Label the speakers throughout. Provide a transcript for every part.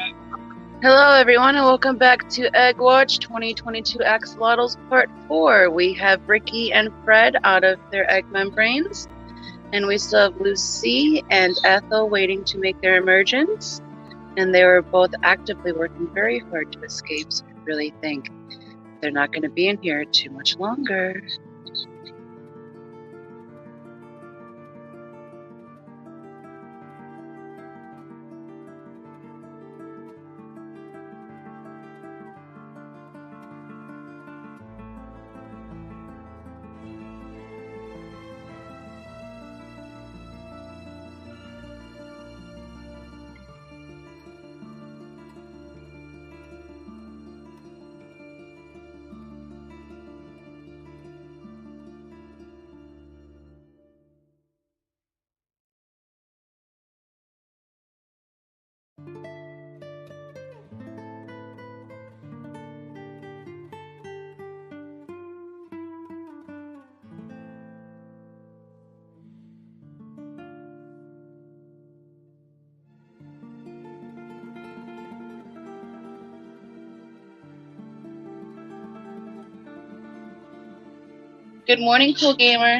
Speaker 1: Hello, everyone, and welcome back to Egg Watch 2022 Axolotls Part 4. We have Ricky and Fred out of their egg membranes, and we still have Lucy and Ethel waiting to make their emergence. And they were both actively working very hard to escape, so I really think they're not going to be in here too much longer. Good morning, Cool Gamer.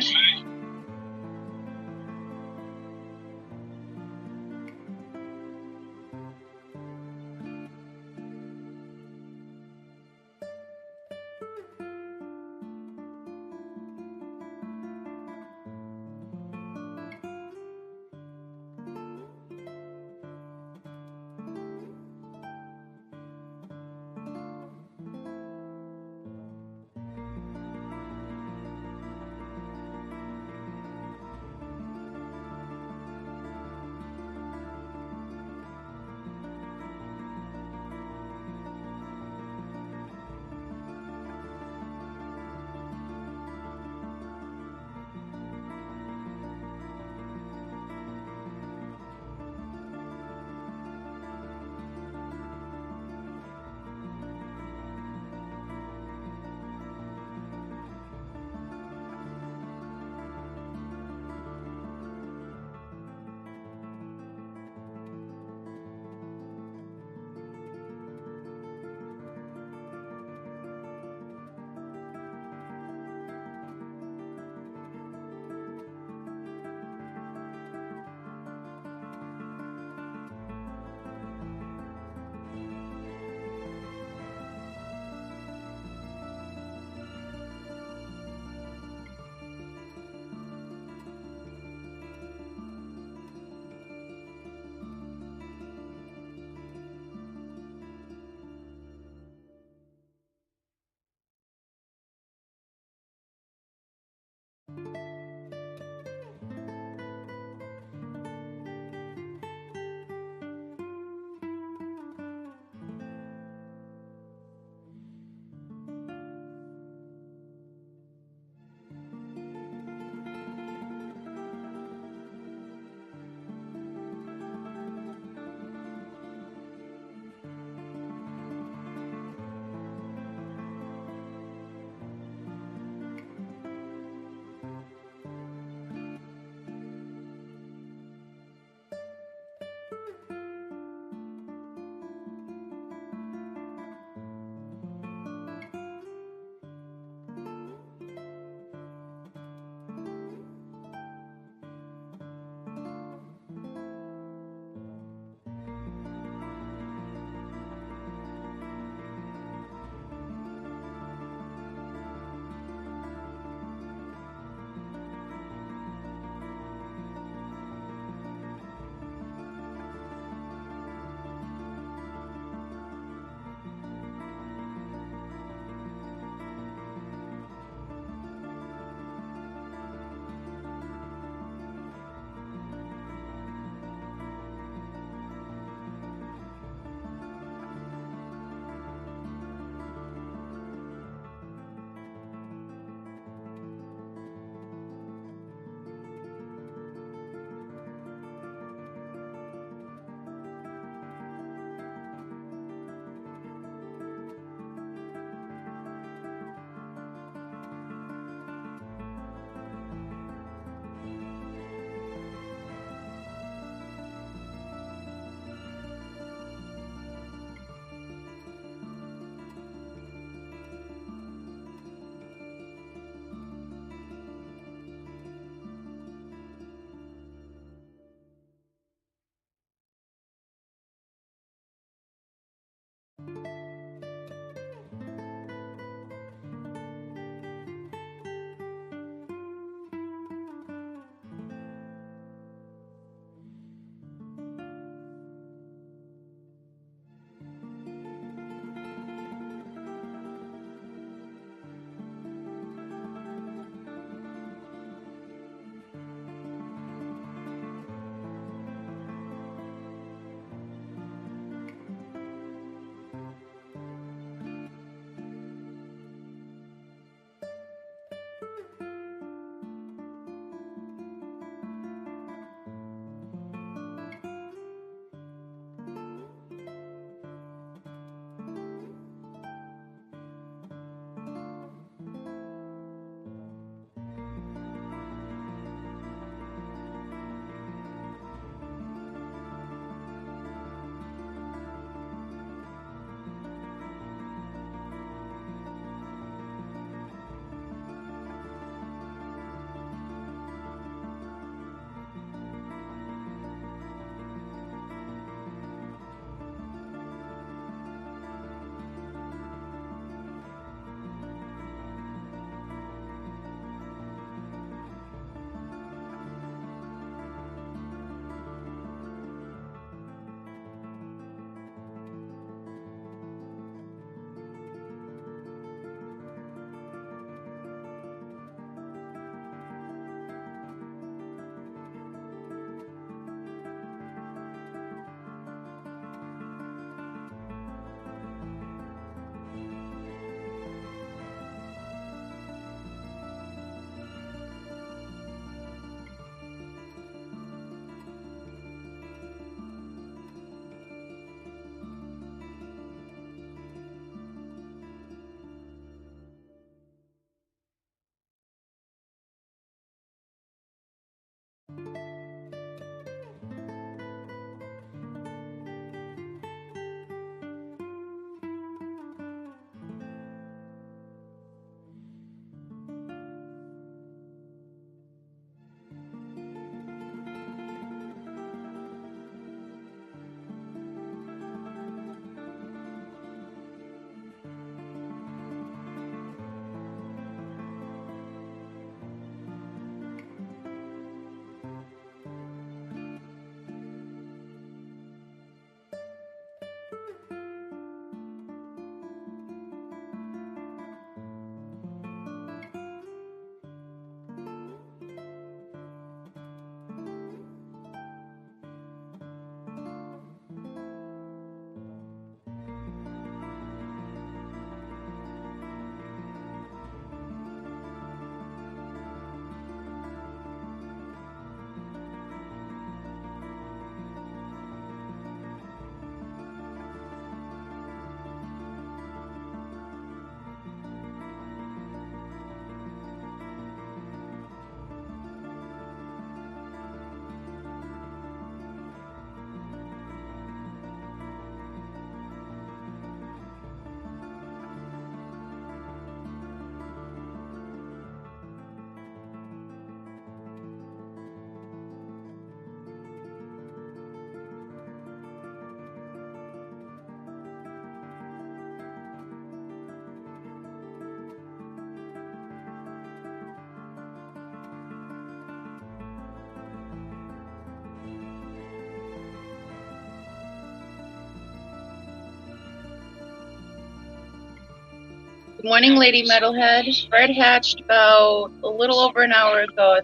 Speaker 1: Morning, Lady Metalhead. Fred hatched about a little over an hour ago,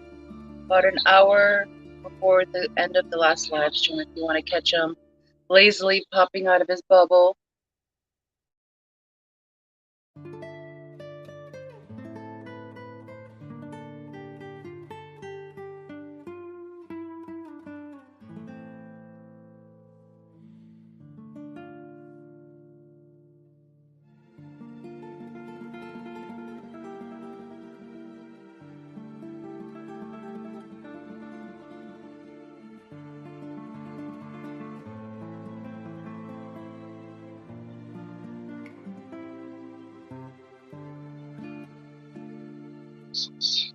Speaker 1: about an hour before the end of the last live stream, if you want to catch him lazily popping out of his bubble.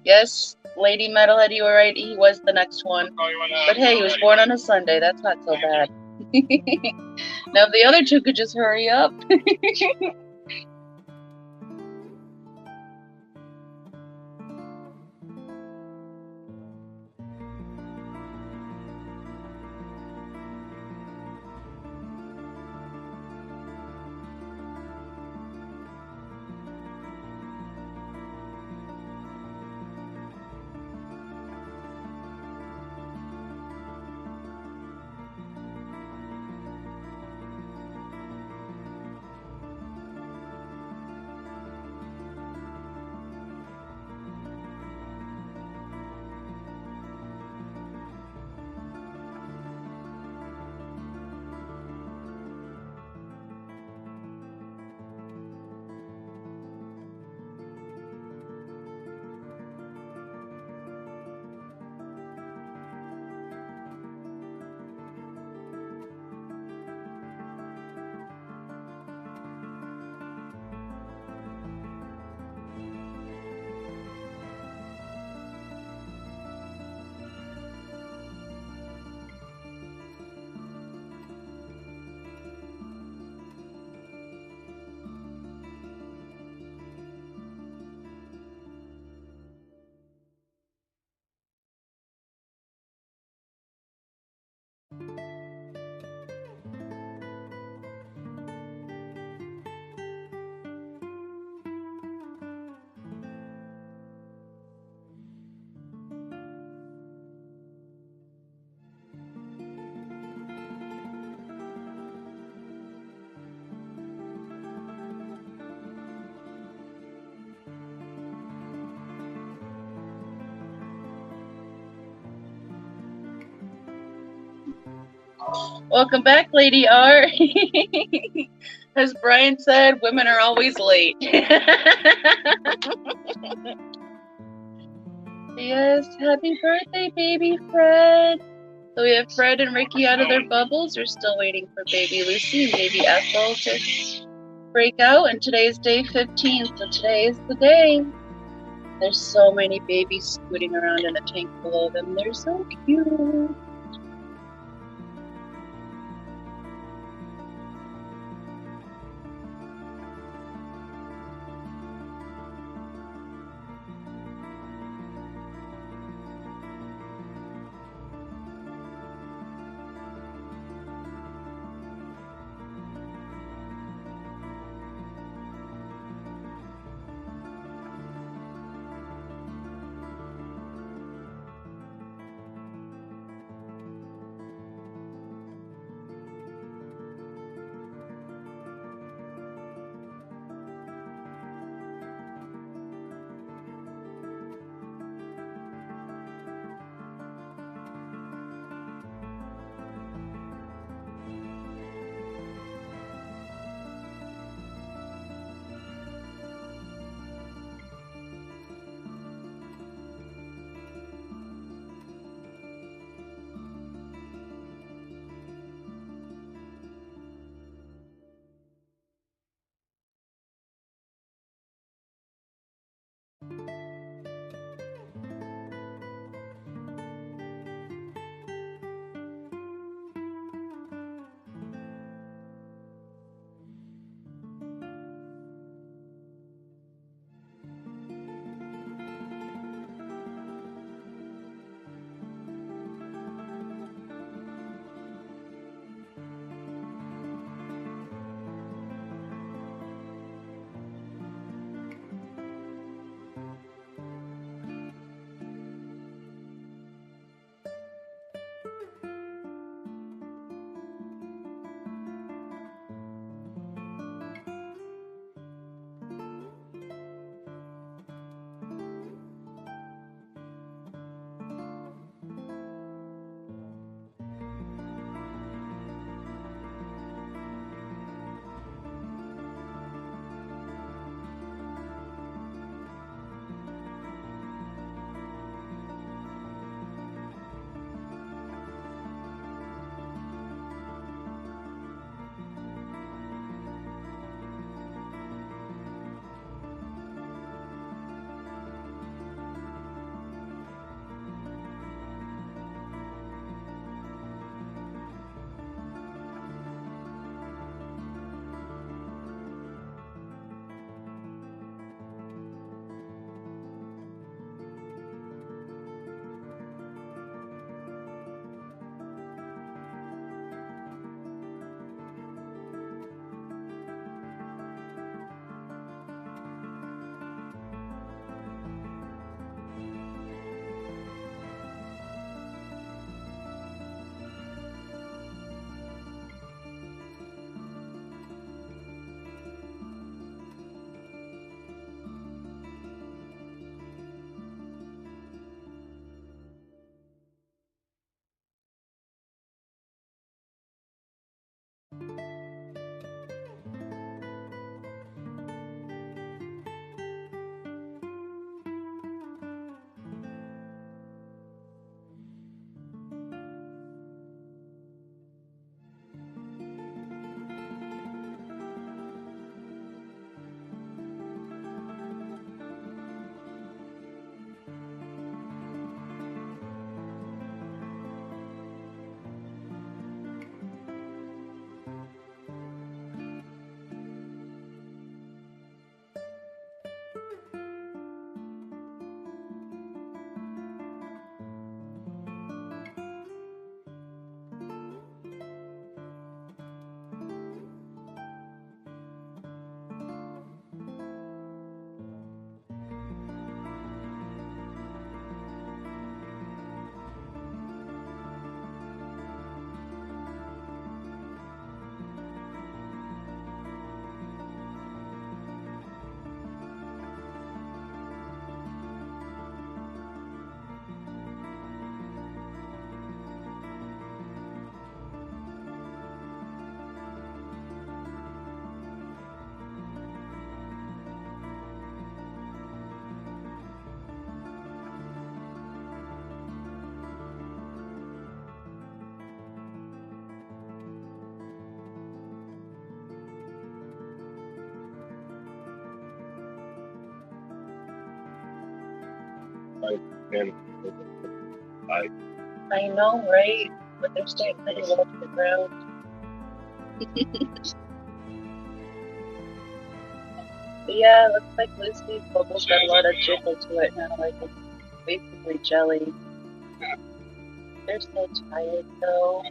Speaker 1: Yes, Lady Metalhead, you were right. He was the next one. But hey, he was born on a Sunday. That's not so bad. Now, if the other two could just hurry up. Welcome back, Lady R. As Brian said, women are always late. Yes, happy birthday, baby Fred. So we have Fred and Ricky out of their bubbles. We're still waiting for baby Lucy and baby Ethel to break out. And today is day 15, so today is the day. There's so many babies scooting around in a tank below them. They're so cute.
Speaker 2: And
Speaker 1: I know, right? But they're staying pretty low to the ground. Yeah, it looks like Lucy's bubbles got a lot of jiggle to it now, like it's basically jelly. They're so tired though.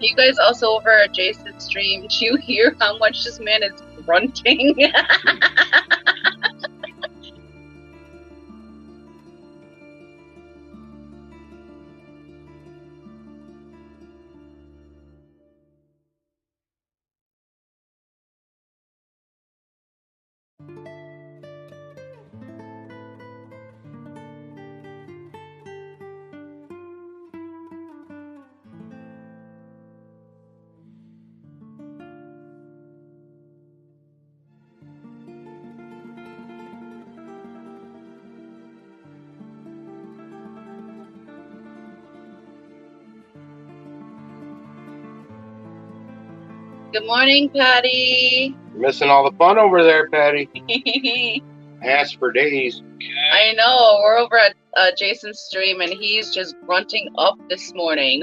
Speaker 1: You guys also over at Jason's stream, do you hear how much this man is grunting? Good morning, Patty.
Speaker 2: You're missing all the fun over there, Patty. Ask for days.
Speaker 1: I know. We're over at Jason's stream, and he's just grunting up this morning.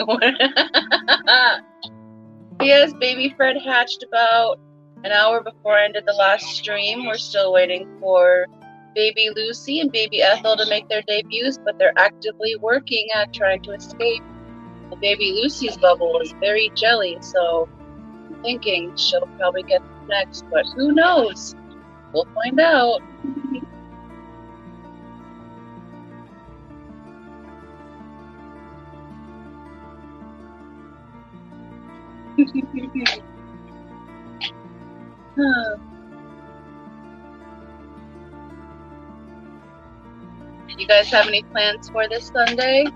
Speaker 1: Yes, baby Fred hatched about an hour before I ended the last stream. We're still waiting for baby Lucy and baby Ethel to make their debuts, but they're actively working at trying to escape. The baby Lucy's bubble is very jelly, so I'm thinking she'll probably get next, but who knows? We'll find out. You guys have any plans for this Sunday?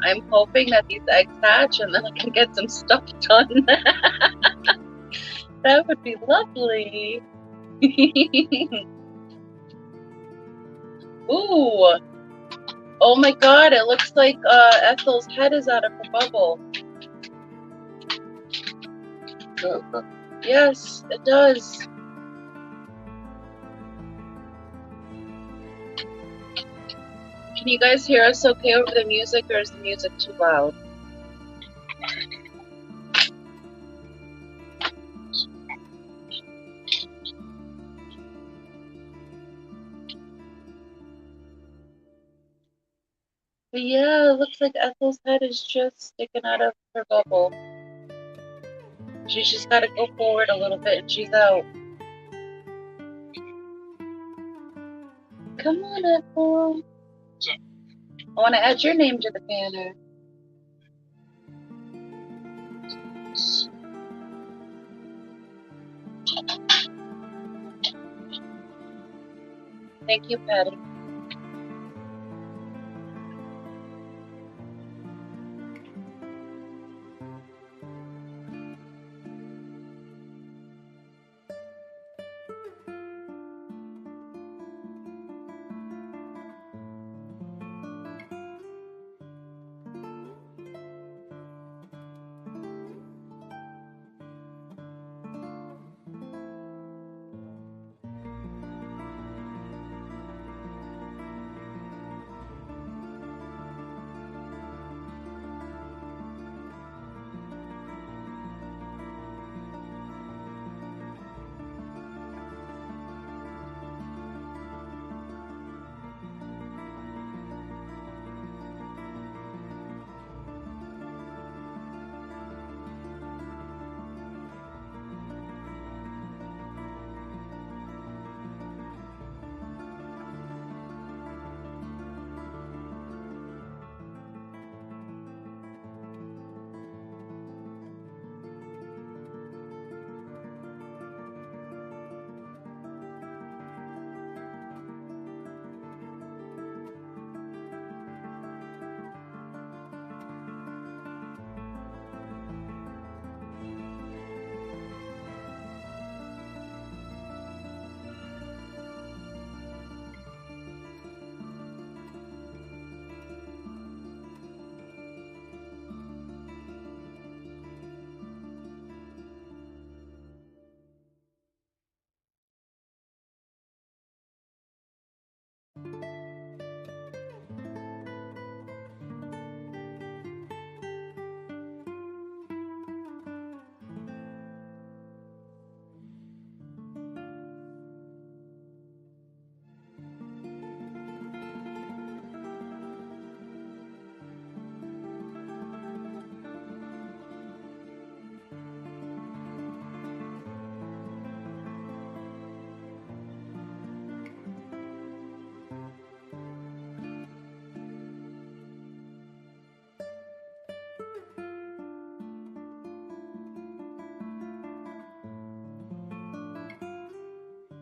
Speaker 1: I'm hoping that these eggs hatch and then I can get some stuff done. That would be lovely. Ooh. Oh my god, it looks like Ethel's head is out of her bubble. Yes, it does. Can you guys hear us okay over the music, or is the music too loud? But yeah, it looks like Ethel's head is just sticking out of her bubble. She's just got to go forward a little bit and she's out. Come on, Ethel. I want to add your name to the banner. Thank you, Patty.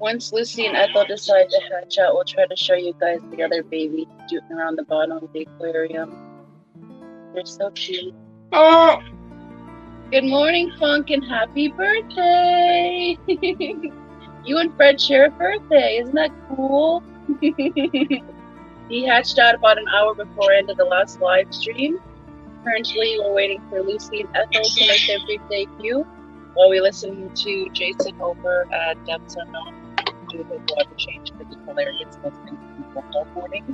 Speaker 1: Once Lucy and Ethel decide to hatch out, we'll try to show you guys the other baby scooting around the bottom of the aquarium. They're so cute.
Speaker 2: Oh!
Speaker 1: Good morning, Funk, and happy birthday! You and Fred share a birthday. Isn't that cool? He hatched out about an hour before I ended the last live stream. Currently, we're waiting for Lucy and Ethel to make their big debut. While we listen to Jason over at Depths Unknown do the water change, because it's hilarious listening to people all morning.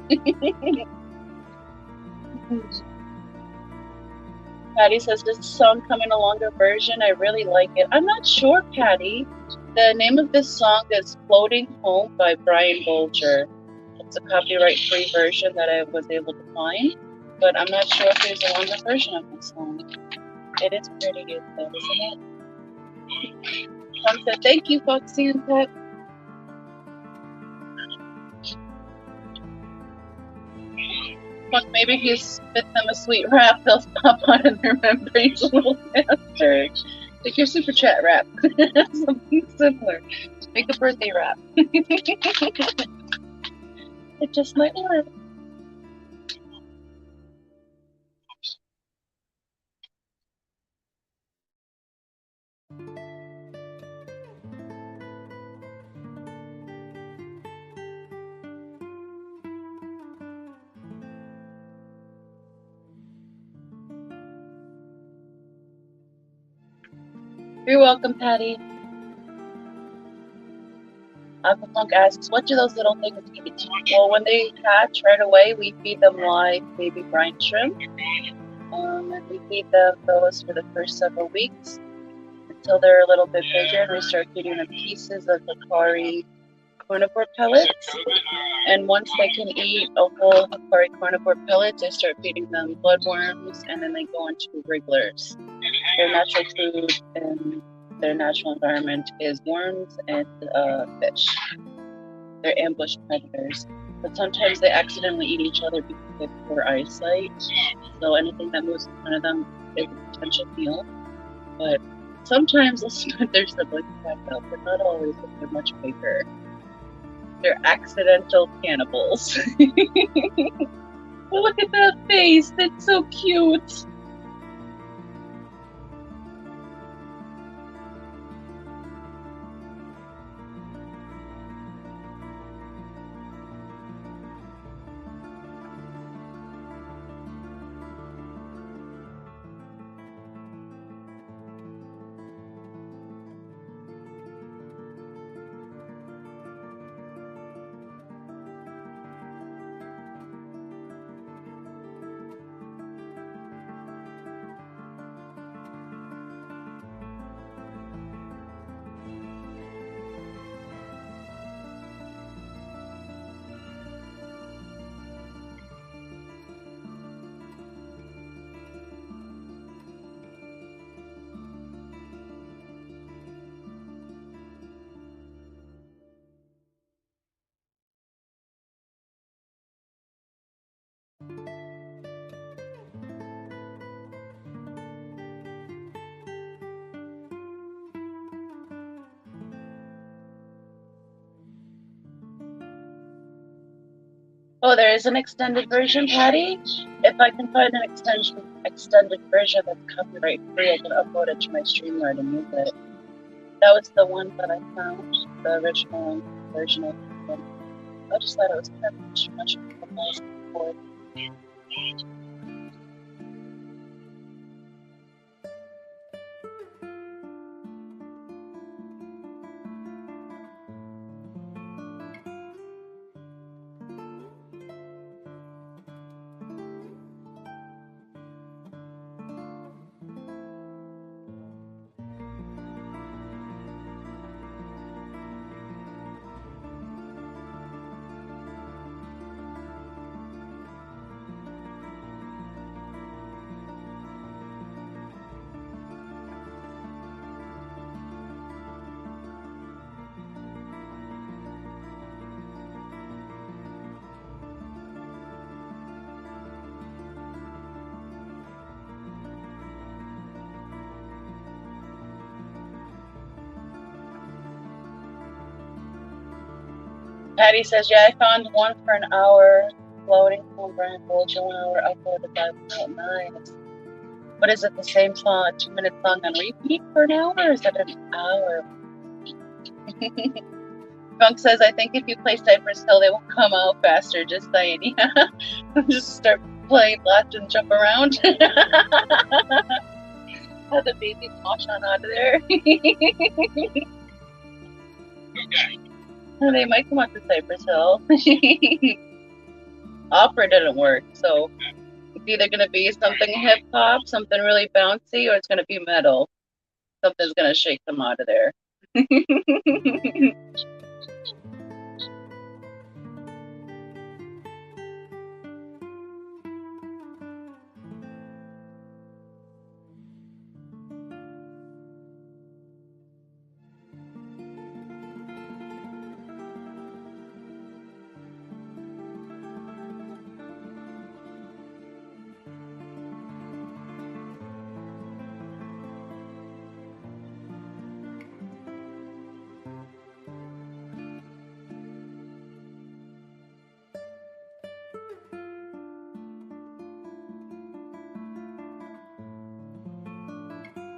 Speaker 1: Patty says this song come in a longer version. I really like it. I'm not sure, Patty. The name of this song is Floating Home by Brian Bolger. It's a copyright-free version that I was able to find, but I'm not sure if there's a longer version of this song. It is pretty good though, isn't it? Tom said, thank you, Foxy and Pet. Look, maybe if you spit them a sweet rap, they'll stop on in their membranes a little faster. Like your super chat rap. Something similar. Make a birthday rap. It just might work. You're welcome, Patty. Aquapunk asks, what do those little things eat? Well, when they hatch right away, we feed them live baby brine shrimp. And we feed them those for the first several weeks until they're a little bit bigger, and we start feeding them pieces of the Hikari carnivore pellets. And once they can eat a whole Hikari carnivore pellets, I start feeding them bloodworms, and then they go into wrigglers. Their natural food in their natural environment is worms and fish. They're ambush predators. But sometimes they accidentally eat each other because they have poor eyesight. So anything that moves in front of them is a potential meal. But sometimes they'll spit their siblings back up, but not always if they're much bigger. They're accidental cannibals. Look at that face, that's so cute. Oh, there is an extended version, Patty? If I can find an extended version that's copyright free, I can upload it to my StreamYard and use it. That was the one that I found, the original version of it. I just thought it was kind of much nice before. Patty says, yeah, I found one for an hour floating from Brian Bolger 1 hour uploaded by about 9. What is it, the same song, a 2-minute song on repeat for an hour, or is that an hour? Funk says, I think if you play Cypress Hill, they will come out faster, just saying. Yeah. Just start playing left and jump around. how the babies wash on out of there. And they might come up to Cypress Hill. Opera didn't work, so it's either going to be something hip-hop, something really bouncy, or it's going to be metal. Something's going to shake them out of there.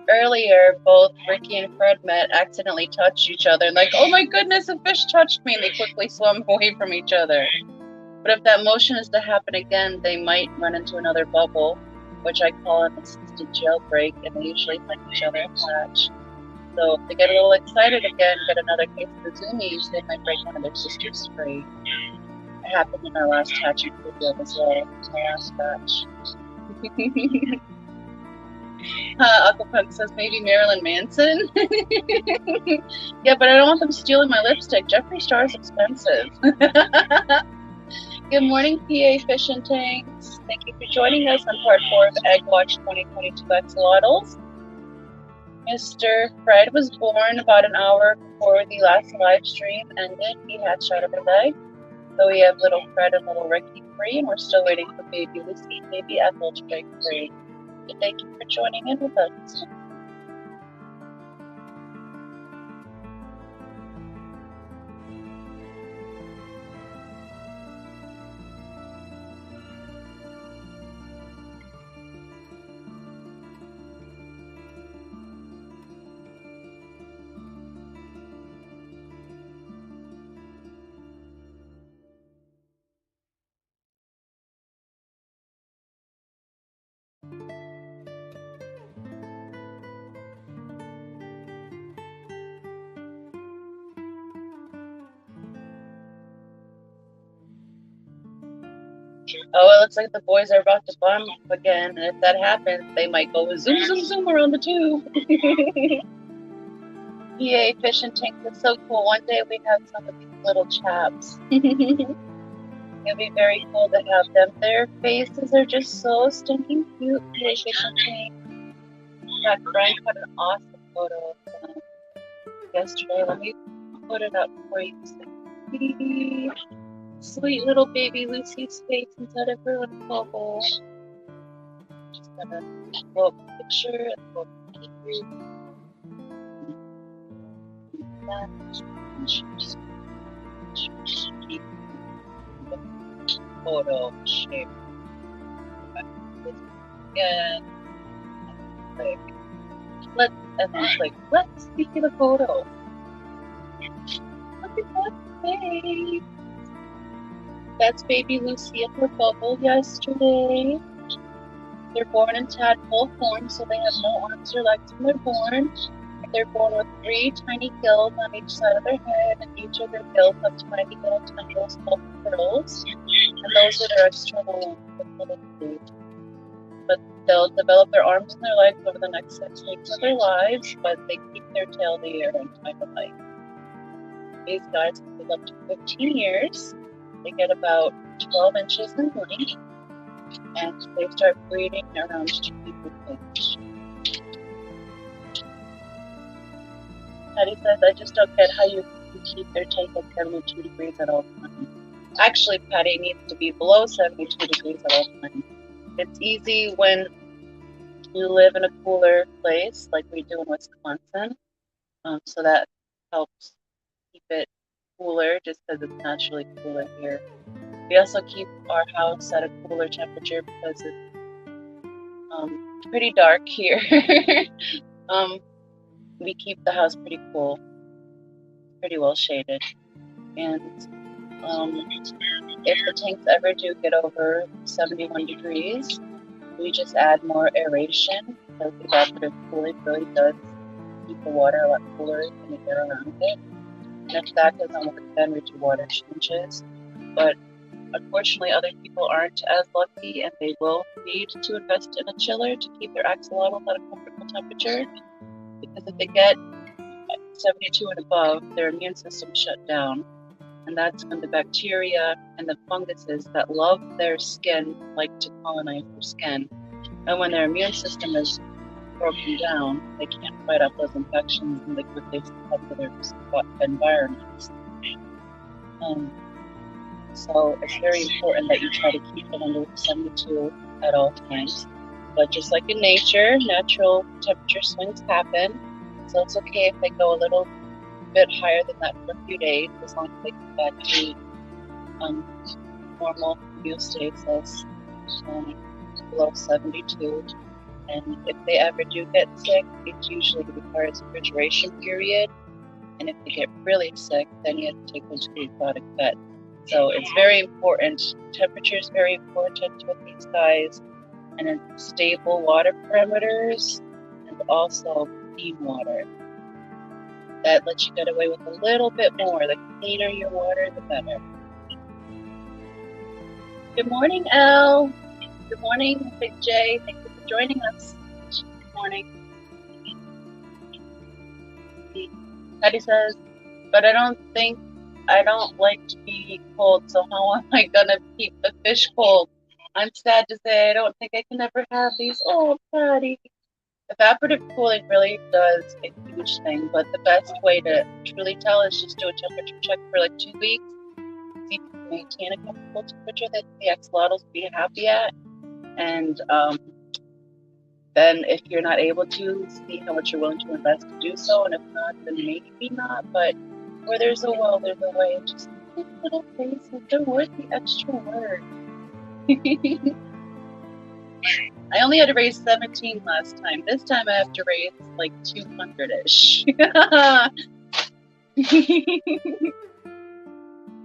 Speaker 1: Earlier, both Ricky and Fred met, accidentally touched each other, and like, oh my goodness, a fish touched me, and they quickly swam away from each other. But if that motion is to happen again, they might run into another bubble, which I call an assisted jailbreak, and they usually find each other and hatch. So if they get a little excited again, get another case of the zoomies, they might break one of their sisters free. It happened in our last hatching video as well, my last batch. Uncle Punk says maybe Marilyn Manson. Yeah, but I don't want them stealing my lipstick. Jeffree Star is expensive. Good morning, PA Fish and Tanks. Thank you for joining us on part 4 of Egg Watch 2022 Axolotls. Mr. Fred was born about an hour before the last live stream ended. He hatched out of a leg. So we have little Fred and little Ricky free, and we're still waiting for baby Lucy and baby Ethel to break free. Thank you for joining in with us. Oh, it looks like the boys are about to bump again, and if that happens, they might go zoom, zoom, zoom around the tube. Yay, Fish and Tanks is so cool. One day we have some of these little chaps. It'll be very cool to have them. Their faces are just so stinking cute. Yay, Fish and Tanks. In fact, Brian put an awesome photo of them yesterday. Let me put it up for you to see. Sweet little baby Lucy's face inside of her little bubble. Just gonna pull up a picture and pull up a picture. Photo shape. Again. Like, let's see the photo. Look at that face. That's baby Lucy at her bubble yesterday. They're born in tadpole form, so they have no arms or legs when they're born. They're born with 3 tiny gills on each side of their head, and each of their gills have tiny little tendrils called curls. And those are their external little feet. But they'll develop their arms and their legs over the next 6 weeks of their lives, but they keep their tail the air in time of life. These guys live up to 15 years. They get about 12 inches in length, and they start breeding around 2 weeks of age. Patty says, I just don't get how you can keep their tank at 72 degrees at all times. Actually, Patty, needs to be below 72 degrees at all times. It's easy when you live in a cooler place like we do in Wisconsin, so that helps keep it cooler just because it's naturally cooler here. We also keep our house at a cooler temperature because it's pretty dark here. We keep the house pretty cool, pretty well shaded. And if the tanks ever do get over 71 degrees, we just add more aeration because evaporative cooling really does keep the water a lot cooler than the air around it. And if that doesn't work, then rigid water changes. But unfortunately, other people aren't as lucky, and they will need to invest in a chiller to keep their axolotls at a comfortable temperature. Because if they get 72 and above, their immune system shut down. And that's when the bacteria and the funguses that love their skin like to colonize their skin. And when their immune system is broken down, they can't fight off those infections and liquid they have to their environments. So it's very important that you try to keep them under 72 at all times. But just like in nature, natural temperature swings happen. So it's okay if they go a little bit higher than that for a few days, as long as they get back to normal homeostasis below 72. And if they ever do get sick, it usually requires a refrigeration period. And if they get really sick, then you have to take them to the aquatic vet. So it's very important. Temperature is very important with these guys, and then stable water parameters, and also clean water. That lets you get away with a little bit more. The cleaner your water, the better. Good morning, Elle. Good morning, Big J. Thank you for joining us. Good morning. Patty says, but I don't like to be cold, so how am I gonna keep the fish cold? I'm sad to say I don't think I can ever have these. Oh, Patty. Evaporative cooling really does a huge thing, but the best way to truly tell is just do a temperature check for like 2 weeks. See if you can maintain a comfortable temperature that the axolotls will be happy at. And then if you're not able to, see how much you're willing to invest to do so. And if not, then maybe not. But where there's a will, there's a way. Just make little faces. They're worth the extra work. I only had to raise 17 last time. This time I have to raise like 200-ish.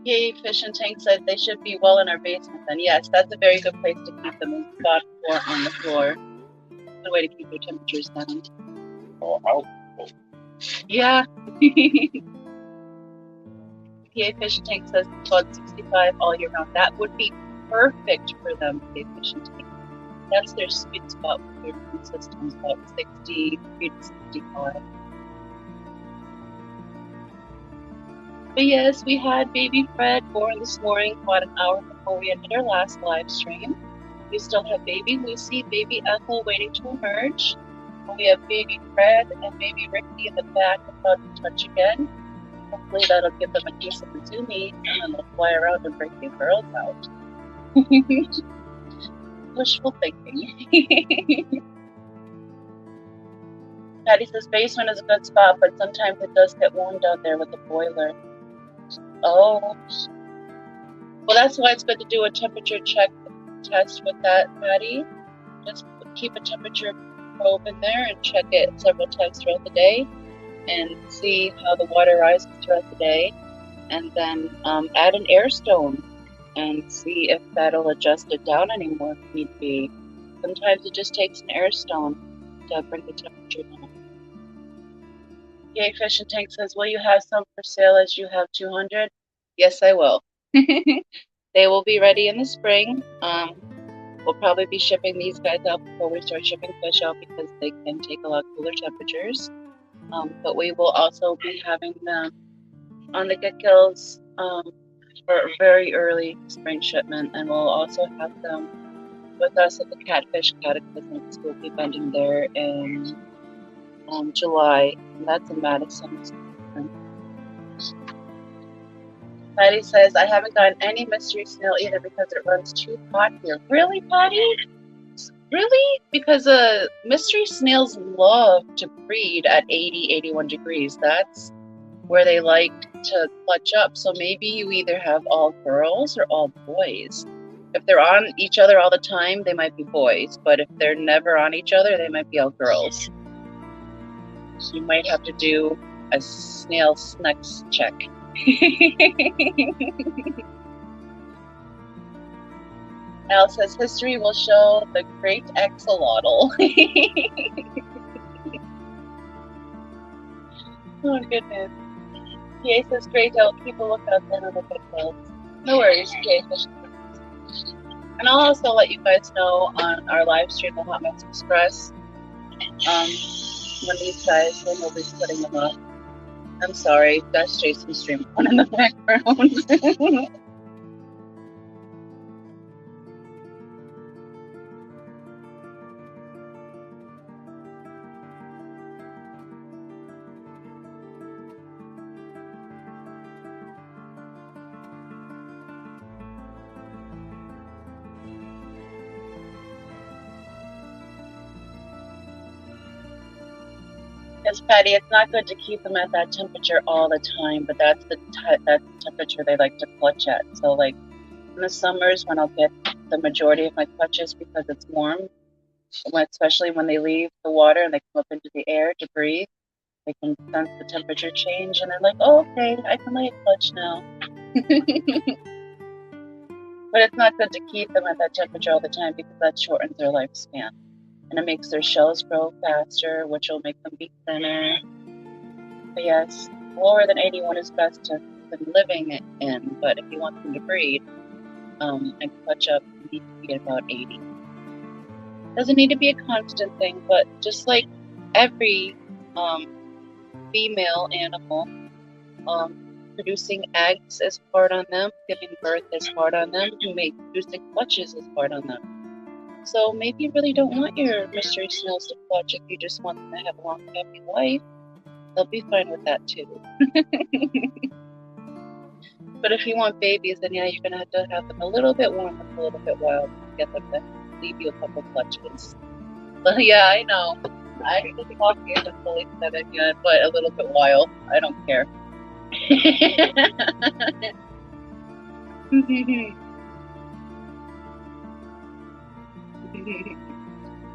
Speaker 1: Yay, Fish and Tank said they should be well in our basement then. Yes, that's a very good place to keep them in spot 4 on the floor. Good way to keep their temperatures down.
Speaker 2: Oh,
Speaker 1: yeah. PA Fish and Tank says about 65 all year round. That would be perfect for them, PA Fish and Tank. That's their sweet spot with their immune systems, about 63 to 65. But yes, we had baby Fred born this morning about an hour before we ended our last live stream. We still have baby Lucy, baby Ethel waiting to emerge. We have baby Fred and baby Ricky in the back about to touch again. Hopefully that'll give them a piece of the zoomies and then they'll fly around and break the girls out. Wishful thinking. Patty says basement is a good spot, but sometimes it does get warm down there with the boiler. Oh. Well, that's why it's good to do a temperature check test with that, Patty. Just keep a temperature probe in there and check it several times throughout the day and see how the water rises throughout the day. And then add an air stone and see if that'll adjust it down anymore if need be. Sometimes it just takes an air stone to bring the temperature down. Yay, Fish and Tank says, will you have some for sale as you have 200? Yes, I will. They will be ready in the spring. We'll probably be shipping these guys out before we start shipping fish out because they can take a lot cooler temperatures. But we will also be having them on the get-kills for a very early spring shipment, and we'll also have them with us at the Catfish Cataclysm. We'll be vending there in July, and that's in Madison. Patty says, I haven't gotten any mystery snail either because it runs too hot here. Really, Patty? Really? Because mystery snails love to breed at 80, 81 degrees. That's where they like to clutch up. So maybe you either have all girls or all boys. If they're on each other all the time, they might be boys. But if they're never on each other, they might be all girls. So you might have to do a snail sex check. Al says history will show the great axolotl. Oh goodness. PA says great. I'll keep a lookout then on the pixels. No worries, PA. And I'll also let you guys know on our live stream, the Hot Mess Express, when these guys, when we'll be putting them up. I'm sorry, that's Jason's stream on in the background. Yes, Patty, it's not good to keep them at that temperature all the time, but that's the temperature they like to clutch at. So, like in the summers, when I'll get the majority of my clutches because it's warm, especially when they leave the water and they come up into the air to breathe, they can sense the temperature change, and they're like, "Oh, okay, I can lay a clutch now." But it's not good to keep them at that temperature all the time because that shortens their lifespan. And it makes their shells grow faster, which will make them be thinner. But yes, lower than 81 is best to be living in. But if you want them to breed and clutch up, you need to be at about 80. Doesn't need to be a constant thing, but just like every female animal, producing eggs is hard on them, giving birth is hard on them, producing clutches is hard on them. So maybe you really don't want your mystery snails to clutch if you just want them to have a long, happy life. They'll be fine with that too. But if you want babies, then yeah, you're going to have them a little bit warm and a little bit wild to get them to leave you a couple clutches. But yeah, I know. I just talking to fully said it yet, but a little bit wild. I don't care.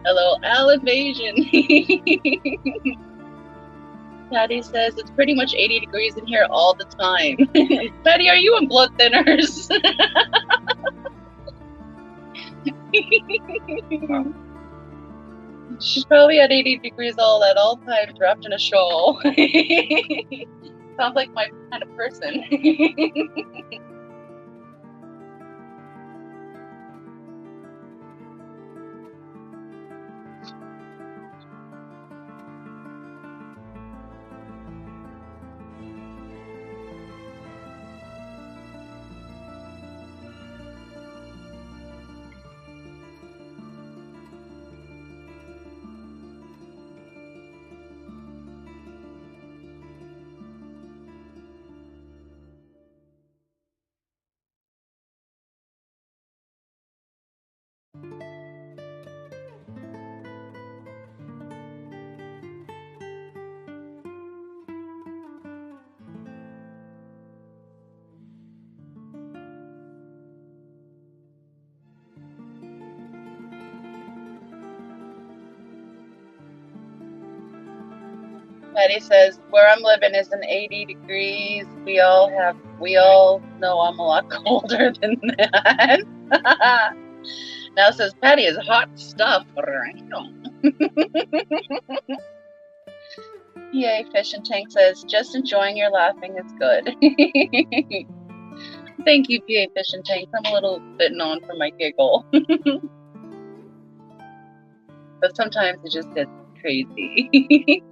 Speaker 1: Hello, Al Invasion. Patty says it's pretty much 80 degrees in here all the time. Patty, are you on blood thinners? She's probably at 80 degrees at all times, wrapped in a shawl. Sounds like my kind of person. Patty says, where I'm living isn't 80 degrees. We all know I'm a lot colder than that. Now says, Patty is hot stuff. Yay, Fish and Tank says, just enjoying your laughing is good. Thank you, PA Fish and Tank. I'm a little bit known for my giggle. But sometimes it just gets crazy.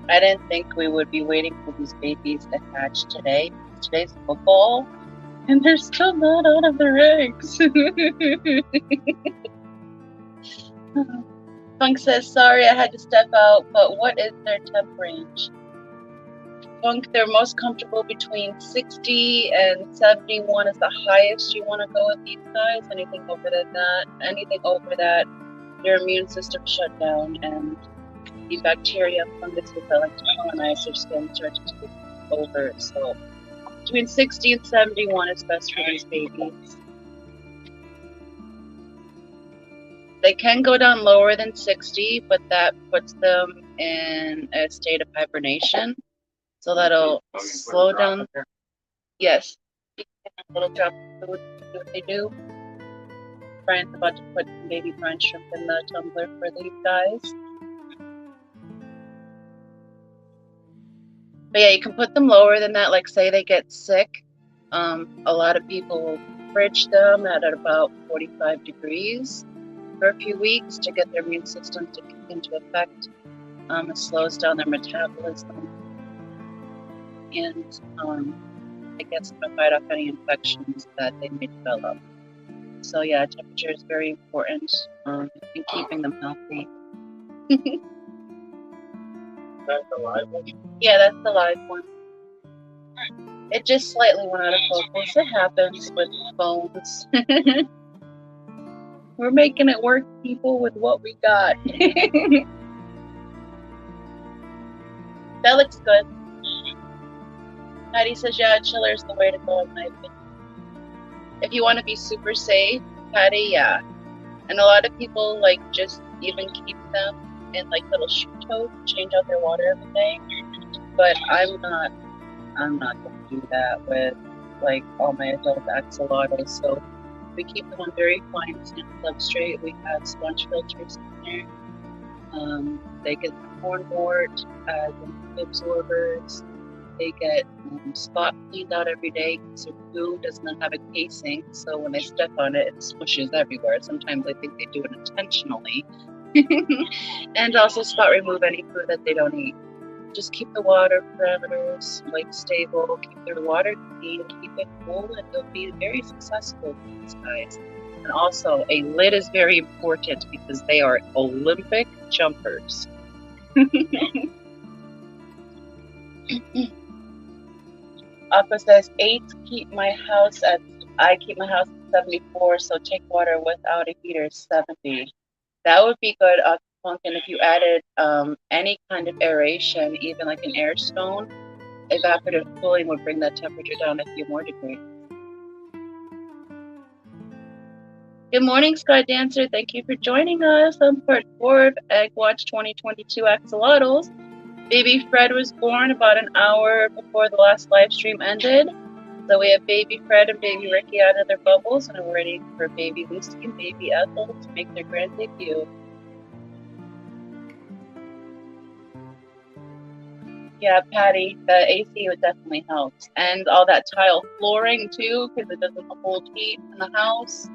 Speaker 1: I didn't think we would be waiting for these babies to hatch today. Today's football, and they're still not out of their eggs. Funk says, sorry, I had to step out, but what is their temp range? Funk, they're most comfortable between 60 and 71 is the highest you want to go with these guys. Anything over that their immune system shut down, and the bacteria and fungus that like to colonize their skin start to take over. So between 60 and 71 is best for these babies. They can go down lower than 60, but that puts them in a state of hibernation. So that'll slow down. Yes. A little drop of food, see what they do. Brian's about to put some baby brine shrimp in the tumbler for these guys. But yeah, you can put them lower than that. Like say they get sick. A lot of people will fridge them at about 45 degrees for a few weeks to get their immune system to kick into effect. It slows down their metabolism and it gets them to fight off any infections that they may develop. So yeah, temperature is very important in keeping them healthy.
Speaker 2: That's the live one?
Speaker 1: Yeah, that's the live one. It just slightly went out of focus. It happens with phones. We're making it work, people, with what we got. That looks good. Patty says, yeah, chiller's the way to go in my opinion. If you want to be super safe, Patty, yeah. And a lot of people like just even keep them in like little shoe totes, change out their water every day. But I'm not going to do that with like all my adult axolotls. So we keep them on very fine sand substrate. We have sponge filters in there. They get hornwort as absorbers. They get spot cleaned out every day because their poo does not have a casing. So when they step on it, it swishes everywhere. Sometimes I think they do it intentionally. And also spot remove any food that they don't eat. Just keep the water parameters like stable, keep their water clean, keep it cool, and they'll be very successful with these guys. And also, a lid is very important because they are Olympic jumpers. Aqua says 8 I keep my house at 74, so take water without a heater 70. That would be good, Pumpkin, if you added any kind of aeration, even like an air stone. Evaporative cooling would bring that temperature down a few more degrees. Good morning, Sky Dancer. Thank you for joining us on part 4 of Egg Watch 2022 Axolotls. Baby Fred was born about an hour before the last live stream ended. So we have baby Fred and baby Ricky out of their bubbles, and we're ready for baby Lucy and baby Ethel to make their grand debut. Yeah, Patty, the AC would definitely help. And all that tile flooring too, because it doesn't hold heat in the house.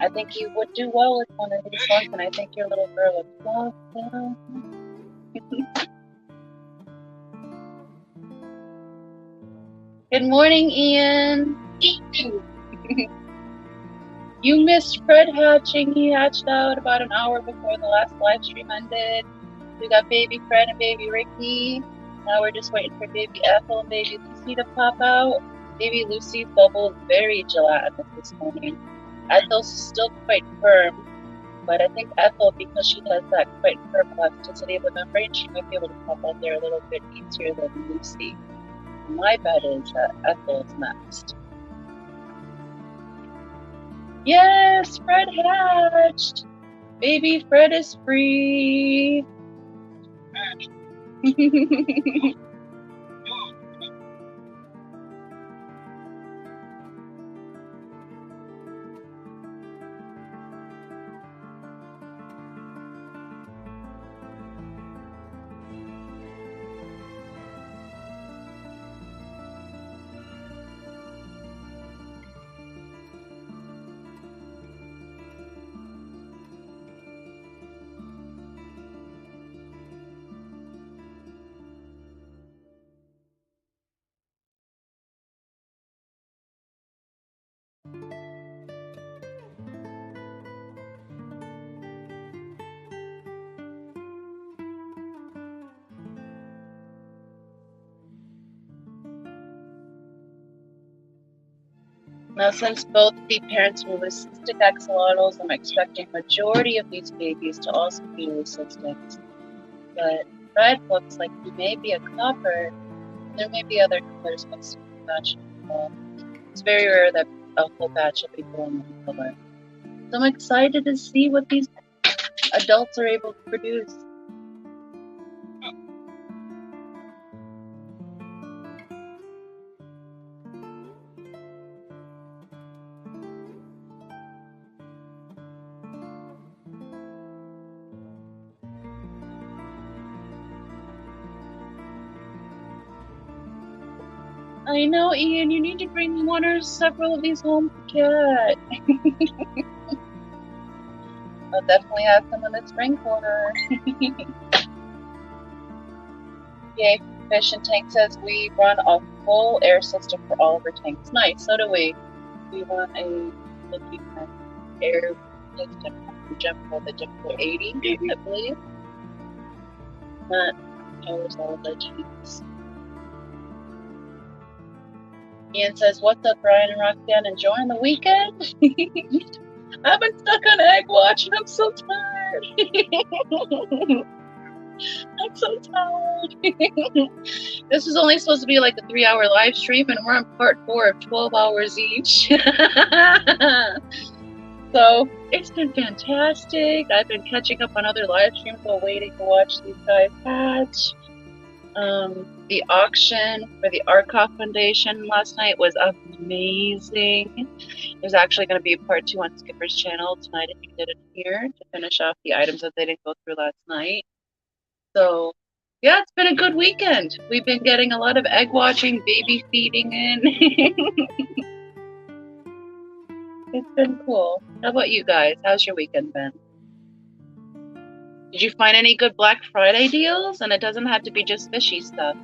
Speaker 1: I think you would do well with one of these ones, and I think your little girl would love them. Good morning, Ian. You missed Fred hatching. He hatched out about an hour before the last live stream ended. We got baby Fred and baby Ricky. Now we're just waiting for baby Ethel and baby Lucy to pop out. Baby Lucy's bubble is very gelatinous this morning. Ethel's still quite firm, but I think Ethel, because she has that quite firm elasticity of the membrane, she might be able to pop out there a little bit easier than Lucy. My bet is that Ethel is next. Yes, Fred hatched! Baby Fred is free! Now, since both the parents were leucistic axolotls, I'm expecting majority of these babies to also be leucistics. But Fred looks like he may be a copper. There may be other colors mixed in the batch as well. It's very rare that a whole batch will be born one color. So I'm excited to see what these adults are able to produce. I know, Ian, you need to bring one or several of these home to Cat. I'll definitely have some in the spring corner. Yay, Fish and Tank says we run a full air system for all of our tanks. Nice, so do we. We run a air system for the Jumbo 80, I believe. That powers all of the tanks. Ian says, what's up, Brian and Roxanne? Enjoying the weekend? I've been stuck on egg watch and I'm so tired. I'm so tired. This is only supposed to be like a 3-hour live stream, and we're on part 4 of 12 hours each. So it's been fantastic. I've been catching up on other live streams while waiting to watch these guys hatch. The auction for the Arkoff Foundation last night was amazing. There's actually going to be a part 2 on Skipper's channel tonight if you didn't hear, to finish off the items that they didn't go through last night. So, yeah, it's been a good weekend. We've been getting a lot of egg watching, baby feeding in. It's been cool. How about you guys? How's your weekend been? Did you find any good Black Friday deals? And it doesn't have to be just fishy stuff.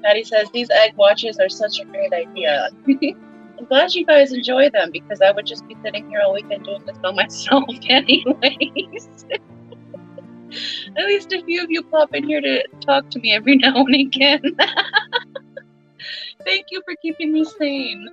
Speaker 1: Patty says, these egg watches are such a great idea. I'm glad you guys enjoy them, because I would just be sitting here all weekend doing this by myself anyways. At least a few of you pop in here to talk to me every now and again. Thank you for keeping me sane.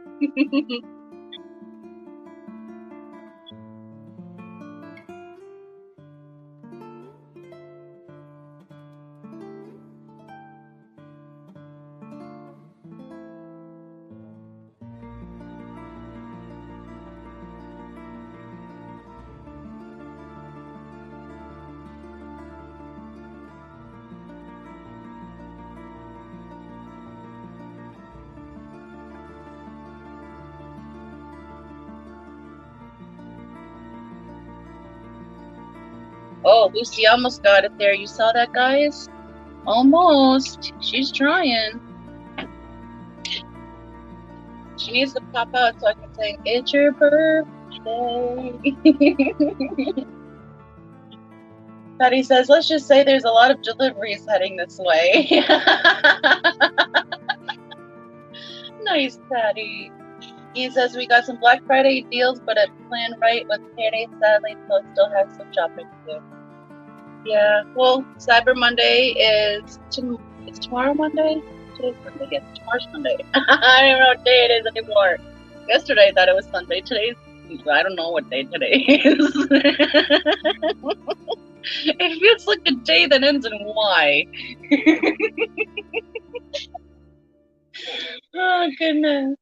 Speaker 1: Oh, Lucy almost got it there. You saw that, guys? Almost. She's trying. She needs to pop out so I can say, it's your birthday. Patty says, let's just say there's a lot of deliveries heading this way. Nice, Patty. He says, we got some Black Friday deals, but it planned right with payday, sadly, so I still have some shopping to do. Yeah, well, Cyber Monday is tomorrow Monday? Today's Monday, yes, tomorrow's Monday. I don't even know what day it is anymore. Yesterday I thought it was Sunday. Today's, I don't know what day today is. It feels like a day that ends in Y. Oh, goodness.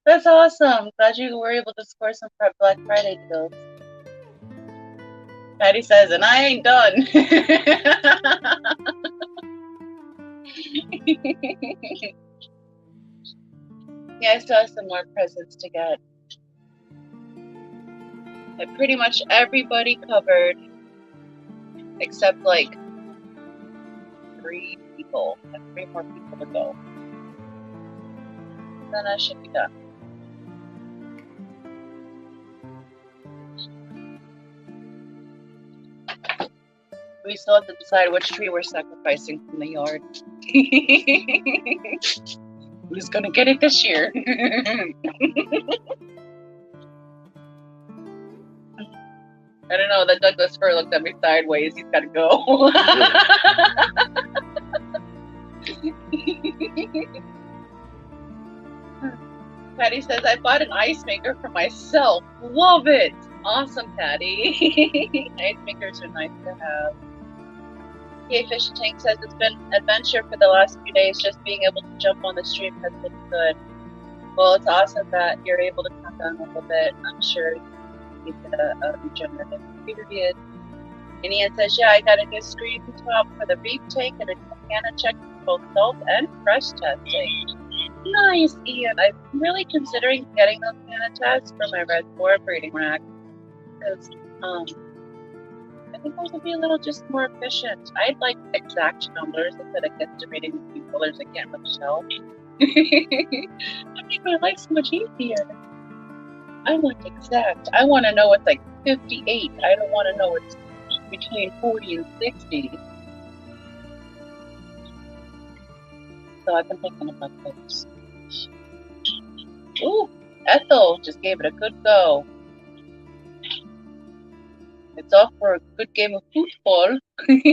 Speaker 1: That's awesome. Glad you were able to score some Black Friday deals. Patty says, and I ain't done. Yeah, I still have some more presents to get. But pretty much everybody covered, except like 3 people. I have 3 more people to go. Then I should be done. We still have to decide which tree we're sacrificing from the yard. Who's gonna get it this year? I don't know, that Douglas fir looked at me sideways. He's gotta go. Patty says, I bought an ice maker for myself. Love it. Awesome, Patty. Ice makers are nice to have. PA Fish Tank says it's been an adventure for the last few days. Just being able to jump on the stream has been good. Well, it's awesome that you're able to come down a little bit. I'm sure you get a regenerative period. And Ian says, yeah, I got a new screen top for the reef tank and a Canna check for both salt and fresh testing. Nice, Ian. I'm really considering getting those Canna tests for my red boar breeding rack. Because I think those would be a little just more efficient. I'd like exact numbers instead of guesstimating the few colors I can't really tell. That'd make my life so much easier. I want exact. I want to know it's like 58. I don't want to know it's between 40 and 60. So I've been thinking about those. Ooh, Ethel just gave it a good go. It's off for a good game of football. With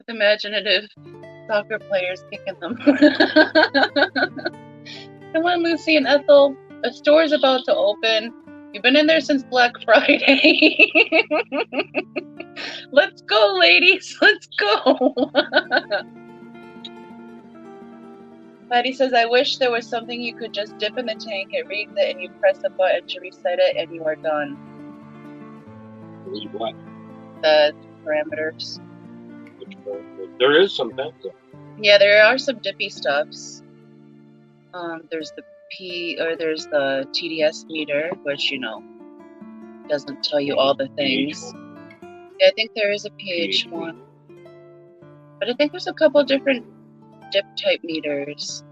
Speaker 1: imaginative soccer players kicking them. Come on, Lucy and Ethel. The store's about to open. You've been in there since Black Friday. Let's go, ladies. Let's go. Patty says, I wish there was something you could just dip in the tank, it reads it, and you press a button to reset it, and you are done.
Speaker 2: Read what?
Speaker 1: The parameters.
Speaker 2: There is some things.
Speaker 1: Yeah, there are some dippy stuffs. There's the there's the TDS meter, which, you know, doesn't tell you all the things. Yeah, I think there is a pH one. But I think there's a couple different dip type meters.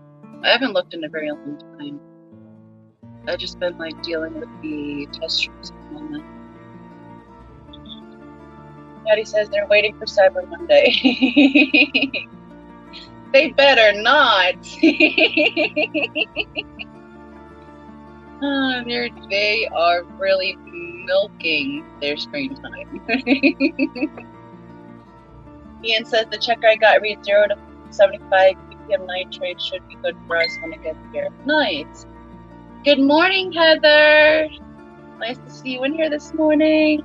Speaker 1: I haven't looked in a very long time. I've just been like dealing with the test strips at the moment. Patty says they're waiting for Cyber Monday. They better not. They are really milking their screen time. Ian says the checker I got reads 0 to 75 ppm nitrate, should be good for us when it gets here. Nice. Good morning, Heather. Nice to see you in here this morning.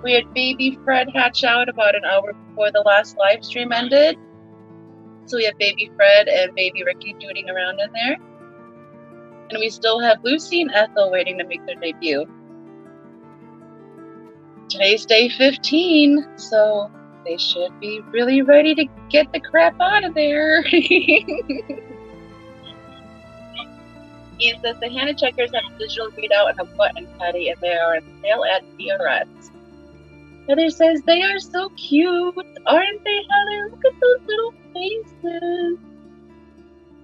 Speaker 1: We had baby Fred hatch out about an hour before the last live stream ended. So we have baby Fred and baby Ricky dooting around in there. And we still have Lucy and Ethel waiting to make their debut. Today's day 15, so they should be really ready to get the crap out of there. Ian says the Hannah checkers have a digital readout and a button, Patty, and they are on sale at DRS. Heather says they are so cute, aren't they, Heather? Look at those little faces.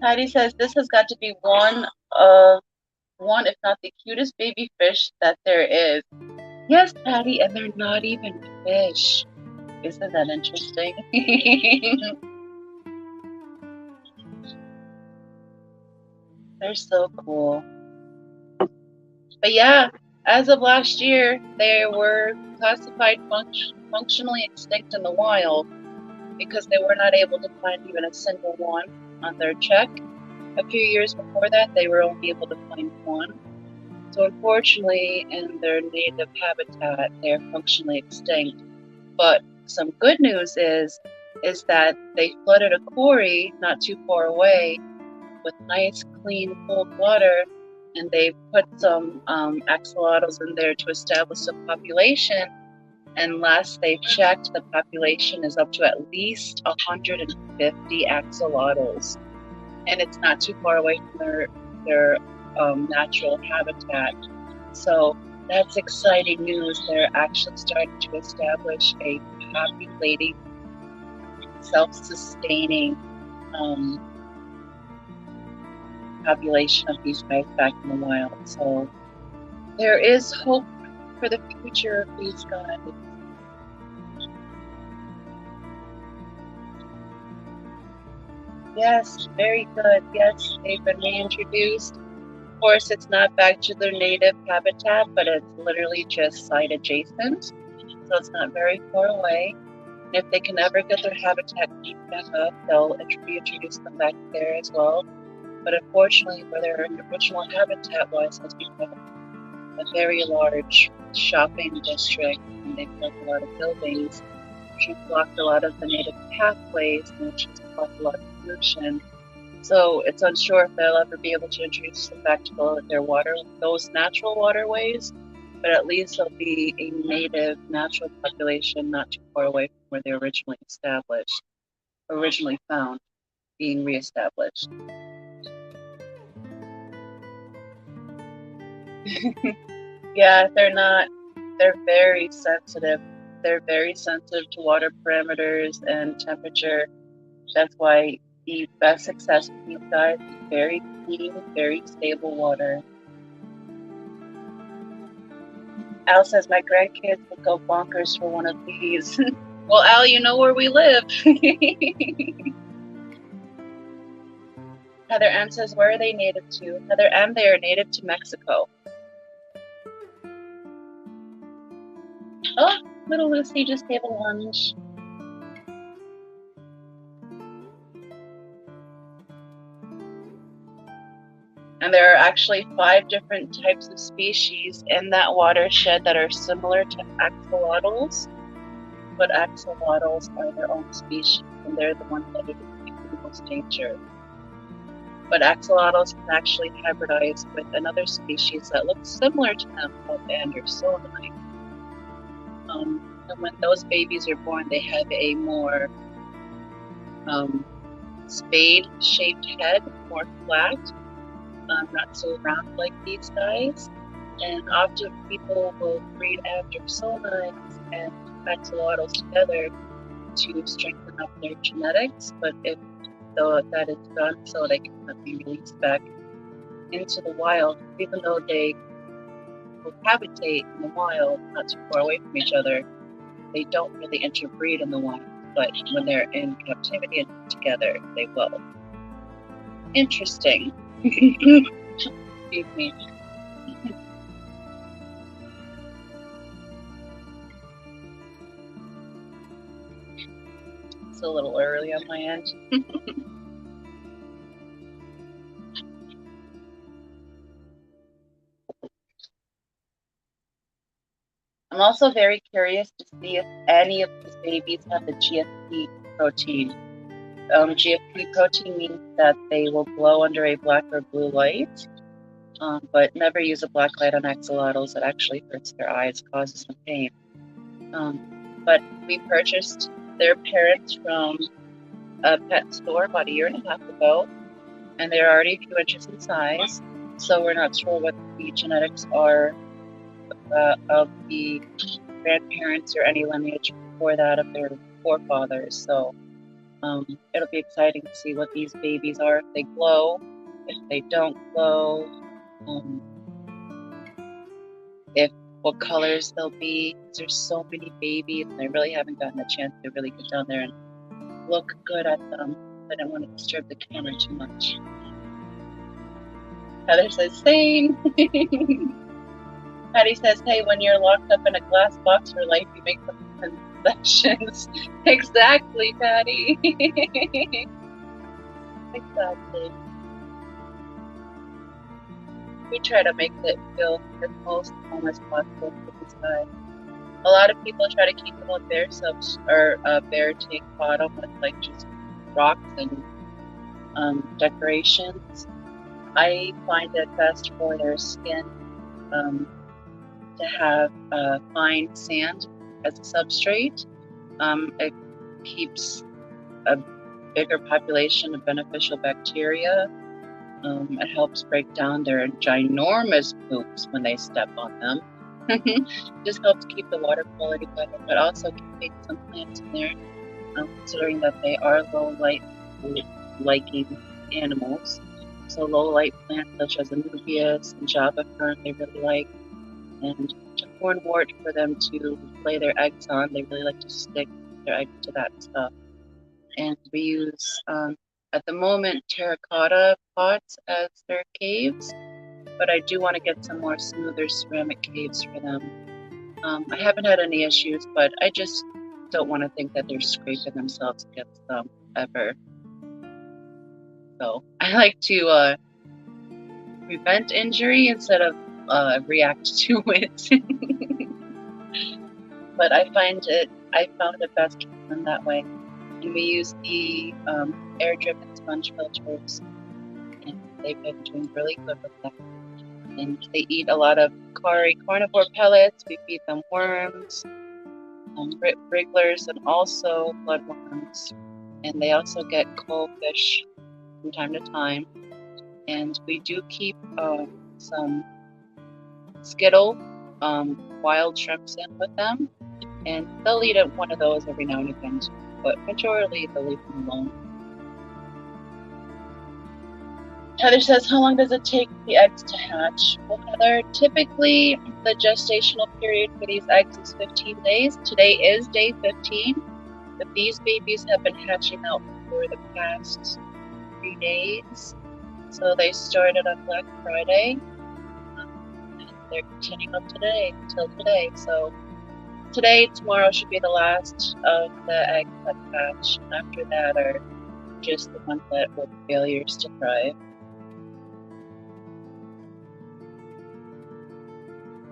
Speaker 1: Patty says this has got to be one, if not the cutest baby fish that there is. Yes, Patty, and they're not even fish. Isn't that interesting? They're so cool. But yeah, as of last year, they were classified functionally extinct in the wild because they were not able to find even a single one on their check. A few years before that, they were only able to find one. So unfortunately, in their native habitat, they're functionally extinct. But some good news is that they flooded a quarry not too far away with nice, clean, cold water, and they put some axolotls in there to establish a population. And last they checked, the population is up to at least 150 axolotls. And it's not too far away from their natural habitat. So that's exciting news. They're actually starting to establish a populating, self-sustaining population of these guys back in the wild. So there is hope for the future of these guys. Yes, very good. Yes, they've been reintroduced. Of course, it's not back to their native habitat, but it's literally just site adjacent. So it's not very far away. And if they can ever get their habitat cleaned back up, they'll reintroduce them back there as well. But unfortunately, where their original habitat was, has become a very large shopping district, and they've built a lot of buildings, which have blocked a lot of the native pathways, and which has caused a lot of pollution. So it's unsure if they'll ever be able to introduce them back to those natural waterways, but at least there'll be a native natural population not too far away from where they originally found, being reestablished. Yeah, they're very sensitive. They're very sensitive to water parameters and temperature. That's why the best success with these guys is very clean, very stable water. Al says my grandkids would go bonkers for one of these. Well, Al, you know where we live. Heather M says, where are they native to? Heather M, they are native to Mexico. Oh, little Lucy just gave a lunge. And there are actually 5 different types of species in that watershed that are similar to axolotls, but axolotls are their own species, and they're the ones that are the most danger. But axolotls can actually hybridize with another species that looks similar to them called Andersoni. And when those babies are born, they have a more spade-shaped head, more flat, not so round like these guys. And often people will breed Andersoni and axolotls together to strengthen up their genetics, but if that is done so they cannot be released back into the wild, even though they will habitate in the wild not too far away from each other, they don't really interbreed in the wild, but when they're in captivity and together, they will. Interesting. Excuse me. It's a little early on my end. I'm also very curious to see if any of these babies have the GFP protein. GFP protein means that they will glow under a black or blue light, but never use a black light on axolotls. It actually hurts their eyes, causes them pain. But we purchased their parents from a pet store about 1.5 years ago, and they're already a few inches in size, so we're not sure what the genetics are of the grandparents or any lineage before that of their forefathers. So it'll be exciting to see what these babies are, if they glow, if they don't glow, what colors they'll be. There's so many babies, and I really haven't gotten a chance to really get down there and look good at them. I don't want to disturb the camera too much. Heather says, same. Patty says, hey, when you're locked up in a glass box for life, you make some concessions. Exactly, Patty. Exactly. We try to make it feel as close to home as possible for this guy. A lot of people try to keep them with bear subs or bear tank bottom with like just rocks and decorations. I find it best for their skin to have fine sand as a substrate. It keeps a bigger population of beneficial bacteria. It helps break down their ginormous poops when they step on them. Just helps keep the water quality better, but also keeping some plants in there, considering that they are low light liking animals. So low light plants such as anubias and java fern they really like, and cornwort for them to lay their eggs on. They really like to stick their eggs to that stuff. And we use at the moment terracotta pots as their caves, but I do want to get some more smoother ceramic caves for them. I haven't had any issues, but I just don't want to think that they're scraping themselves against them ever. So I like to prevent injury instead of react to it. But I found it best done that way. And we use the air-driven sponge filters, and they've been doing really good with that. And they eat a lot of carnivore pellets. We feed them worms, wrigglers, and also bloodworms. And they also get coalfish from time to time. And we do keep some skittle wild shrimps in with them. And they'll eat one of those every now and again, but majority they'll leave them alone. Heather says, how long does it take the eggs to hatch? Well, Heather, typically the gestational period for these eggs is 15 days. Today is day 15, but these babies have been hatching out for the past 3 days. So they started on Black Friday, and they're continuing up today, until today. So today, tomorrow should be the last of the eggs that hatch. After that are just the ones that were failures to thrive.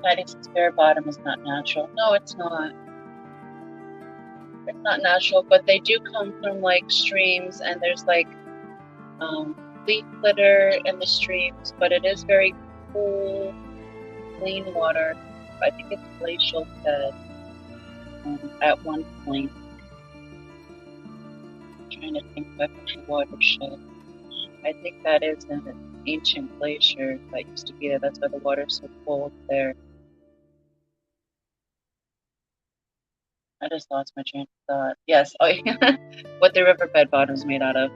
Speaker 1: Patty says bare bottom is not natural. No, it's not. It's not natural, but they do come from like streams, and there's like leaf litter in the streams, but it is very cool, clean water. I think it's glacial fed at one point. I'm trying to think back of the watershed. I think that is an ancient glacier that used to be there. That's why the water's so cold there. I just lost my train of thought. Yes, what the riverbed bottom is made out of.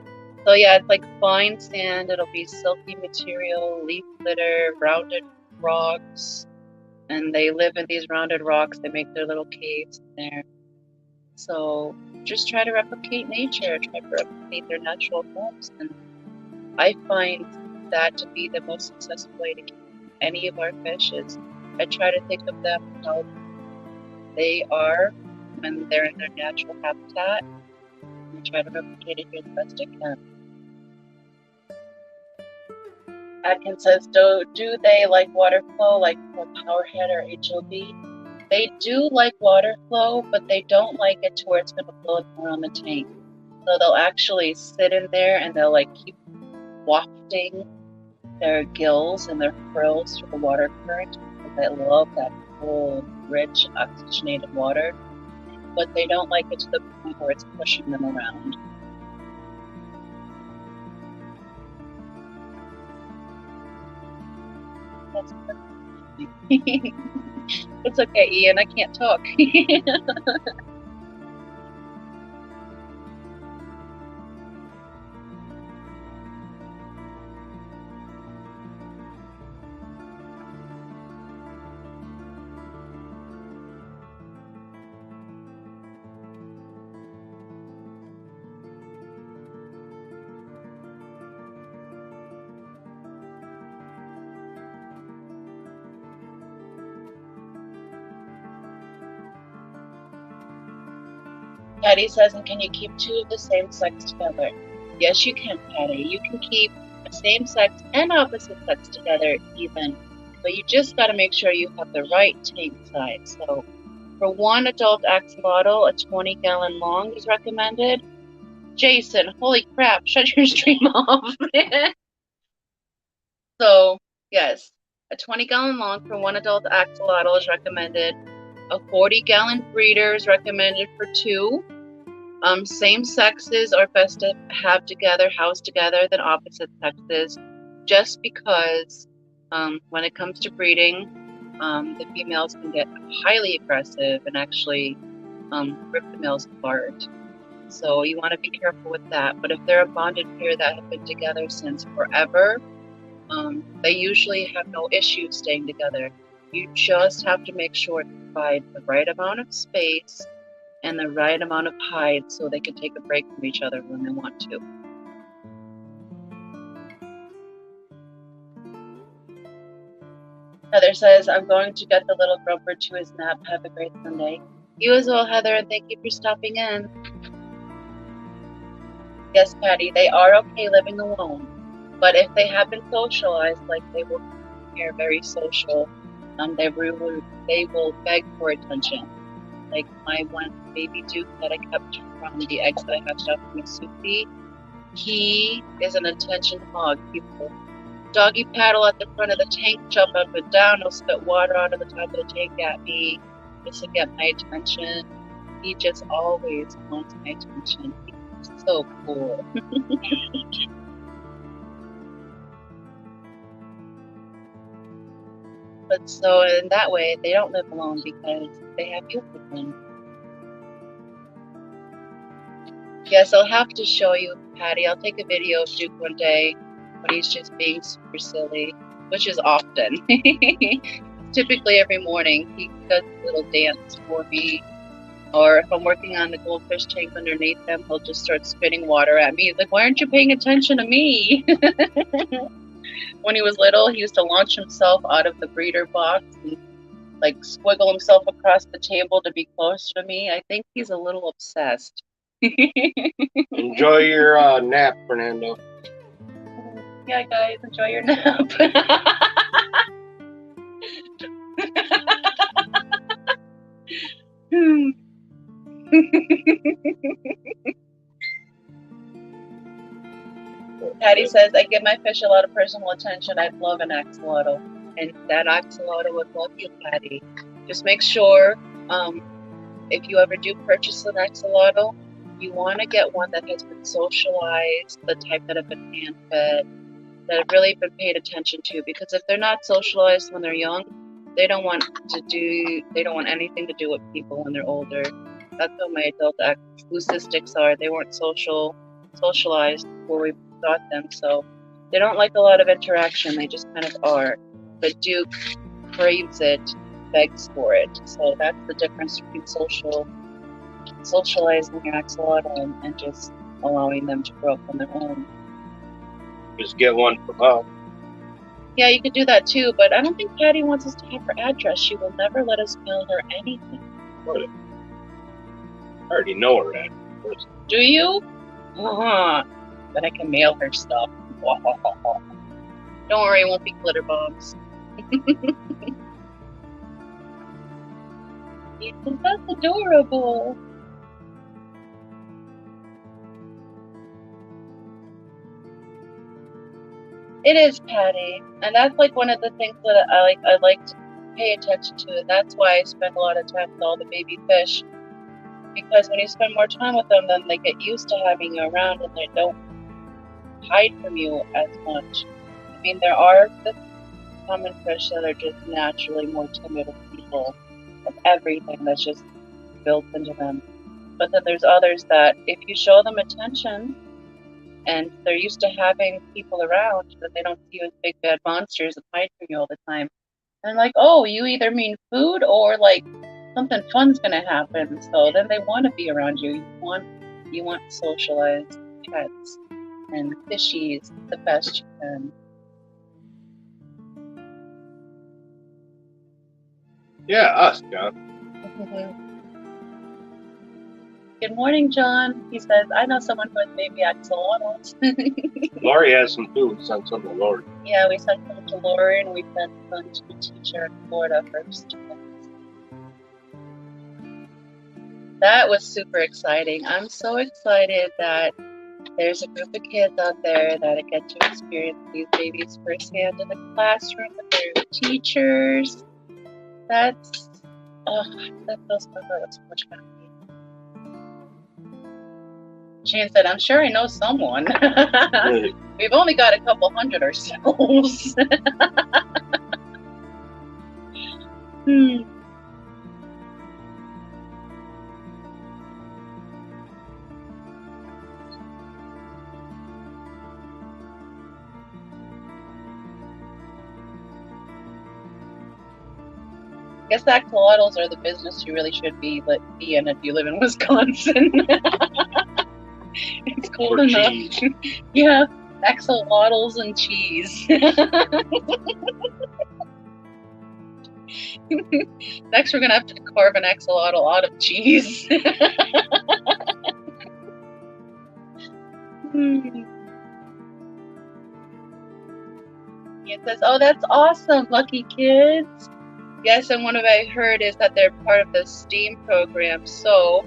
Speaker 1: So yeah, it's like fine sand. It'll be silky material, leaf litter, rounded rocks, and they live in these rounded rocks. They make their little caves there. So just try to replicate nature. Try to replicate their natural homes, and I find that to be the most successful way to keep any of our fishes. I try to think of them how they are when they're in their natural habitat, and try to replicate it here the best I can. Atkins says, do they like water flow like Powerhead or HOB? They do like water flow, but they don't like it to where it's going to flow around the tank. So they'll actually sit in there and they'll like keep wafting their gills and their frills through the water current because they love that cool, rich, oxygenated water. But they don't like it to the point where it's pushing them around. That's it's okay, Ian. I can't talk. Patty says, and can you keep two of the same sex together? Yes, you can, Patty. You can keep the same sex and opposite sex together even, but you just got to make sure you have the right tank size. So for one adult axolotl, a 20-gallon long is recommended. Jason, holy crap, shut your stream off. So yes, a 20-gallon long for one adult axolotl is recommended. A 40-gallon breeder is recommended for two. Same sexes are best to have together, housed together, than opposite sexes, just because when it comes to breeding, the females can get highly aggressive and actually rip the males apart. So you want to be careful with that. But if they're a bonded pair that have been together since forever, they usually have no issues staying together. You just have to make sure to provide the right amount of space and the right amount of hide so they can take a break from each other when they want to. Heather says, I'm going to get the little grumper to his nap. Have a great Sunday. You as well, Heather, and thank you for stopping in. Yes, Patty, they are okay living alone. But if they have been socialized, like they will here very social, they will beg for attention. Like my one baby Duke that I kept from the eggs that I hatched out from Sufi, he is an attention hog. He will doggy paddle at the front of the tank, jump up and down, he'll spit water out of the top of the tank at me just to get my attention. He just always wants my attention. He's so cool. But so in that way, they don't live alone because they have you with them. Yes, I'll have to show you, Patty. I'll take a video of Duke one day when he's just being super silly, which is often. Typically every morning he does a little dance for me. Or if I'm working on the goldfish tank underneath him, he'll just start spitting water at me. He's like, why aren't you paying attention to me? When he was little, he used to launch himself out of the breeder box and like squiggle himself across the table to be close to me. I think he's a little obsessed.
Speaker 2: Enjoy your nap, Fernando.
Speaker 1: Yeah, guys, enjoy your nap. Patty says, I give my fish a lot of personal attention. I'd love an axolotl. And that axolotl would love you, Patty. Just make sure, if you ever do purchase an axolotl, you want to get one that has been socialized, the type that have been hand-fed, that have really been paid attention to. Because if they're not socialized when they're young, they don't want anything to do with people when they're older. That's how my adult leucistics are. They weren't socialized before we got them, so they don't like a lot of interaction. They just kind of are. But Duke craves it, begs for it. So that's the difference between socializing your axolotl and just allowing them to grow up on their own.
Speaker 2: Just get one from us.
Speaker 1: Yeah, you could do that too, but I don't think Patty wants us to have her address. She will never let us mail her anything.
Speaker 2: Really? I already know her address.
Speaker 1: Do you? But I can mail her stuff. Don't worry, it won't be glitter bombs. That's adorable. It is, Patty, and that's like one of the things that I like to pay attention to, and that's why I spend a lot of time with all the baby fish. Because when you spend more time with them, then they get used to having you around, and they don't hide from you as much. I mean, there are the common fish that are just naturally more timid of people, of everything that's just built into them. But then there's others that, if you show them attention, and they're used to having people around, but they don't see you as big bad monsters that hide from you all the time. And like, oh, you either mean food or like something fun's gonna happen. So then they want to be around you. You want socialized pets and fishies the best you can.
Speaker 2: Yeah, us, John.
Speaker 1: Good morning, John. He says, I know someone who has baby axolotls.
Speaker 2: Lori has some too. We sent some to Lori.
Speaker 1: Yeah, we sent some to Lori, and we sent some to a teacher in Florida first. That was super exciting. I'm so excited that there's a group of kids out there that get to experience these babies firsthand in the classroom with their teachers. That fills my heart with so much happiness. Shane said, I'm sure I know someone. We've only got a couple hundred ourselves. I guess axolotls are the business you really should be in if you live in Wisconsin. It's cold enough. Yeah, axolotls and cheese. Next, we're gonna have to carve an axolotl out of cheese. It says, oh, that's awesome, lucky kids. Yes, and what I heard is that they're part of the STEAM program, so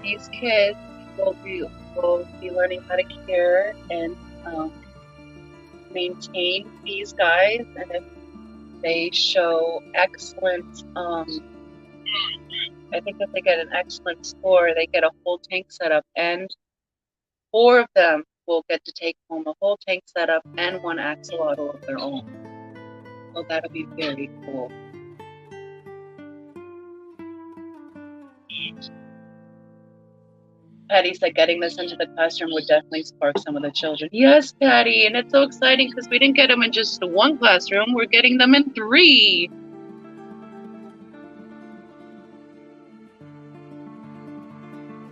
Speaker 1: these kids will be learning how to care and maintain these guys, and if they show excellent, I think if they get an excellent score, they get a whole tank setup, and 4 of them will get to take home a whole tank setup and 1 axolotl of their own. So that'll be very cool. Patty said getting this into the classroom would definitely spark some of the children. Yes, Patty, and it's so exciting because we didn't get them in just 1 classroom, we're getting them in 3.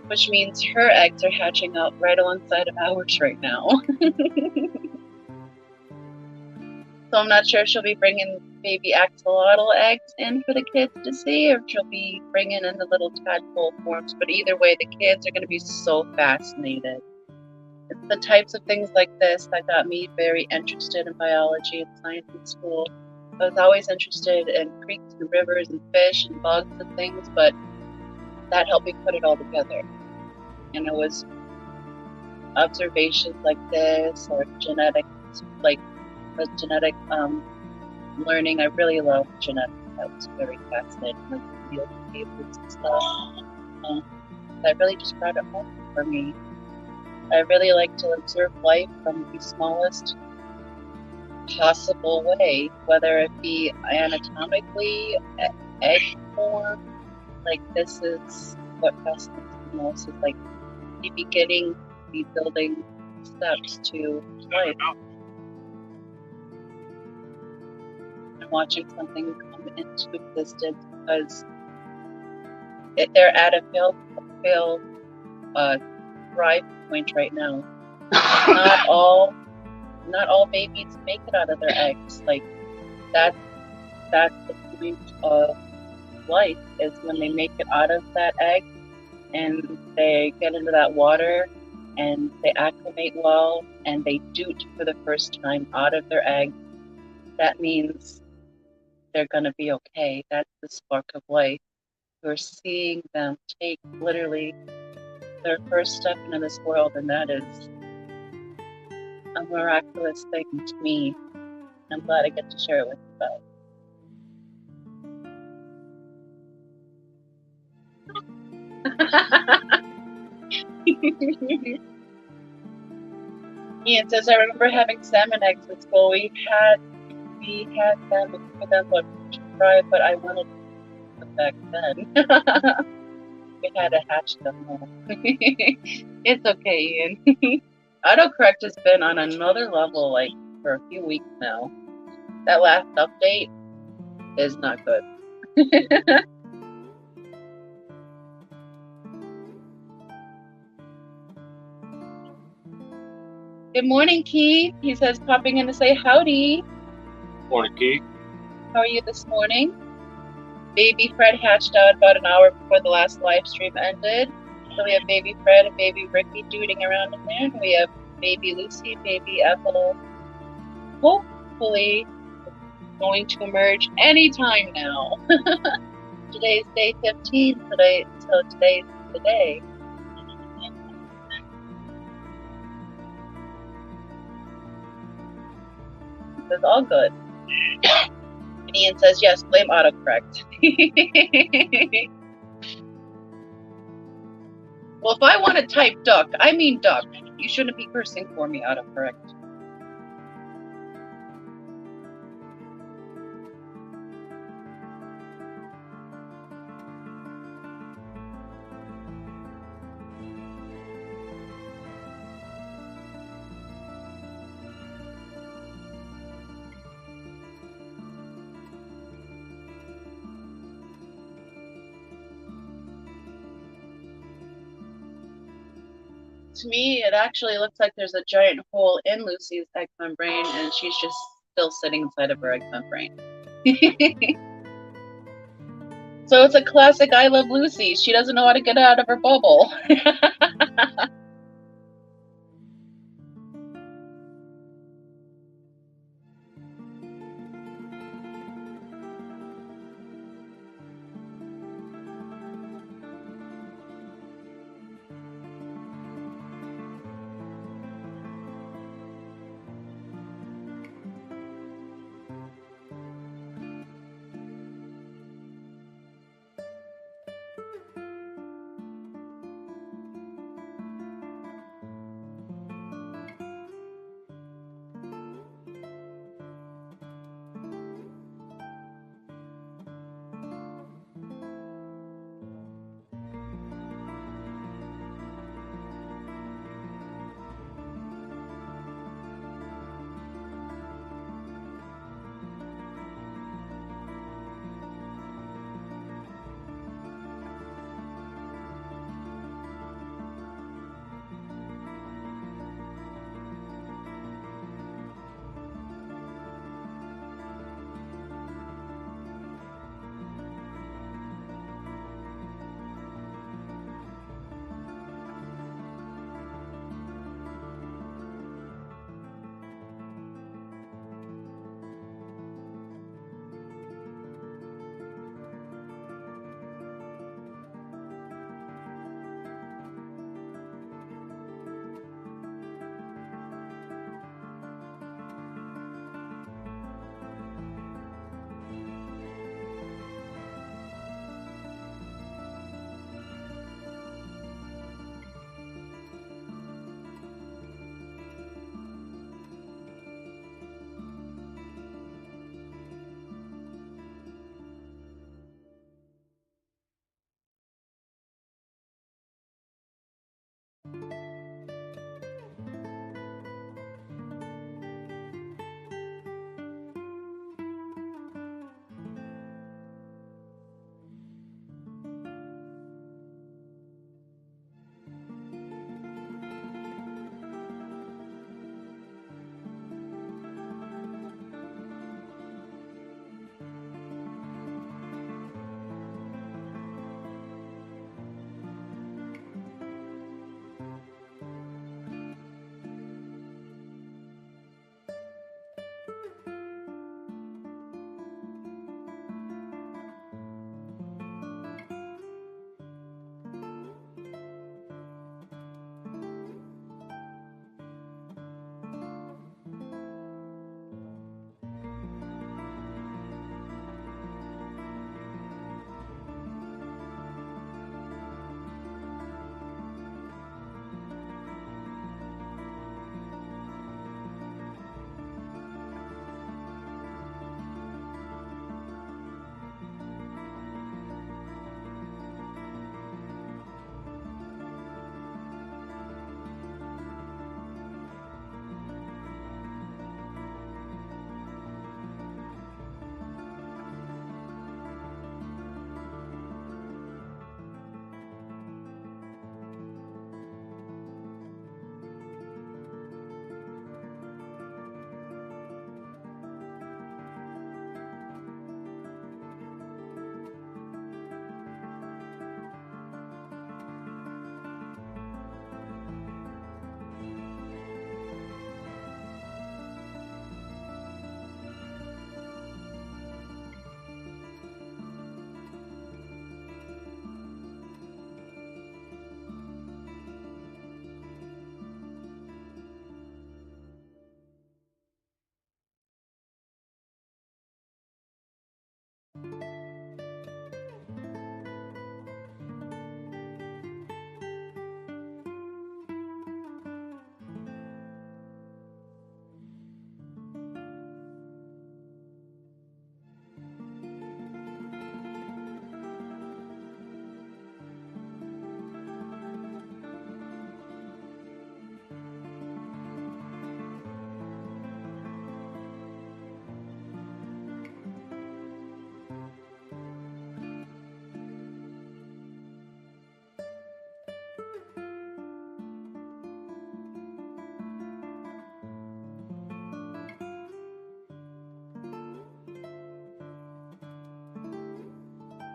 Speaker 1: Which means her eggs are hatching out right alongside of ours right now. So I'm not sure if she'll be bringing baby axolotl eggs in for the kids to see, or if she'll be bringing in the little tadpole forms. But either way, the kids are going to be so fascinated. It's the types of things like this that got me very interested in biology and science in school. I was always interested in creeks and rivers and fish and bugs and things, but that helped me put it all together. And it was observations like this, or genetics, like the genetic learning. I really love genetics. That was very fascinating, like field tables and stuff. That really just brought it home for me. I really like to observe life from the smallest possible way, whether it be anatomically, egg form. Like, this is what fascinates me most, is like the beginning, the building steps to life. And watching something come into existence because they're at a fail thrive point right now. Not all babies make it out of their eggs. Like, that's the point of life, is when they make it out of that egg and they get into that water and they acclimate well and they doot for the first time out of their egg. That means they're going to be okay. That's the spark of life. We're seeing them take literally their first step into this world, and that is a miraculous thing to me. I'm glad I get to share it with you guys. Ian says, I remember having salmon eggs at school. We had them for them to try, but I wanted them back then. We had to hatch them all. It's okay, Ian. Autocorrect has been on another level, like, for a few weeks now. That last update is not good. Good morning, Keith. He says, popping in to say howdy.
Speaker 2: Morning, Keith.
Speaker 1: How are you this morning? Baby Fred hatched out about an hour before the last live stream ended. So we have baby Fred and baby Ricky dooting around in there. And we have baby Lucy, baby Ethel, hopefully going to emerge anytime now. Today's day 15, so today's the day. It's all good. And Ian says, yes, blame autocorrect. Well, if I want to type duck, I mean duck. You shouldn't be cursing for me, autocorrect. To me, it actually looks like there's a giant hole in Lucy's egg membrane, and she's just still sitting inside of her egg membrane. So it's a classic I Love Lucy. She doesn't know how to get out of her bubble.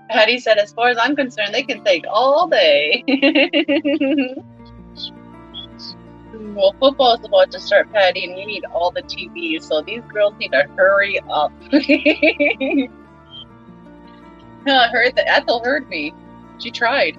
Speaker 1: Patty said, as far as I'm concerned, they can take all day. Well, football is about to start, Patty, and we need all the TVs, so these girls need to hurry up. I heard that Ethel heard me. She tried.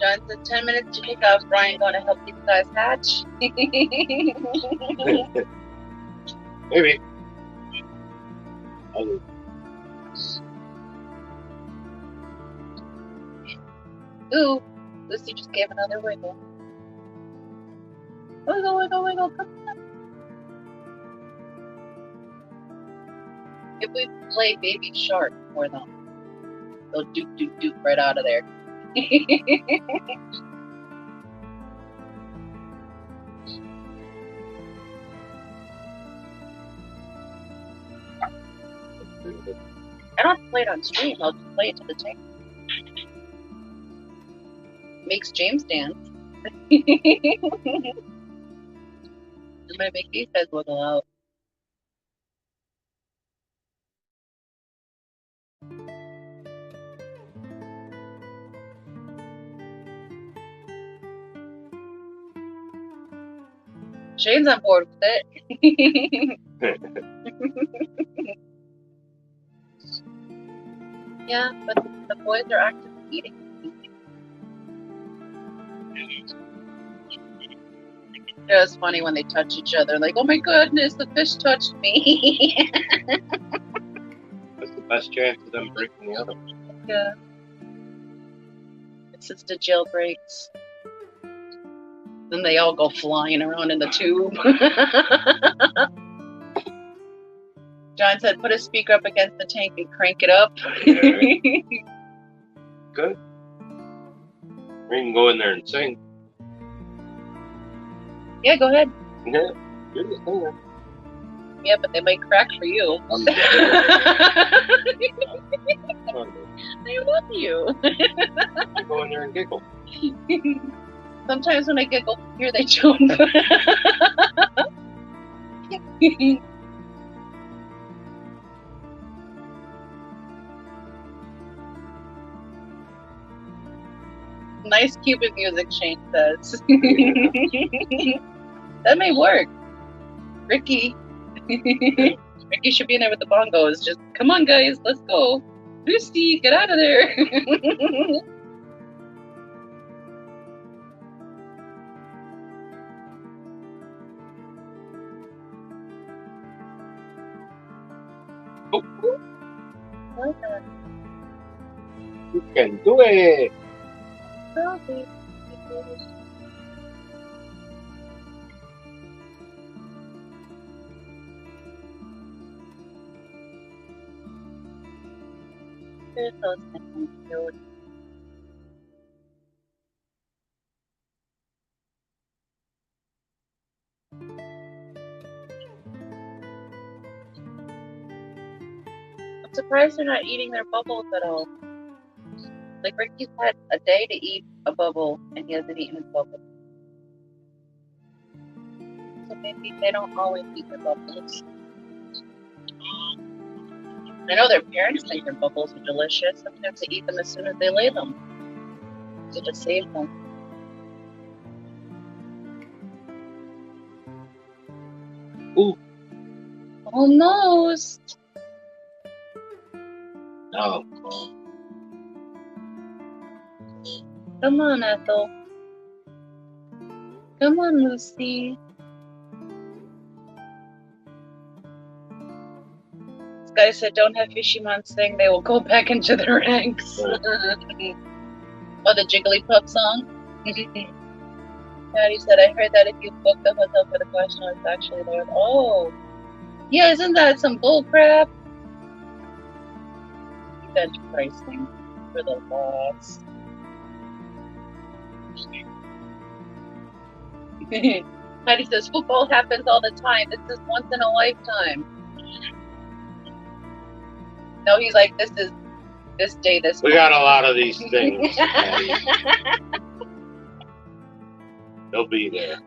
Speaker 1: Done the 10 minutes to kick off. Brian going to help these guys hatch.
Speaker 2: Maybe.
Speaker 1: Ooh, Lucy just gave another wiggle. Wiggle, wiggle, wiggle. Come on. If we play Baby Shark for them, they'll doop, doop, doop right out of there. I don't have to play it on stream. I'll just play it to the tank. Makes James dance. I'm gonna make these guys wiggle out. Shane's on board with it. Yeah, but the boys are actively eating. It was funny when they touch each other, like, oh my goodness, the fish touched me.
Speaker 2: That's the best chance of them breaking the other one.
Speaker 1: Yeah. It's just the jailbreaks. Then they all go flying around in the tube. John said, put a speaker up against the tank and crank it up.
Speaker 2: Yeah. Good. We can go in there and sing.
Speaker 1: Yeah, go ahead.
Speaker 2: Yeah, you're the singer.
Speaker 1: Yeah, but they might crack for you. I love you.
Speaker 2: Go in there and giggle.
Speaker 1: Sometimes when I giggle, here they jump. Nice Cuban music, Shane says. That may work. Ricky. Ricky should be in there with the bongos. Just, come on, guys, let's go. Lucy, get out of there.
Speaker 2: You can do it.
Speaker 1: I'm surprised they're not eating their bubbles at all. Like Ricky's had a day to eat a bubble and he hasn't eaten his bubble. So maybe they don't always eat their bubbles. I know their parents think their bubbles are delicious. Sometimes they eat them as soon as they lay them. So just save them.
Speaker 2: Ooh.
Speaker 1: Almost.
Speaker 2: Oh.
Speaker 1: Come on, Ethel. Come on, Lucy. This guy said, don't have Fishimon sing. They will go back into the ranks. Oh, the Jigglypuff song? Patty said, I heard that if you book the hotel for the question, it's actually there. Oh. Yeah, isn't that some bull crap? Event pricing for the loss. Patty says, football happens all the time. This is once in a lifetime. No, he's like, this is this day, this
Speaker 2: We got a lot of these things. They'll be there.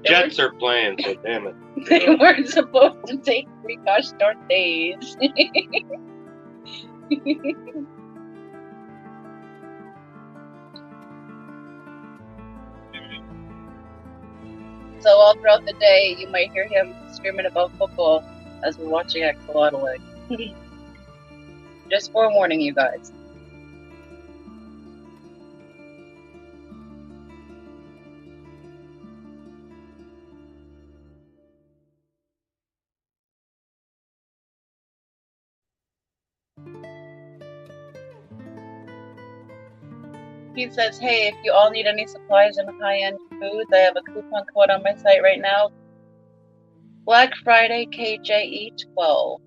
Speaker 2: Jets are playing, so damn it.
Speaker 1: They weren't supposed to take 3 gosh darn days. So all throughout the day, you might hear him screaming about football as we're watching Axolotls. Just forewarning you guys. He says, hey, if you all need any supplies and high-end foods, I have a coupon code on my site right now. Black Friday KJE12.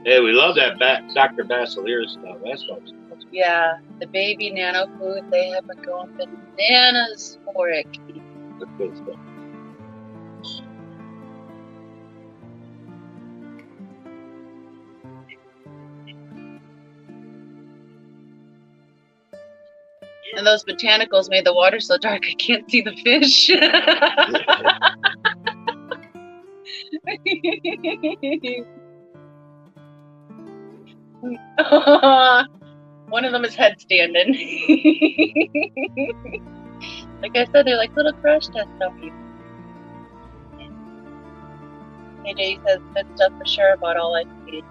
Speaker 2: Hey, we love that Dr. Basilier's stuff. That's awesome.
Speaker 1: Yeah, the baby nano food, they have been going bananas for it.
Speaker 2: That's good stuff.
Speaker 1: And those botanicals made the water so dark I can't see the fish. One of them is headstanding. Like I said, they're like little crash test dummies. AJ says good stuff for sure about all I feed.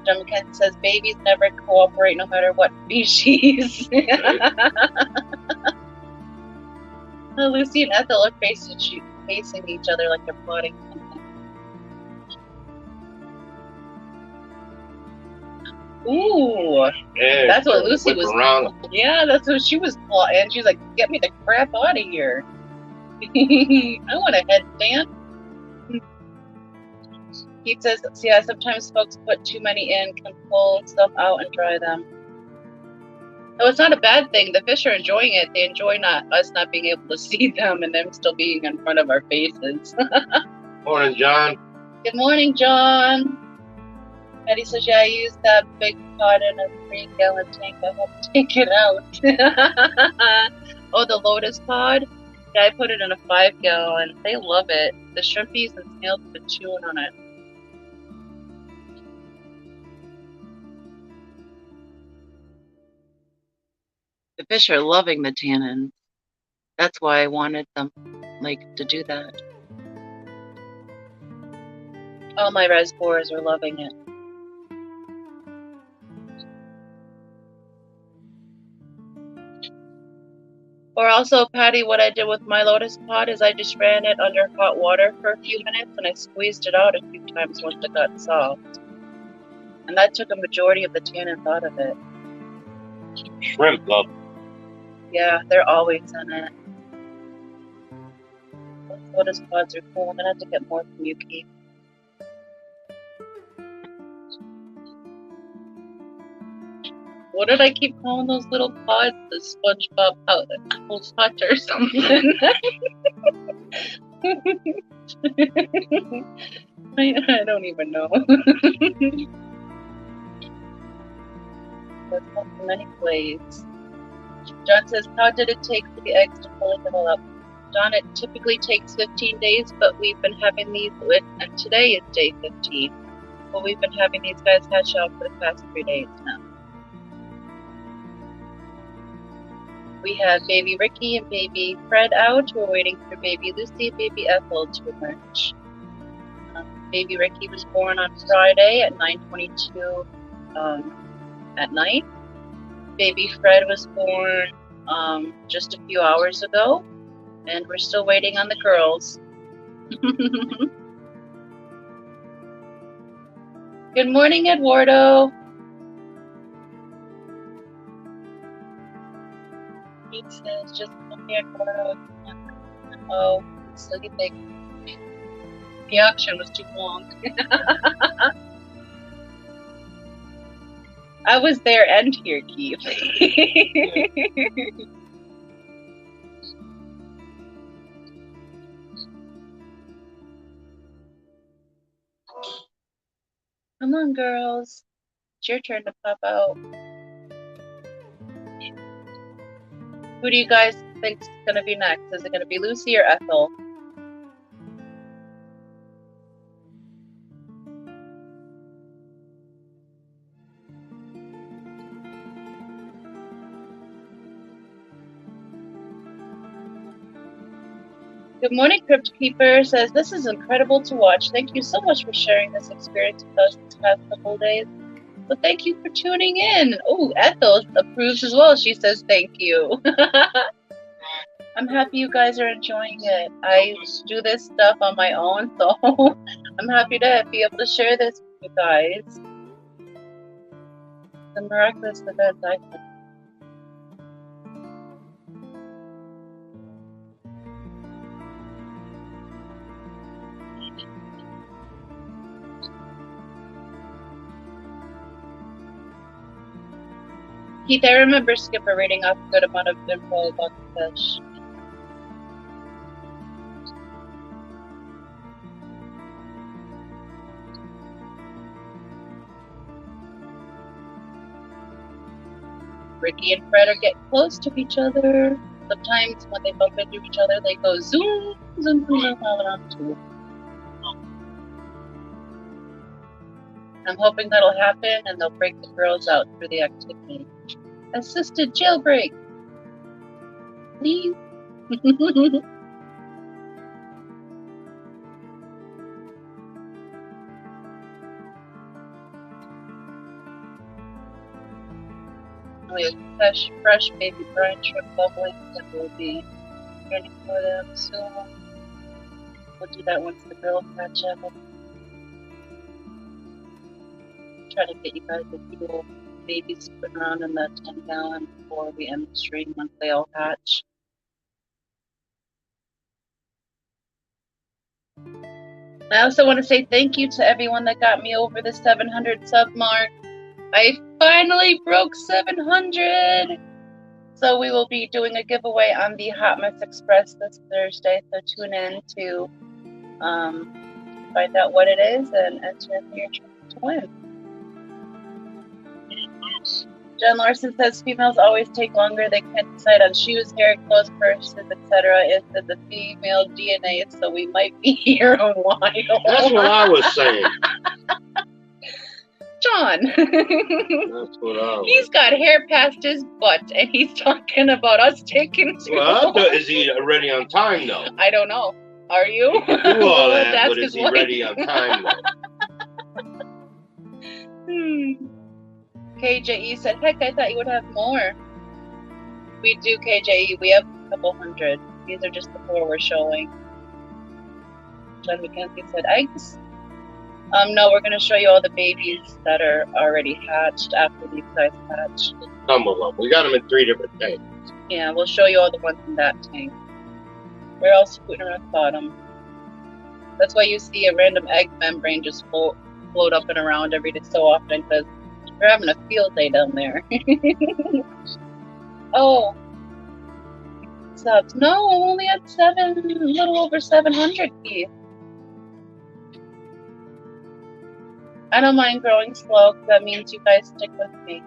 Speaker 1: John McKenzie says babies never cooperate no matter what species. Lucy and Ethel are facing each other like they're plotting something. Ooh,
Speaker 2: Yeah,
Speaker 1: that's what Lucy was.
Speaker 2: Around.
Speaker 1: Yeah, that's what she was plotting. She's like, "Get me the crap out of here! I want a headstand." He says, "Yeah, sometimes folks put too many in, can pull stuff out and dry them." No, it's not a bad thing. The fish are enjoying it. They enjoy us not being able to see them and them still being in front of our faces.
Speaker 2: Morning, John.
Speaker 1: Good morning, John. Eddie says, yeah, I used that big pot in a 3-gallon tank. I have to take it out. Oh, the lotus pod? Yeah, I put it in a 5-gallon. They love it. The shrimpies and snails have been chewing on it. The fish are loving the tannins. That's why I wanted them, to do that. All my reservoirs are loving it. Or also, Patty, what I did with my lotus pod is I just ran it under hot water for a few minutes and I squeezed it out a few times once it got soft. And that took a majority of the tannins out of it.
Speaker 2: Shrimp love.
Speaker 1: Yeah, they're always in it. Those lotus pods are cool. I'm going to have to get more from you, Keith. What did I keep calling those little pods? The SpongeBob house hut or something? I don't even know. That's not so many plays. John says, how did it take for the eggs to fully develop? John, it typically takes 15 days, but we've been having these, and today is day 15. But we've been having these guys hatch out for the past 3 days now. We have baby Ricky and baby Fred out. We're waiting for baby Lucy and baby Ethel to emerge. Baby Ricky was born on Friday at 9:22 at night. Baby Fred was born just a few hours ago, and we're still waiting on the girls. Good morning, Eduardo. He says, just come here, Eduardo. Oh, sleeping. The auction was too long. I was there and here, Keith. Come on, girls. It's your turn to pop out. Who do you guys think is going to be next? Is it going to be Lucy or Ethel? Good morning, Crypt Keeper says, this is incredible to watch. Thank you so much for sharing this experience with us these past couple of days. Well, thank you for tuning in. Oh, Ethel approves as well. She says thank you. I'm happy you guys are enjoying it. I do this stuff on my own, so I'm happy to be able to share this with you guys. The miraculous event, I think. Keith, I remember Skipper reading off a good amount of info about the fish. Ricky and Fred are getting close to each other. Sometimes when they bump into each other, they go zoom, zoom, zoom, zoom all around too. I'm hoping that'll happen and they'll break the girls out through the activity. Assisted jailbreak. Please. We have fresh baby brine shrimp bubbling that will be ready for them soon. We'll do that once the girls catch up. Try to get you guys a few little babies putting around in the 10-gallon before we end the stream once they all hatch. I also want to say thank you to everyone that got me over the 700 sub mark. I finally broke 700! So we will be doing a giveaway on the Hot Mess Express this Thursday, so tune in to find out what it is and enter in your chance to win. Jen Larson says females always take longer. They can't decide on shoes, hair, clothes, purses, etc. It's the female DNA, so we might be here a while.
Speaker 2: That's what I was saying.
Speaker 1: John.
Speaker 2: That's what I was.
Speaker 1: He's got hair past his butt, and he's talking about us taking too long.
Speaker 2: Well, is he ready on time, though?
Speaker 1: I don't know. Are you?
Speaker 2: He can do all that, but is he ready on time, though?
Speaker 1: KJE said, heck, I thought you would have more. We do, KJE. We have a couple hundred. These are just the 4 we're showing. John McKenzie said, eggs? No, we're going to show you all the babies that are already hatched after these guys hatch.
Speaker 2: Some of them. We got them in 3 different tanks.
Speaker 1: Yeah, we'll show you all the ones in that tank. We're all scooting around the bottom. That's why you see a random egg membrane just float up and around every so often, because we're having a field day down there. Oh. Subs. No, only at 7, a little over 700, Keith. I don't mind growing slow, because that means you guys stick with me.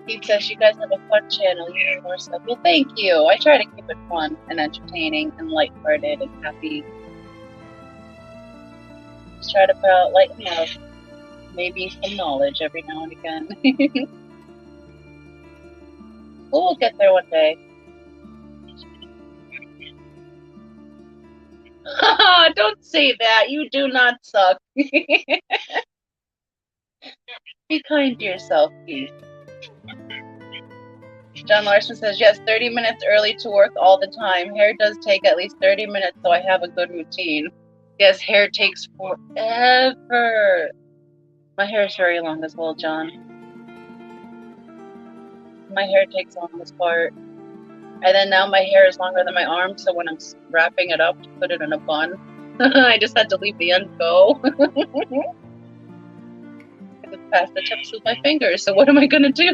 Speaker 1: Keith says you guys have a fun channel, you need more stuff. Well, thank you. I try to keep it fun and entertaining and lighthearted and happy. Just try to put out light and love. Maybe some knowledge every now and again. We'll get there one day. Don't say that. You do not suck. Be kind to yourself, Keith. John Larson says, yes, 30 minutes early to work all the time. Hair does take at least 30 minutes, so I have a good routine. Yes, hair takes forever. My hair is very long as well, John. My hair takes the longest part. And then now my hair is longer than my arm, so when I'm wrapping it up to put it in a bun, I just had to leave the end go. I just passed the tips with my fingers, so what am I gonna do?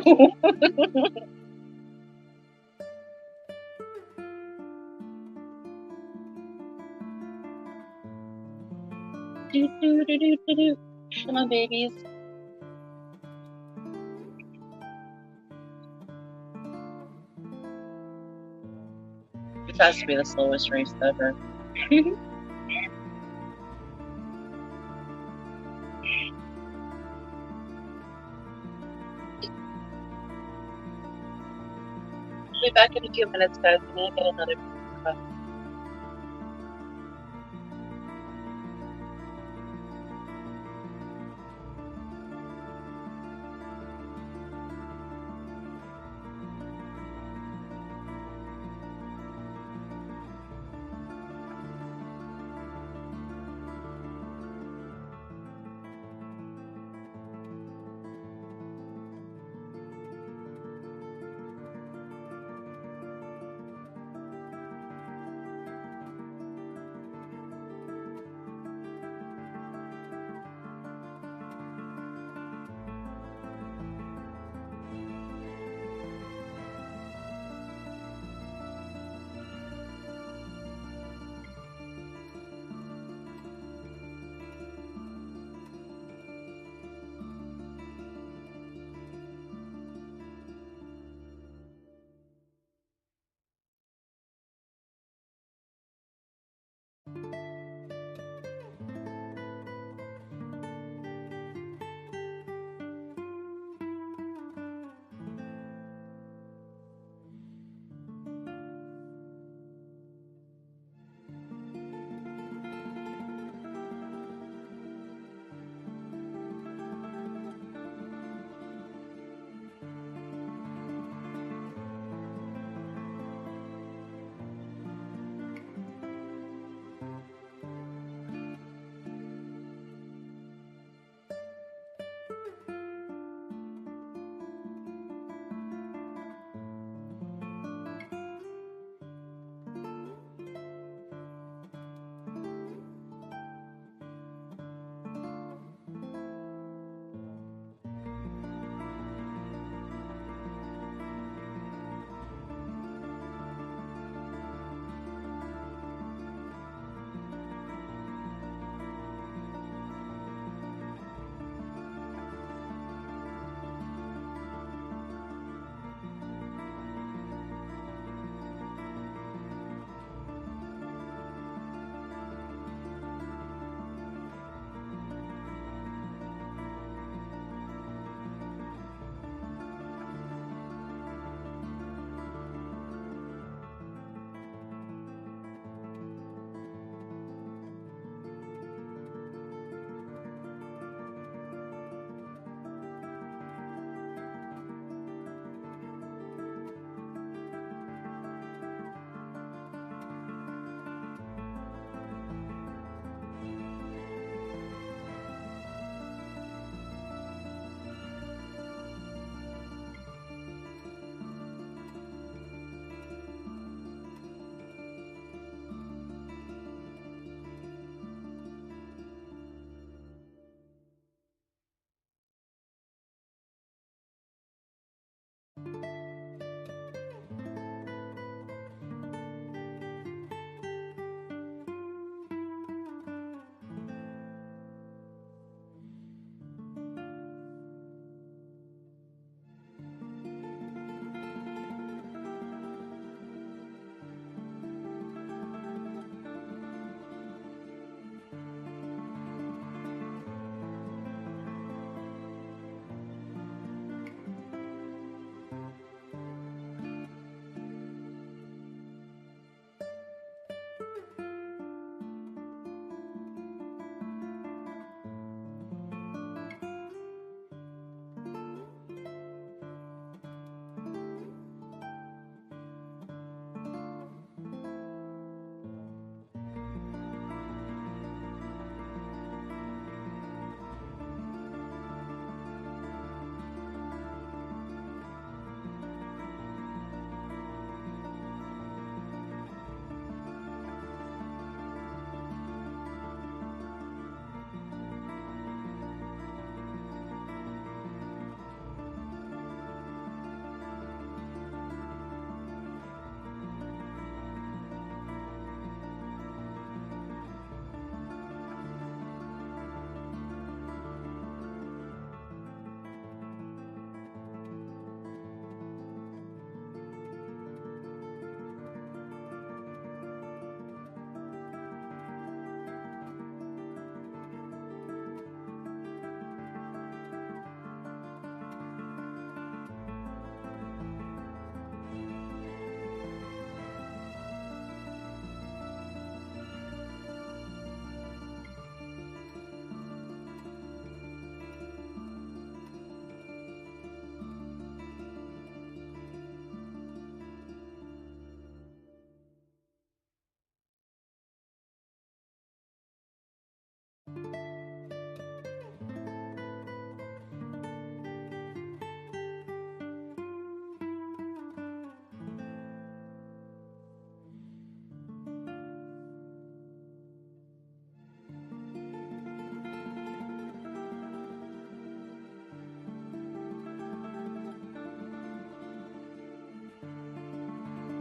Speaker 1: Do. Come on, babies. This has to be the slowest race ever. Be back in a few minutes, guys. I'm gonna get another cup.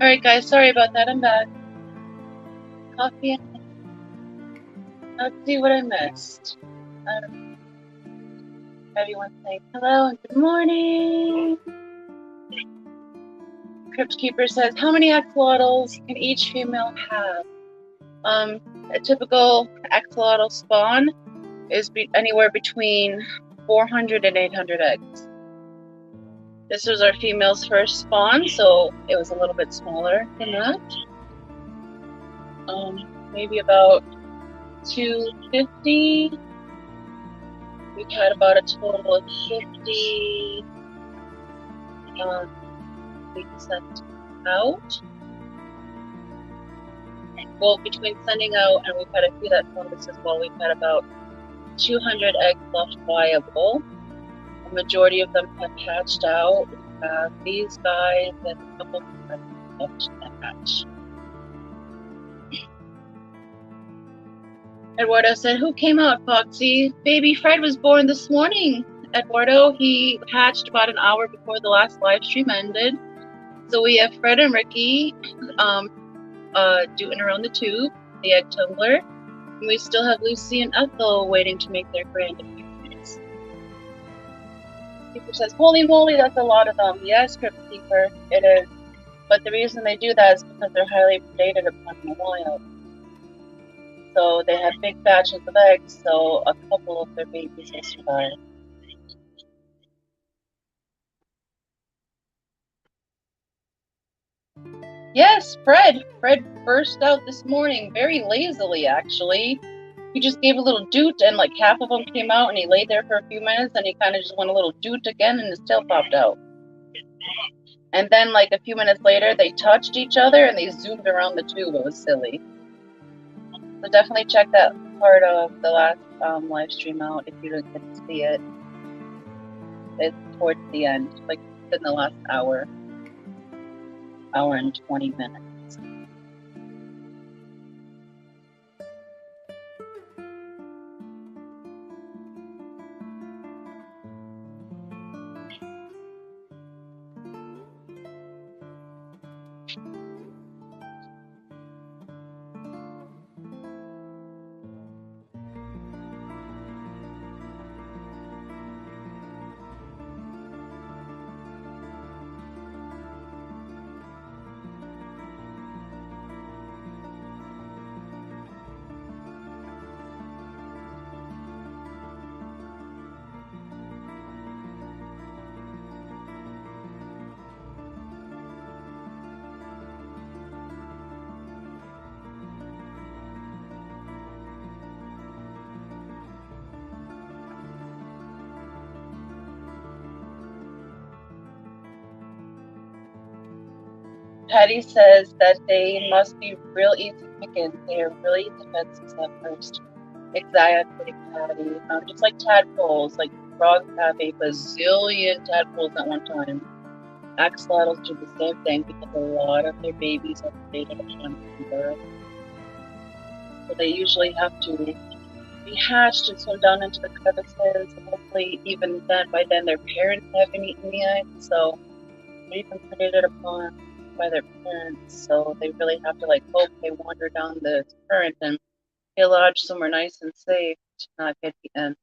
Speaker 1: Alright guys, sorry about that, I'm back. Coffee and let's see what I missed. Everyone saying hello and good morning. Crypt Keeper says, how many axolotls can each female have? A typical axolotl spawn is anywhere between 400 and 800 eggs. This was our female's first spawn, so it was a little bit smaller than that. Maybe about 250. We've had about a total of 50 we sent out. Well, between sending out and we've had a few that phoned us as well, we've had about 200 eggs left viable. The majority of them have hatched out. These guys and a couple have left to hatch. Eduardo said, who came out, Foxy? Baby Fred was born this morning, Eduardo. He hatched about an hour before the last live stream ended. So we have Fred and Ricky doing around the tube, the egg tumbler. And we still have Lucy and Ethel waiting to make their grand appearance. Keeper says, holy moly, that's a lot of them. Yes, Crypt Keeper, it is. But the reason they do that is because they're highly predated upon in the wild. So they have big batches of eggs, so a couple of their babies will survive. Yes, Fred. Fred burst out this morning, very lazily actually. He just gave a little doot and like half of them came out and he laid there for a few minutes and he kind of just went a little doot again and his tail popped out. And then like a few minutes later they touched each other and they zoomed around the tube. It was silly. So definitely check that part of the last live stream out if you didn't get to see it. It's towards the end, like in the last hour and 20 minutes. Patty says that they must be real easy pickings. They are really defensive at first. Exactly, Patty. Just like tadpoles, like frogs have a bazillion tadpoles at one time. Axolotls do the same thing because a lot of their babies are predated upon birth. So they usually have to be hatched and swim down into the crevices. Hopefully, even then, by then, their parents haven't eaten the eggs. So they're even predated upon by their parents, so they really have to like hope they wander down the current and get lodged somewhere nice and safe to not get eaten.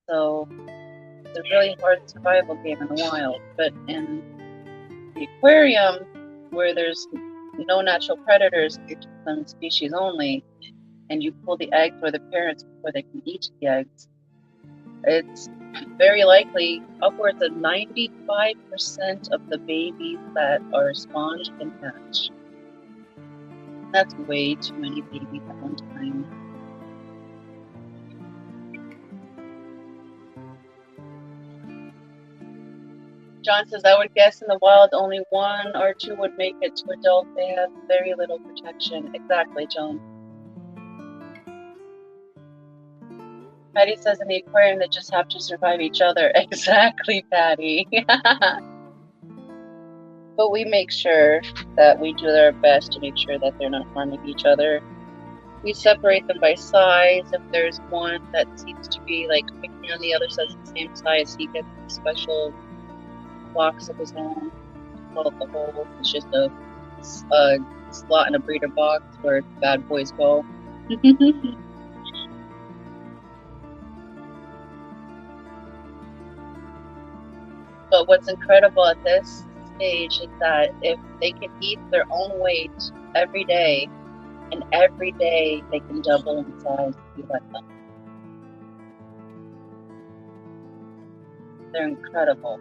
Speaker 1: So it's a really hard survival game in the wild. But in the aquarium, where there's no natural predators, some species only, and you pull the eggs or the parents before they can eat the eggs, it's very likely upwards of 95% of the babies that are spawned can hatch. That's way too many babies at one time. John says, I would guess in the wild only 1 or 2 would make it to adult. They have very little protection. Exactly, John. Patty says in the aquarium they just have to survive each other. Exactly, Patty. But we make sure that we do our best to make sure that they're not harming each other. We separate them by size. If there's one that seems to be like picking on the other size the same size, he gets special blocks of his own. Called the hole. It's just a a slot in a breeder box where bad boys go. But what's incredible at this stage is that if they can eat their own weight every day, and every day they can double in size if you let them. They're incredible.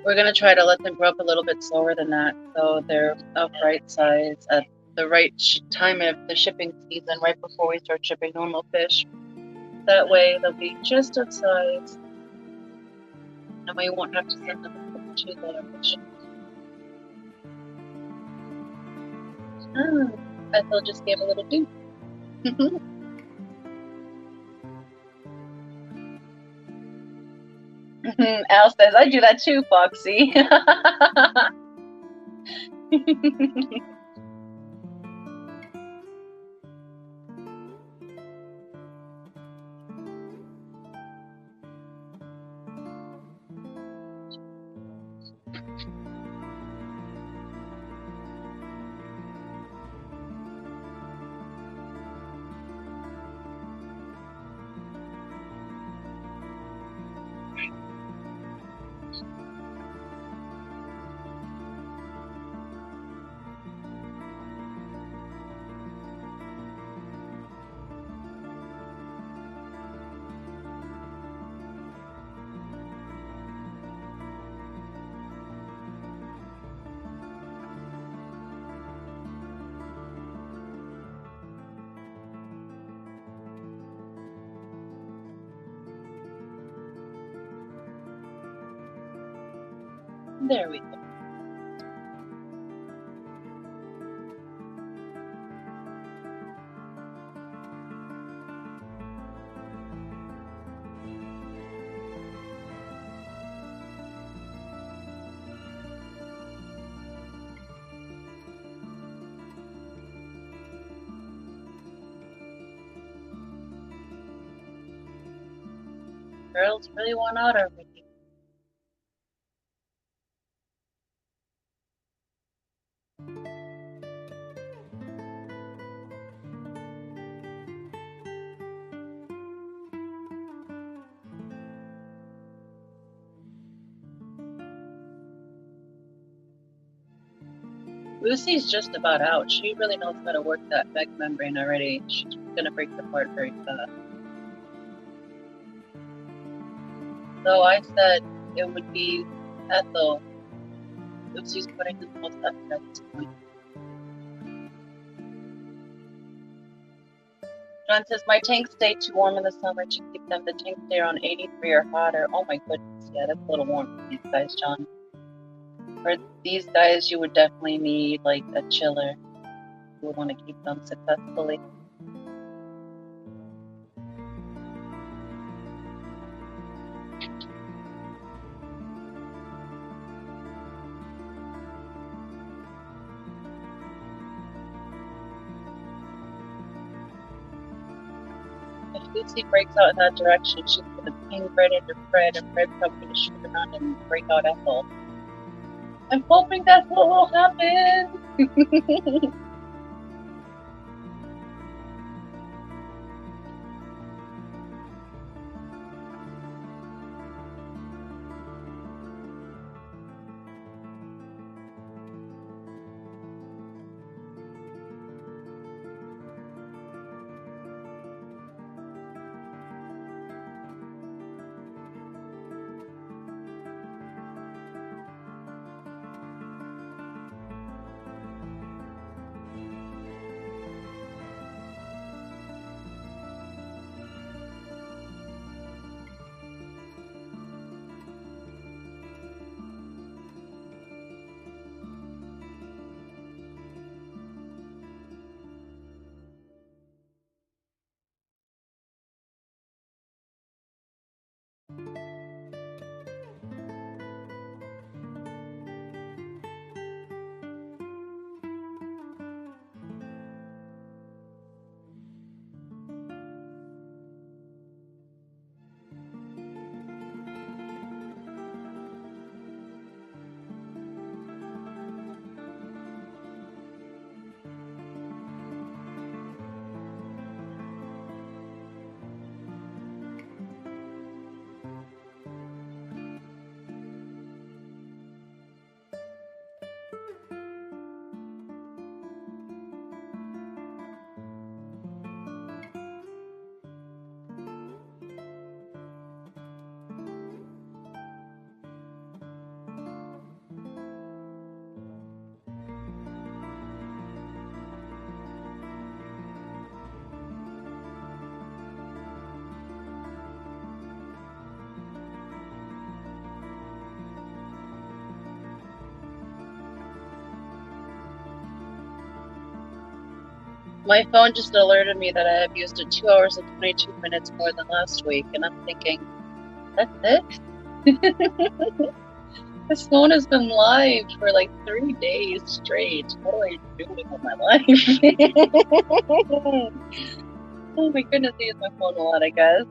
Speaker 1: We're going to try to let them grow up a little bit slower than that, so they're of right size at the right time of the shipping season, right before we start shipping normal fish. That way they'll be just of size, and we won't have to send them too large. Ethel just gave a little do. Al says, I do that too, Foxy. There we go. Girls really want out already. Lucy's just about out. She really knows how to work that egg membrane already. She's gonna break it apart very fast. So I said it would be Ethel. Lucy's putting the most effort at this point. John says, my tanks stay too warm in the summer to keep them. The tanks stay around 83 or hotter. Oh my goodness, yeah, that's a little warm for these guys, John. For these guys, you would definitely need like a chiller. You would want to keep them successfully. If Lucy breaks out in that direction, she's going to ping right into Fred, and Fred's probably going to shoot around and break out Ethel. I'm hoping that's what will happen. My phone just alerted me that I have used it 2 hours and 22 minutes more than last week, and I'm thinking, that's it? This phone has been live for like 3 days straight. What am I doing with my life? Oh my goodness, I use my phone a lot, I guess.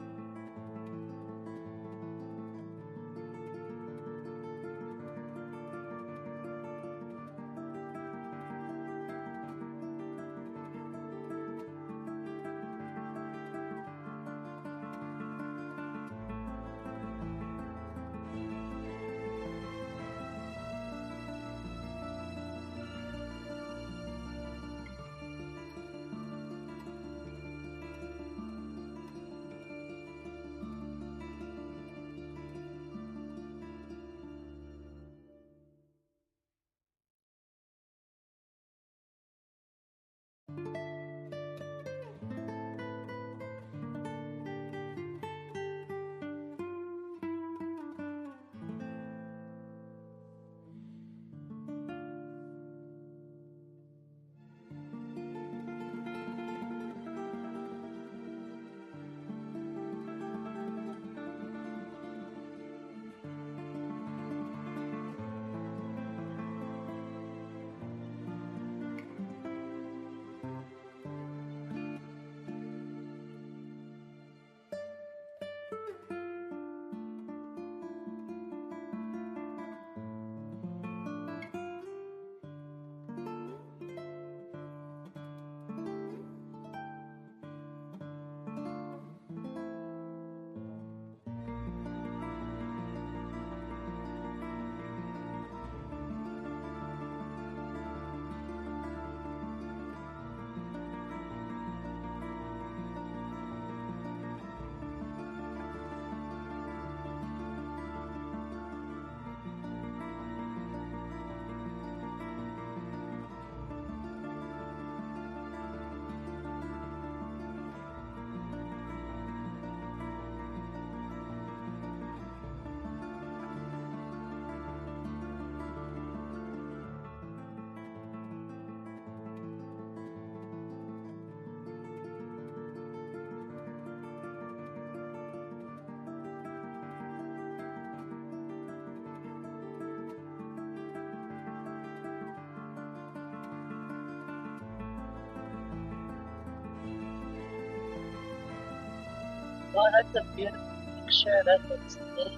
Speaker 1: Wow, that's a beautiful picture. That looks neat.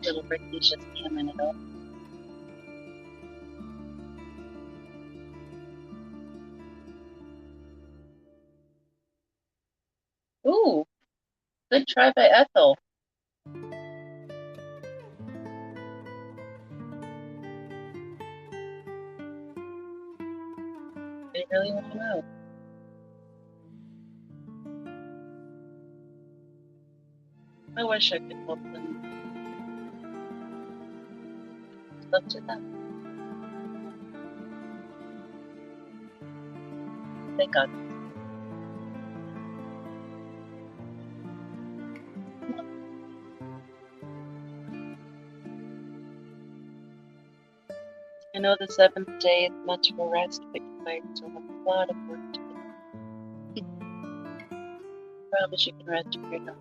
Speaker 1: Little Ricky's just hamming it up. Ooh, good try by Ethel. I really want to know. I wish I could help them. It's up to them. They got it. I know the 7th day is meant for rest, but you guys still have a lot of work to do. Promise you can rest if you're not.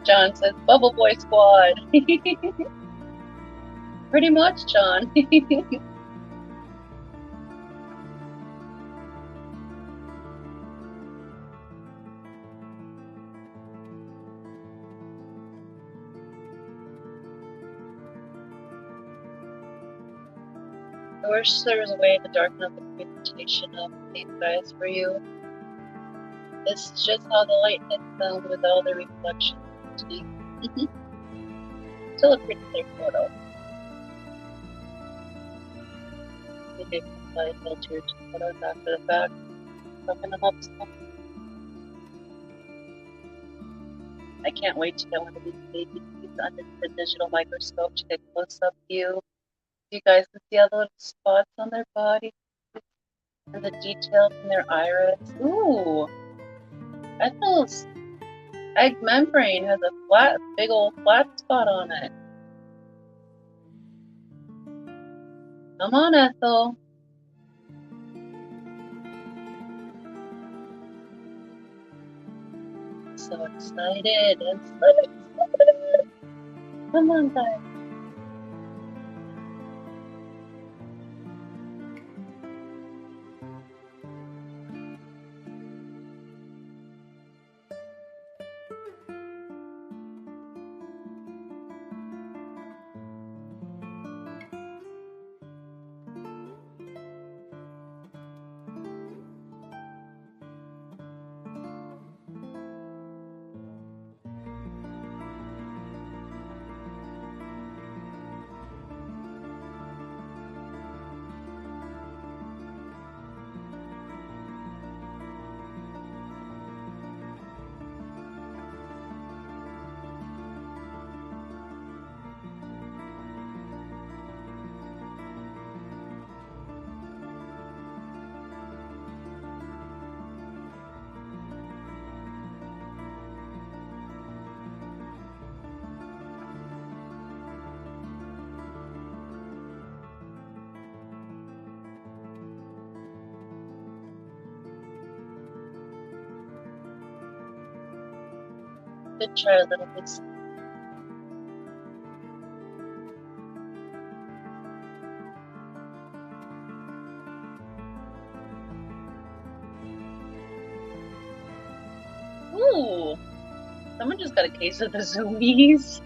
Speaker 1: John says, Bubble Boy Squad. Pretty much, John. I wish there was a way to darken up the presentation of these guys for you. This is just how the light hits them with all the reflections. Still a pretty clear photo. take the slide filter to photos after the fact. Open them up some. I can't wait to get one of these babies under the digital microscope to get close-up view. You guys can see all the little spots on their body and the details in their iris. Ooh, Ethel's egg membrane has a big old flat spot on it. Come on, Ethel. So excited and so excited. Come on, guys. Good try, little miss. Ooh, someone just got a case of the zoomies.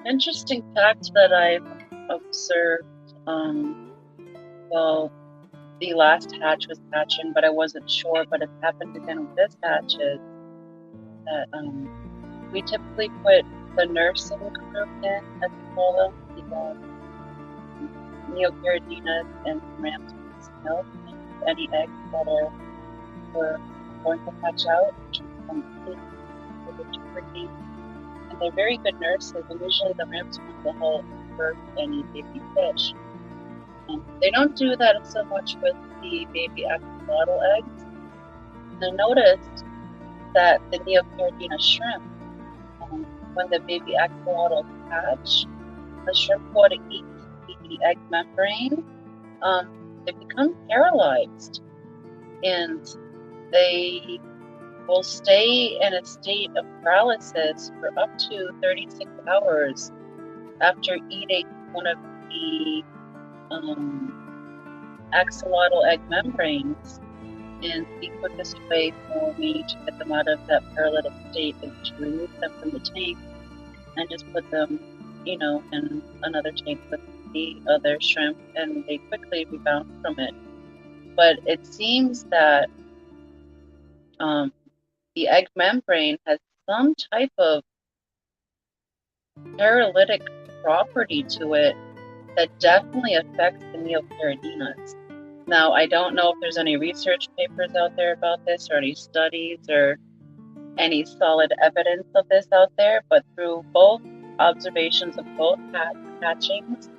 Speaker 1: Interesting fact that I've observed, well, the last hatch was hatching, but I wasn't sure, but it happened again with this hatch, is that we typically put the nursing group in, as we call them, the neocaridina and ram's milk, any eggs that we're going to hatch out, which is pretty. And they're very good nurses, and usually the ram's will help birth any baby fish. They don't do that so much with the baby axolotl eggs. I noticed that the neocaridina shrimp, when the baby axolotls hatch, the shrimp go to eat the egg membrane. They become paralyzed, and they will stay in a state of paralysis for up to 36 hours after eating one of the axolotl egg membranes. And the quickest way for me to get them out of that paralytic state is to remove them from the tank and just put them, in another tank with the other shrimp, and they quickly rebound from it. But it seems that the egg membrane has some type of paralytic property to it that definitely affects the neocaridinas. Now, I don't know if there's any research papers out there about this, or any studies, or any solid evidence of this out there, but through both observations of both hatchings,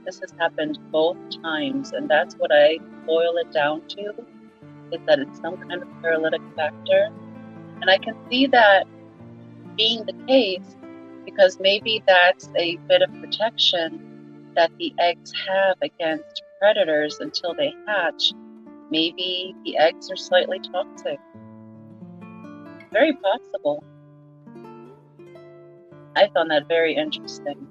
Speaker 1: this has happened both times, and that's what I boil it down to, is that it's some kind of paralytic factor And I can see that being the case because maybe that's a bit of protection that the eggs have against predators until they hatch. Maybe the eggs are slightly toxic. Very possible. I found that very interesting.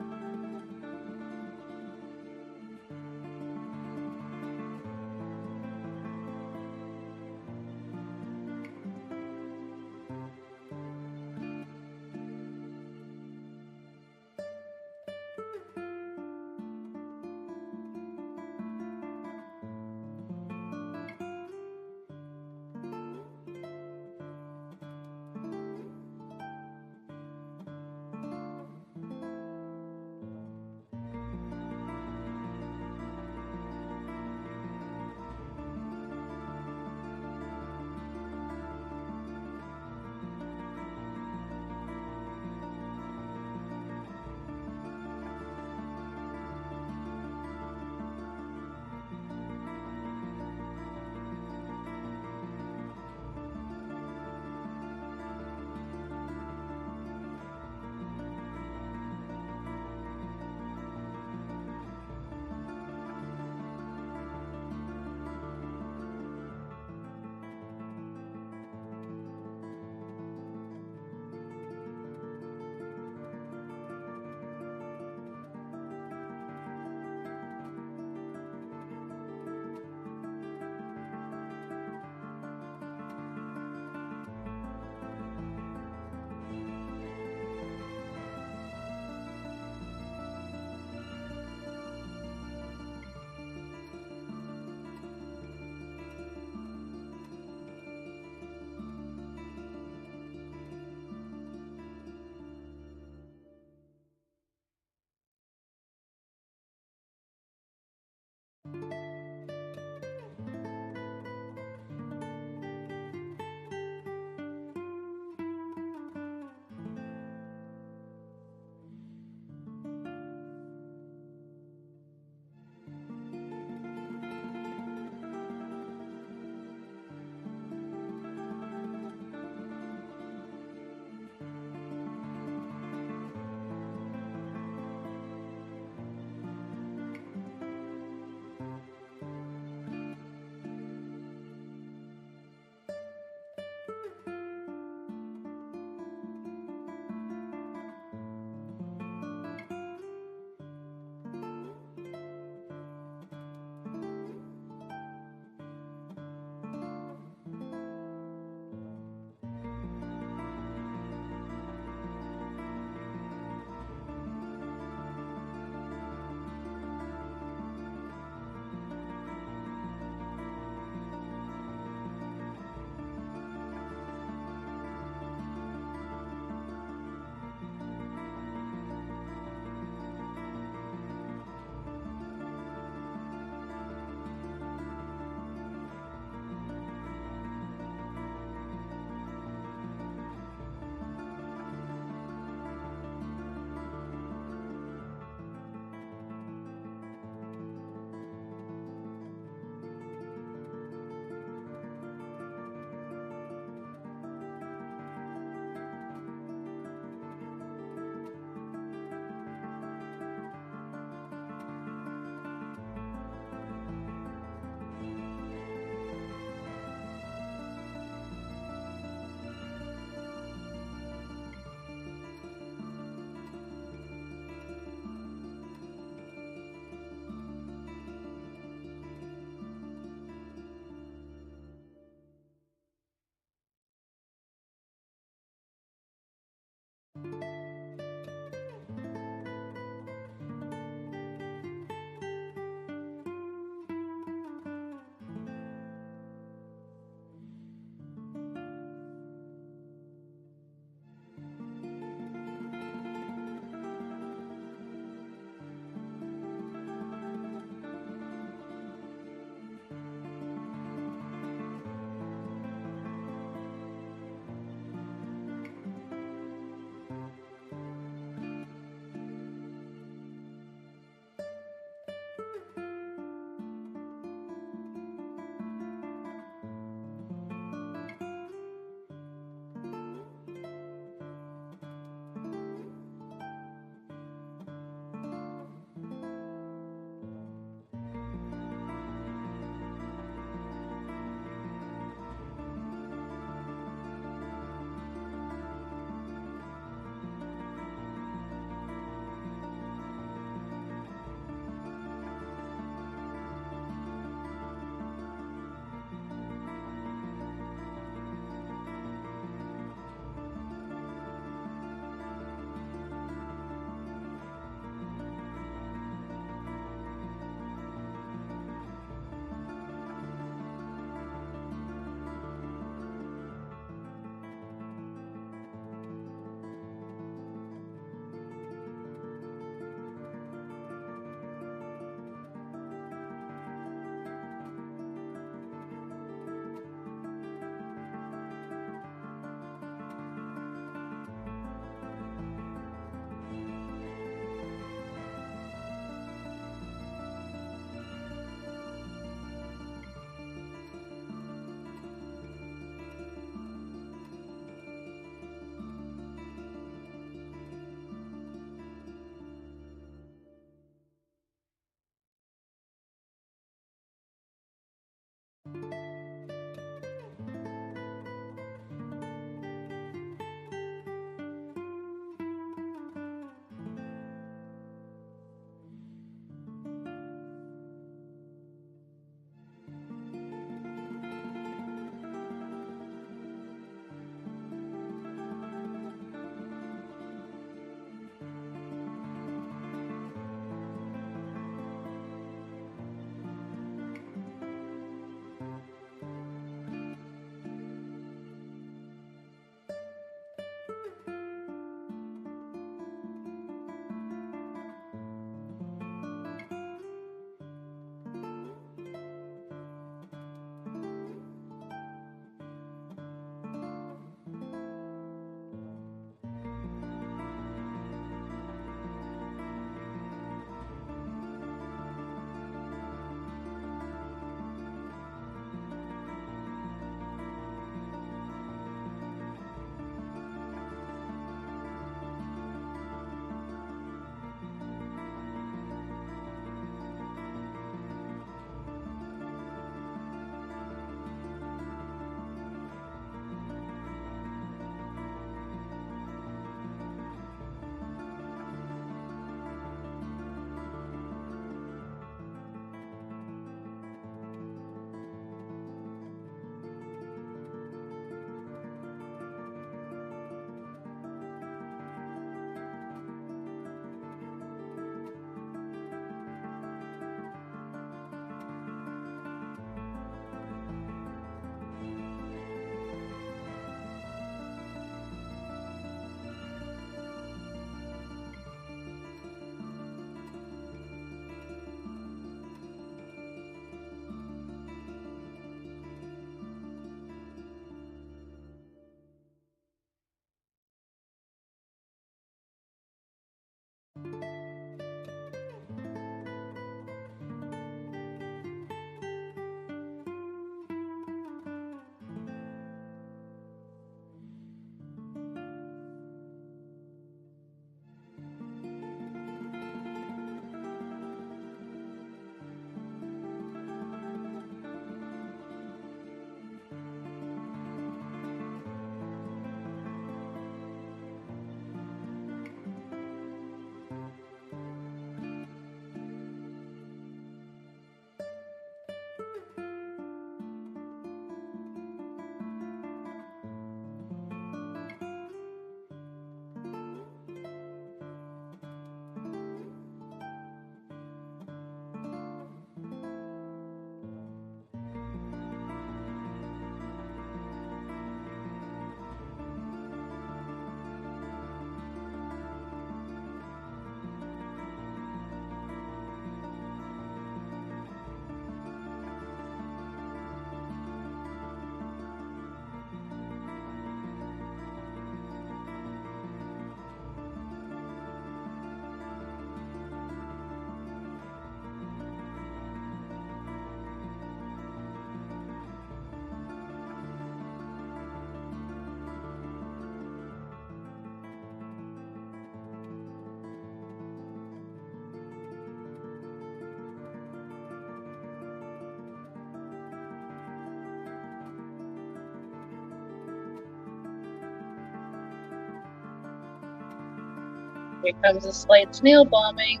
Speaker 1: Here comes a slight snail bombing.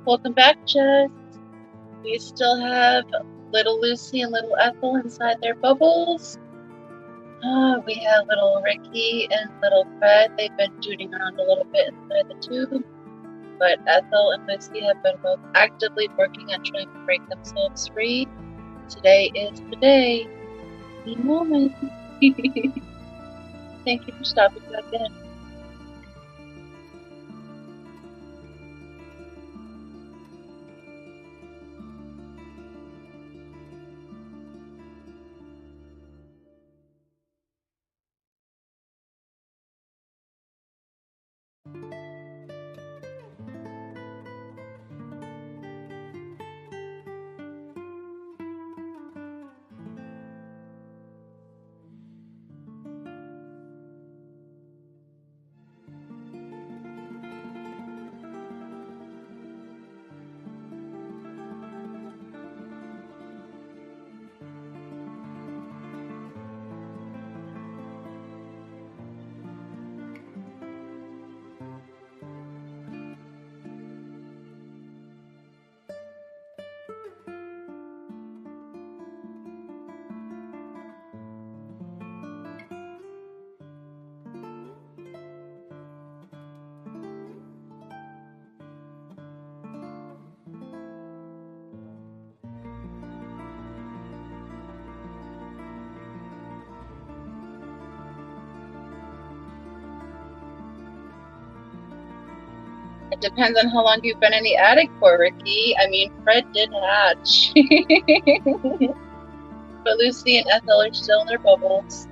Speaker 1: Welcome back, Jess. We still have little Lucy and little Ethel inside their bubbles. We have little Ricky and little Fred. They've been shooting around a little bit inside the tube, but Ethel and Lucy have been both actively working on trying to break themselves free. Today is the day. The moment. Thank you for stopping back in. It depends on how long you've been in the attic for, Ricky. I mean, Fred did hatch. But Lucy and Ethel are still in their bubbles.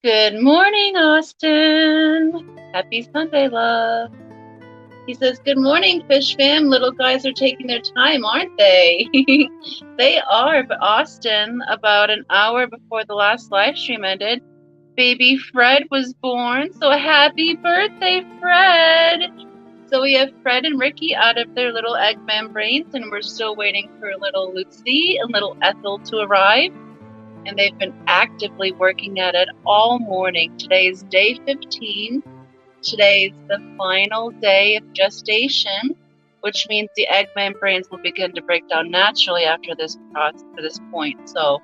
Speaker 1: Good morning, Austin. Happy Sunday, love. He says, good morning, Fish Fam. Little guys are taking their time, aren't they? They are, but Austin, about an hour before the last live stream ended, baby Fred was born. So happy birthday, Fred. So we have Fred and Ricky out of their little egg membranes, and we're still waiting for little Lucy and little Ethel to arrive. And they've been actively working at it all morning. Today is day 15. Today's the final day of gestation, which means the egg membranes will begin to break down naturally after this point. So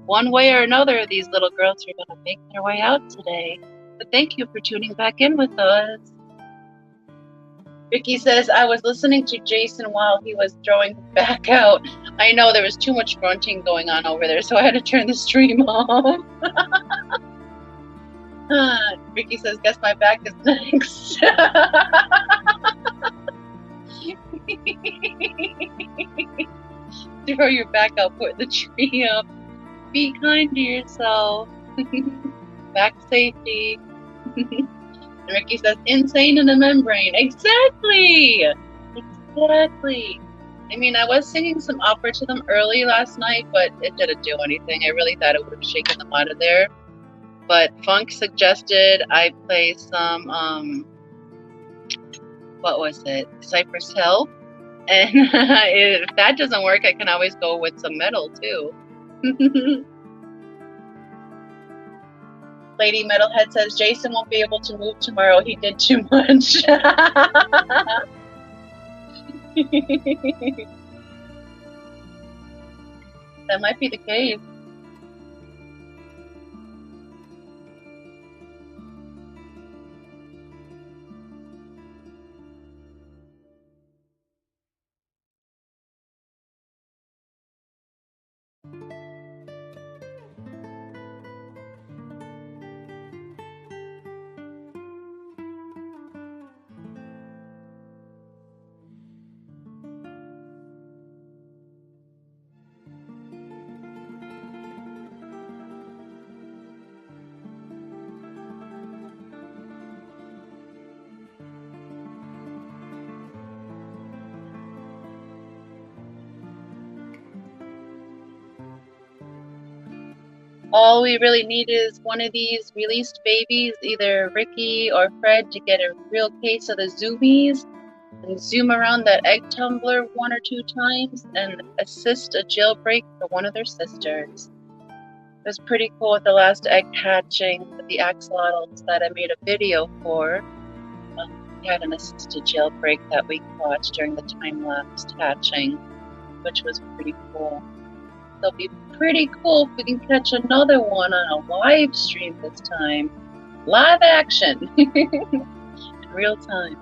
Speaker 1: one way or another, these little girls are going to make their way out today. But thank you for tuning back in with us. Vicky says, I was listening to Jason while he was throwing back out. I know there was too much grunting going on over there, so I had to turn the stream off. Vicky says, guess my back is next. Throw your back out, put the tree up. Be kind to yourself. Back safety. And Ricky says, insane in the membrane. Exactly. Exactly. I mean, I was singing some opera to them early last night, but it didn't do anything. I really thought it would have shaken them out of there. But Funk suggested I play some, what was it? Cypress Hill. And if that doesn't work, I can always go with some metal too. Lady Metalhead says, Jason won't be able to move tomorrow. He did too much. That might be the case. All we really need is one of these released babies, either Ricky or Fred, to get a real case of the zoomies and zoom around that egg tumbler 1 or 2 times and assist a jailbreak for one of their sisters. It was pretty cool with the last egg hatching with the axolotls that I made a video for. We had an assisted jailbreak that we caught during the time-lapse hatching, which was pretty cool. It'll be pretty cool if we can catch another one on a live stream this time. Live action in real time.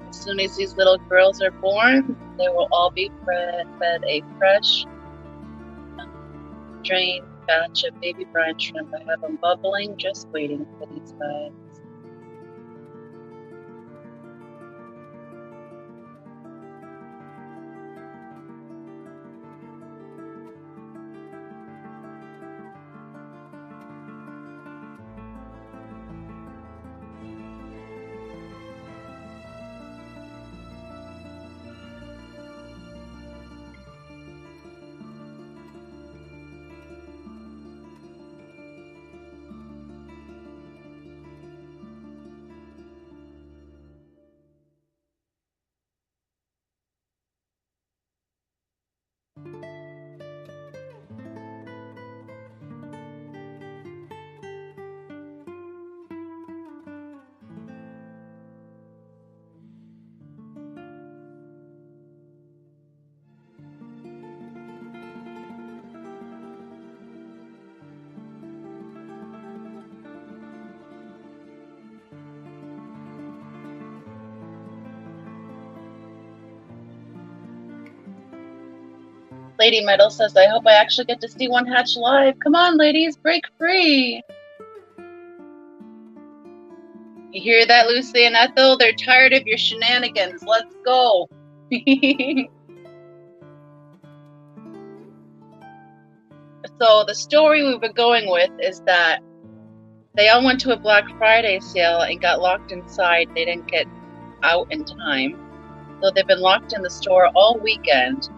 Speaker 1: As soon as these little girls are born, they will all be fed a fresh, drained batch of baby brine shrimp. I have them bubbling, just waiting for these guys. Lady Metal says, I hope I actually get to see one hatch live. Come on, ladies, break free. You hear that, Lucy and Ethel? They're tired of your shenanigans. Let's go. So the story we've been going with is that they all went to a Black Friday sale and got locked inside. They didn't get out in time. So they've been locked in the store all weekend.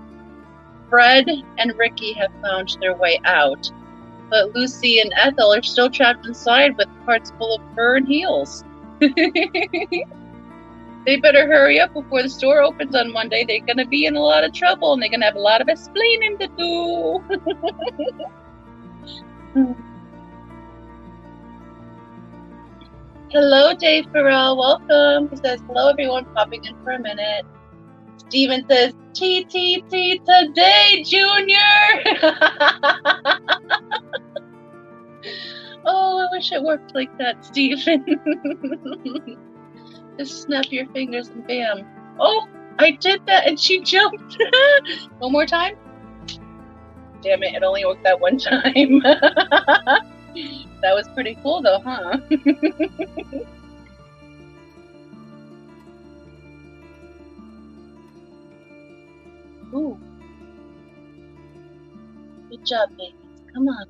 Speaker 1: Fred and Ricky have found their way out, but Lucy and Ethel are still trapped inside with parts full of fur and heels. They better hurry up before the store opens on Monday. They're going to be in a lot of trouble, and they're going to have a lot of explaining to do. Hello, Dave Farrell. Welcome. He says, hello, everyone, popping in for a minute. Steven says, TTT today, Junior. Oh, I wish it worked like that, Steven. Just snap your fingers and bam. Oh, I did that and she jumped. One more time. Damn it, it only worked that one time. That was pretty cool though, huh? Ooh. Good job, babies. Come on.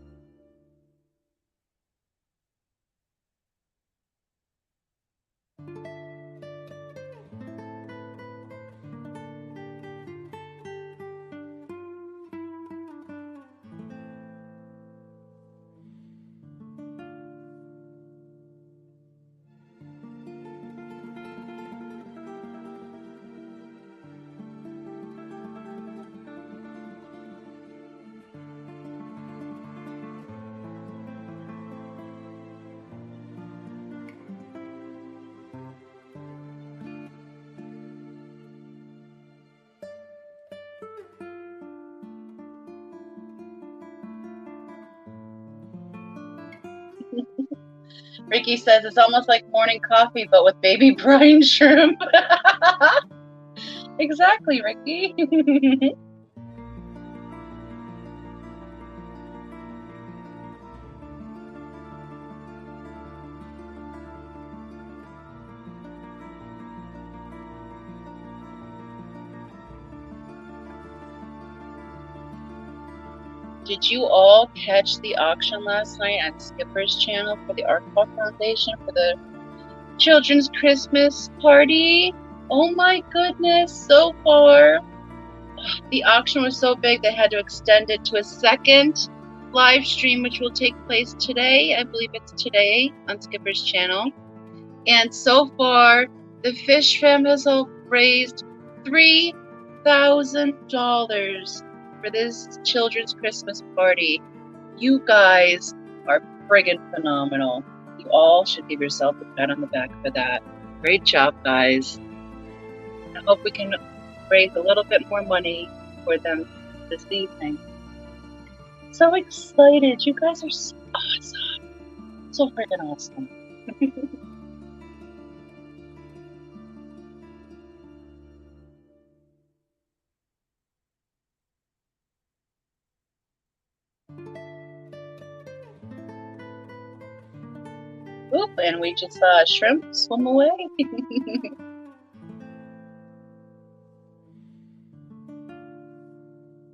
Speaker 1: Ricky says it's almost like morning coffee, but with baby brine shrimp. Exactly, Ricky. Did you all catch the auction last night on Skipper's channel for the Arcball Foundation for the Children's Christmas Party? Oh my goodness, so far. The auction was so big they had to extend it to a second live stream, which will take place today. I believe it's today on Skipper's channel. And so far, the Fish Fam has raised $3,000 for this children's Christmas party. You guys are friggin' phenomenal. You all should give yourself a pat on the back for that. Great job, guys. I hope we can raise a little bit more money for them this evening. So excited. You guys are so awesome. So friggin' awesome. Oop, and we just saw a shrimp swim away.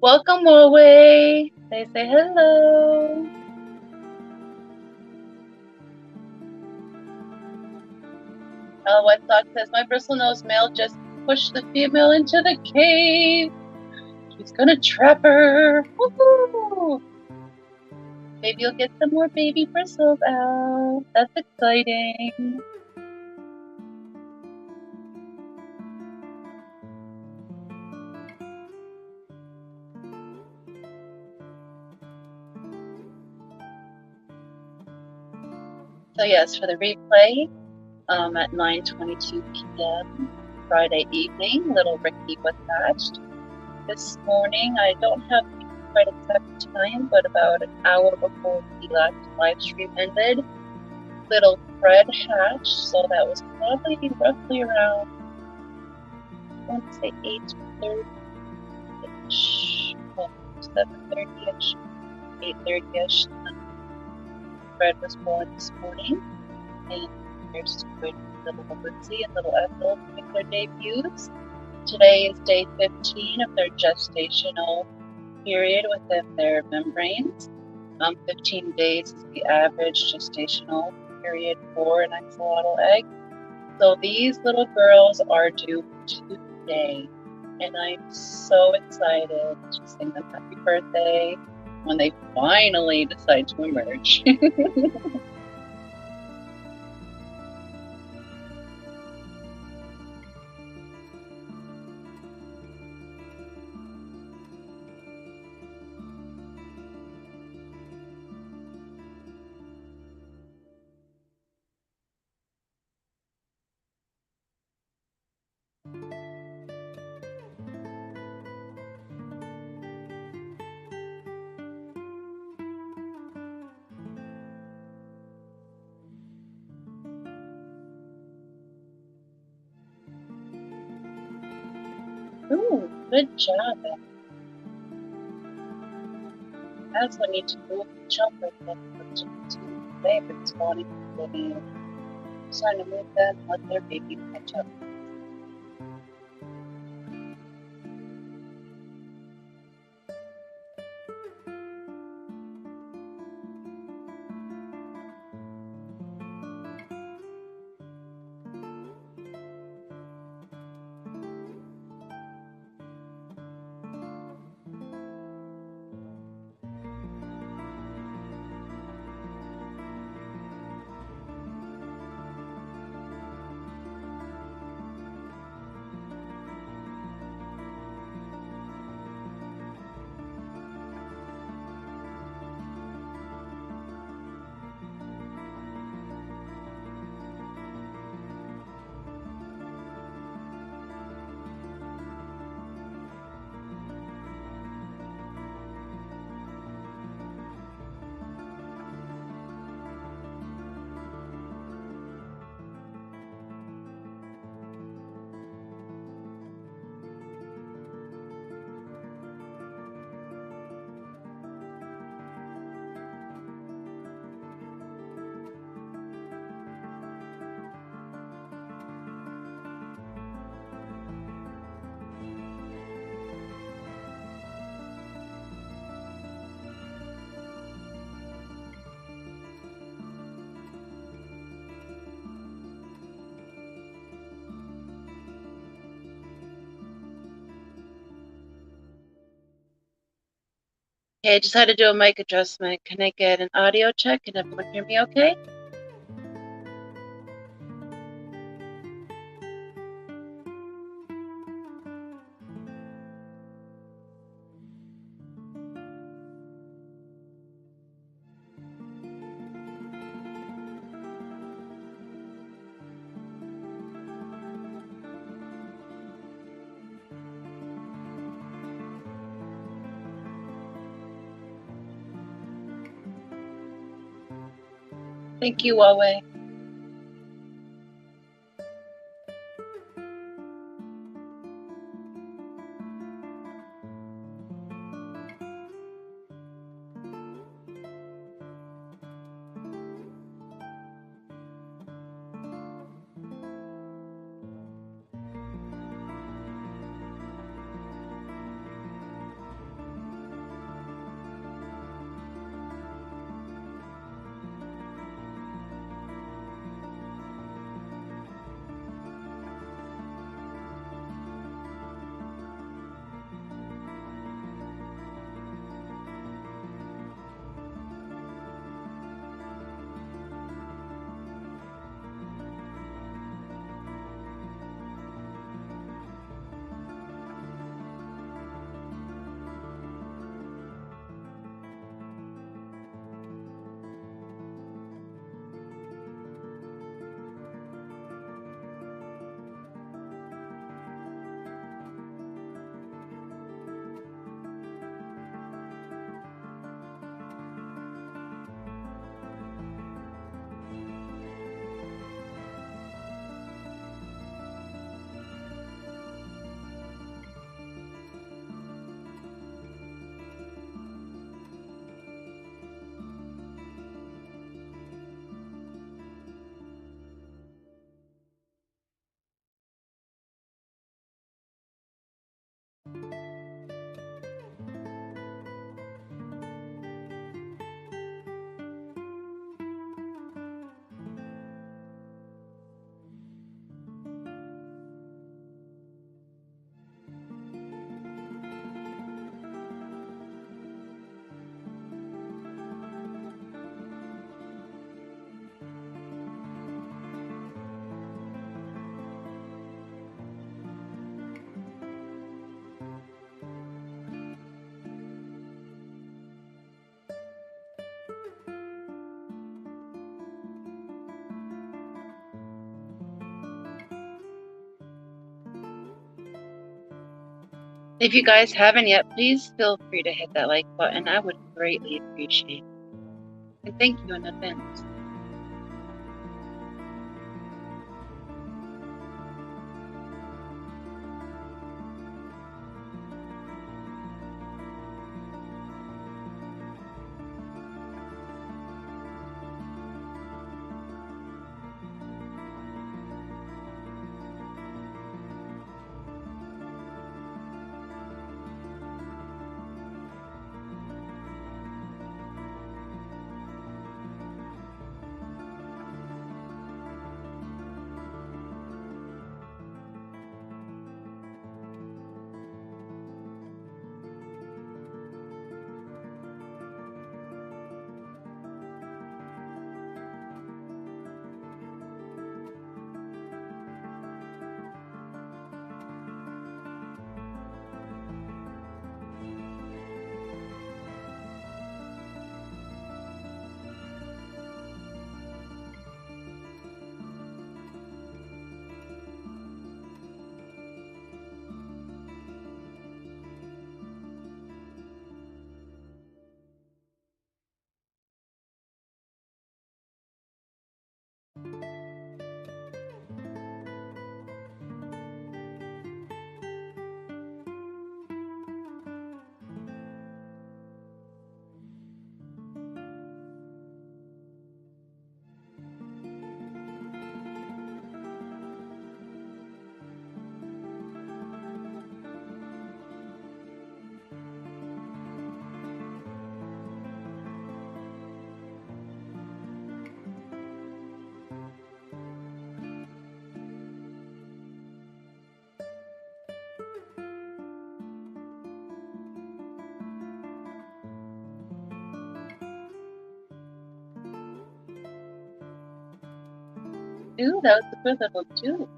Speaker 1: Welcome away. They say hello. White Sox says, my bristlenose male just pushed the female into the cave. He's gonna trap her. Woohoo! Maybe you'll get some more baby bristles out. That's exciting. So yes, for the replay, at 9:22 p.m. Friday evening, little Ricky was hatched. This morning, I don't have the quite exact time, but about an hour before the last live stream ended, little Fred hatched, so that was probably roughly around, I want to say 8:30-ish. Well, 7:30ish, 8:30ish. Fred was born this morning, and they're just waiting for little Lucy and little Ethel to make their debuts. Today is day 15 of their gestational period within their membranes. 15 days is the average gestational period for an axolotl egg. So these little girls are due today, and I'm so excited to sing them happy birthday when they finally decide to emerge. Ooh, good job. That's what I need to move the jumper to baby this morning. I'm trying to move them, let their baby catch up. Okay, I just had to do a mic adjustment. Can I get an audio check? Can everyone hear me okay? Thank you, Huawei. If you guys haven't yet, please feel free to hit that like button. I would greatly appreciate it. And thank you in advance. Ooh, that was a good level too.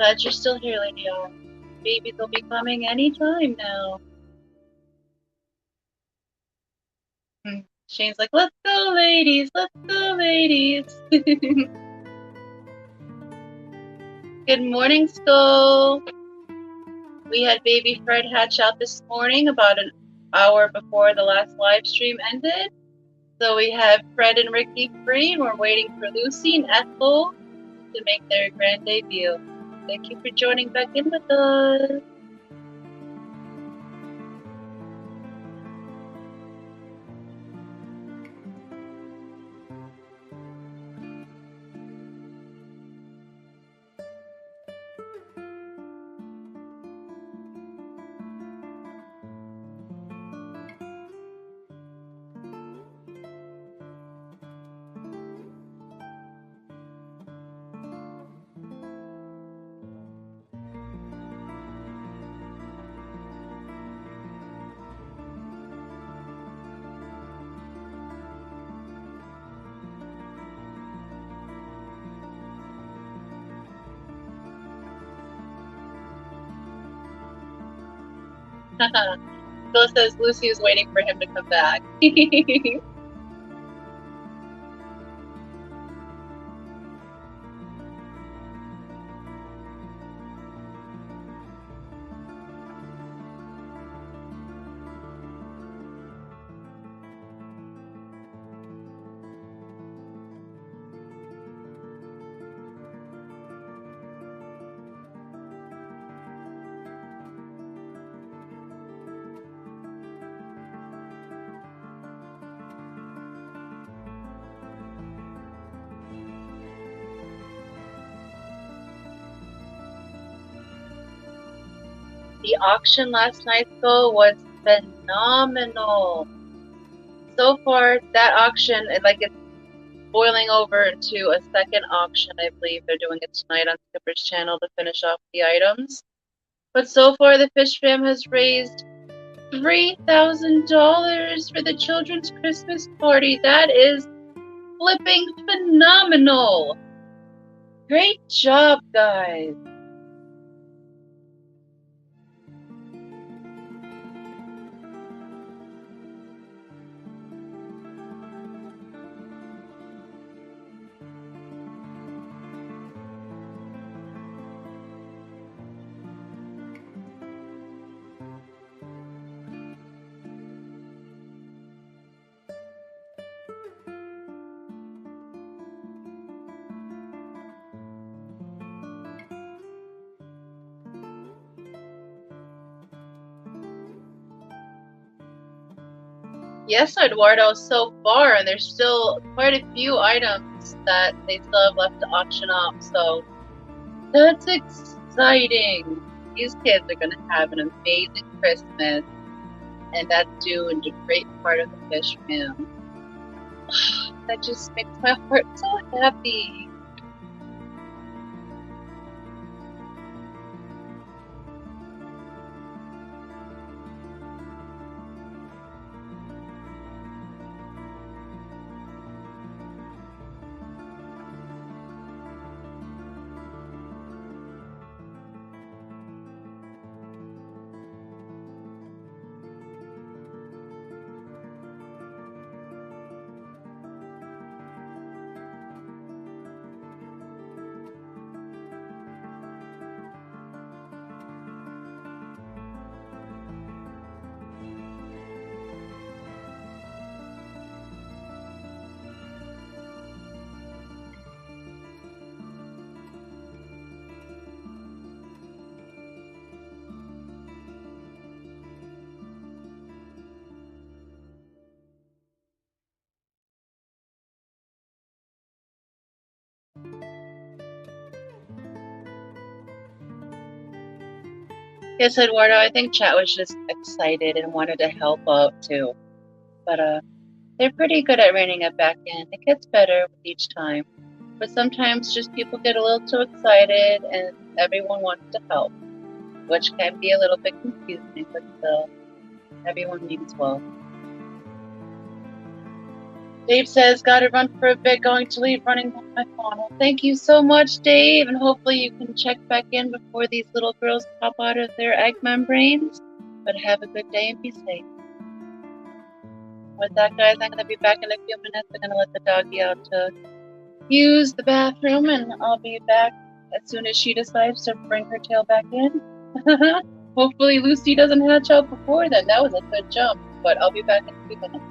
Speaker 1: Glad you're still here, Lady O. Babies will be coming anytime now. Shane's like, let's go, ladies, let's go, ladies. Good morning, Skull. We had baby Fred hatch out this morning about an hour before the last live stream ended. So we have Fred and Ricky free, and we're waiting for Lucy and Ethel to make their grand debut. Thank you for joining back in with us. Bill says Lucy is waiting for him to come back. The auction last night, though, was phenomenal. So far, that auction, it's boiling over into a second auction. I believe they're doing it tonight on Skipper's channel to finish off the items. But so far, the Fish Fam has raised $3,000 for the children's Christmas party. That is flipping phenomenal. Great job, guys. Yes, Eduardo, so far, and there's still quite a few items that they still have left to auction off, so that's exciting. These kids are going to have an amazing Christmas, and that's due in a great part of the Fish Fam. That just makes my heart so happy. Yes, Eduardo, I think chat was just excited and wanted to help out too. But they're pretty good at reining it back in. It gets better with each time. But sometimes just people get a little too excited and everyone wants to help, which can be a little bit confusing, but still, everyone means well. Dave says, gotta run for a bit, going to leave, running on my phone. Well, thank you so much, Dave, and hopefully you can check back in before these little girls pop out of their egg membranes. But have a good day and be safe. With that, guys, I'm going to be back in a few minutes. I'm going to let the doggy out to use the bathroom, and I'll be back as soon as she decides to bring her tail back in. Hopefully Lucy doesn't hatch out before then. That was a good jump, but I'll be back in a few minutes.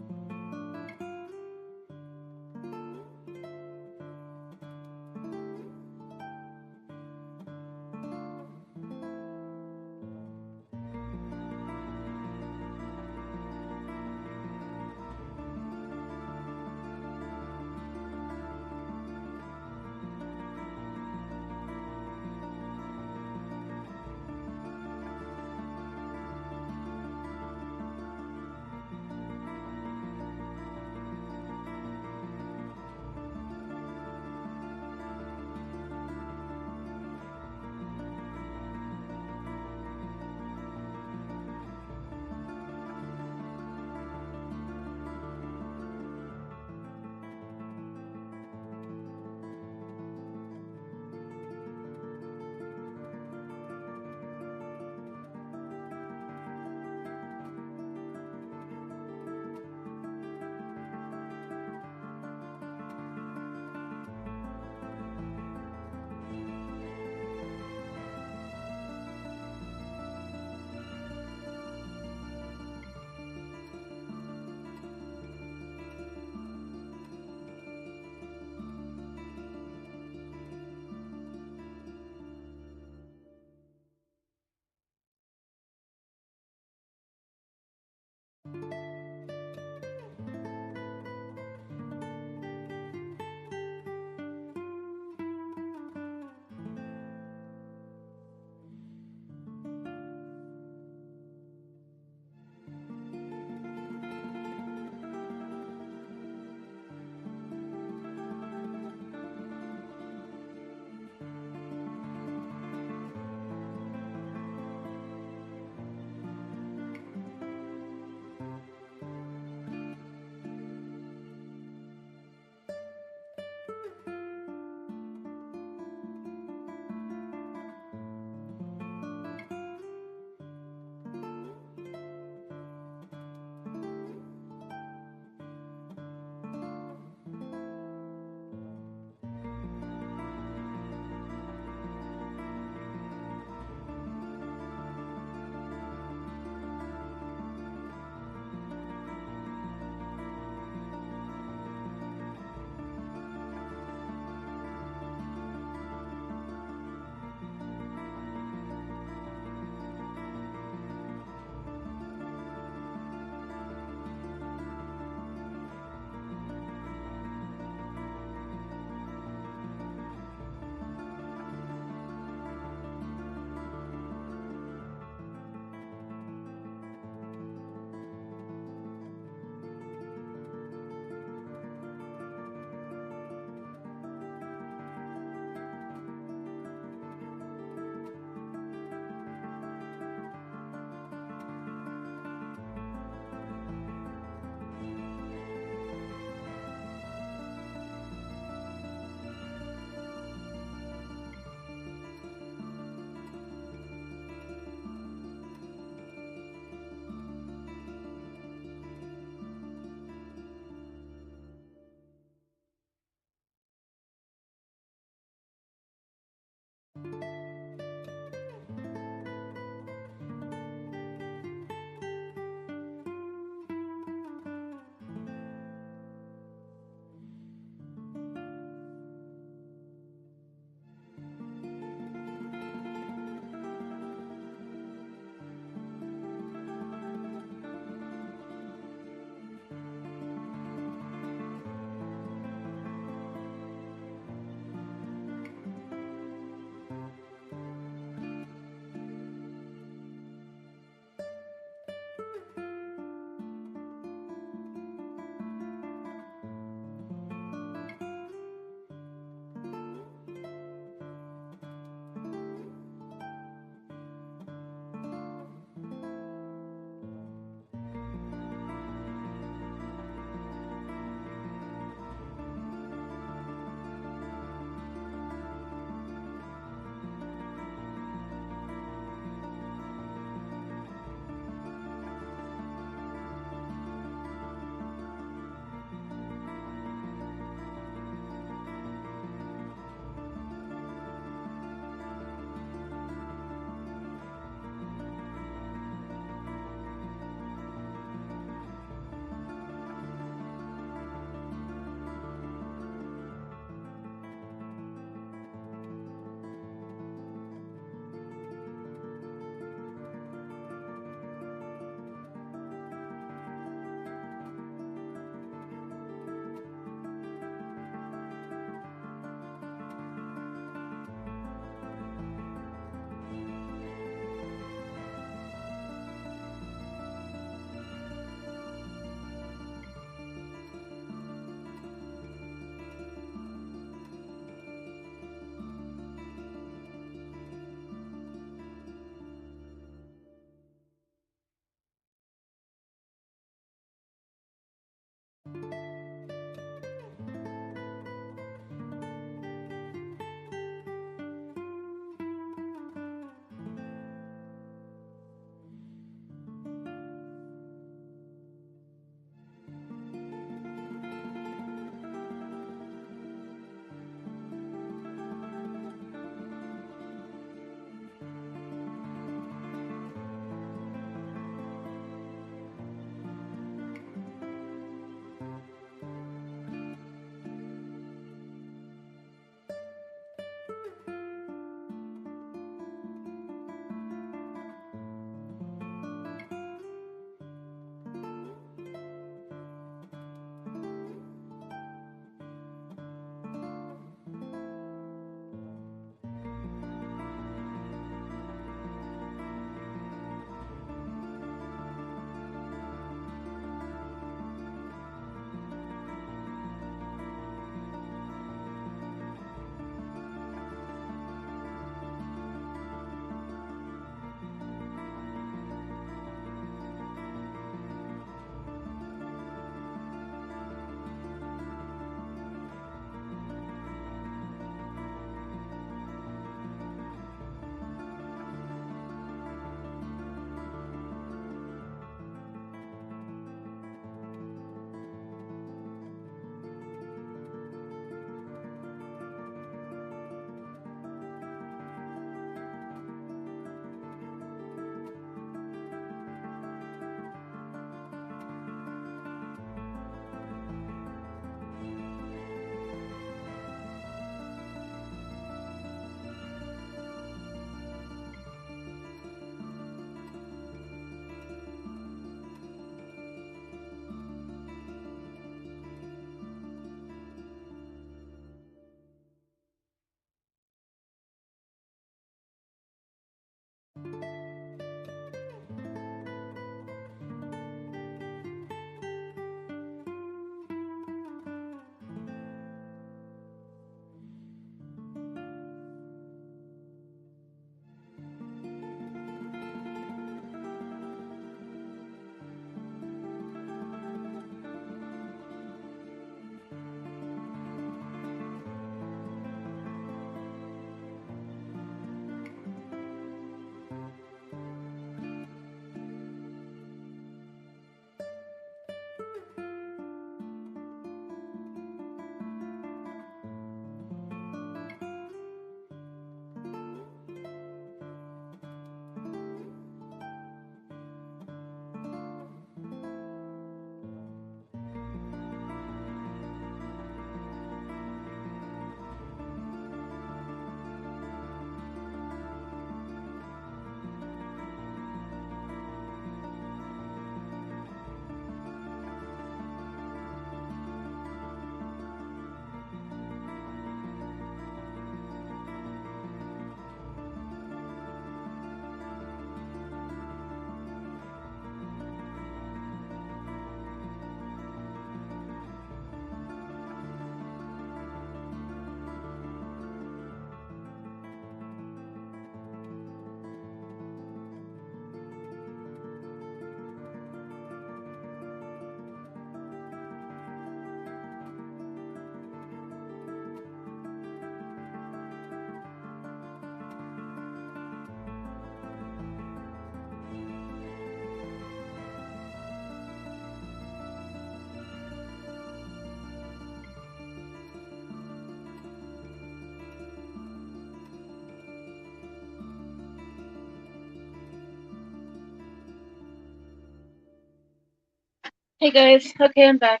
Speaker 1: Hey guys, okay, I'm back.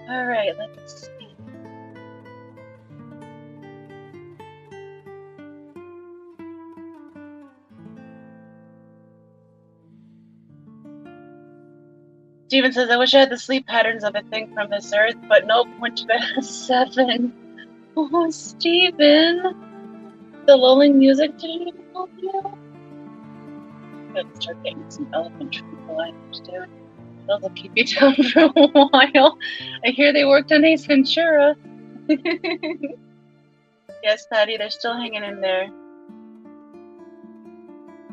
Speaker 1: Alright, let's see. Steven says, I wish I had the sleep patterns of a thing from this earth, but nope, went to bed at 7. Oh, Steven! The lulling music didn't even help you? I'm gonna start getting some elephant tranquilizers, dude. Those will keep you down for a while. I hear they worked on Ace Ventura. Yes, Patty, they're still hanging in there.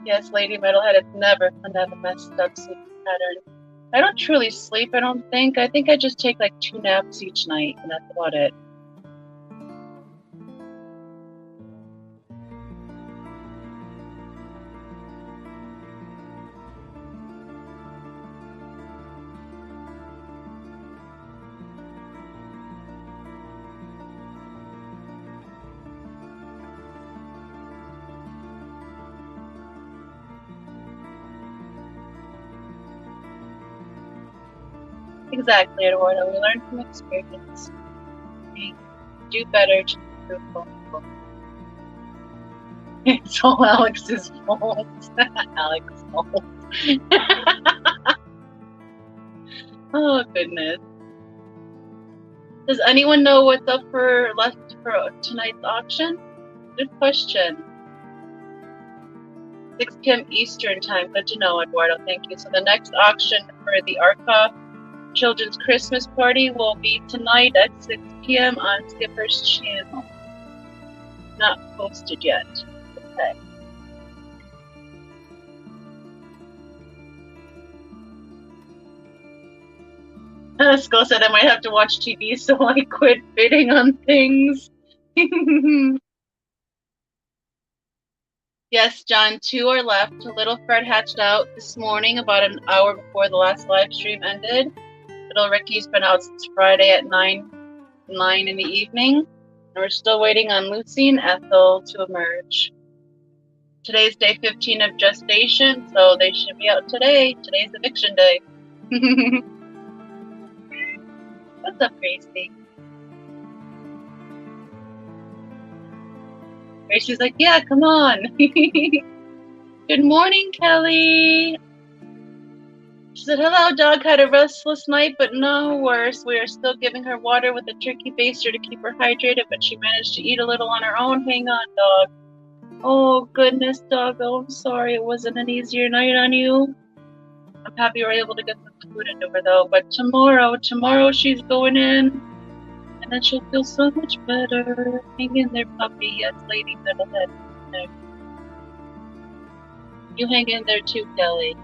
Speaker 1: Yes, Lady Metalhead, it's never fun to have a messed up sleep pattern. I don't truly sleep, I don't think. I think I just take like 2 naps each night, and that's about it. Exactly, Eduardo. We learn from experience. We do better to improve both. It's all Alex's fault. Alex's fault. Oh, goodness. Does anyone know what's up for left for tonight's auction? Good question. 6 p.m. Eastern time. Good to know, Eduardo. Thank you. So the next auction for the Arca Children's Christmas Party will be tonight at 6 p.m. on Skipper's channel. Not posted yet. Okay. Skull said I might have to watch TV, so I quit bidding on things. Yes, John, 2 are left. Little Fred hatched out this morning about an hour before the last live stream ended. Little Ricky's been out since Friday at 9 in the evening. And we're still waiting on Lucy and Ethel to emerge. Today's day 15 of gestation, so they should be out today. Today's eviction day. What's up, Gracie? Gracie's like, yeah, come on. Good morning, Kelly. She said, hello, dog. Had a restless night, but no worse. We are still giving her water with a turkey baster to keep her hydrated, but she managed to eat a little on her own. Hang on, dog. Oh, goodness, doggo. I'm sorry it wasn't an easier night on you. I'm happy you were able to get some food into her, though. But tomorrow she's going in, and then she'll feel so much better. Hang in there, puppy. Yes, Lady Metalhead. You hang in there, too, Kelly.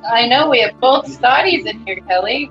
Speaker 1: I know we have both Scotties in here, Kelly.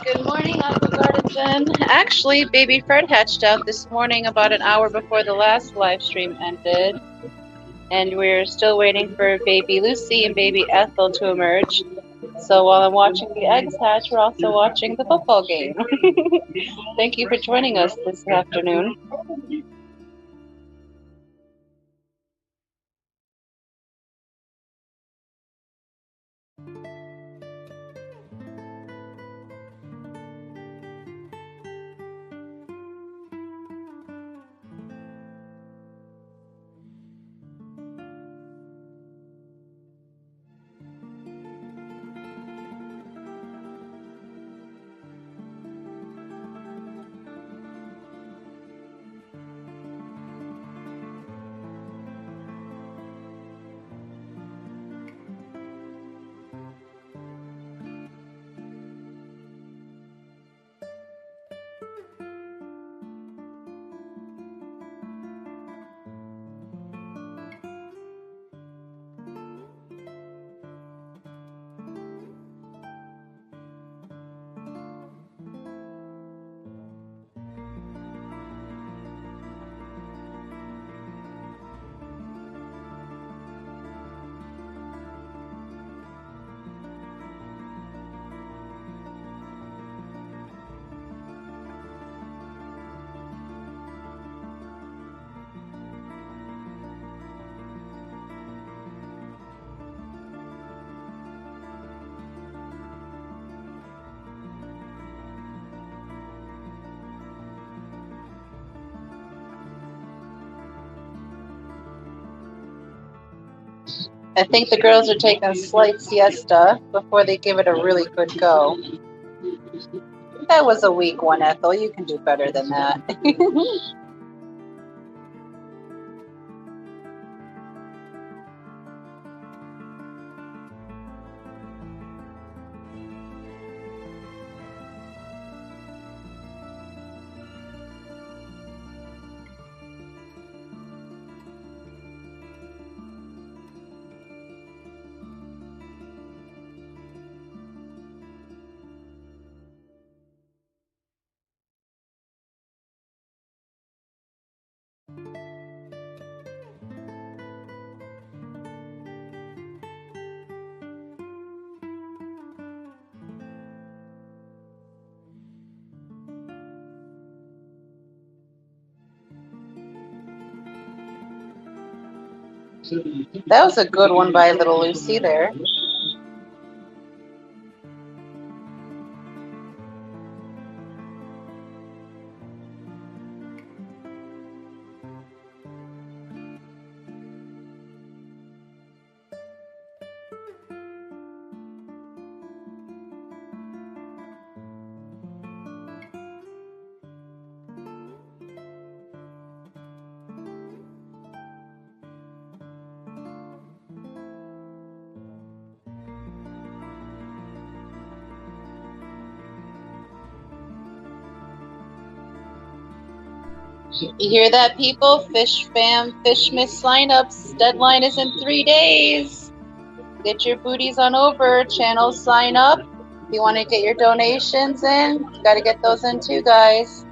Speaker 1: Good morning, Aqua Garden Jen. Actually, baby Fred hatched out this morning about an hour before the last live stream ended. And we're still waiting for baby Lucy and baby Ethel to emerge. So while I'm watching the eggs hatch, we're also watching the football game. Thank you for joining us this afternoon. I think the girls are taking a slight siesta before they give it a really good go. That was a weak one, Ethel. You can do better than that. That was a good one by little Lucy there. You hear that, people? Fish fam, Fishmas signups. Deadline is in 3 days. Get your booties on over. Channel sign up. If you want to get your donations in, got to get those in too, guys.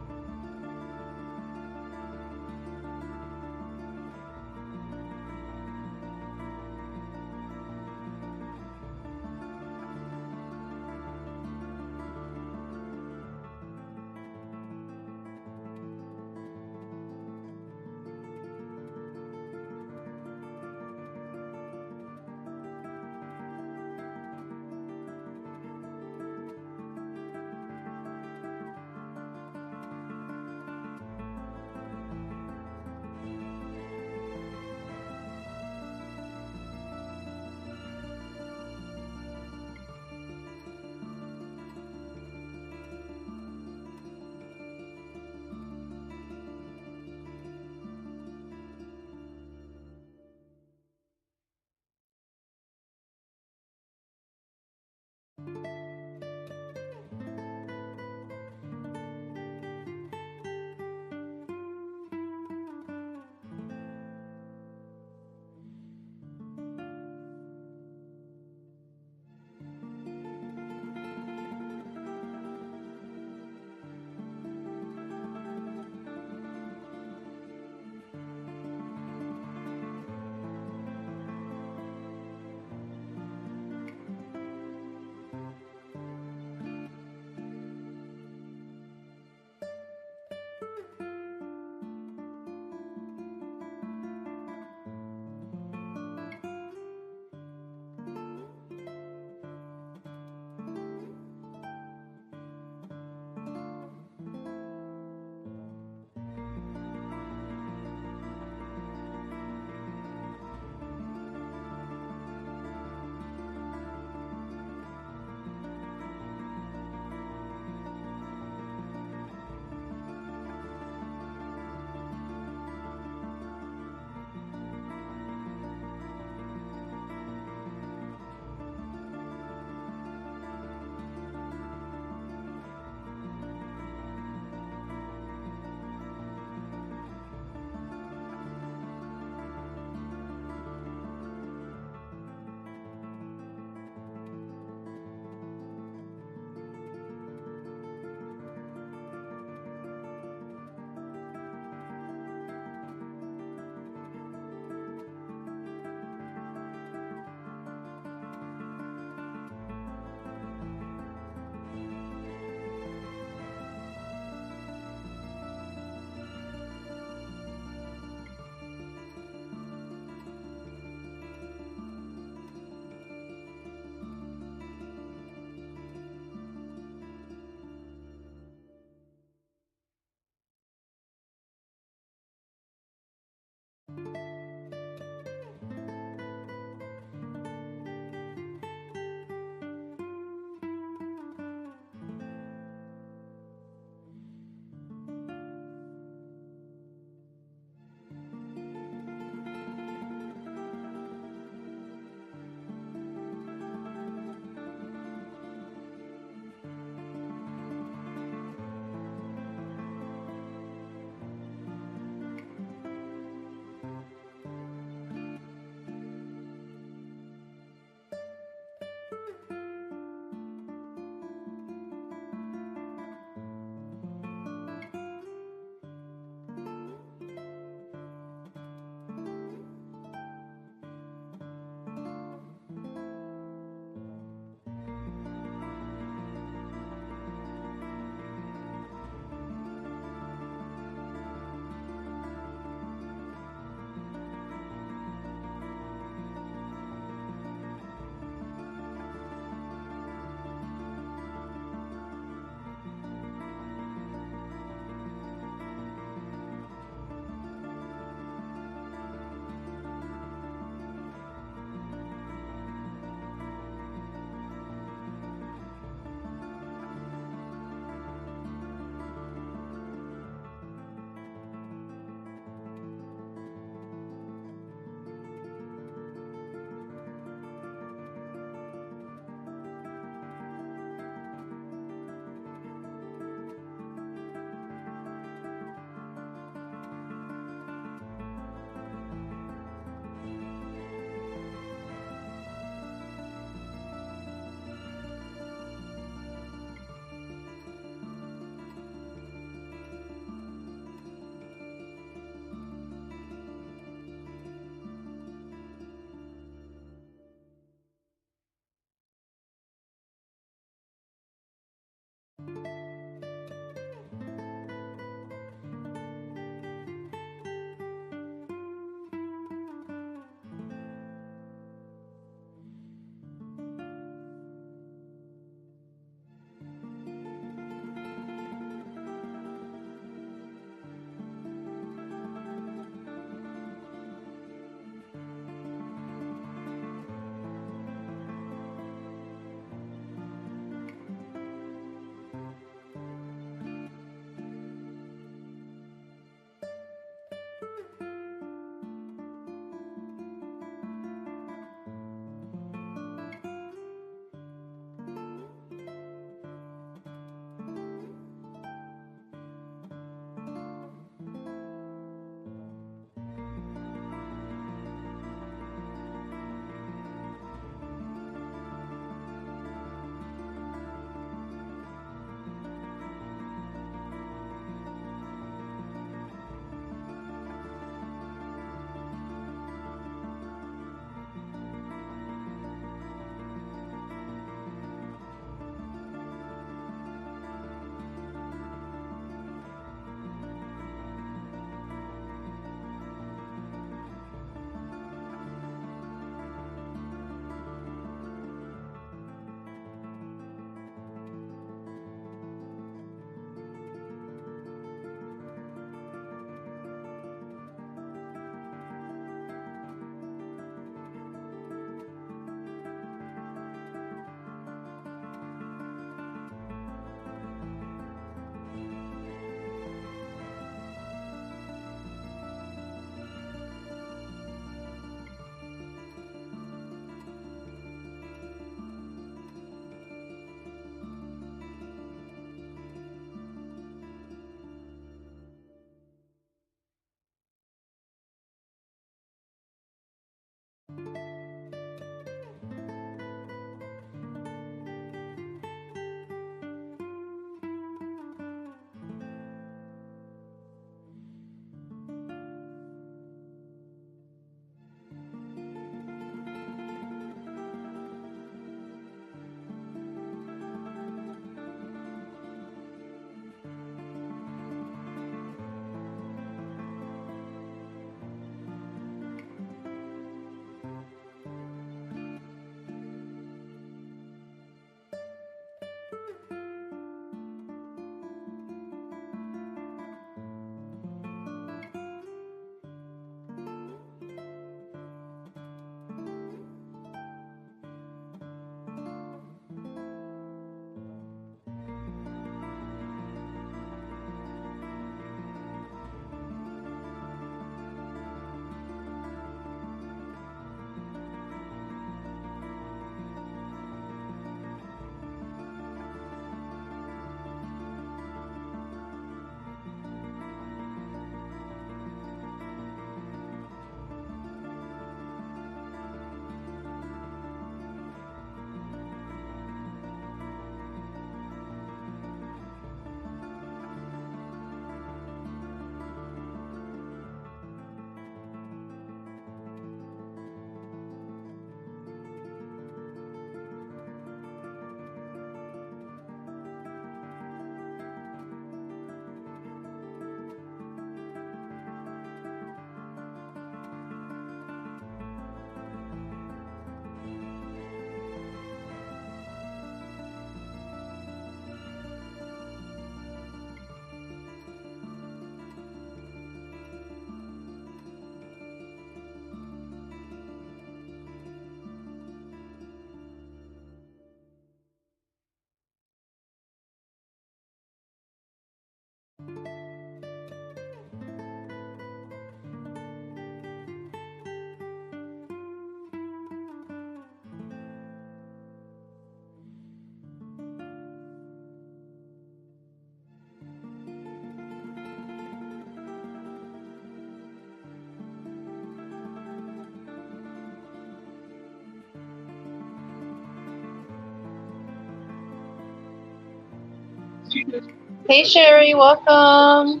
Speaker 1: Hey Sherry, welcome.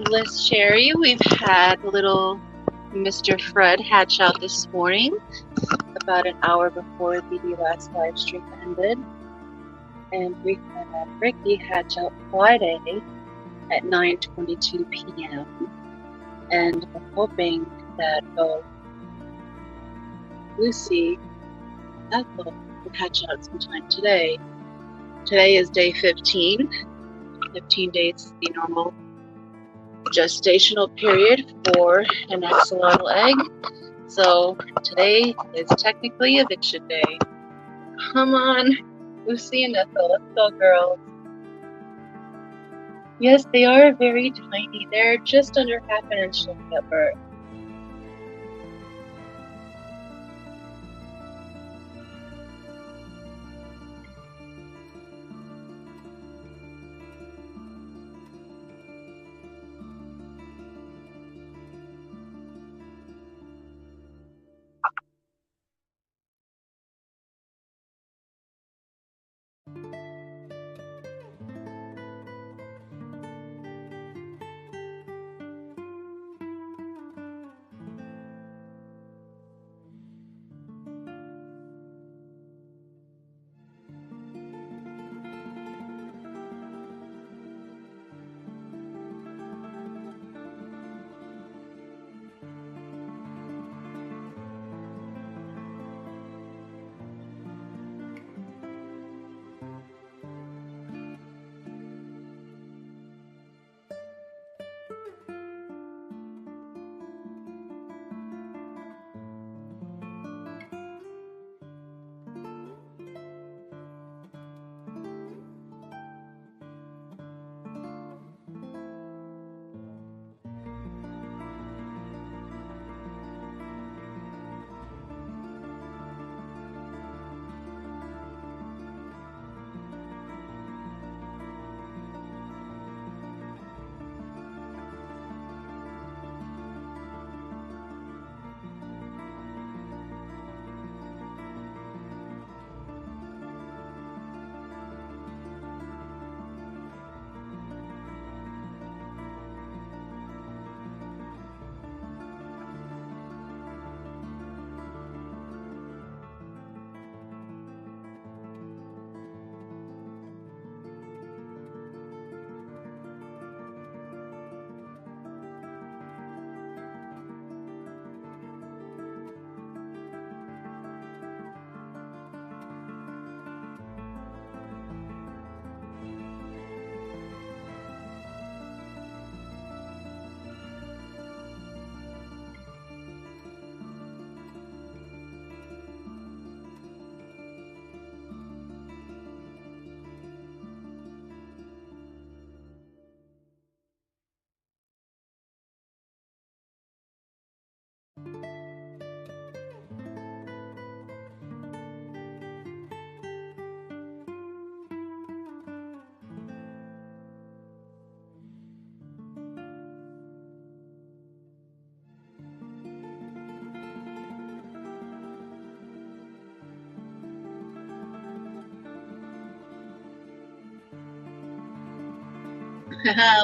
Speaker 1: Liz Sherry, we've had little Mr. Fred hatch out this morning, about an hour before the last live stream ended. And we had Ricky hatch out Friday at 9:22 p.m. And we're hoping that both Lucy Ethel will hatch out sometime today. Today is day 15. 15 days is the normal gestational period for an axolotl egg. So today is technically eviction day. Come on, Lucy and Ethel, let's go, girls. Yes, they are very tiny. They're just under half an inch long at birth.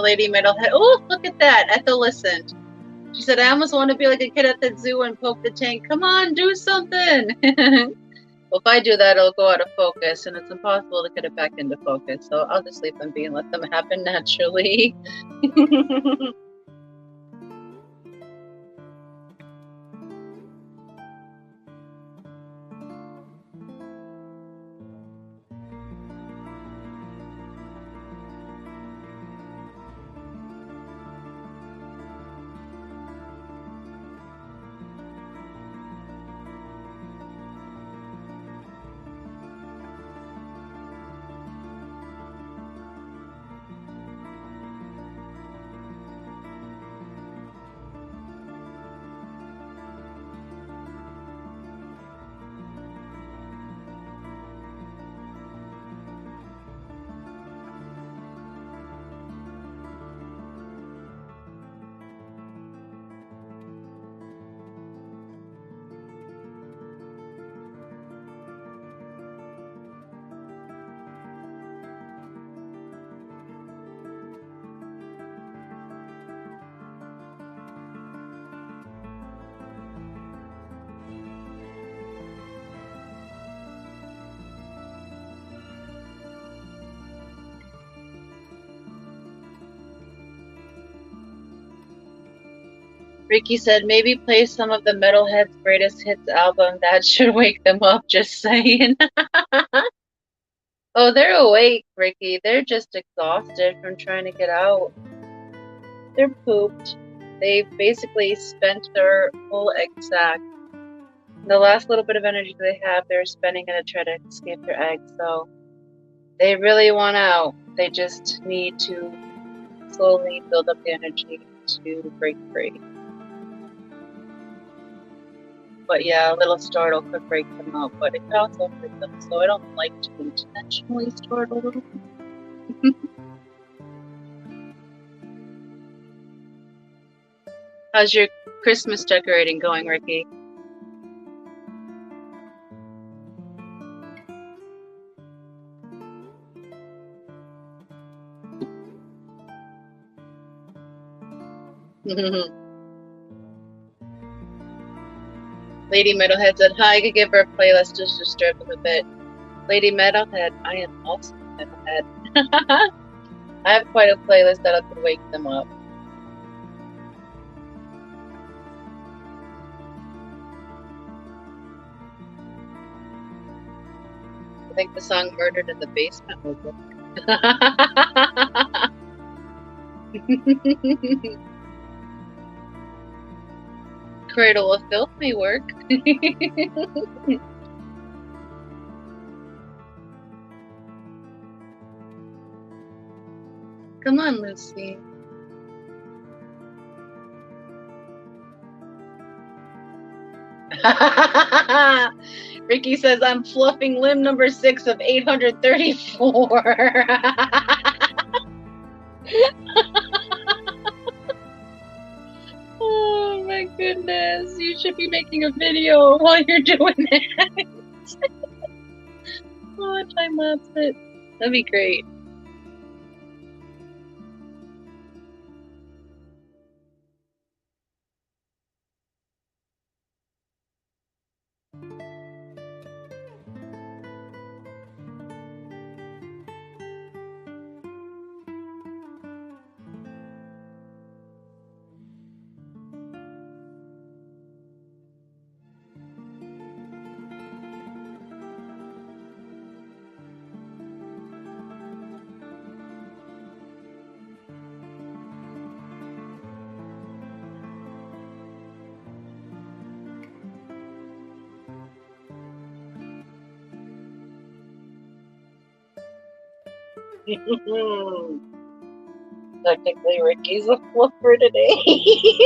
Speaker 1: Lady Metalhead. Oh, look at that. Ethel listened. She said, I almost want to be like a kid at the zoo and poke the tank. Come on, do something. Well, if I do that, it'll go out of focus, and it's impossible to get it back into focus. So I'll just leave them be and let them happen naturally. Ricky said, maybe play some of the Metalhead's greatest hits album. That should wake them up, just saying. Oh, they're awake, Ricky. They're just exhausted from trying to get out. They're pooped. They've basically spent their whole egg sac. The last little bit of energy they have, they're spending it to try to escape their eggs. So they really want out. They just need to slowly build up the energy to break free. But yeah, a little startle could break them out, but it could also hurt them, so I don't like to intentionally startle them. How's your Christmas decorating going, Ricky? Lady Metalhead said, hi, I could give her a playlist just to disturb them a bit. Lady Metalhead, I am also Metalhead. I have quite a playlist that'll wake them up. I think the song Murdered in the Basement will work. Cradle of Filth may work. Come on, Lucy. Ricky says, I'm fluffing limb number 6 of 834. Oh my goodness. You should be making a video while you're doing that. Oh, time lapse it. That'd be great. Technically, Ricky's a fluffer today.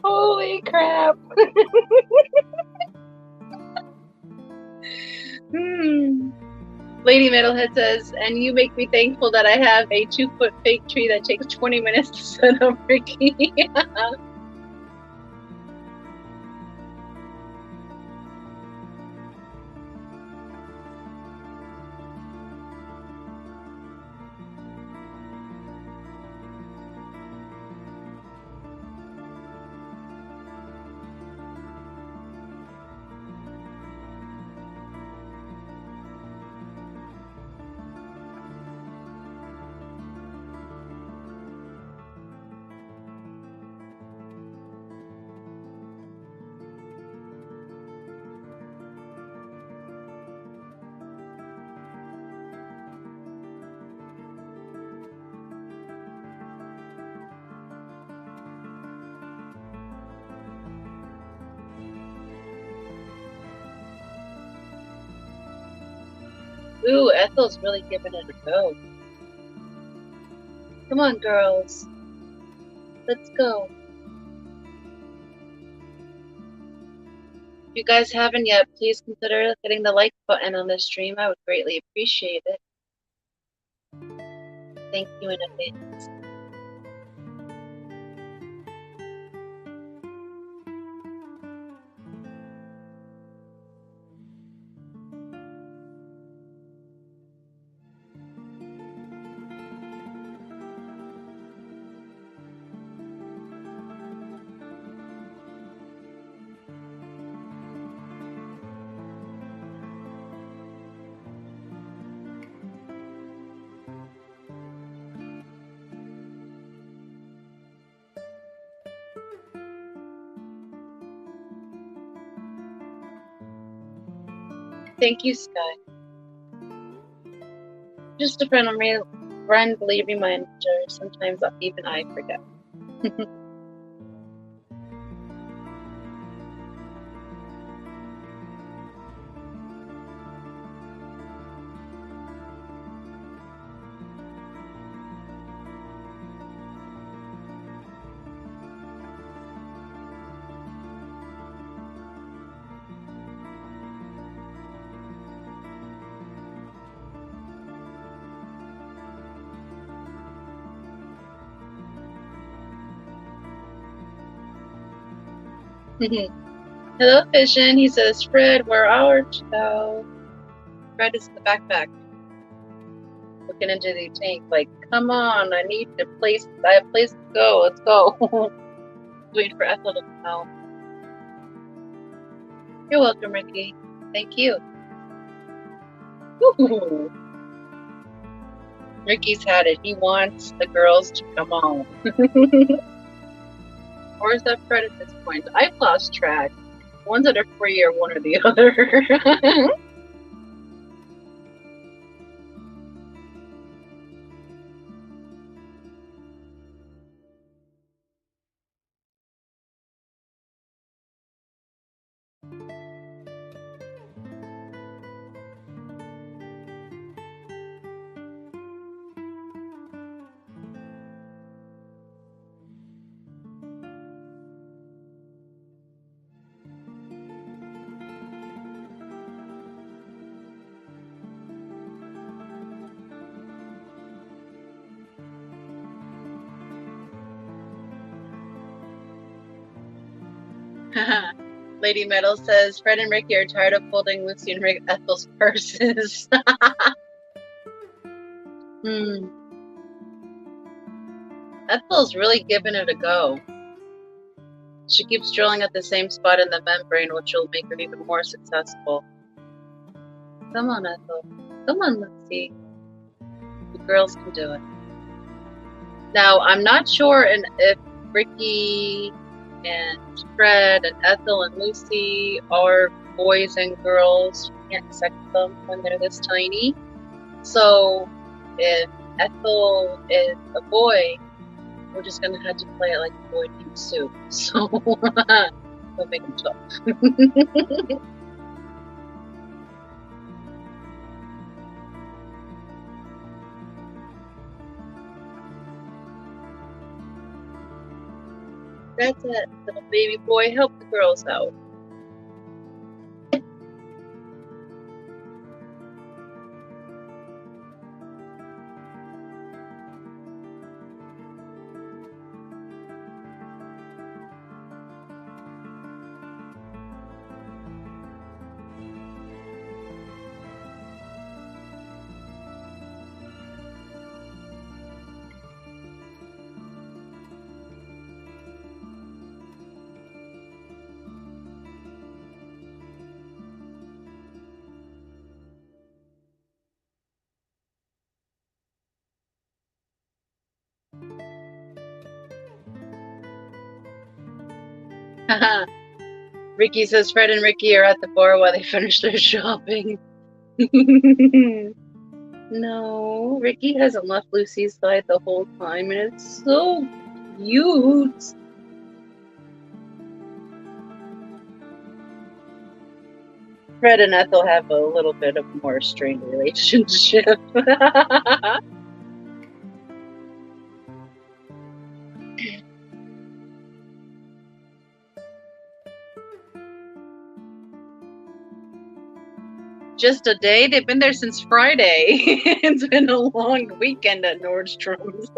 Speaker 1: Holy crap. Lady Metalhead says, and you make me thankful that I have a 2-foot fake tree that takes 20 minutes to set up, Ricky. Ooh, Ethel's really giving it a go. Come on, girls. Let's go. If you guys haven't yet, please consider hitting the like button on this stream. I would greatly appreciate it. Thank you in advance. Thank you, Sky. Just a friendly reminder. Sometimes even I forget. Hello, Vision. He says, Fred, where art thou? Fred is in the backpack. Looking into the tank, like, come on, I have a place to go. Let's go. Waiting for Ethel to come out. You're welcome, Ricky. Thank you. Woo-hoo. Ricky's had it. He wants the girls to come on. Or is that Fred at this point? I've lost track. Ones that are free or one or the other. Lady Metal says, Fred and Ricky are tired of holding Lucy and Ethel's purses. Ethel's really giving it a go. She keeps drilling at the same spot in the membrane, which will make her even more successful. Come on, Ethel. Come on, Lucy. The girls can do it. Now, I'm not sure if Ricky and Fred and Ethel and Lucy are boys and girls. You can't sex them when they're this tiny. So if Ethel is a boy, we're just gonna have to play it like a boy named Sue. So we'll make him tough. That's it, little baby boy. Help the girls out. Ricky says Fred and Ricky are at the bar while they finish their shopping. No, Ricky hasn't left Lucy's side the whole time, and it's so cute. Fred and Ethel have a little bit of a more strained relationship. Just a day? They've been there since Friday. It's been a long weekend at Nordstrom's.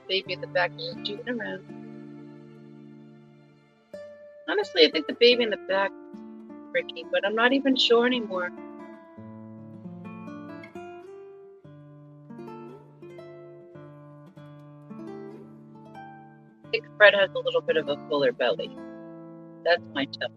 Speaker 1: Baby in the back is just juking around. Honestly, I think the baby in the back is Ricky, but I'm not even sure anymore. I think Fred has a little bit of a fuller belly. That's my tell.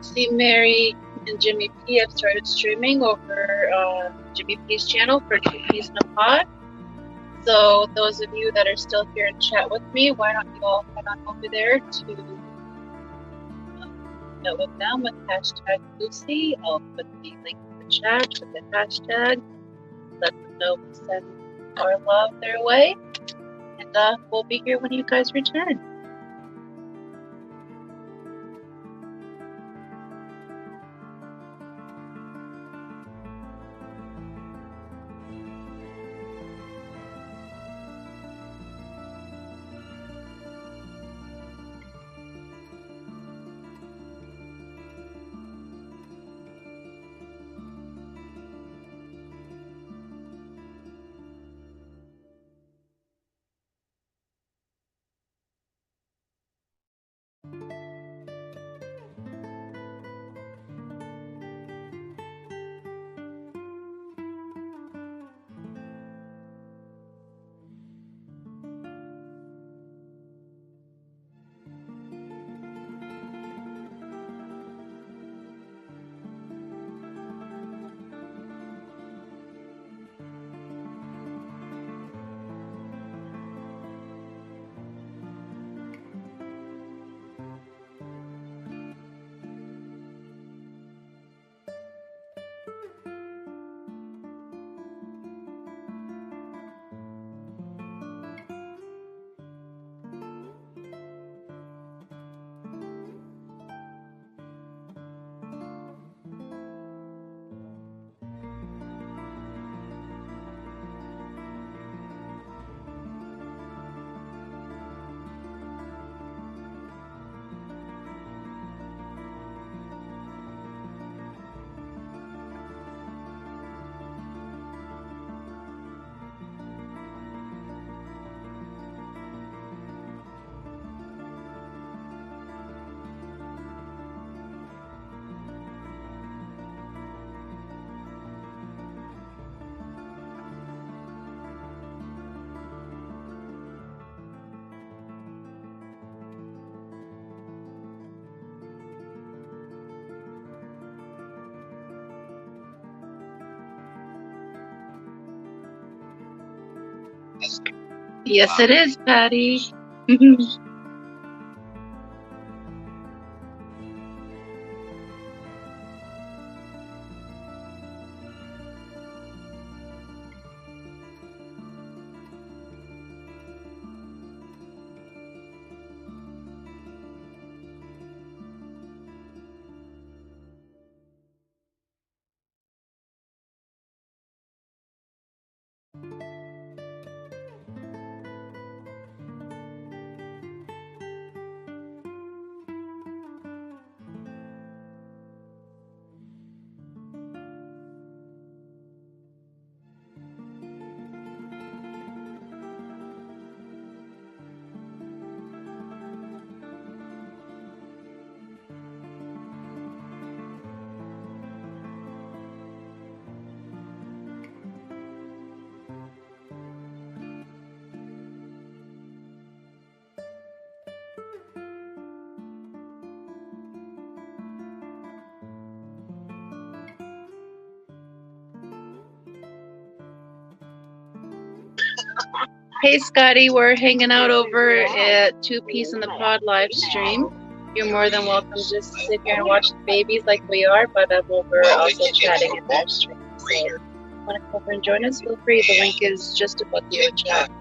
Speaker 1: See, Mary and Jimmy P have started streaming over Jimmy P's channel for 2 Peas in a Pod. So those of you that are still here and chat with me, why don't you all head on over there to chat with them with hashtag Lucy. I'll put the link in the chat with the hashtag. Let them know we send our love their way. And we'll be here when you guys return. Yes, it is, Patty. Hey, Scotty, we're hanging out over at 2 Peas in the Pod live stream. You're more than welcome to just sit here and watch the babies like we are, but we're also chatting in live stream. So if you want to come over and join us, feel free. The link is just above the chat.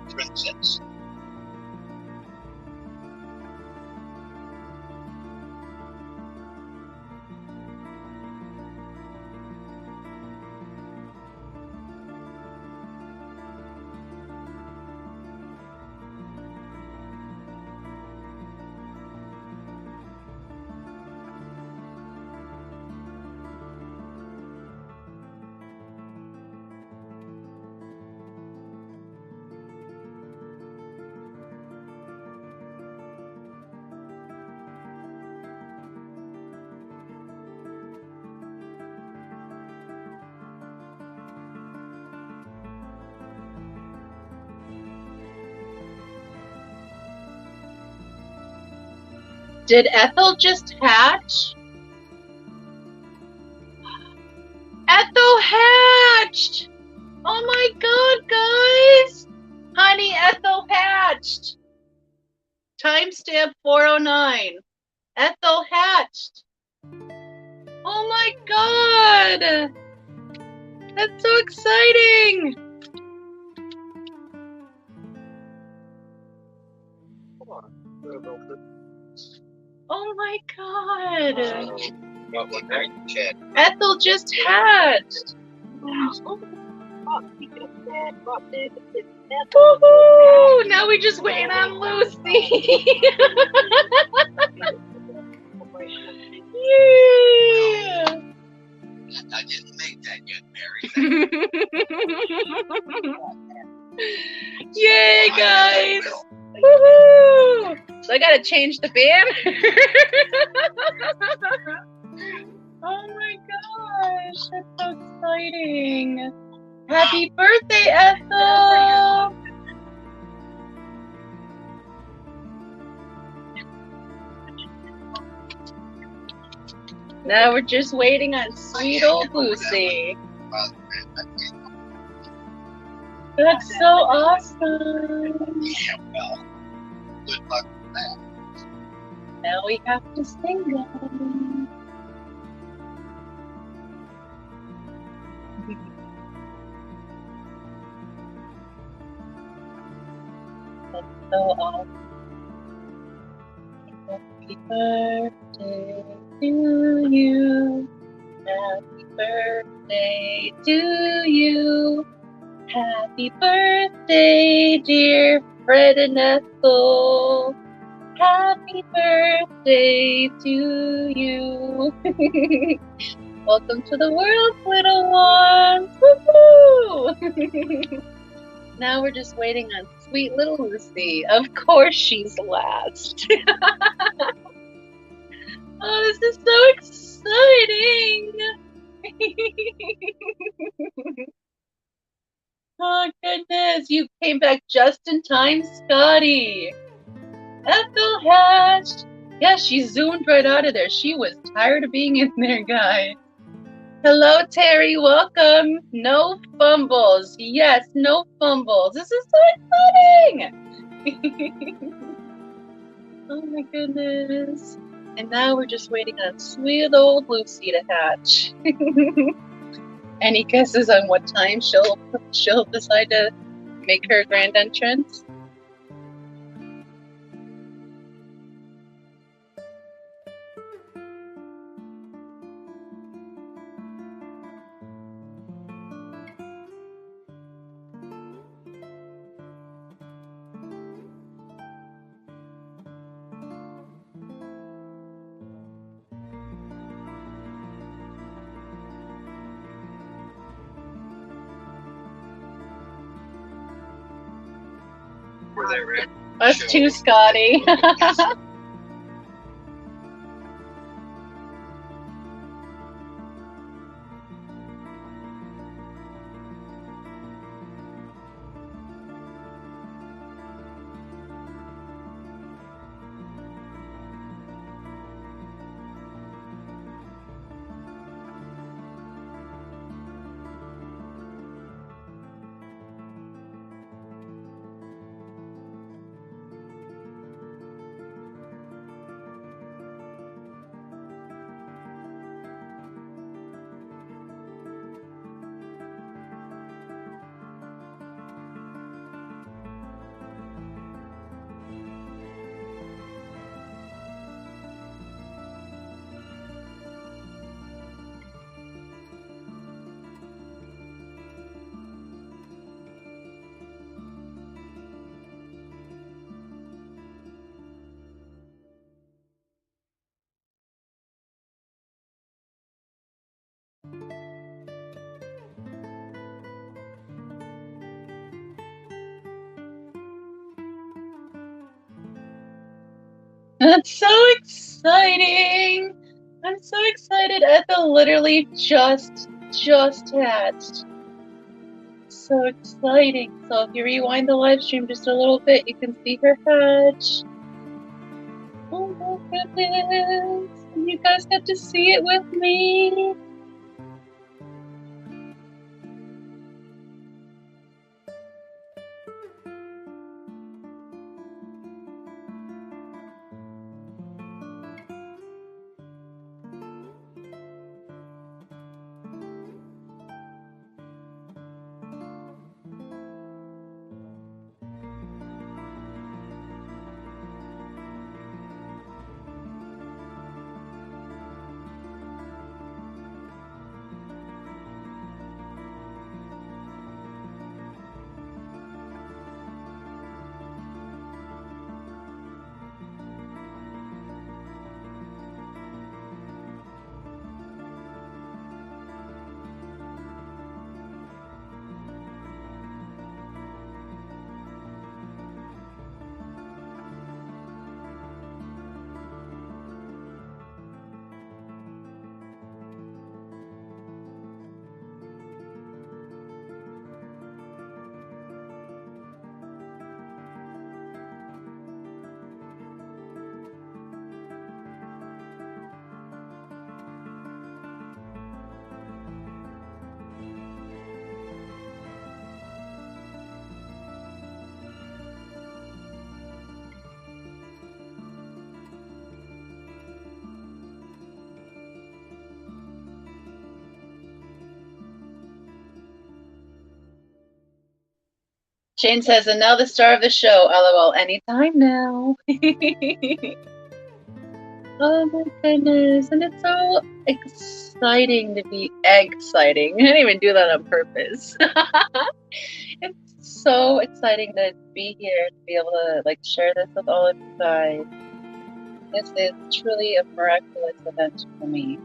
Speaker 1: Did Ethel just hatch? Ethel hatched! Oh my god, guys! Honey, Ethel hatched! Timestamp 409. Ethel hatched! Oh my god! That's so exciting! Oh my god! Ethel just hatched! Woohoo! Now we just waiting on Lucy! Yeah!
Speaker 3: I didn't make that yet, Mary.
Speaker 1: Yay, guys! Woohoo! So I gotta change the banner. Oh my gosh, that's so exciting. Happy birthday, Ethel! Now we're just waiting on sweet old Lucy. That's so awesome.
Speaker 3: Yeah, well, good luck with that.
Speaker 1: Now we have to sing them. That's so awesome. Happy birthday to you. Happy birthday to you. Happy birthday, dear Fred and Ethel. Happy birthday to you. Welcome to the world, little ones. Woohoo! Now we're just waiting on sweet little Lucy. Of course she's last. Oh, this is so exciting. Oh, goodness. You came back just in time, Scotty. Ethel hatched. Yeah, she zoomed right out of there. She was tired of being in there, guys. Hello, Terry. Welcome. No fumbles. Yes, no fumbles. This is so exciting. Oh, my goodness. And now we're just waiting on sweet old Lucy to hatch. Any guesses on what time she'll decide to make her grand entrance?
Speaker 3: Were they ready?
Speaker 1: Us too, Scotty. That's so exciting! I'm so excited. Ethel literally just hatched. So exciting. So if you rewind the live stream just a little bit, you can see her hatch. Oh my goodness. And you guys got to see it with me. Shane says, and now the star of the show. LOL. Anytime now. Oh my goodness. And it's so exciting to be exciting. I didn't even do that on purpose. It's so exciting to be here, to be able to like share this with all of you guys. This is truly a miraculous event for me.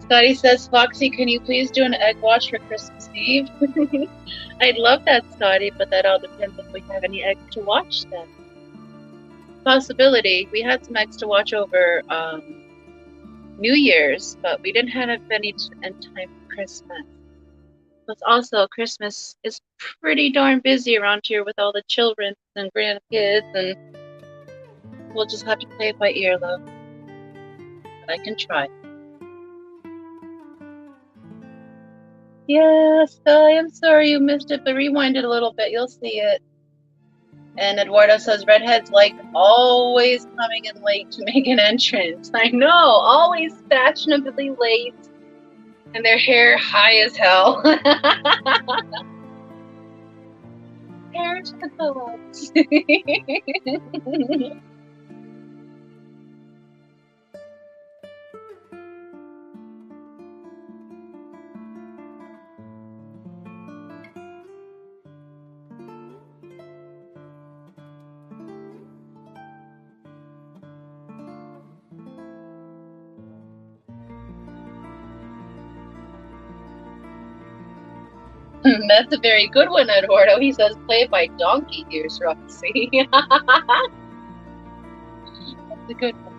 Speaker 1: Scotty says, Foxy, can you please do an egg watch for Christmas Eve? I'd love that, Scotty, but that all depends if we have any eggs to watch then. Possibility. We had some eggs to watch over New Year's, but we didn't have any in time for Christmas. But also, Christmas is pretty darn busy around here with all the children and grandkids, and we'll just have to play it by ear, love. But I can try. Yes, Sky, I'm sorry you missed it, but rewind it a little bit. You'll see it. And Eduardo says, redheads like always coming in late to make an entrance. I know, always fashionably late. And their hair high as hell. Hair to the gods. That's a very good one, Eduardo. He says, play it by donkey ears, Roxy. That's a good one.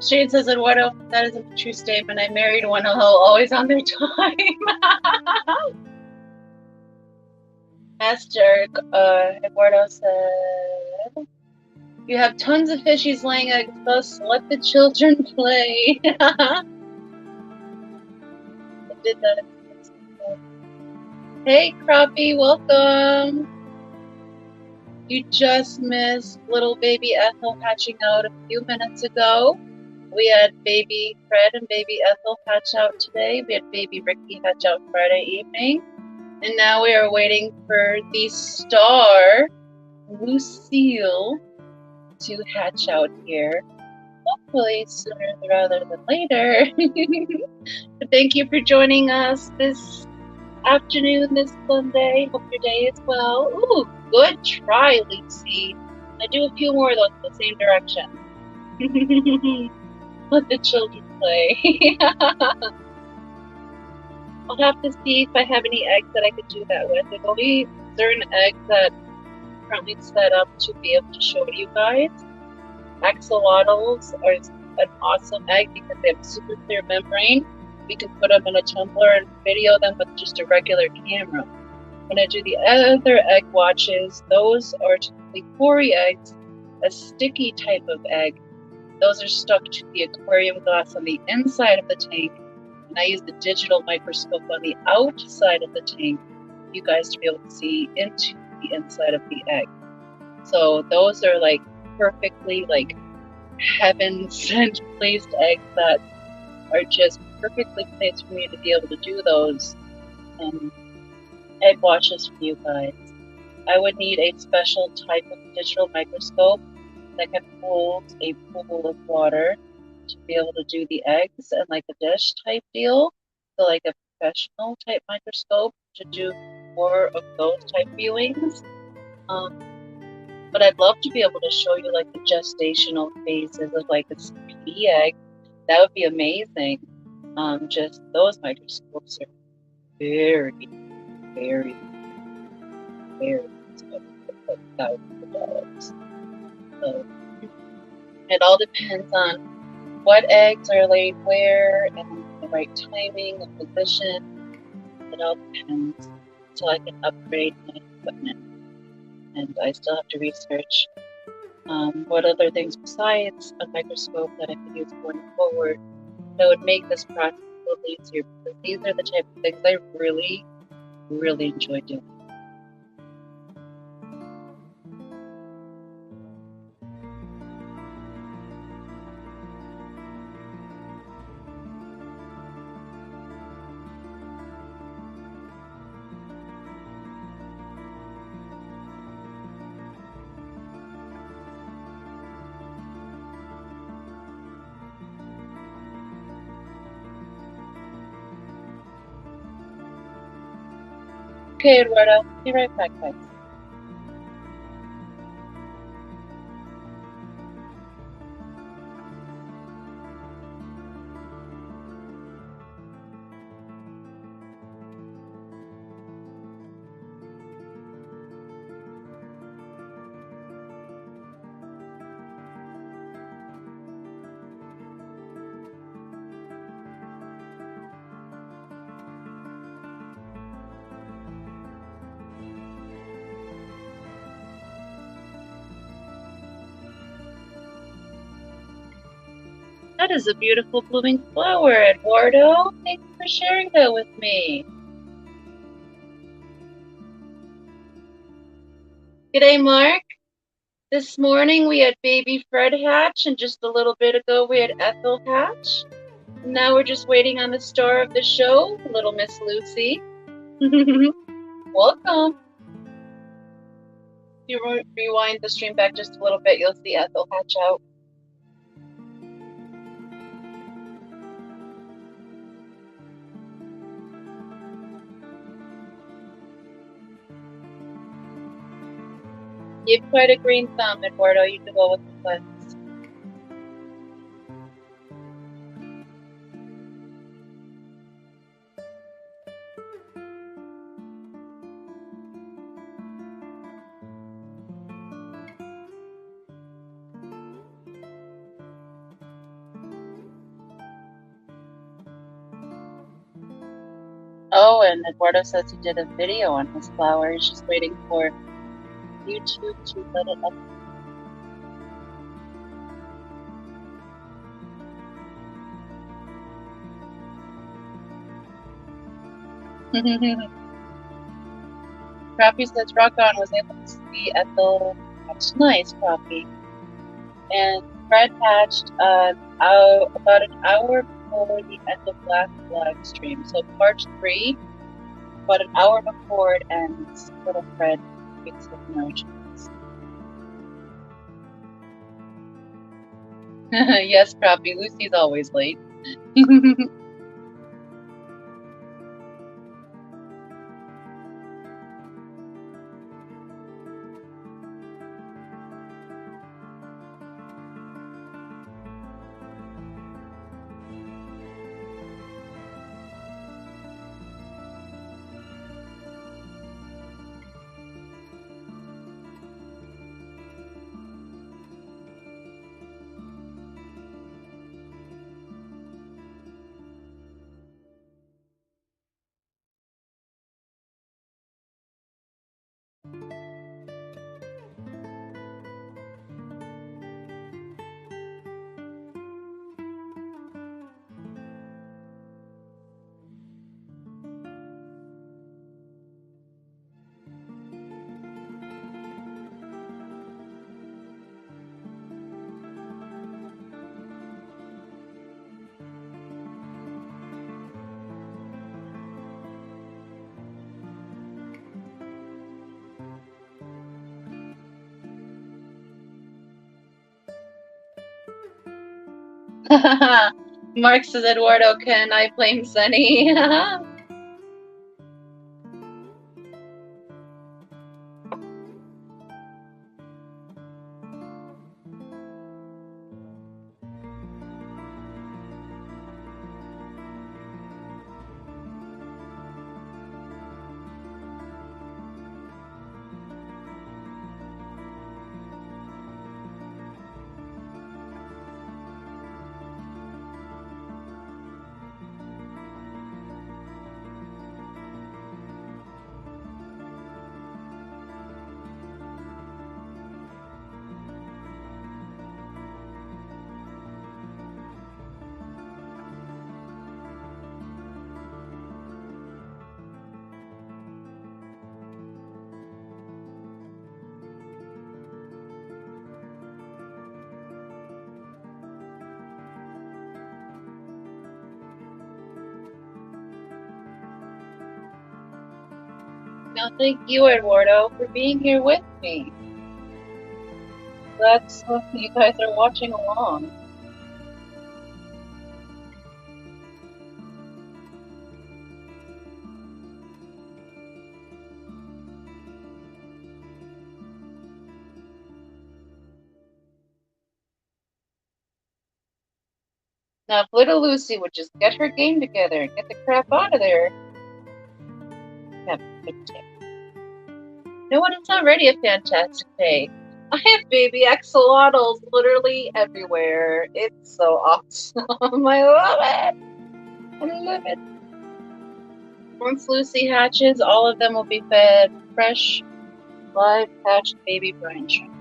Speaker 1: Shade says, Eduardo, that isn't a true statement. I married one, always on their time. Esther, Eduardo said, you have tons of fishies laying eggs, thus let the children play. I did that. Hey, Crappie, welcome. You just missed little baby Ethel hatching out a few minutes ago. We had baby Fred and baby Ethel hatch out today. We had baby Ricky hatch out Friday evening. And now we are waiting for the star, Lucille, to hatch out here. Hopefully sooner rather than later. But thank you for joining us this afternoon, this Sunday. Hope your day is well. Ooh, good try, Lucy. I do a few more of those in the same direction. Let the children play. I'll have to see if I have any eggs that I could do that with. There's only certain eggs that I'm currently set up to be able to show you guys. Axolotls are an awesome egg because they have a super clear membrane. We can put them in a tumbler and video them with just a regular camera. When I do the other egg watches, those are typically quarry eggs, a sticky type of egg. Those are stuck to the aquarium glass on the inside of the tank, and I use the digital microscope on the outside of the tank for you guys to be able to see into the inside of the egg. So those are like perfectly like heaven-sent placed eggs that are just perfectly placed for me to be able to do those egg watches for you guys. I would need a special type of digital microscope that can hold a pool of water to be able to do the eggs, and like a dish type deal, so like a professional type microscope to do more of those type viewings. But I'd love to be able to show you like the gestational phases of like a speedy egg. That would be amazing. Just those microscopes are very, very, very expensive, like thousands of dollars. So it all depends on what eggs are laid where and the right timing and position. It all depends until I can upgrade my equipment. And I still have to research what other things besides a microscope that I could use going forward that would make this process a little easier, because these are the type of things I really, really enjoy doing. Okay, Eduardo, be right back, guys. That is a beautiful blooming flower, Eduardo. Thank you for sharing that with me. G'day, Mark. This morning we had baby Fred hatch, and just a little bit ago we had Ethel hatch. And now we're just waiting on the star of the show, little Miss Lucy. Welcome. If you rewind the stream back just a little bit, you'll see Ethel hatch out. You have quite a green thumb, Eduardo. You can go with the cleanse. Oh, and Eduardo says he did a video on his flower. He's just waiting for YouTube to let it up. Crappy says Rock On was able to see Ethel hatch. Nice, Crappy. And Fred hatched about an hour before the end of last live stream. So part 3 about an hour before it ends, little Fred speaks with emotions. Yes, Crappy, Lucy's always late. Mark says, Eduardo, can I blame Sunny? No, thank you, Eduardo, for being here with me. That's you guys are watching along. Now, if little Lucy would just get her game together and get the crap out of there. Have a good day. No, it's already a fantastic day. I have baby axolotls literally everywhere. It's so awesome. I love it. I love it. Once Lucy hatches, all of them will be fed fresh, live hatched baby brine shrimp.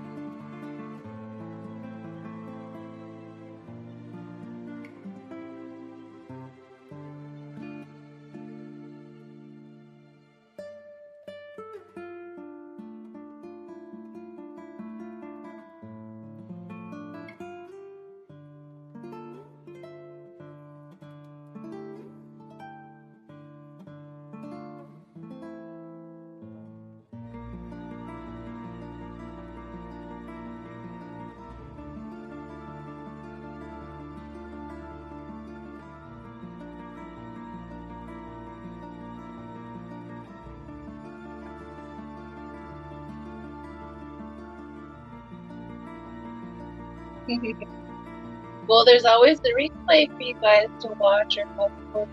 Speaker 1: Well, there's always the replay for you guys to watch or multiple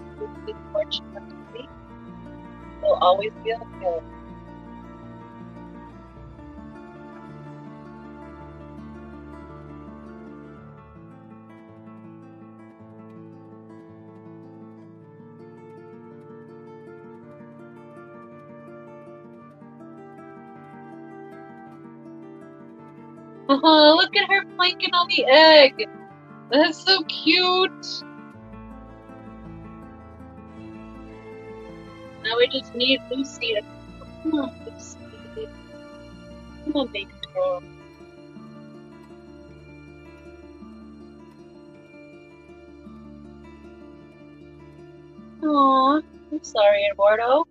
Speaker 1: watch. They'll always be available. Oh, look at her planking on the egg. That's so cute. Now we just need Lucy to come on, Lucy. Come on, baby girl. Aw, I'm sorry, Eduardo.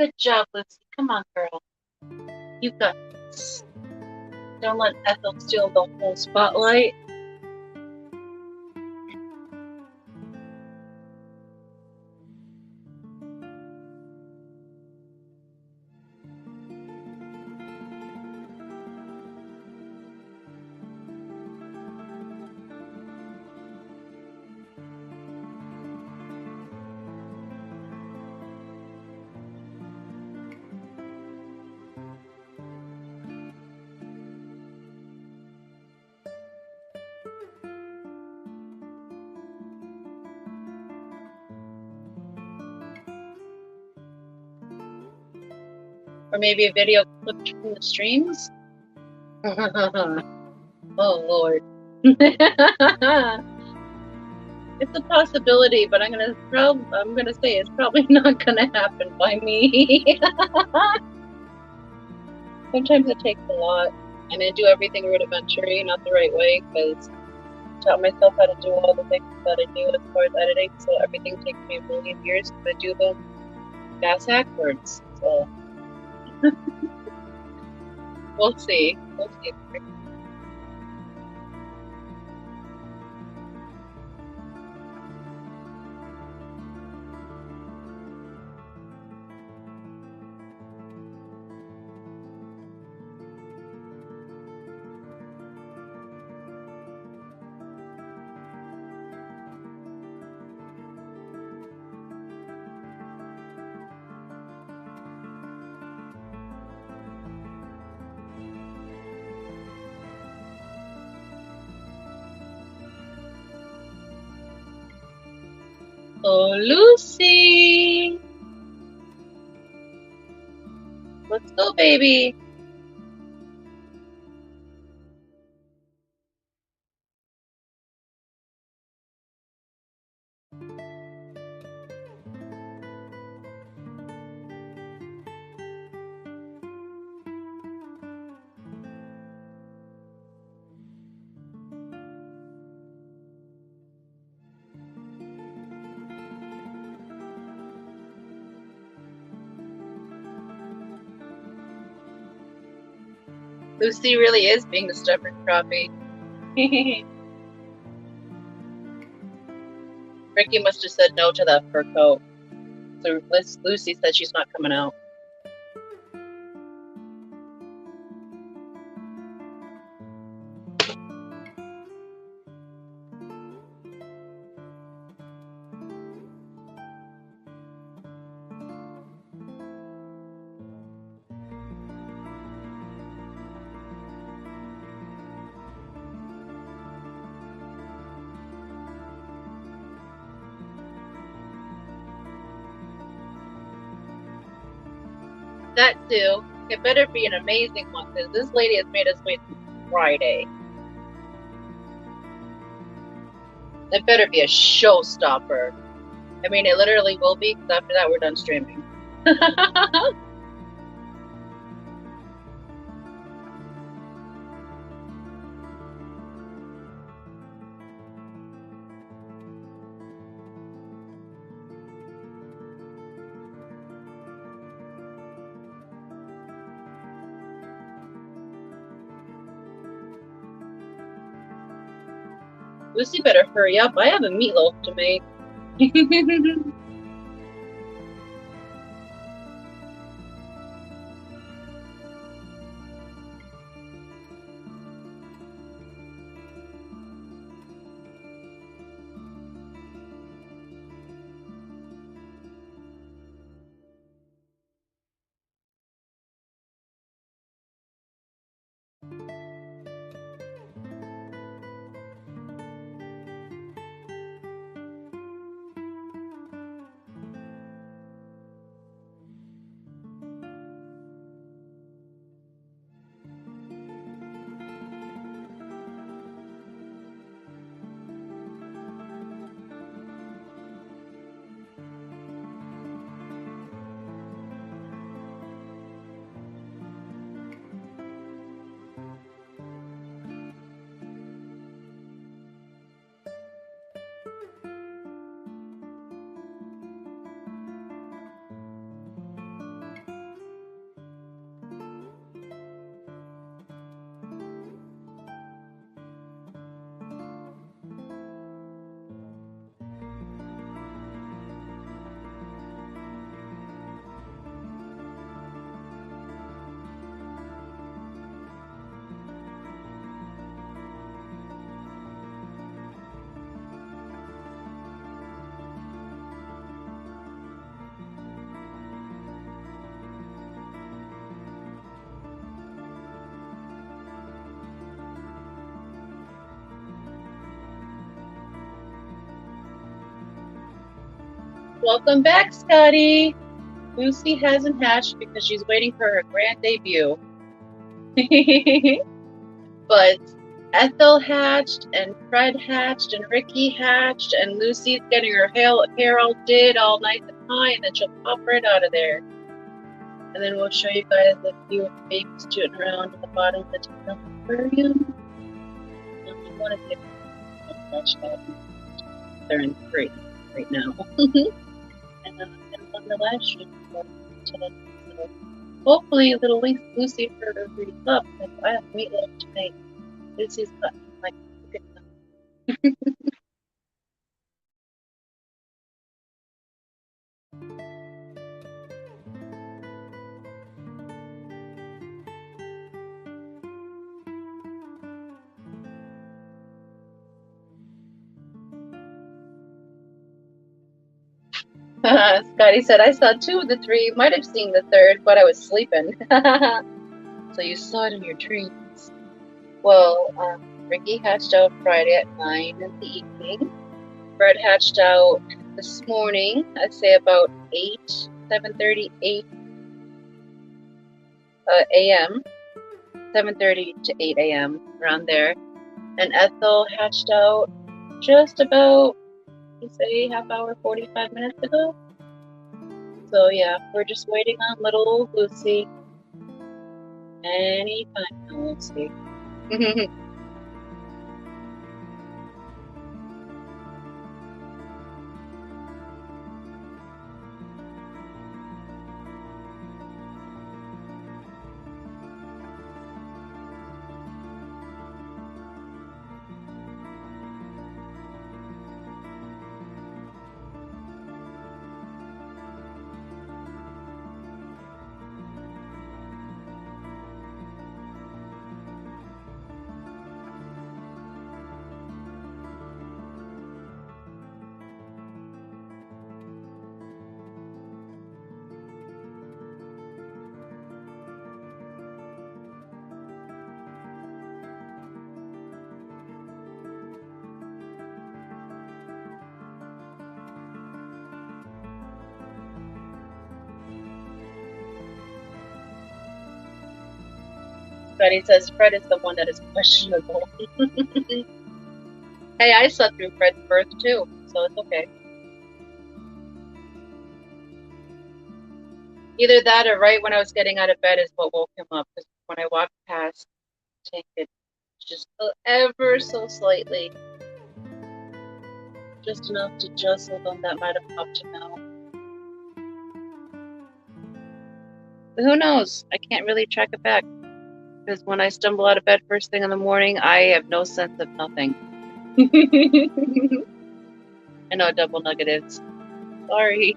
Speaker 1: Good job, Lucy. Come on, girl. You got this. Don't let Ethel steal the whole spotlight. Or maybe a video clipped from the streams? Oh, Lord. It's a possibility, but I'm gonna say it's probably not gonna happen by me. Sometimes it takes a lot, and I do everything rudimentary, not the right way, because I taught myself how to do all the things that I do as far as editing, so everything takes me a million years to do them fast backwards. So we'll see. We'll see. Oh, Lucy! Let's go, baby! Lucy really is being the stubborn crappie. Ricky must have said no to that fur coat. So Lucy said she's not coming out. That too. It better be an amazing one, because this lady has made us wait till Friday. It better be a showstopper. I mean, it literally will be, because after that we're done streaming. Lucy better hurry up. I have a meatloaf to make. Welcome back, Scotty. Lucy hasn't hatched because she's waiting for her grand debut. But Ethel hatched, and Fred hatched, and Ricky hatched, and Lucy's getting her hair all did all nice and high, and then she'll pop right out of there. And then we'll show you guys a few of the babies shooting around at the bottom of the aquarium. You want to get that. They're in 3 right now. And on the last shoot, so hopefully little Lucy for her reads up, because I have meatloaf tonight. Lucy's got like Scotty said, I saw 2 of the 3, might have seen the 3rd, but I was sleeping. So you saw it in your dreams. Well, Ricky hatched out Friday at 9 in the evening. Fred hatched out this morning, I'd say about 7:30, 8 a.m. 7:30 to 8 a.m. around there. And Ethel hatched out just about, say, half hour, 45 minutes ago. So yeah, we're just waiting on little old Lucy. Anytime now, Lucy. Freddie says Fred is the one that is questionable. Hey, I slept through Fred's birth too, so it's okay. Either that or right when I was getting out of bed is what woke him up. Because when I walked past, it just ever so slightly, just enough to jostle them, that might have popped him out. But who knows? I can't really track it back. Because when I stumble out of bed first thing in the morning, I have no sense of nothing. I know, double negatives. Sorry.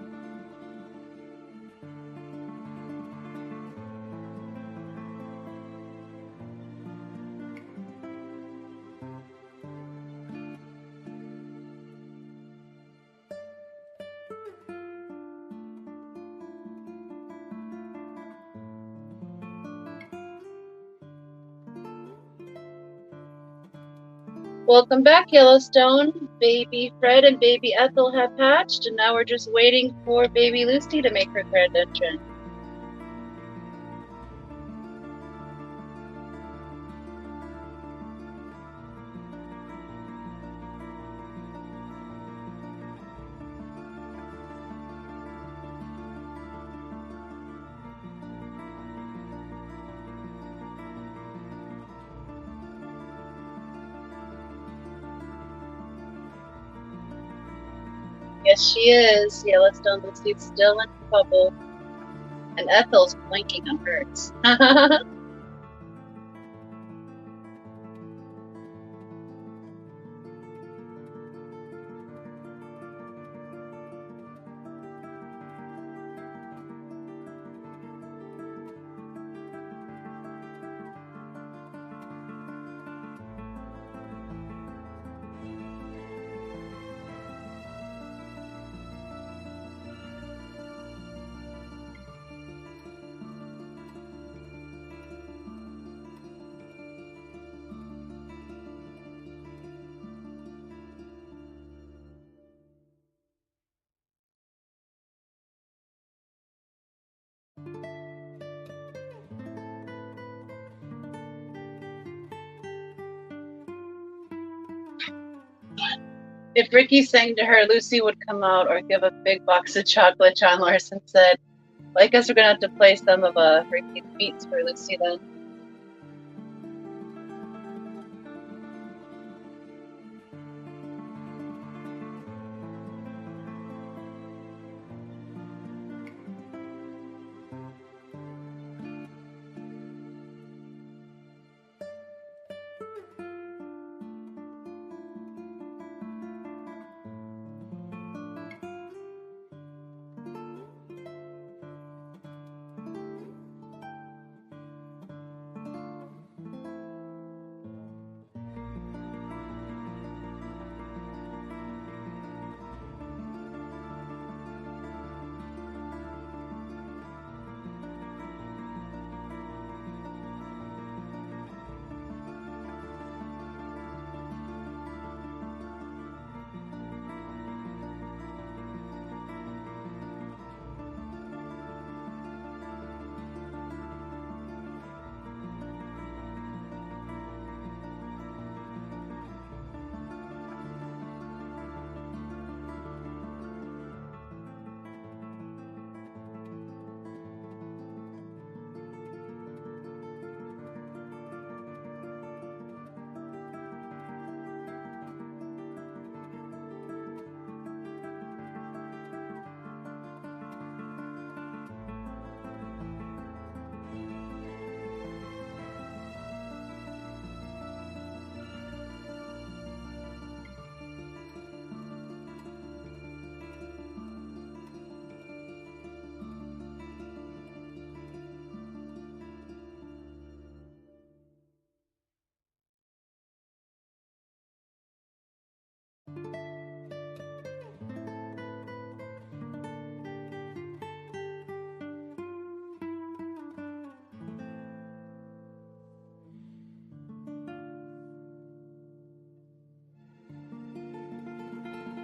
Speaker 1: Welcome back, Yellowstone. Baby Fred and baby Ethel have hatched, and now we're just waiting for baby Lucy to make her grand entrance. Yes, she is. Yellowstone Lucy's still in trouble. And Ethel's blinking on hers. If Ricky sang to her, Lucy would come out or give a big box of chocolate. John Larson said, well, I guess we're going to have to play some of Ricky's beats for Lucy then.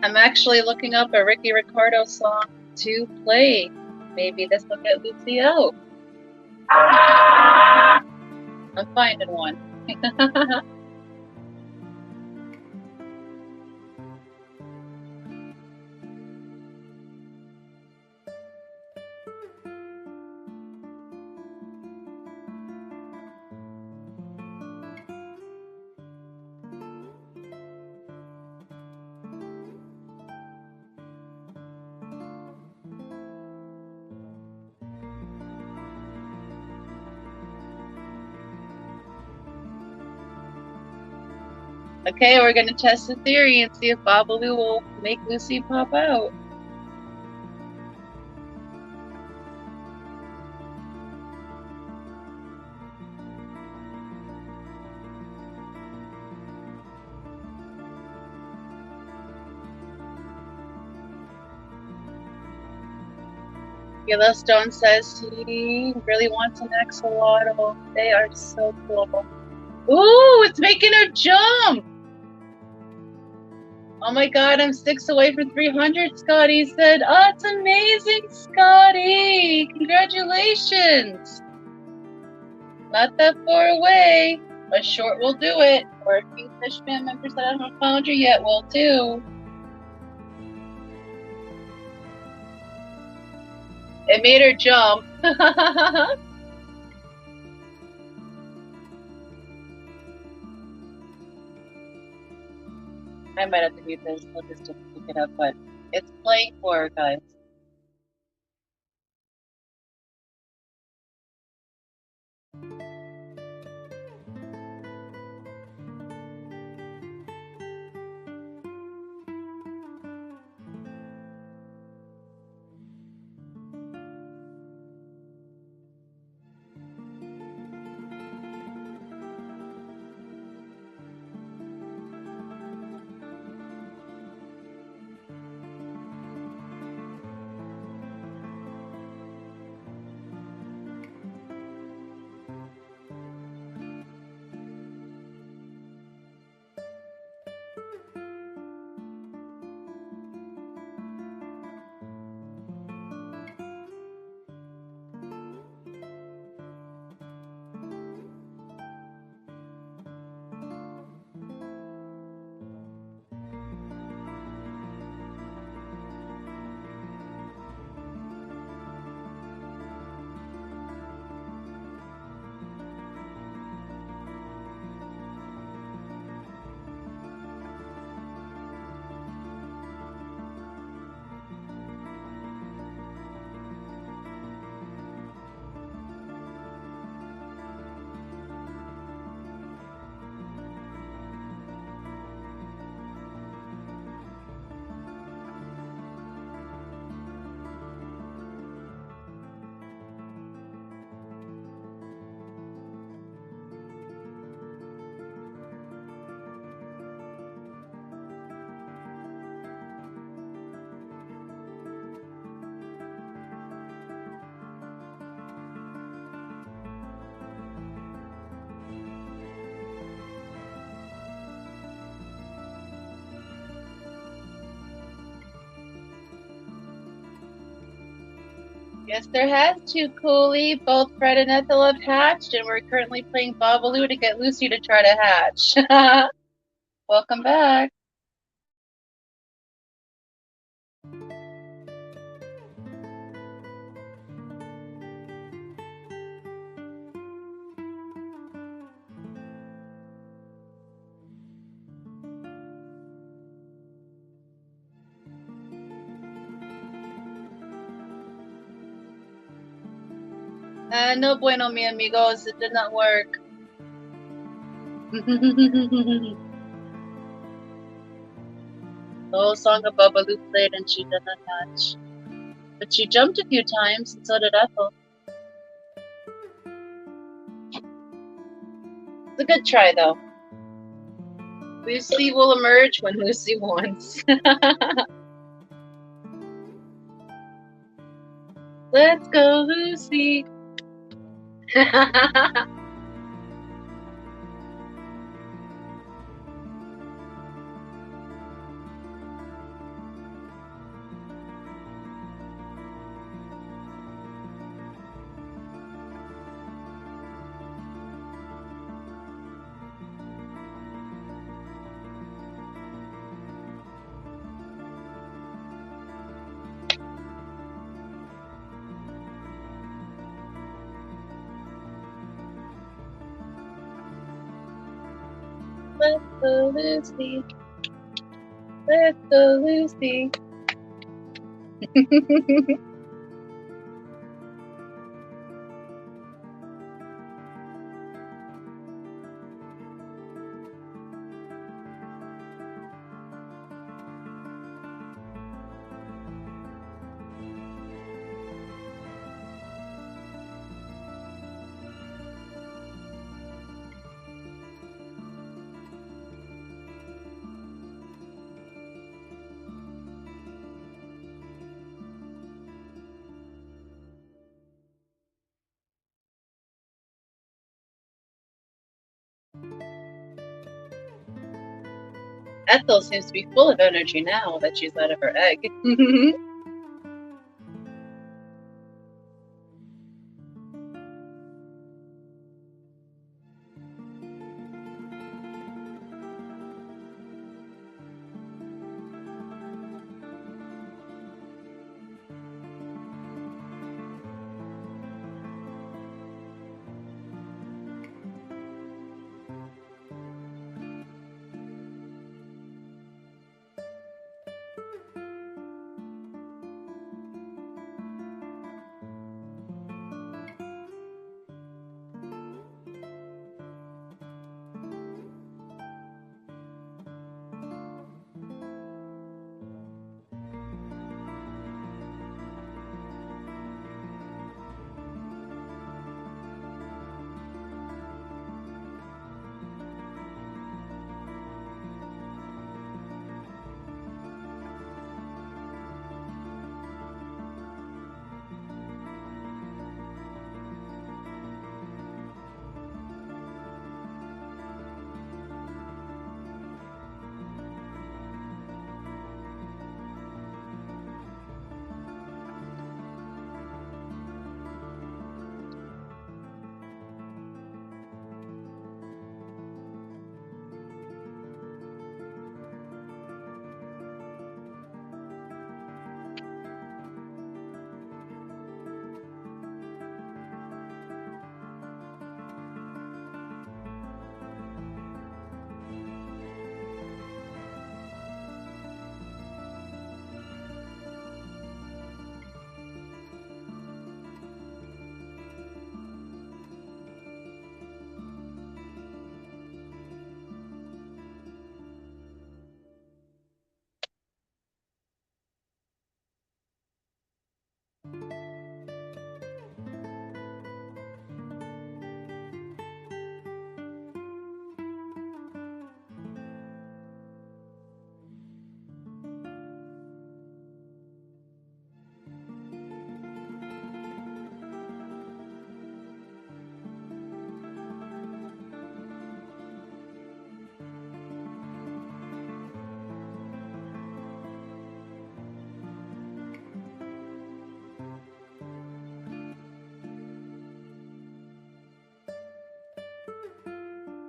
Speaker 1: I'm actually looking up a Ricky Ricardo song to play. Maybe this will get Lucy out. I'm finding one. Okay, we're going to test the theory and see if Babalu will make Lucy pop out. Yellowstone says he really wants an axolotl. They are so cool. Ooh, it's making her jump! Oh my god, I'm 6 away from 300, Scotty said. Oh, it's amazing, Scotty! Congratulations! Not that far away. A short will do it. Or a few Fishman members that haven't found you yet will too. It made her jump. I might have to mute this. I'll just pick it up, but it's playing for her, guys. Yes, there has to, Cooley. Both Fred and Ethel have hatched, and we're currently playing Babaloo to get Lucy to try to hatch. Welcome back. No bueno, mi amigos. It did not work. The whole song of Babaloo played and she did not hatch. But she jumped a few times, and so did Ethel. It's a good try, though. Lucy will emerge when Lucy wants. Let's go, Lucy! Let's go, Lucy. Let's go, Lucy. Ethel seems to be full of energy now that she's out of her egg.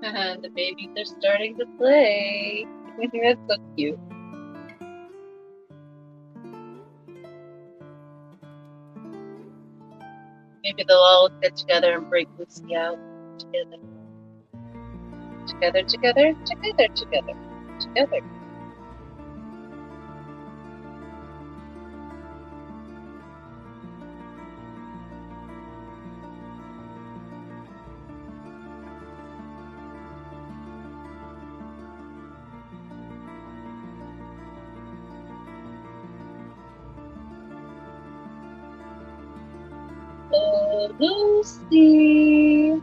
Speaker 1: The babies are starting to play. That's so cute. Maybe they'll all get together and break Lucy out together. Together, together, together, together, together. Oh, Lucy.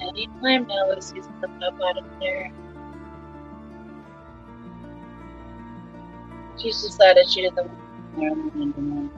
Speaker 1: Anytime now, Lucy's coming up out of there. She's decided she doesn't want to learn anymore.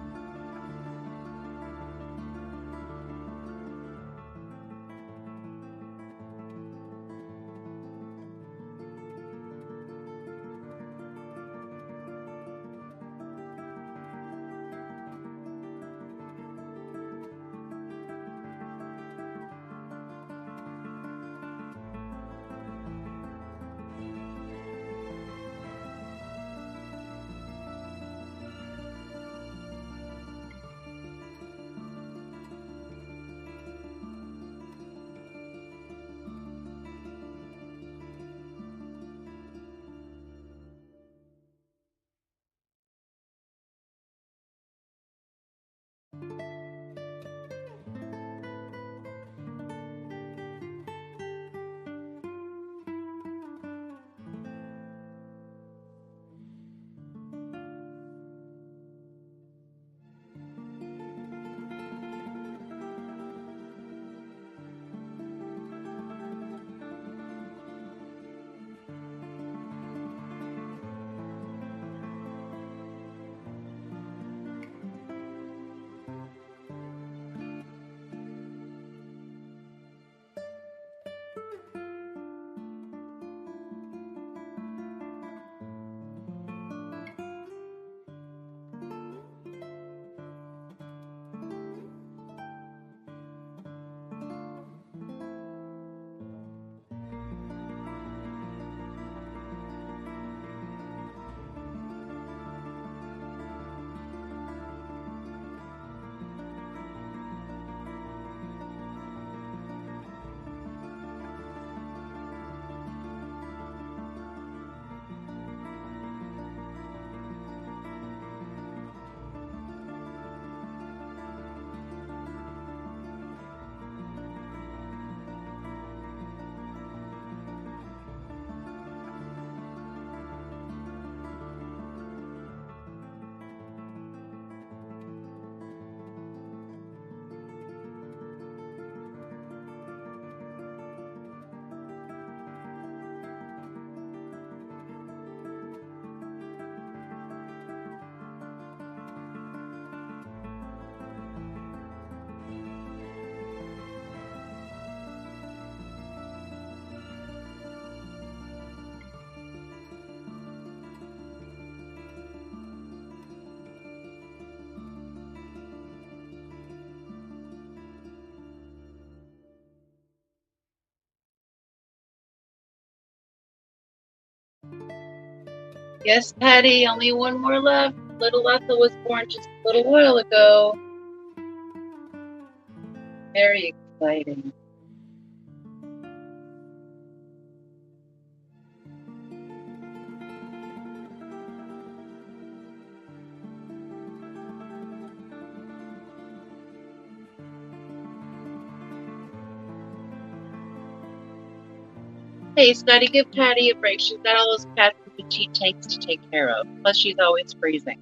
Speaker 1: Yes, Patty, only one more left. Little Ethel was born just a little while ago. Very exciting. Hey, Scotty, give Patty a break. She's got all those cats and petite tanks to take care of. Plus, she's always freezing.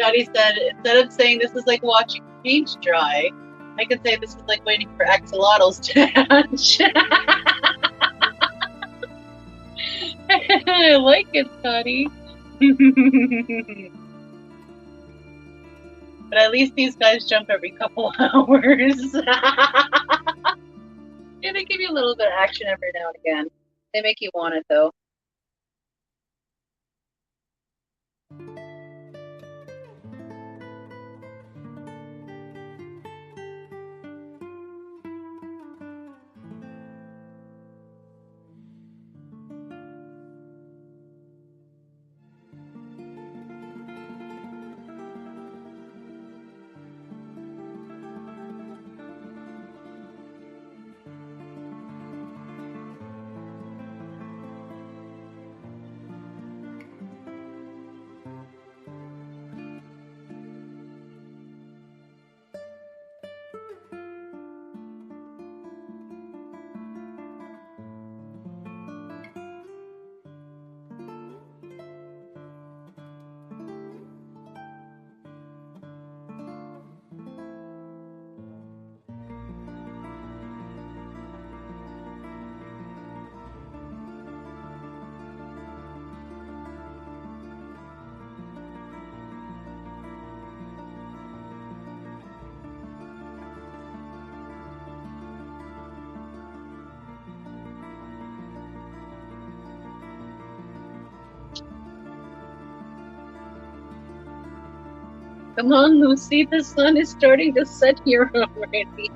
Speaker 1: Scotty said, instead of saying this is like watching paint dry, I could say this is like waiting for axolotls to hatch. I like it, Scotty. But at least these guys jump every couple hours.
Speaker 4: Yeah, they give you a little bit of action every now and again. They make you want it, though.
Speaker 1: Come on, Lucy, the sun is starting to set here already.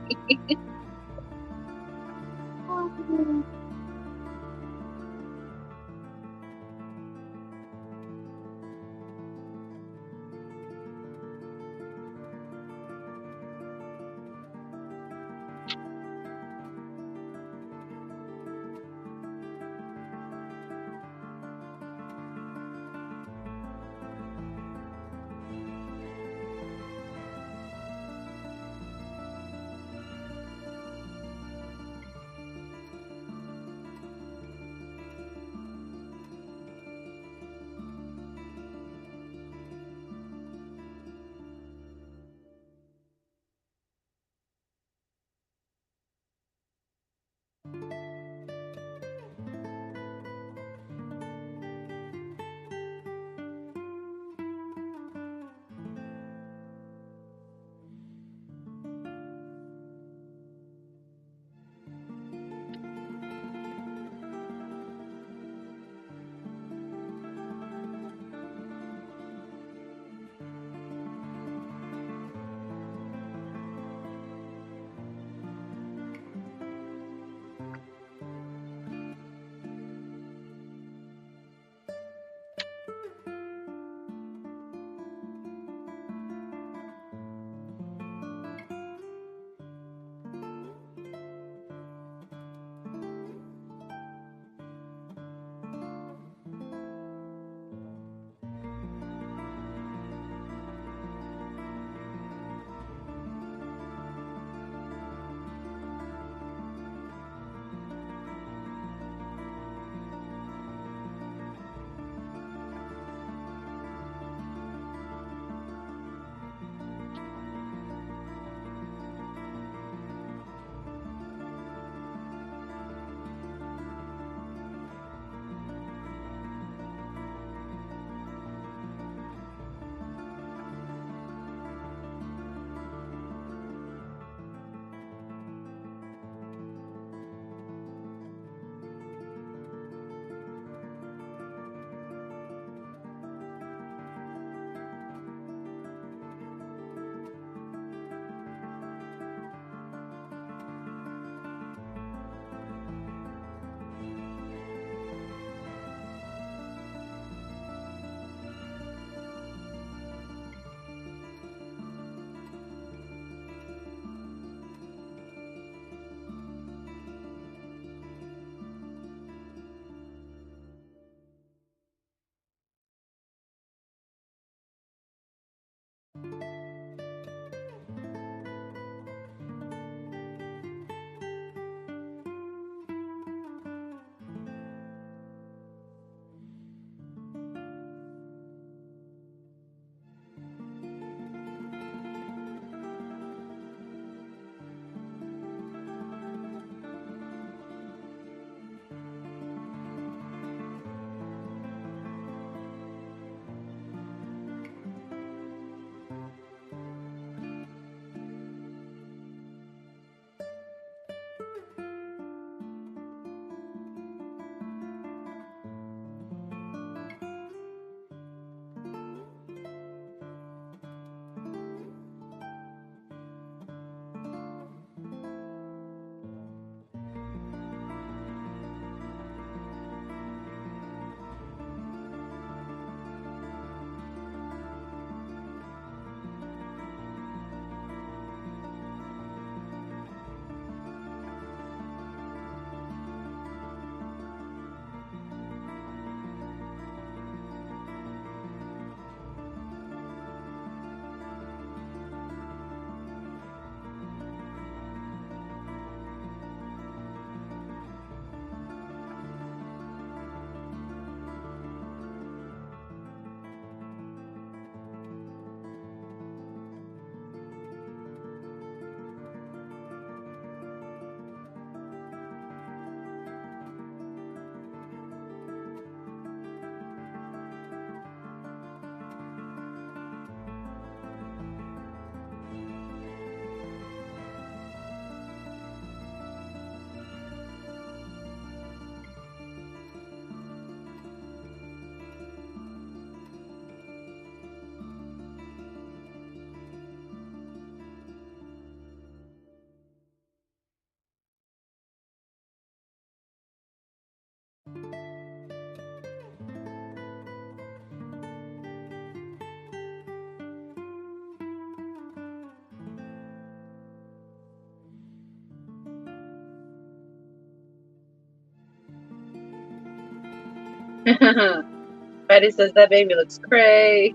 Speaker 4: Betty says that baby looks cray.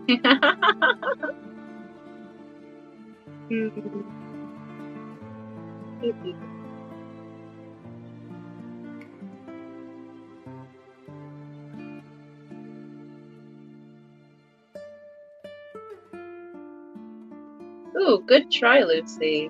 Speaker 4: Ooh, good try, Lucy.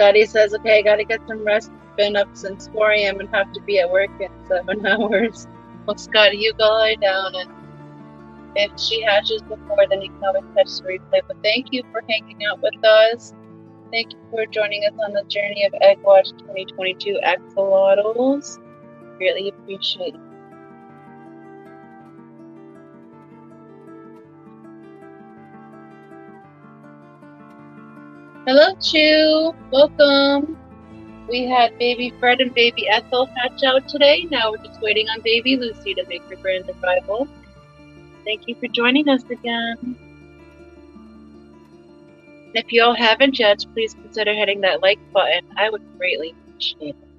Speaker 4: Scotty says, okay, I gotta get some rest. Been up since 4 a.m. and have to be at work in 7 hours. Well, Scotty, you go lie down, and if she hatches before, then you can always catch the replay. But thank you for hanging out with us. Thank you for joining us on the journey of Egg Watch 2022 Axolotls. Really appreciate it. Hello, Chew. Welcome. We had baby Fred and baby Ethel hatch out today. Now we're just waiting on baby Lucy to make her grand arrival. Thank you for joining us again. And if you all haven't yet, please consider hitting that like button. I would greatly appreciate it.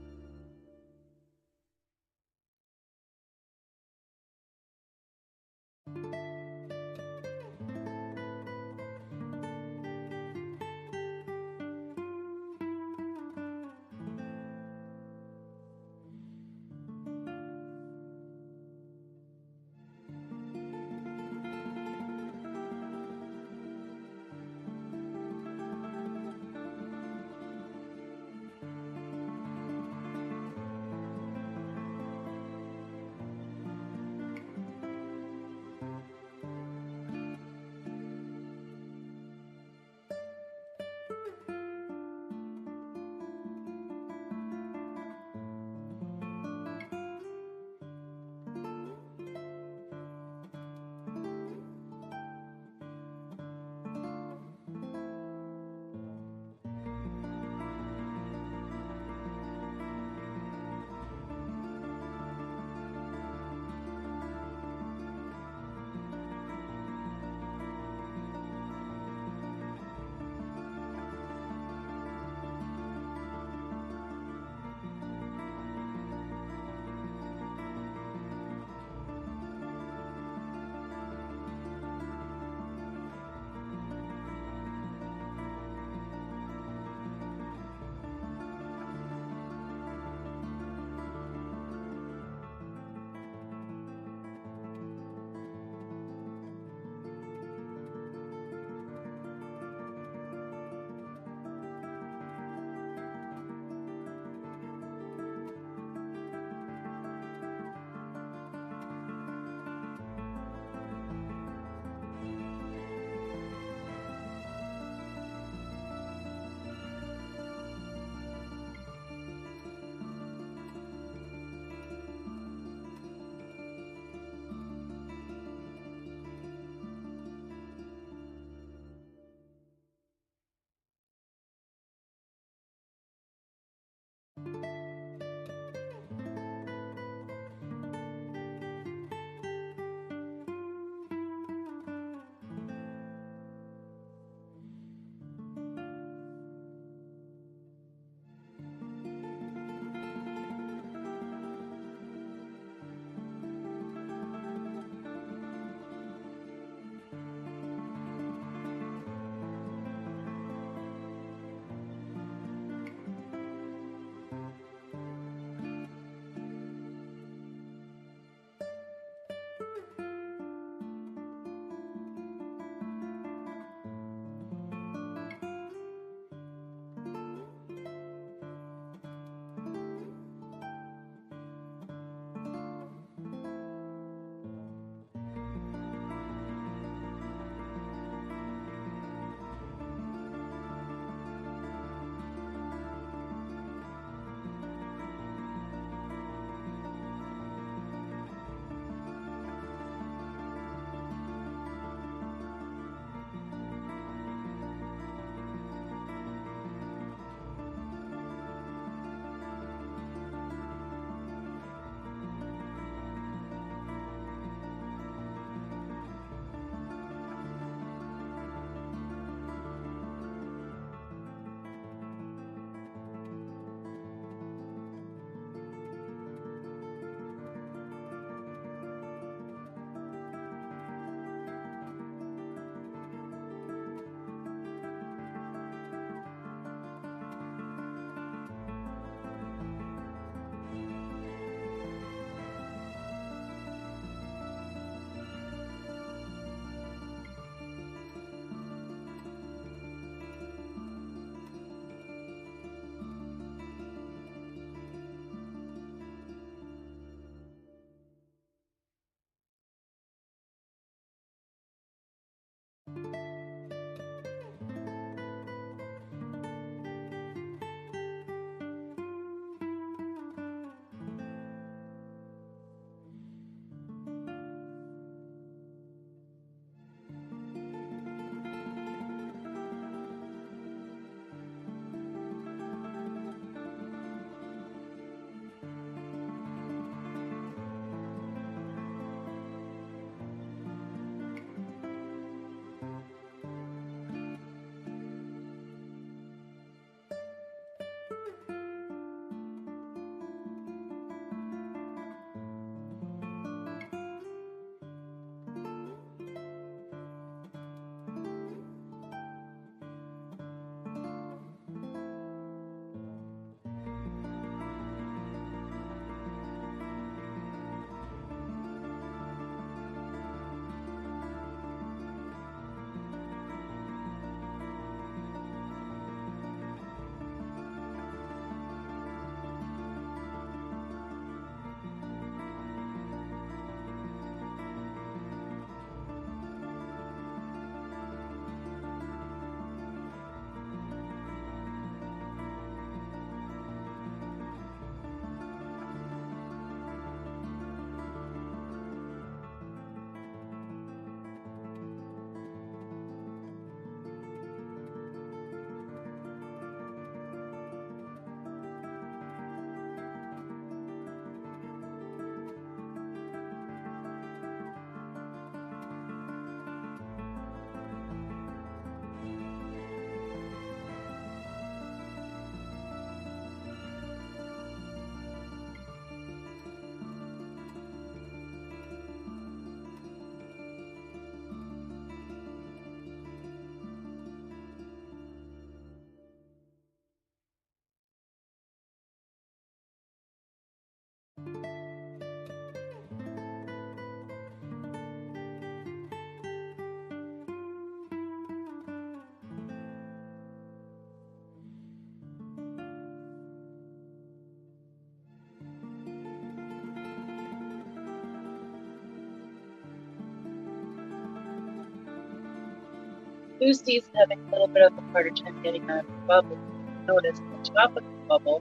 Speaker 4: Lucy's having a little bit of a harder time getting out of the bubble. Notice the top of the bubble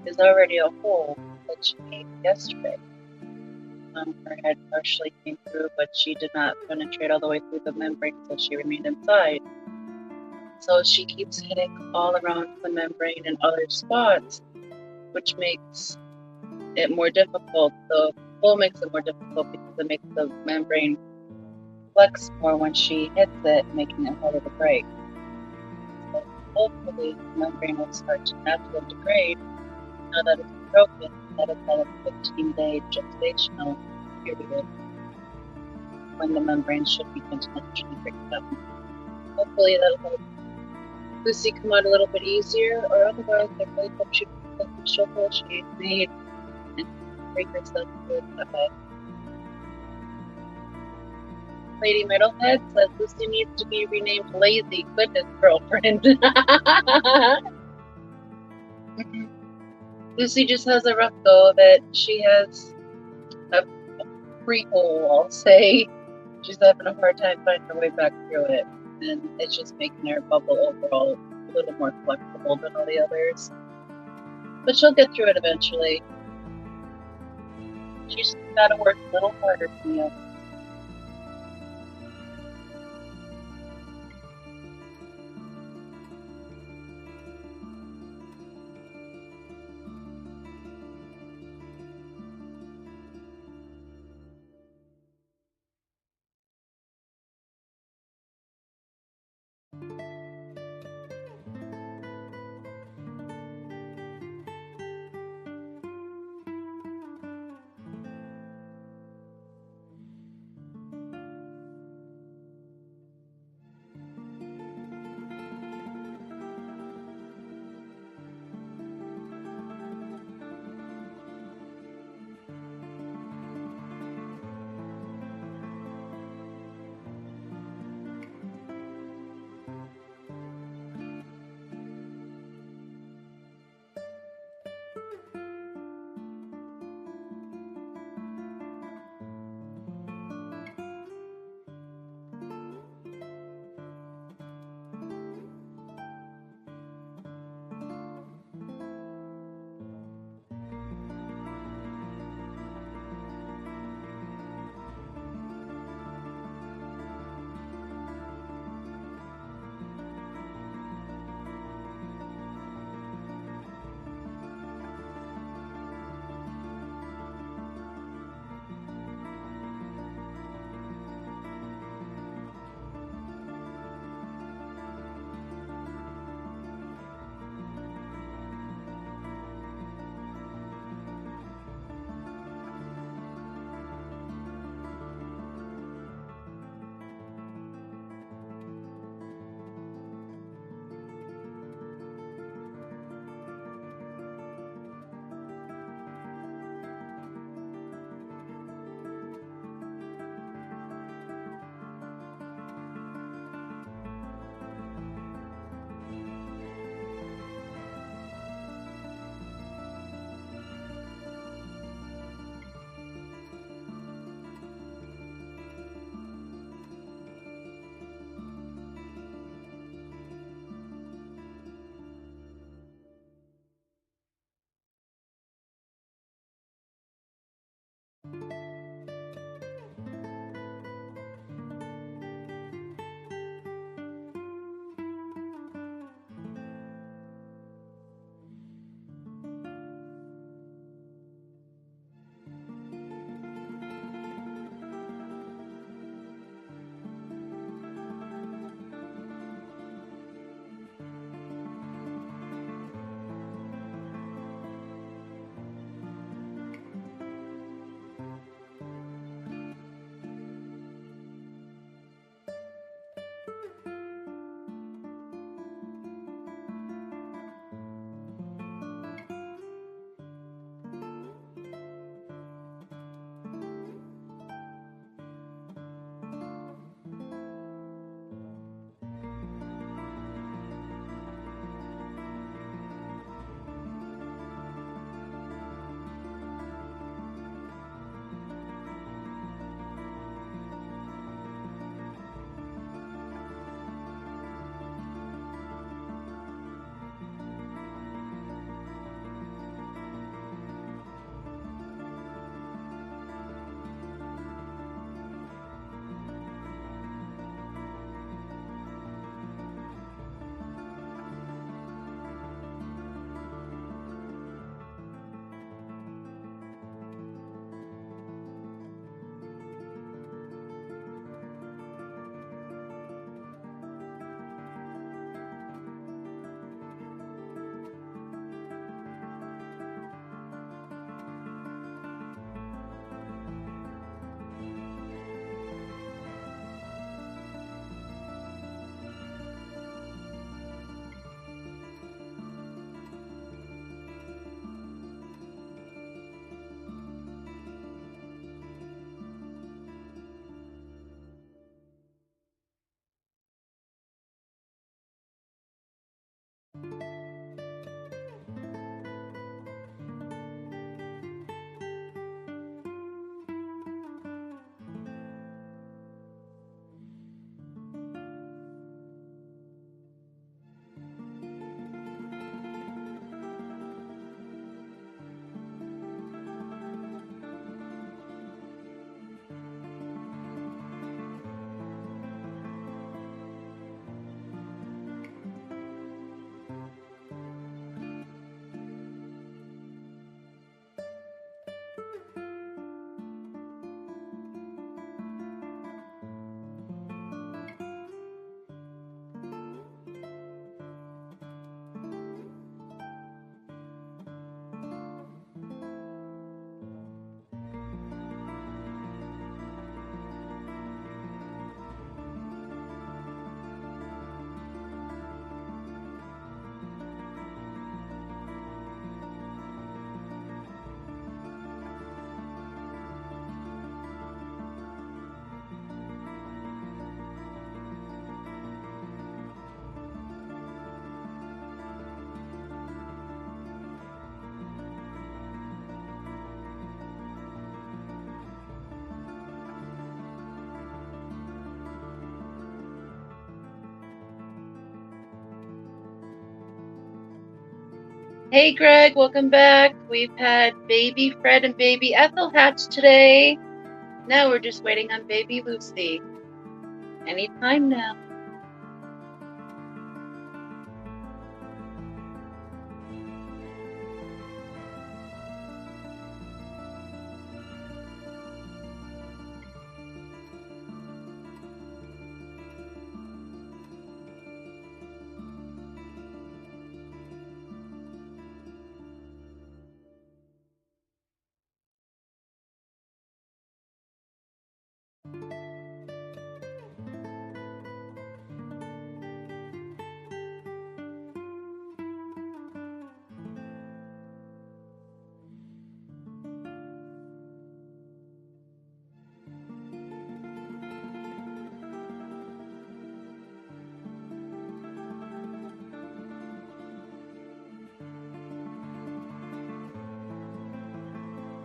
Speaker 4: is already a hole that she made yesterday. Her head partially came through, but she did not penetrate all the way through the membrane, so she remained inside. So she keeps hitting all around the membrane and other spots, which makes it more difficult. The hole makes it more difficult because it makes the membrane flex more when she hits it, making it harder to break. So hopefully the membrane will start to naturally degrade now that it's broken, that it's at a 15-day gestational period when the membrane should begin to naturally break down. Hopefully that'll help Lucy come out a little bit easier, or otherwise I really hope she picks up the shovel she made and break herself through that way. Lady Metalhead says Lucy needs to be renamed Lazy Goodness Girlfriend. Lucy just has a rough go of it. She has a free hole, I'll say. She's having a hard time finding her way back through it, and it's just making her bubble overall a little more flexible than all the others. But she'll get through it eventually. She's got to work a little harder than the others.
Speaker 1: Hey Greg, welcome back. We've had baby Fred and baby Ethel hatch today. Now we're just waiting on baby Lucy. Anytime now.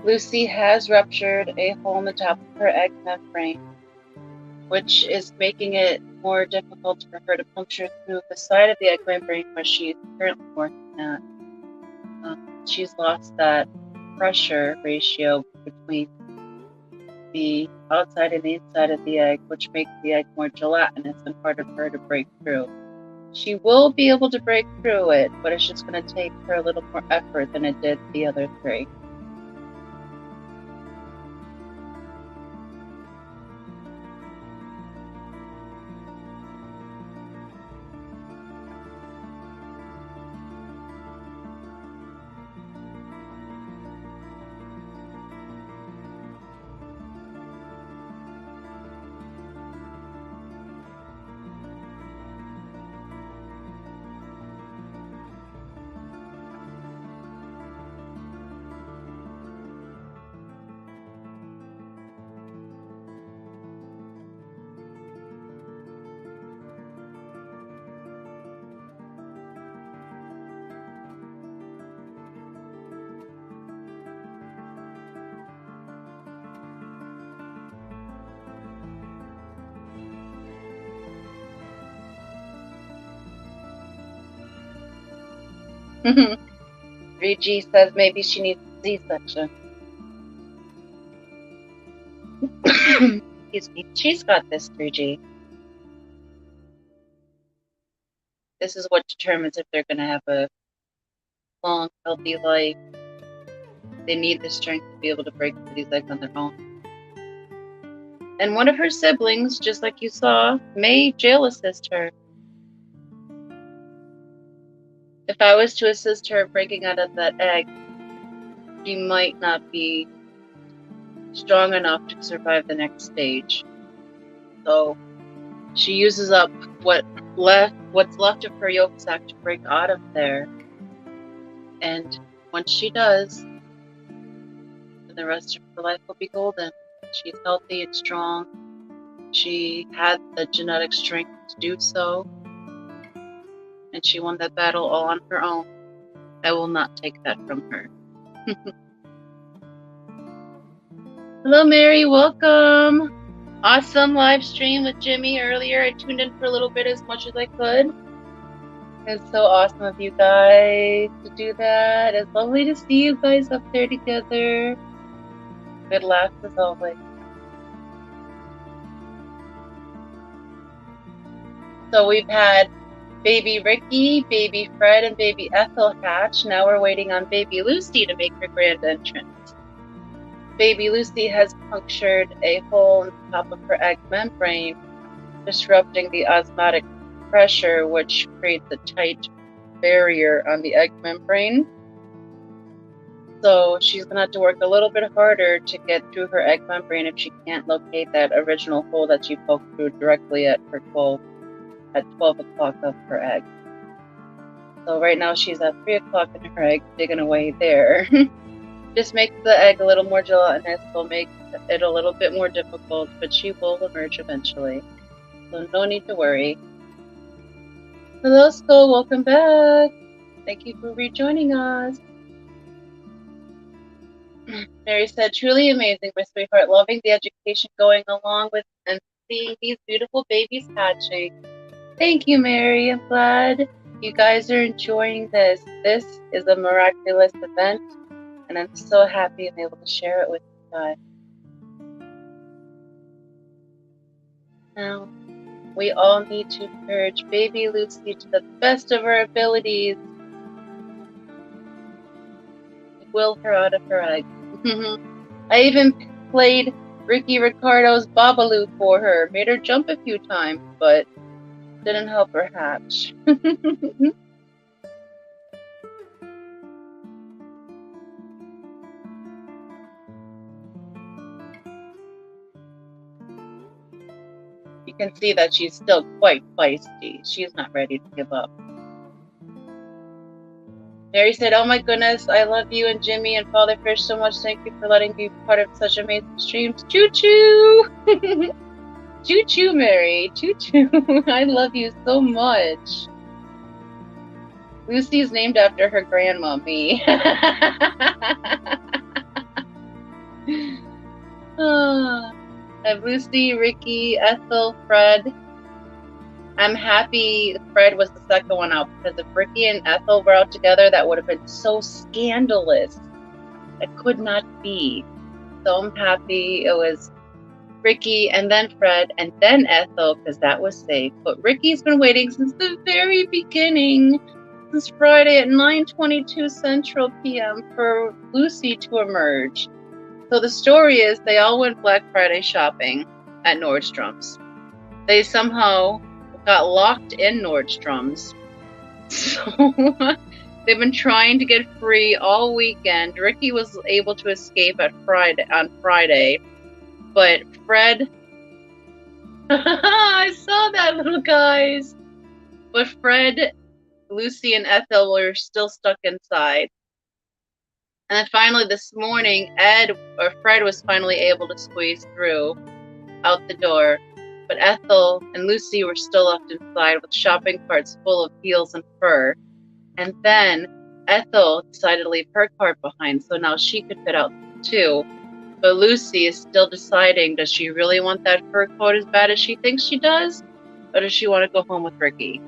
Speaker 1: Lucy has ruptured a hole in the top of her egg membrane, which is making it more difficult for her to puncture through the side of the egg membrane where she is currently working at. She's lost that pressure ratio between the outside and the inside of the egg, which makes the egg more gelatinous and harder for her to break through. She will be able to break through it, but it's just going to take her a little more effort than it did the other three. Rigi says maybe she needs a C-section. Excuse me. She's got this, 3G. This is what determines if they're going to have a long, healthy life. They need the strength to be able to break through these eggs on their own. And one of her siblings, just like you saw, may jail assist her. If I was to assist her breaking out of that egg, she might not be strong enough to survive the next stage. So she uses up what's left of her yolk sac to break out of there. And once she does, then the rest of her life will be golden. She's healthy and strong. She had the genetic strength to do so. And she won that battle all on her own. I will not take that from her. Hello, Mary. Welcome. Awesome live stream with Jimmy earlier. I tuned in for a little bit as much as I could. It's so awesome of you guys to do that. It's lovely to see you guys up there together. Good laughs as always. So we've had baby Ricky, baby Fred, and baby Ethel hatch. Now we're waiting on baby Lucy to make her grand entrance. Baby Lucy has punctured a hole in the top of her egg membrane, disrupting the osmotic pressure, which creates a tight barrier on the egg membrane. So she's going to have to work a little bit harder to get through her egg membrane if she can't locate that original hole that she poked through directly at 12 o'clock of her egg. So right now she's at 3 o'clock in her egg, digging away there. Just makes the egg a little more gelatinous, will make it a little bit more difficult, but she will emerge eventually. So no need to worry. Hello, Skull, welcome back. Thank you for rejoining us. Mary said, truly amazing, my sweetheart. Loving the education going along with and seeing these beautiful babies hatching. Thank you, Mary. I'm glad
Speaker 4: You guys are enjoying this. This is a miraculous event, and I'm so happy I'm able to share it with you guys. Now, we all need to encourage baby Lucy to the best of our abilities. Will her out of her egg. I even played Ricky Ricardo's Babalu for her. Made her jump a few times, but didn't help her hatch. You can see that she's still quite feisty. She's not ready to give up. Mary said, "Oh my goodness, I love you and Jimmy and Father Fish so much. Thank you for letting me be part of such amazing streams. Choo choo! Choo choo, Mary. Choo choo. I love you so much." Lucy is named after her grandma, me. I have Lucy, Ricky, Ethel, Fred. I'm happy Fred was the second one out, because if Ricky and Ethel were out together, that would have been so scandalous. It could not be. So I'm happy it was Ricky and then Fred and then Ethel, because that was safe. But Ricky's been waiting since the very beginning, since Friday at 9:22 Central PM for Lucy to emerge. So the story is they all went Black Friday shopping at Nordstrom's. They somehow got locked in Nordstrom's. So they've been trying to get free all weekend. Ricky was able to escape on Friday, but Fred I saw that, little guys. But Fred, Lucy, and Ethel were still stuck inside. And then finally this morning, Fred was finally able to squeeze through out the door. But Ethel and Lucy were still left inside with shopping carts full of heels and fur. And then Ethel decided to leave her cart behind, so now she could fit out too. But Lucy is still deciding, does she really want that fur coat as bad as she thinks she does? Or does she want to go home with Ricky?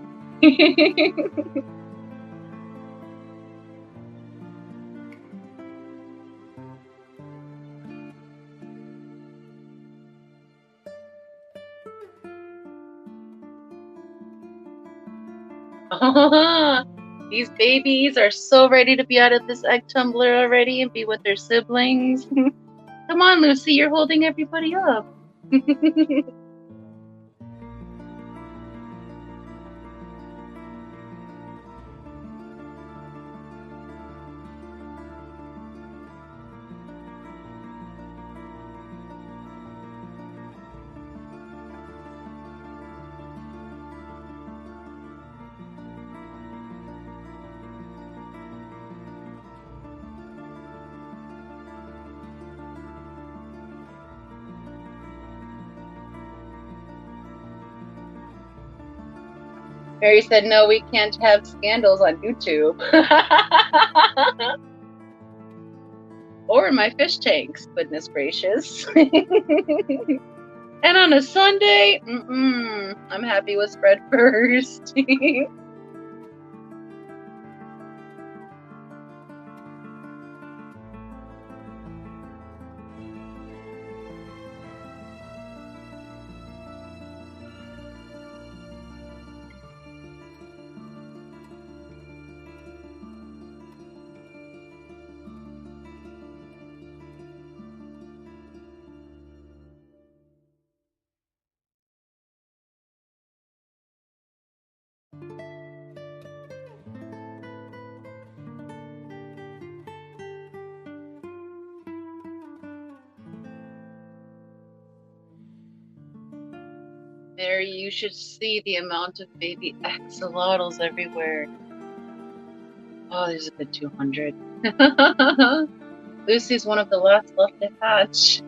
Speaker 4: These babies are so ready to be out of this egg tumbler already and be with their siblings. Come on, Lucy, you're holding everybody up. Mary said, no, we can't have scandals on YouTube. Or in my fish tanks, goodness gracious. And on a Sunday, I'm happy with Fred first. Mary, you should see the amount of baby axolotls everywhere. Oh, there's a good 200. Lucy's one of the last left to hatch.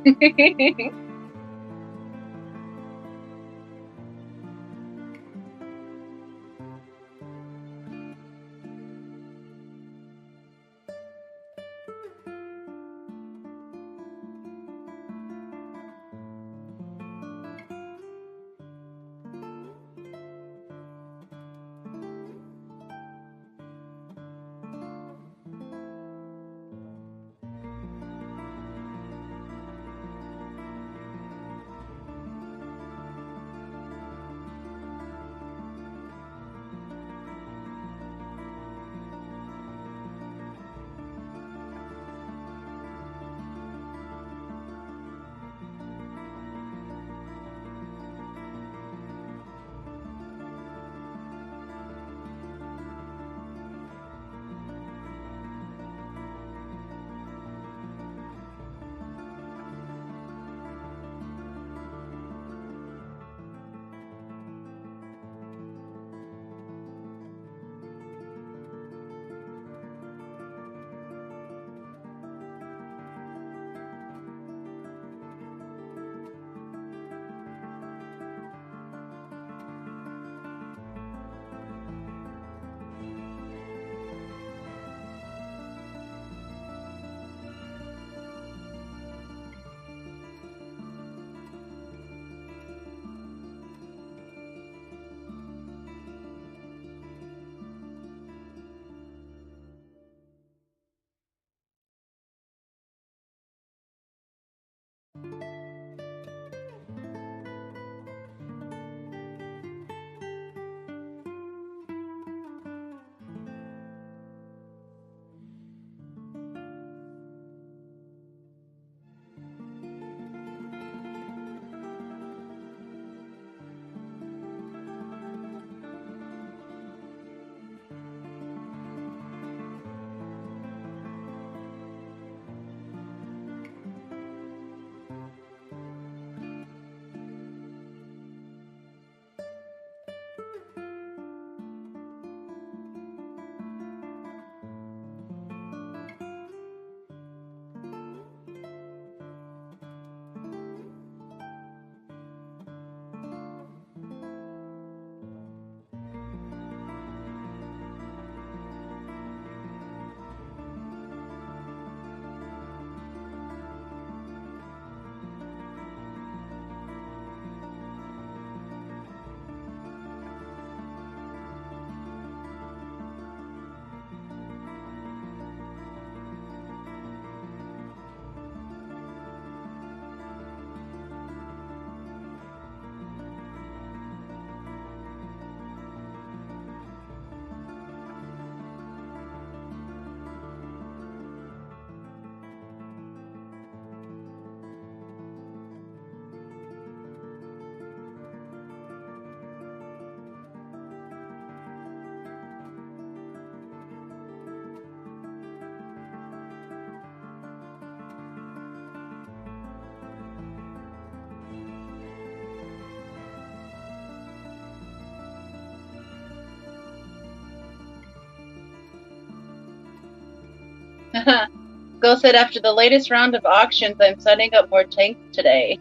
Speaker 4: Skull said, after the latest round of auctions, I'm setting up more tanks today.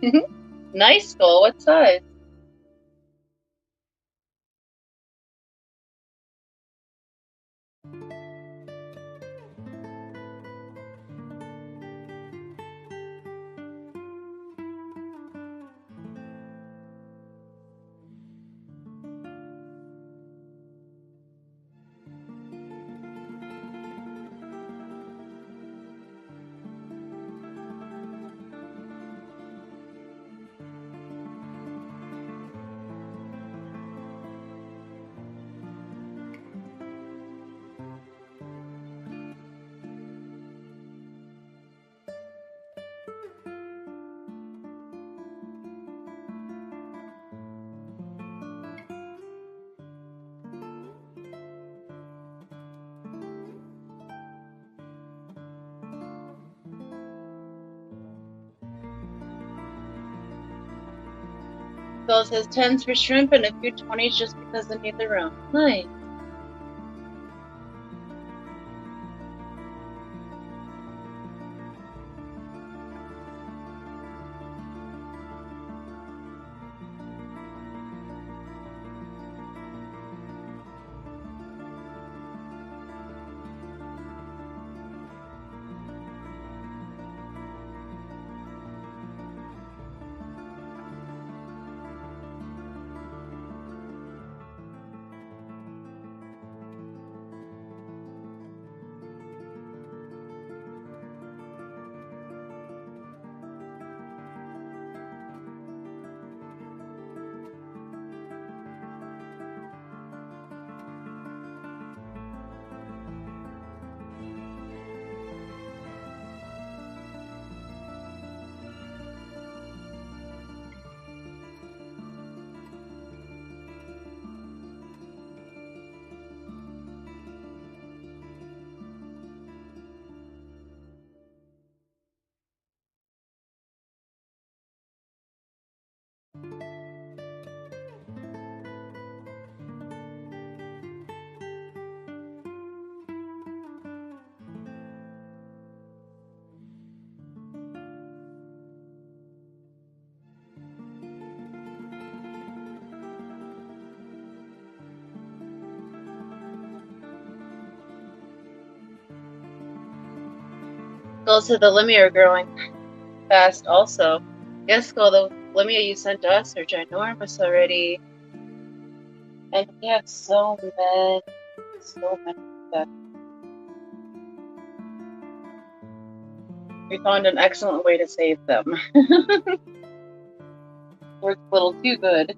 Speaker 4: Nice, Skull. What size? Skull says 10s for shrimp and a few 20s just because I need the room. Nice. Skull said the limia are growing fast also. Yes, Skull, the limia you sent to us are ginormous already. And we have so many of them. We found an excellent way to save them. Works a little too good.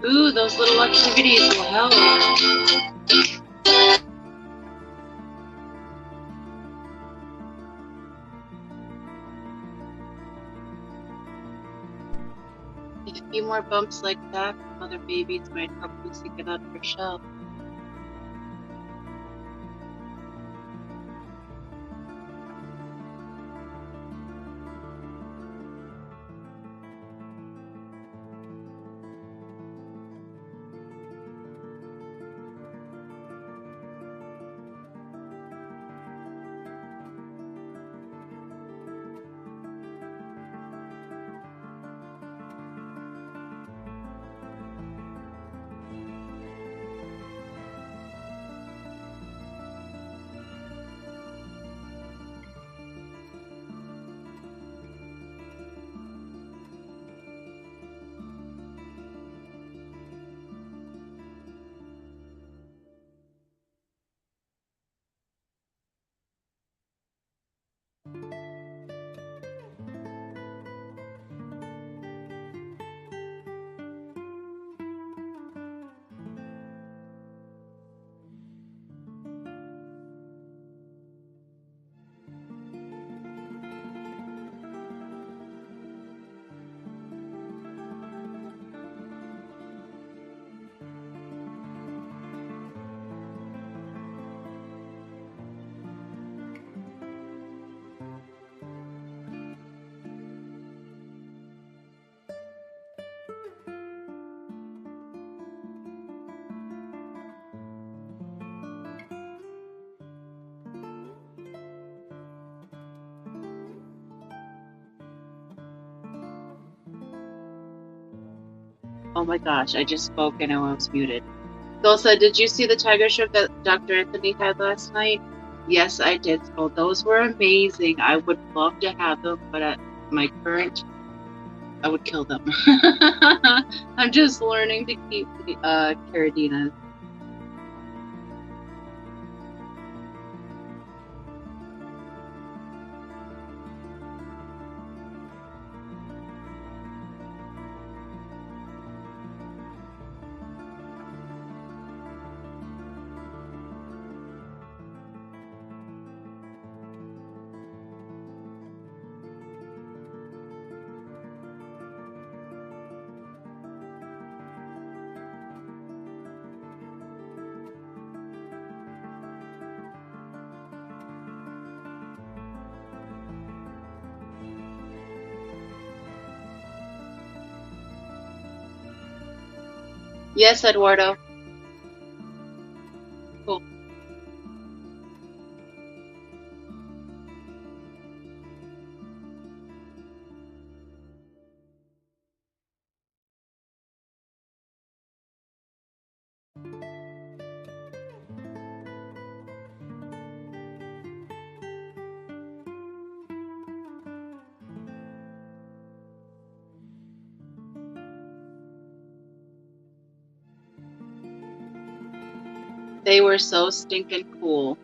Speaker 1: Ooh, those little activities will help. A few more bumps like that from other babies might help Lucy get out of her shell. Oh my gosh, I just spoke and I was muted. Dulce, did you see the tiger shrimp that Dr. Anthony had last night? Yes, I did. So those were amazing. I would love to have them, but at my current, I would kill them. I'm just learning to keep caradinas. Yes, Eduardo. Cool. They were so stinking cool.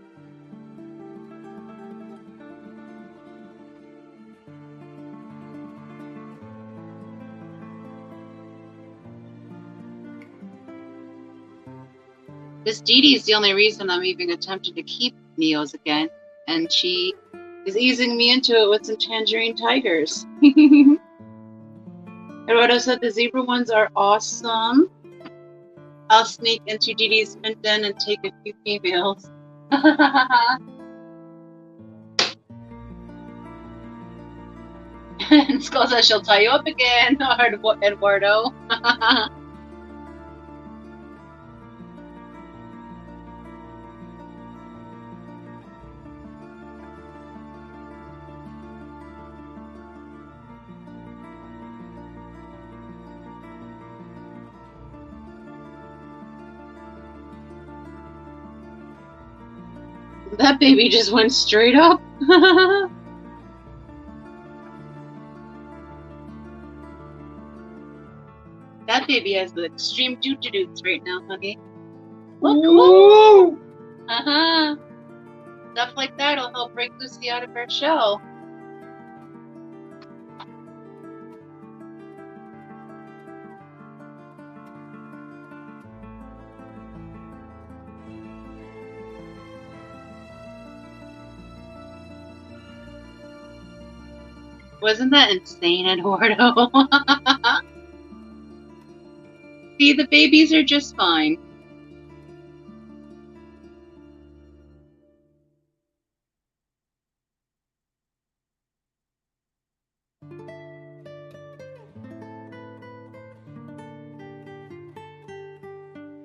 Speaker 1: This Dee Dee is the only reason I'm even attempting to keep Neos again, and she is easing me into it with some tangerine tigers. Eduardo said the zebra ones are awesome. I'll sneak into Dee Dee's vent den and take a few females. And Skull says she'll tie you up again, Eduardo. That baby just went straight up. That baby has the extreme doo-doo-doots right now, honey. Look, whoa! Stuff like that will help break Lucy out of her shell.
Speaker 4: Wasn't that insane, Eduardo? See, the babies are just fine.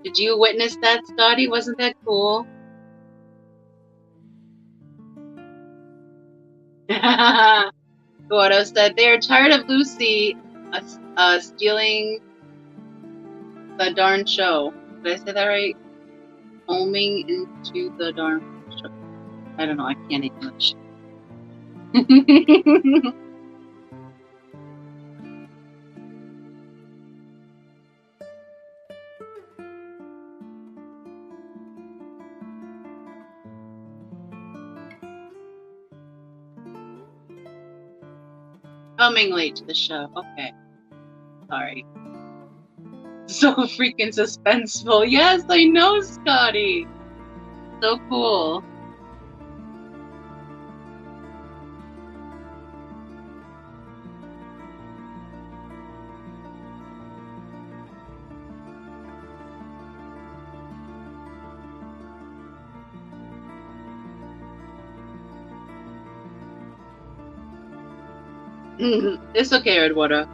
Speaker 4: Did you witness that, Scotty? Wasn't that cool? Eduardo said they're tired of Lucy stealing the darn show. Did I say that right? Homing into the darn show. I don't know. I can't English. Coming late to the show. Okay. Sorry. So freaking suspenseful. Yes, I know, Scotty. So cool. It's okay, Eduardo.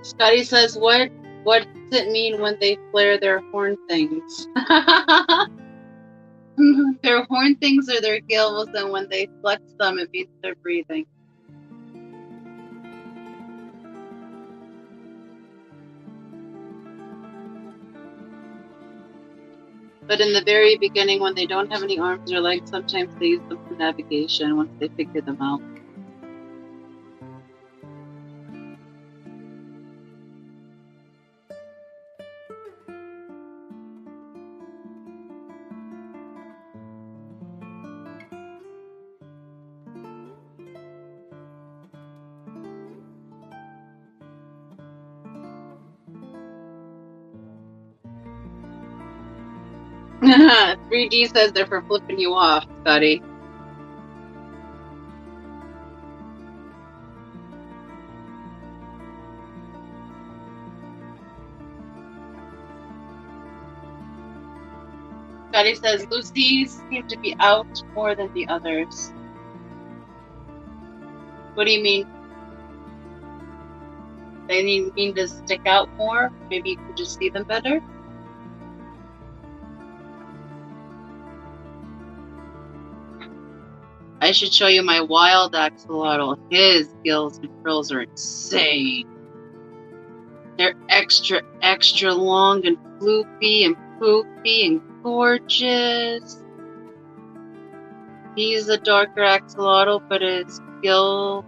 Speaker 4: Scotty says, what does it mean when they flare their horn things? Their horn things are their gills, and when they flex them, it means they're breathing. But in the very beginning, when they don't have any arms or legs, sometimes they use them for navigation once they figure them out. Haha, 3D says they're for flipping you off, Scotty. Scotty says Lucy's seem to be out more than the others. What do you mean? They mean to stick out more? Maybe you could just see them better? I should show you my wild axolotl. His gills and frills are insane. They're extra, extra long and floopy and poofy and gorgeous. He's a darker axolotl, but his gill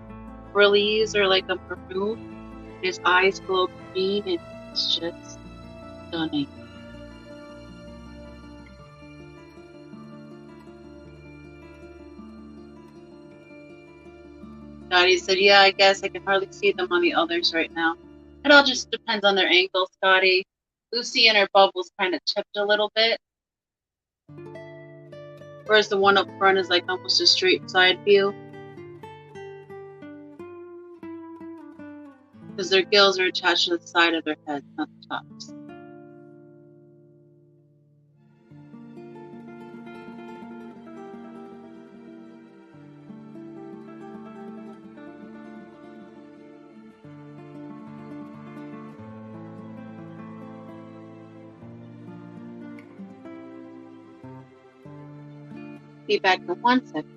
Speaker 4: frillies are like a maroon. His eyes glow green, and it's just stunning. Scotty said, yeah, I guess I can hardly see them on the others right now. It all just depends on their angle, Scotty. Lucy and her bubbles kind of tipped a little bit. Whereas the one up front is like almost a straight side view. Because their gills are attached to the side of their heads, not the tops. Be back in 1 second.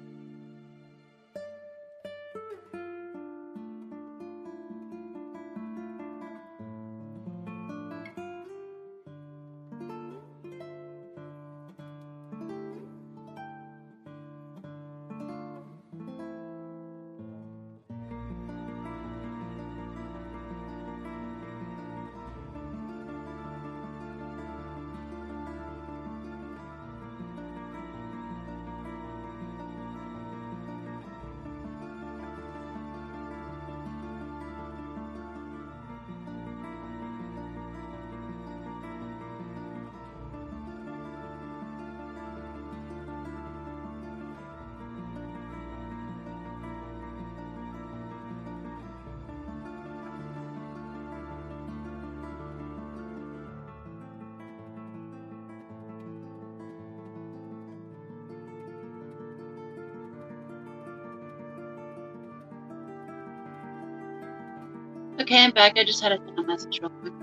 Speaker 4: Okay, I'm back. I just had to send a message real quick.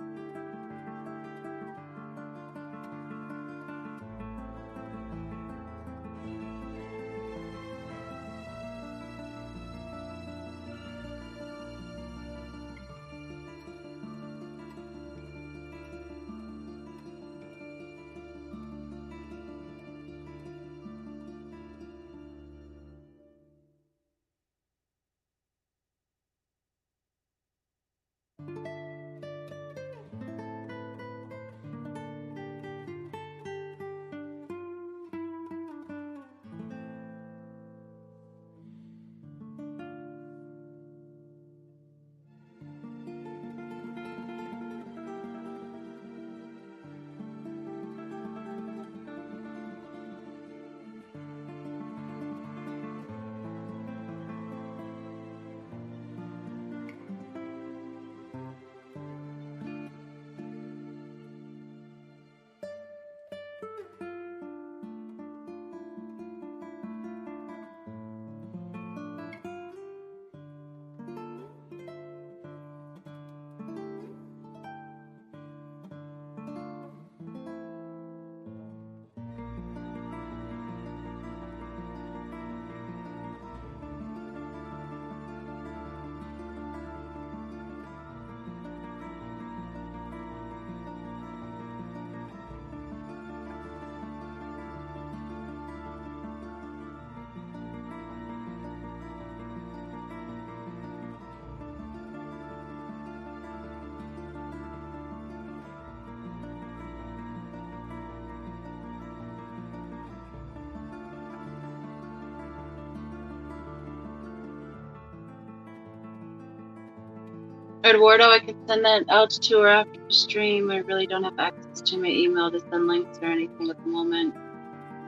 Speaker 4: Eduardo, I can send that out to her after the stream. I really don't have access to my email to send links or anything at the moment.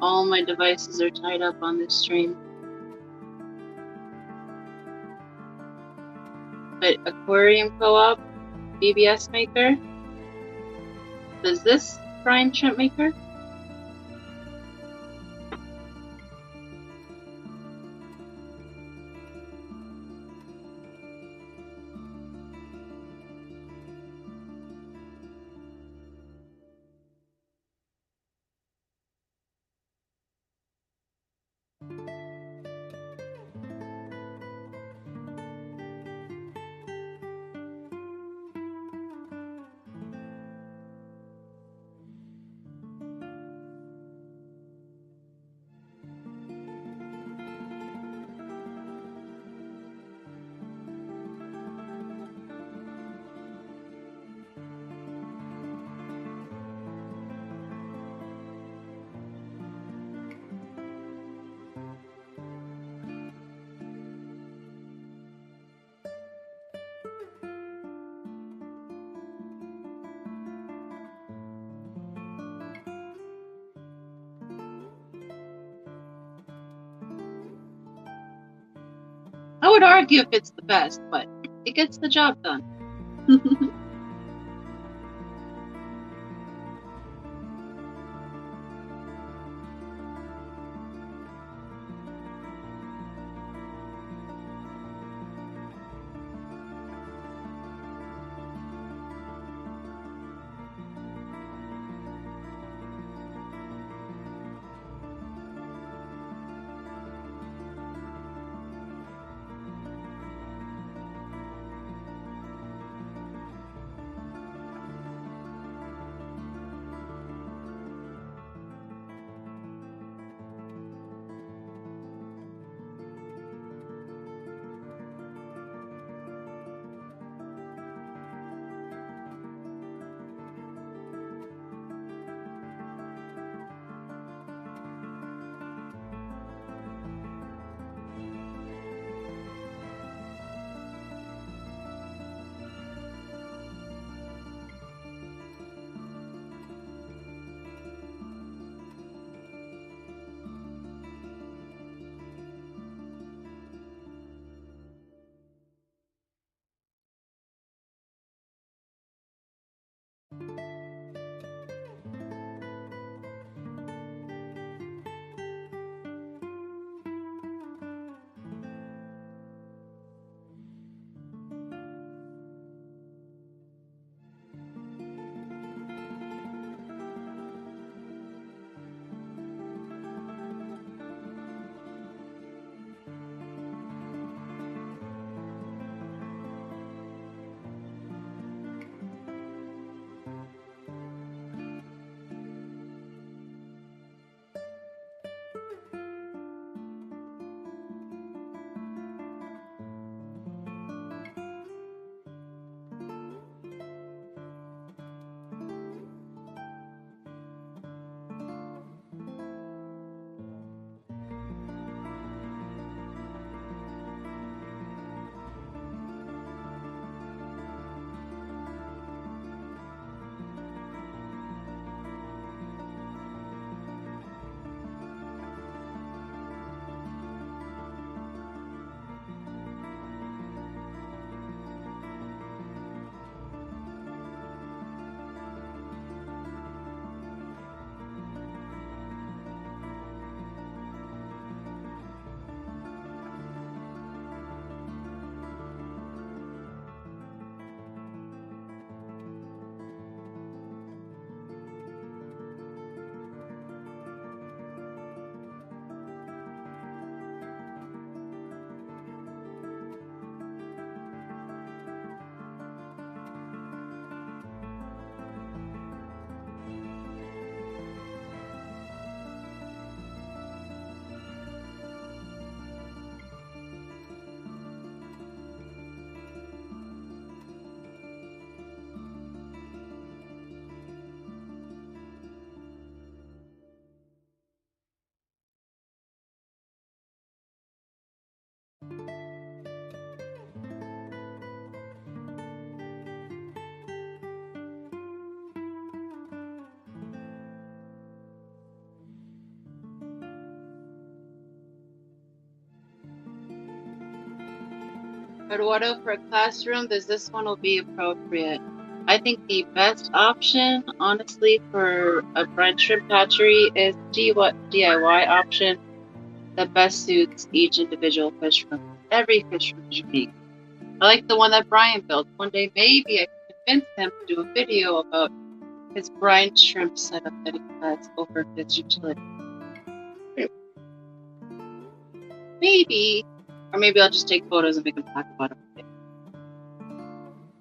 Speaker 4: All my devices are tied up on this stream. But Aquarium Co-op, BBS Maker. Does this brine shrimp maker? I would argue if it's the best, but it gets the job done. Eduardo, for a classroom, this one will be appropriate. I think the best option, honestly, for a brine shrimp hatchery is DIY option that best suits each individual fish room. Every fish room is unique. I like the one that Brian built. One day, maybe I can convince him to do a video about his brine shrimp setup that he has over his utility. Maybe. Or maybe I'll just take photos and make him talk about it.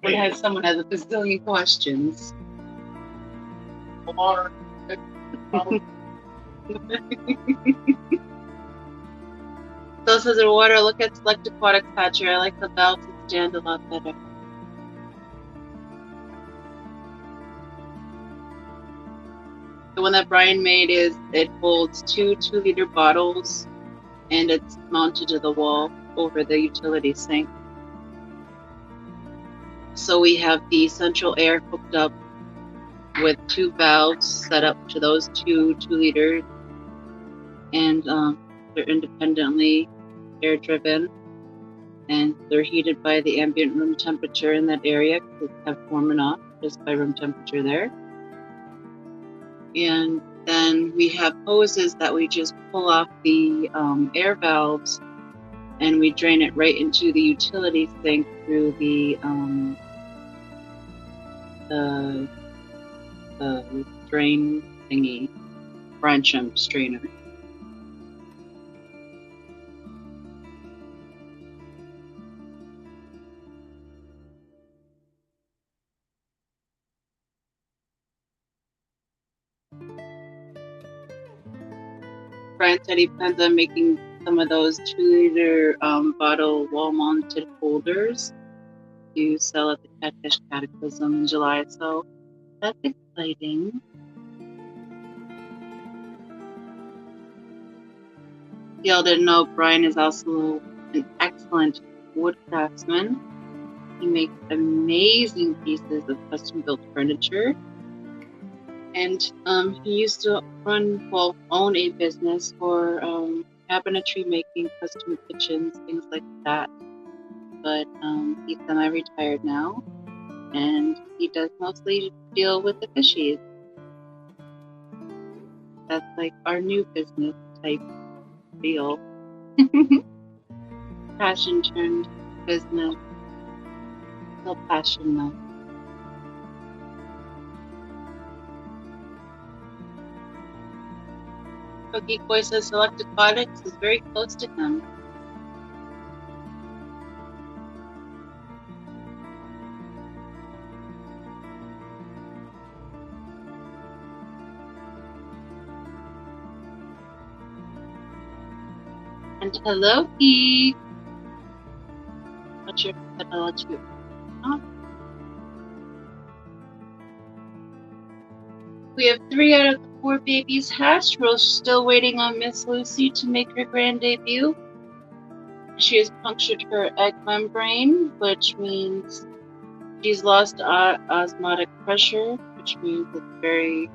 Speaker 4: When someone has a bazillion questions.
Speaker 3: Or
Speaker 4: So says in water, look at Select Aquatics hatchery. I like the valves that stand a lot better. The one that Brian made it holds 2 2-liter bottles and it's mounted to the wall over the utility sink. So we have the central air hooked up with 2 valves set up to those 2 2-liters, and they're independently air driven, and they're heated by the ambient room temperature in that area because it's kept warm enough just by room temperature there. And then we have hoses that we just pull off the air valves, and we drain it right into the utility sink through the drain thingy, brine shrimp strainer. Brian said he plans on making some of those 2-liter bottle wall-mounted holders to sell at the Catfish Cataclysm in July, so that's exciting. Y'all didn't know Brian is also an excellent wood craftsman. He makes amazing pieces of custom-built furniture. And he used to own a business for cabinetry making, custom kitchens, things like that. But he's semi-retired now, and he does mostly deal with the fishies. That's like our new business type deal. Passion turned business. Still passion though. Cookie Boy says Select Aquatics is very close to him. And hello, Keith. Not sure if I'll let you. We have 3 out of the 4 babies hatched. We're still waiting on Miss Lucy to make her grand debut. She has punctured her egg membrane, which means she's lost osmotic pressure, which means it's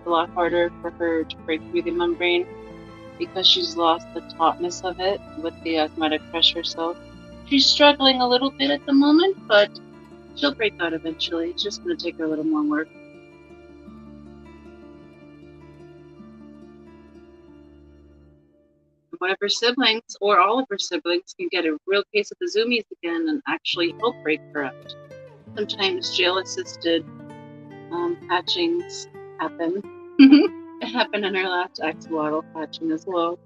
Speaker 4: a lot harder for her to break through the membrane because she's lost the tautness of it with the osmotic pressure. So she's struggling a little bit at the moment, but she'll break out eventually. It's just going to take her a little more work. One of her siblings, or all of her siblings, can get a real case of the zoomies again and actually help break her out. Sometimes jail-assisted hatchings happen. It happened in our last axolotl hatching as well.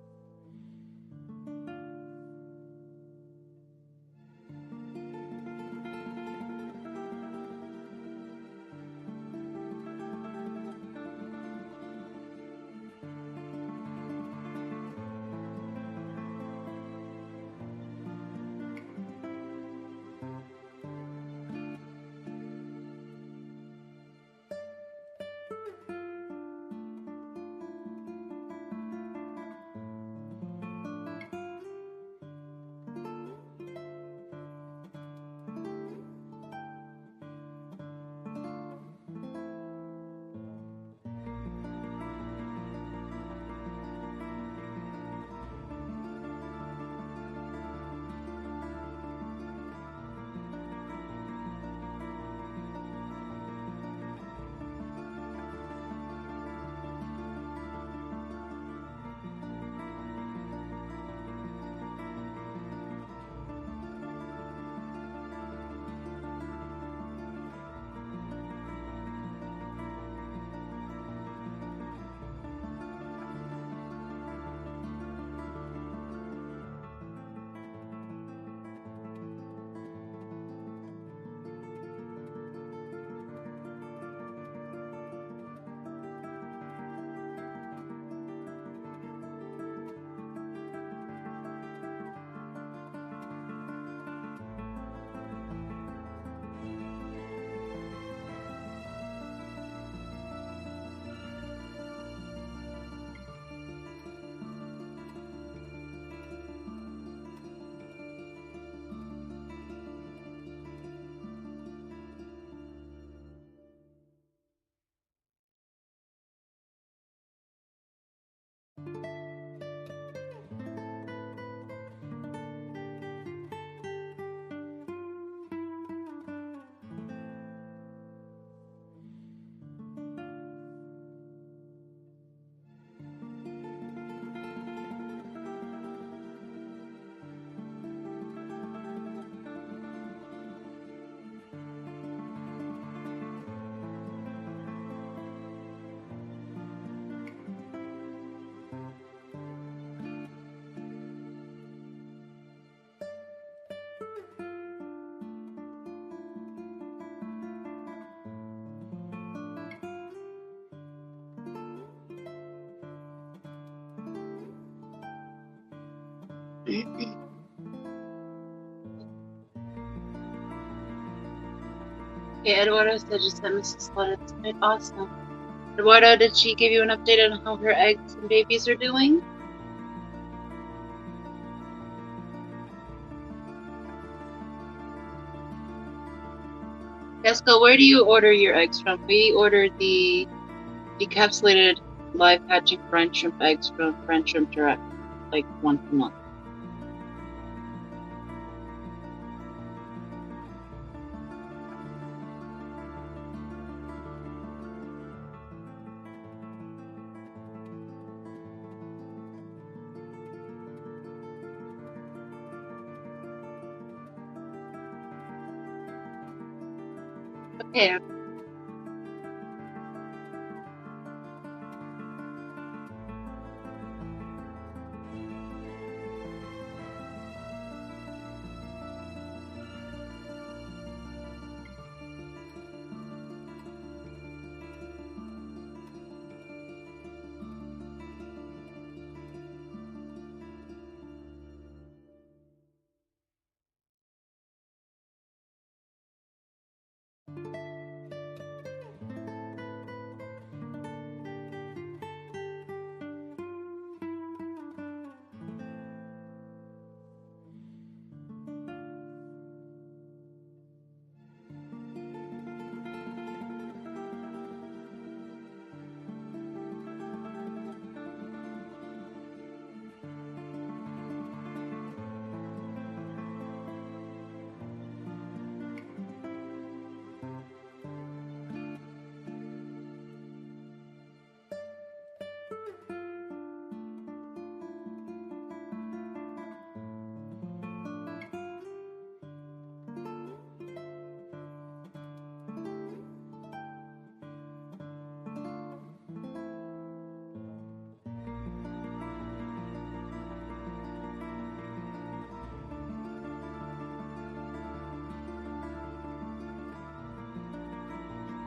Speaker 4: Okay, Eduardo said just sent Mrs. Slaughter tonight. Awesome. Eduardo, did she give you an update on how her eggs and babies are doing? Esco, where do you order your eggs from? We order the decapsulated live hatching French shrimp eggs from French Shrimp Direct, like once a month. Okay.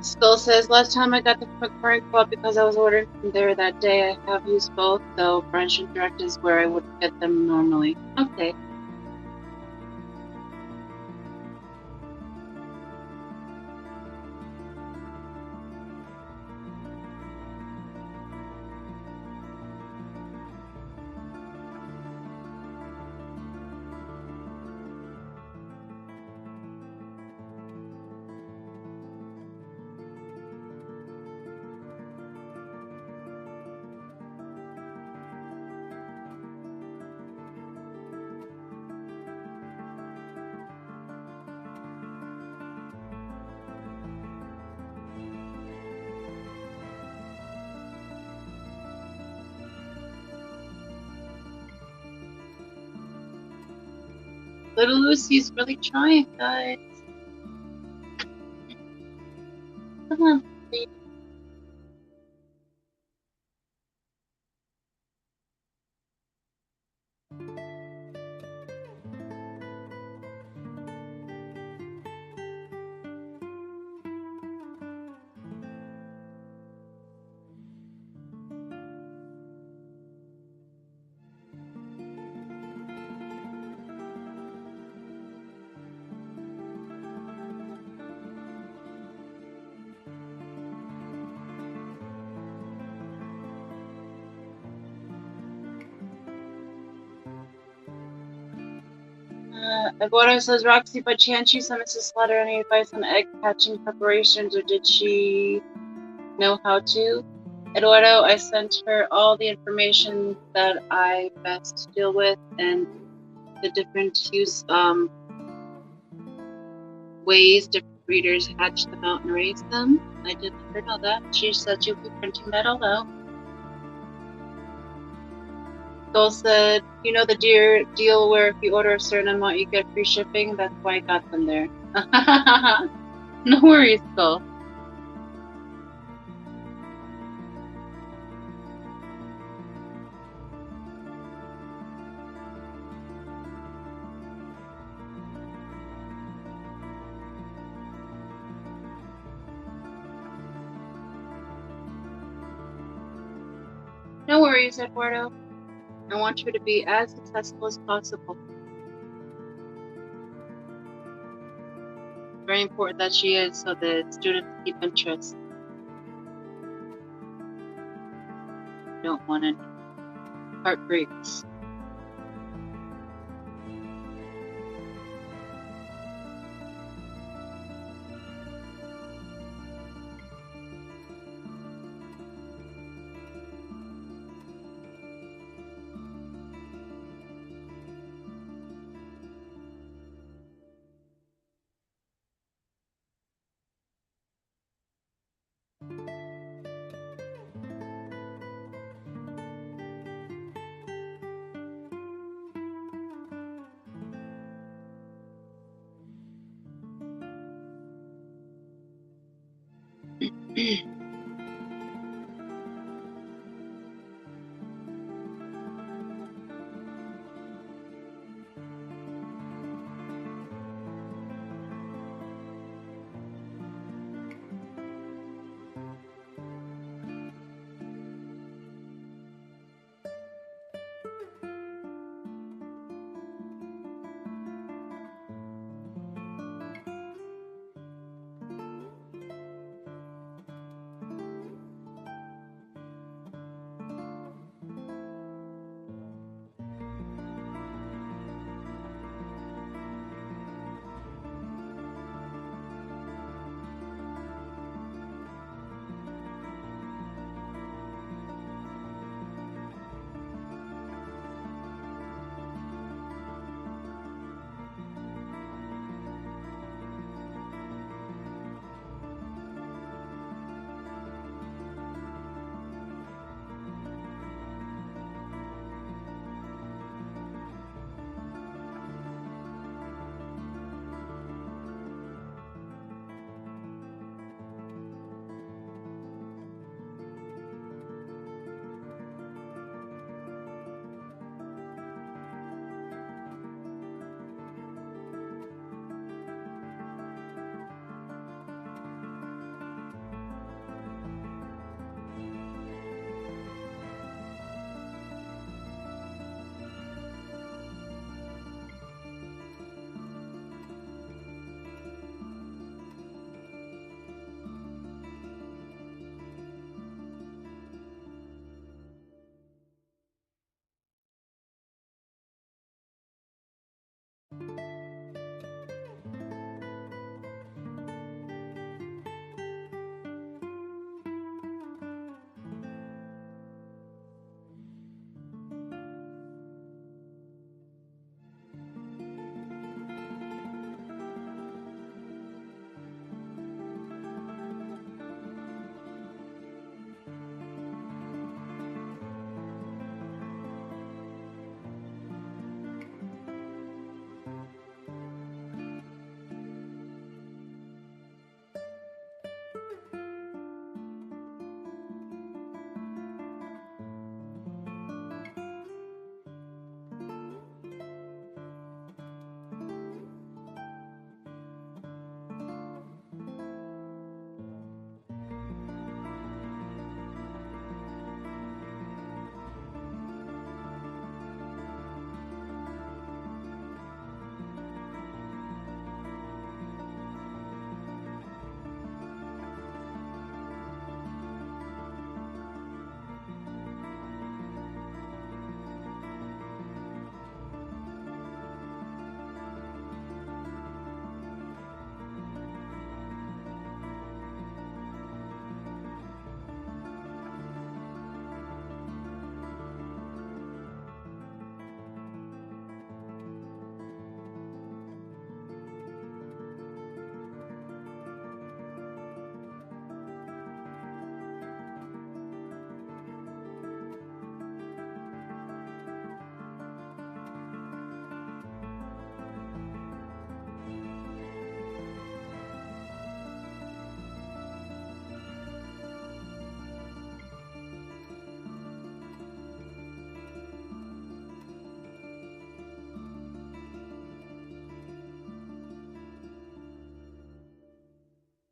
Speaker 4: Skull says, last time I got the Quick Club because I was ordering from there that day. I have used both, though French and Direct is where I would get them normally. Okay. Little Lucy's really trying, guys. Come on, baby. Eduardo says, Roxy, by chance you sent Mrs. Slaughter any advice on egg hatching preparations, or did she know how to? Eduardo, I sent her all the information that I best deal with and the different ways different breeders hatch them out and raise them. I did let her know that. She said she'll be printing that all out. Dole said, you know the deal where if you order a certain amount you get free shipping? That's why I got them there. No worries, Dole. No worries, Eduardo. I want her to be as successful as possible. Very important that she is, so the students keep interest. Don't want any heartbreaks.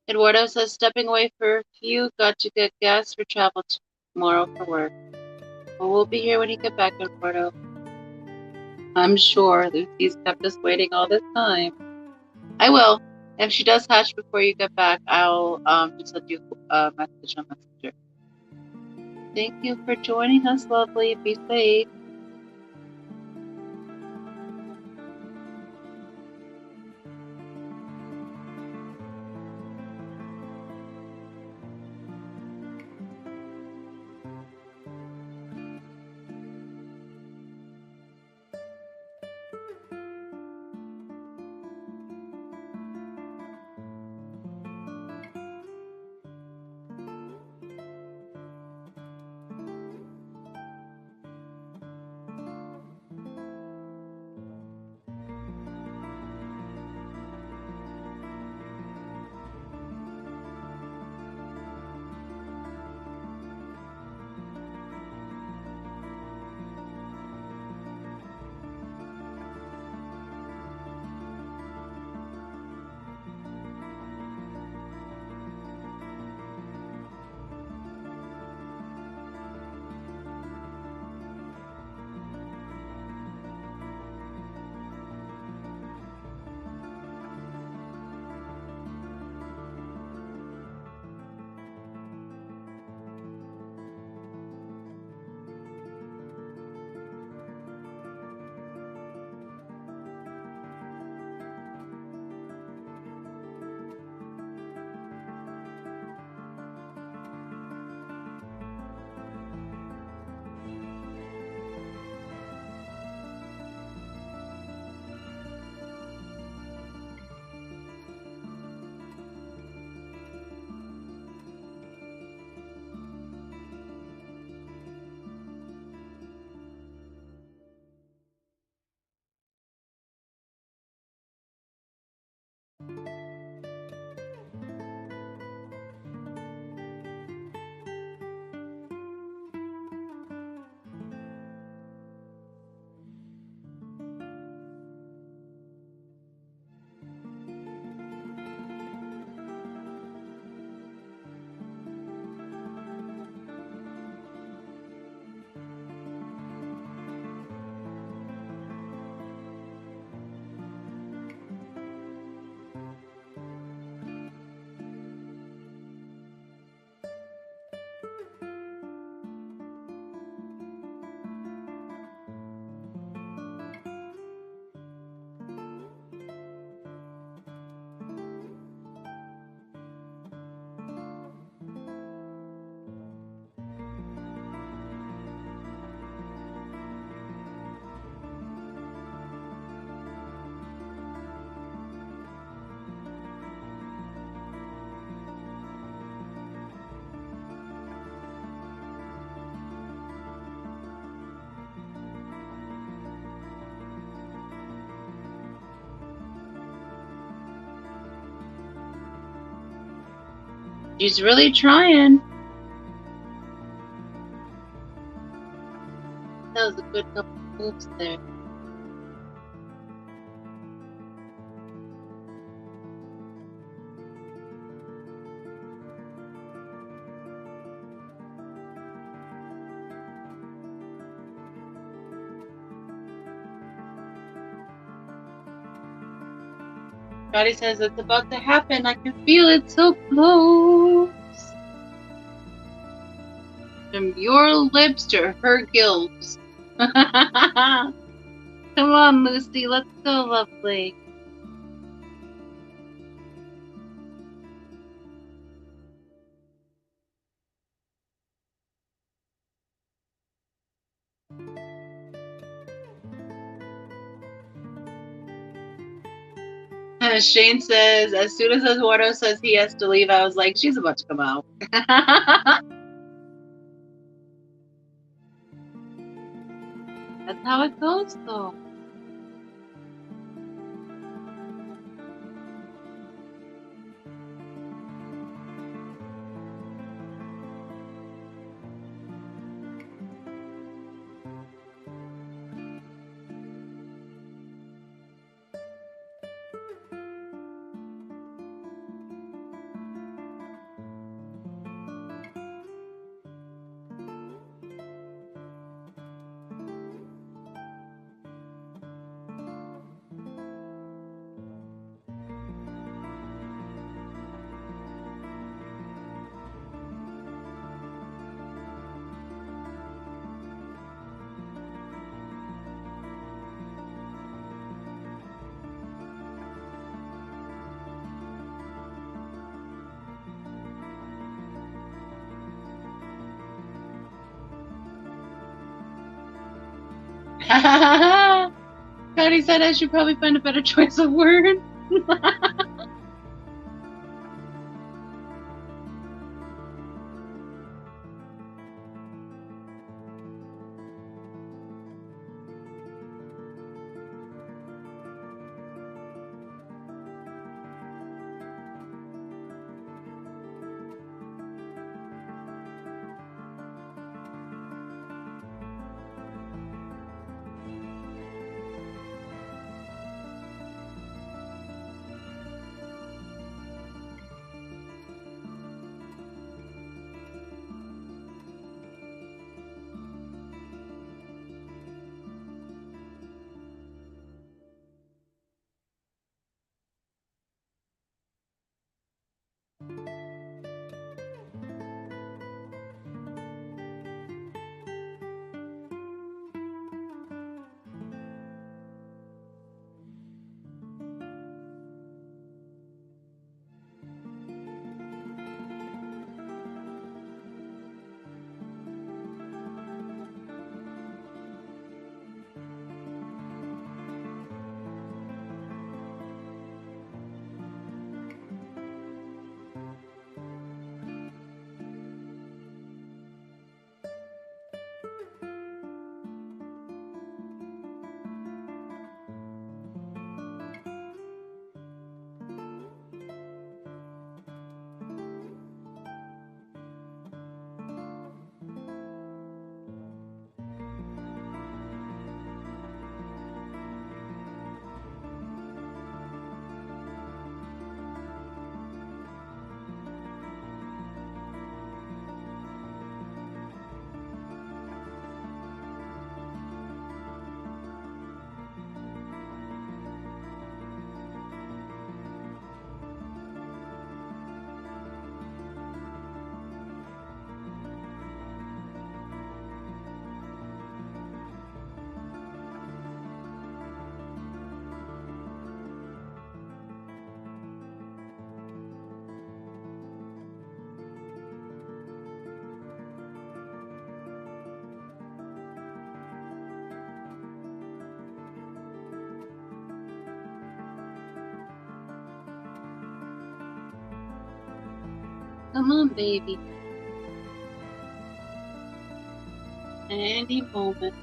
Speaker 4: Eduardo says, stepping away for a few, got to get gas for travel tomorrow for work. Well, we'll be here when you get back, Eduardo. I'm sure Lucy's kept us waiting all this time. I will. If she does hatch before you get back, I'll just send you a message on Messenger. Thank you for joining us, lovely. Be safe. She's really trying. That was a good couple of moves there. Scotty says it's about to happen. I can feel it so close. From your lips to her gills. Come on, Lucy. Let's go, lovely. Shane says, as soon as Eduardo says he has to leave, I was like, she's about to come out. That's how it goes, though. Cody said I should probably find a better choice of word. Come on, baby. Any moment.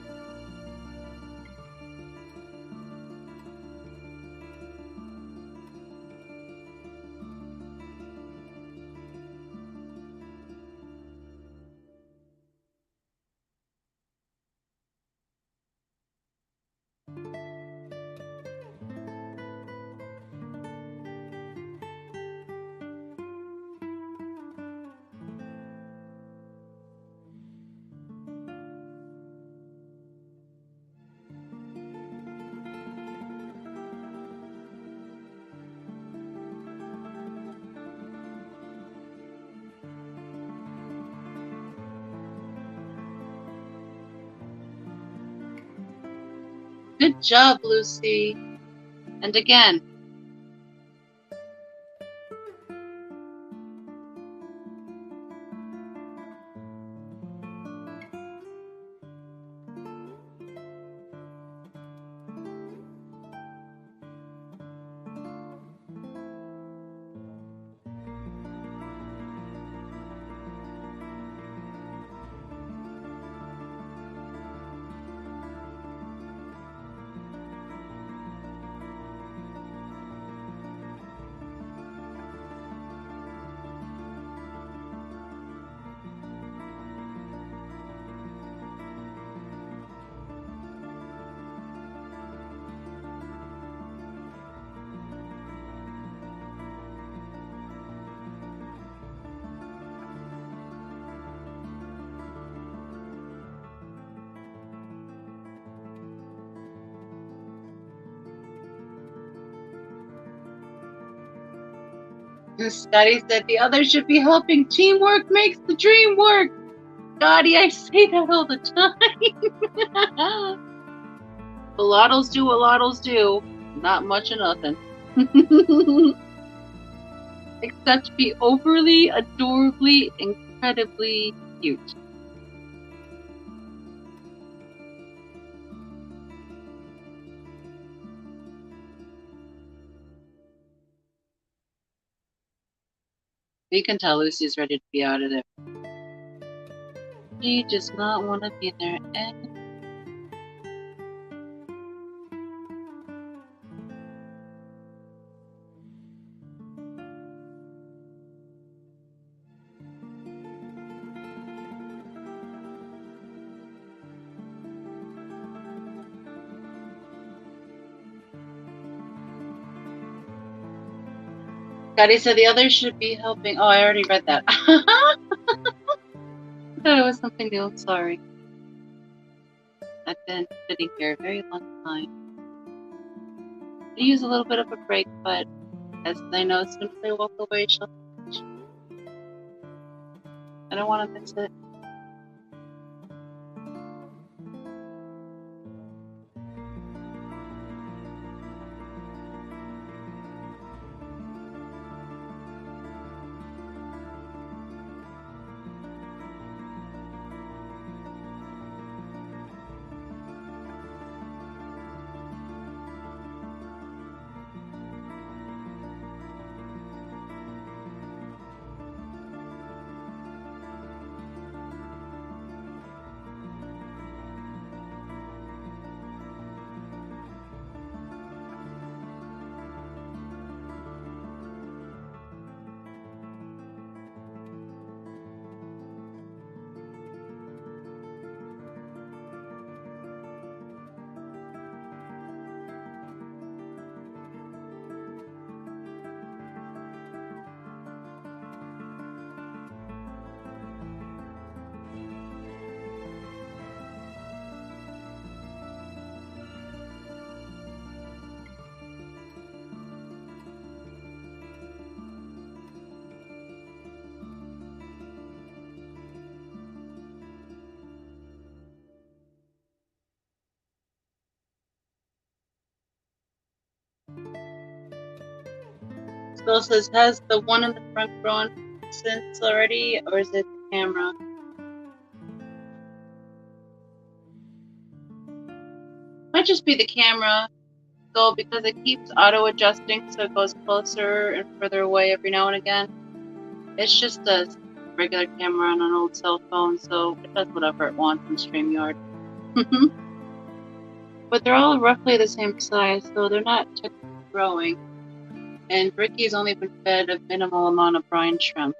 Speaker 4: Good job, Lucy. And again. Scotty said the others should be helping. Teamwork makes the dream work. Scotty, I say that all the time. Axolotls do what Axolotls do. Not much of nothing. Except to be overly, adorably, incredibly cute. You can tell Lucy's ready to be out of there. She does not want to be there. Daddy said the others should be helping. Oh, I already read that. I thought it was something new. I'm sorry. I've been sitting here a very long time. I use a little bit of a break, but as I know, as soon as I walk away, she'll finish. I don't want to miss it. Bill says, has the one in the front grown since already, or is it the camera? Might just be the camera, though, because it keeps auto-adjusting, so it goes closer and further away every now and again. It's just a regular camera on an old cell phone, so it does whatever it wants in StreamYard. But they're all roughly the same size, so they're not technically growing. And Ricky's only been fed a minimal amount of brine shrimp.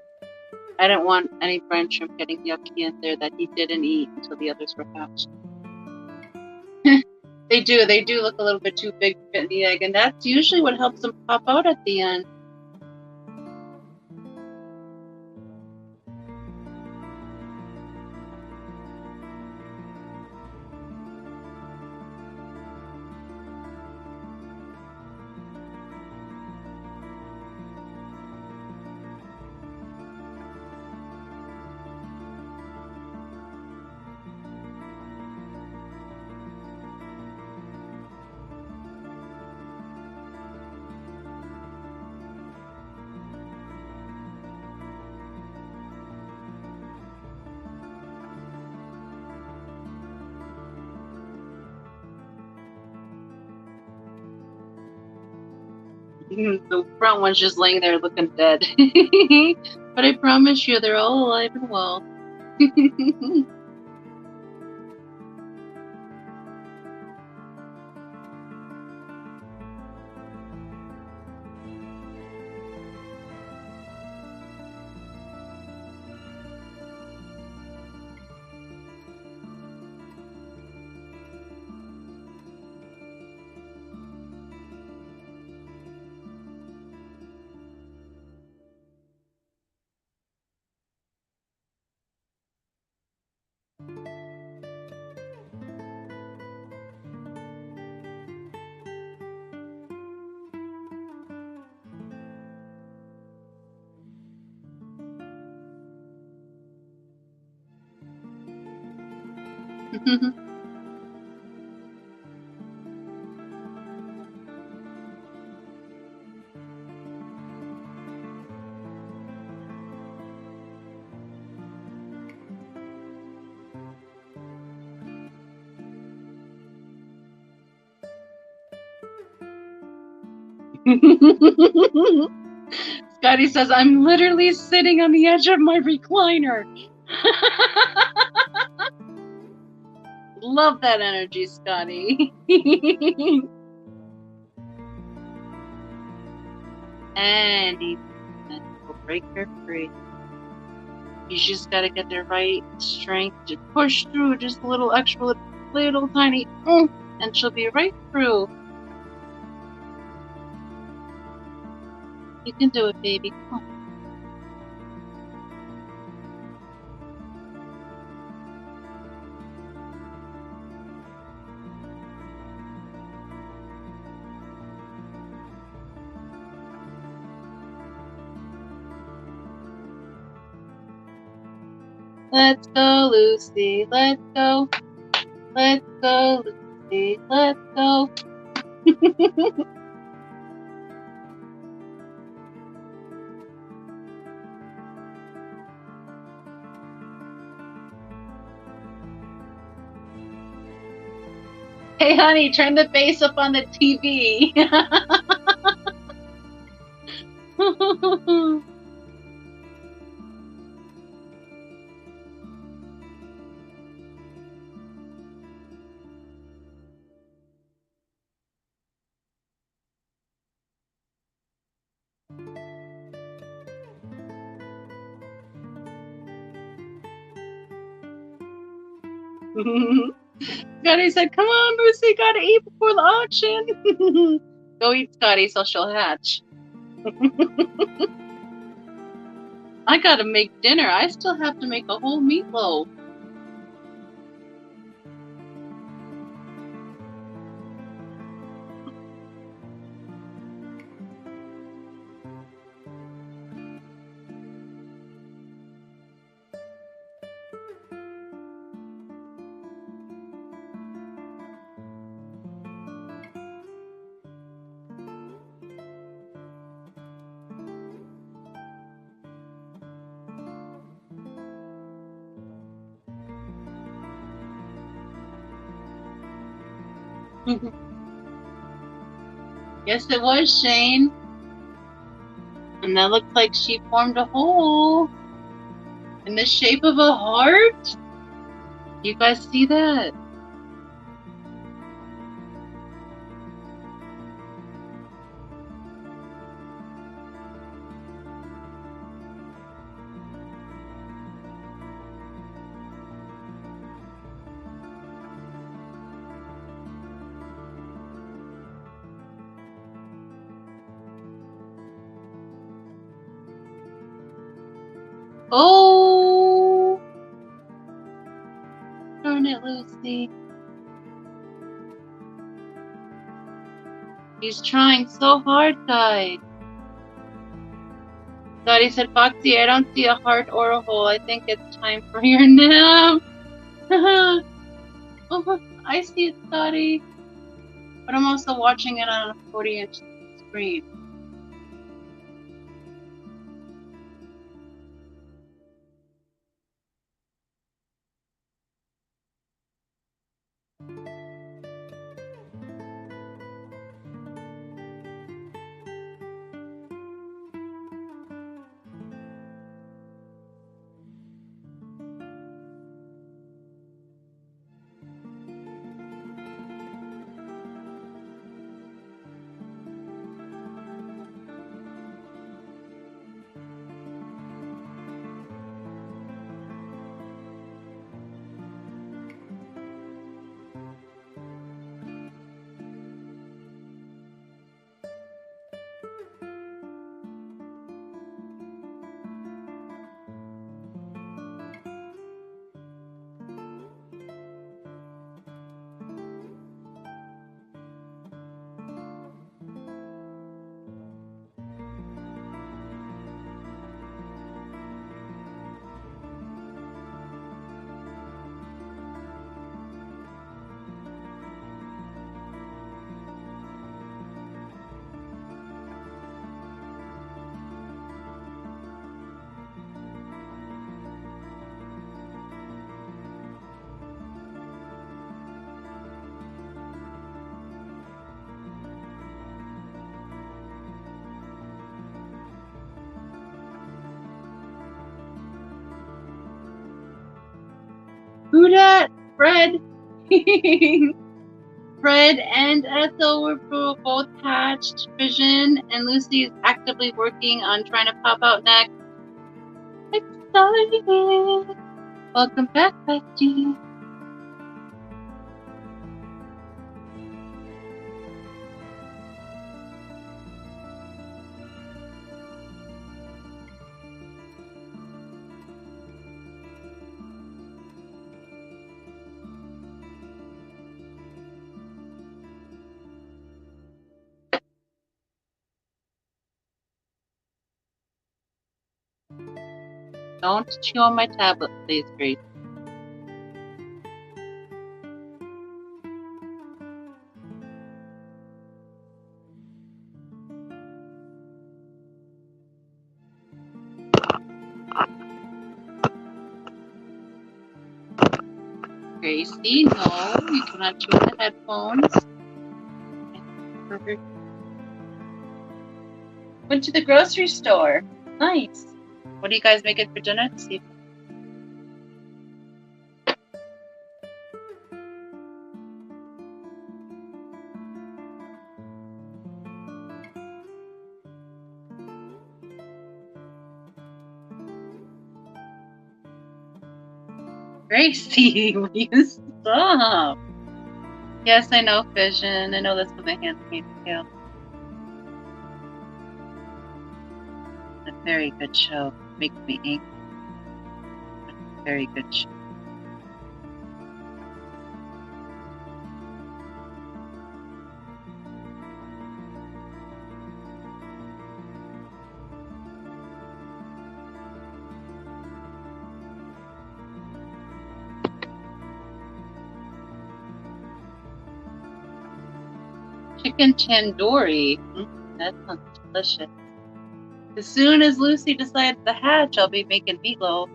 Speaker 4: I didn't want any brine shrimp getting yucky in there that he didn't eat until the others were hatched. They do look a little bit too big to fit in the egg, and that's usually what helps them pop out at the end. The front one's just laying there looking dead. But I promise you, they're all alive and well. Scotty says, I'm literally sitting on the edge of my recliner. Love that energy, Scotty. Anything will break her free. You just gotta get the right strength to push through just a little extra, little tiny, and she'll be right through. You can do it, baby. Come on. Let's go, Lucy. Let's go. Let's go, Lucy. Let's go. Hey, honey, turn the bass up on the TV. Scotty said, come on, Lucy, gotta eat before the auction. Go eat, Scotty, so she'll hatch. I gotta make dinner. I still have to make a whole meatloaf. Yes, it was, Shane. And that looks like she formed a hole in the shape of a heart. You guys see that? Oh! Darn it, Lucy. He's trying so hard, guys. Scotty said, Foxy, I don't see a heart or a hole. I think it's time for your nap. Oh, I see it, Scotty. But I'm also watching it on a 40-inch screen. Who dat? Fred. Fred and Ethel were both hatched. Vision and Lucy is actively working on trying to pop out next. Exciting! Welcome back, Bestie. Don't chew on my tablet, please, Grace. Gracie, no, you cannot chew on the headphones. Went to the grocery store. Nice. What are you guys making for dinner this evening? Gracie, will you stop? Yes, I know, Vision. I know that's what the Handmaid's Tale. It's a very good show. Makes me angry. It's a very good show. Chicken tandoori. That sounds delicious. As soon as Lucy decides to hatch, I'll be making meatloaf.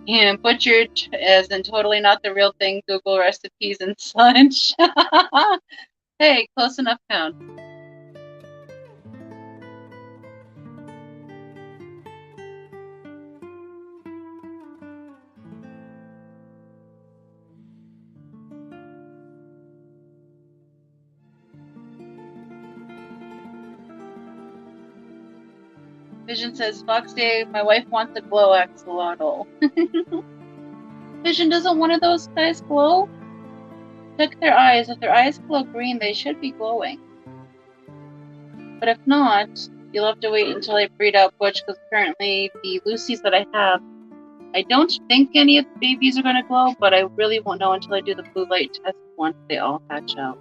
Speaker 4: Yeah, butchered as in totally not the real thing, Google recipes and such. Hey, close enough count. Vision says, Fox Day, my wife wants a glow axolotl. Vision, doesn't one of those guys glow? Check their eyes. If their eyes glow green, they should be glowing. But if not, you'll have to wait until I breed out Butch, because currently the Lucys that I have, I don't think any of the babies are going to glow, but I really won't know until I do the blue light test once they all hatch out.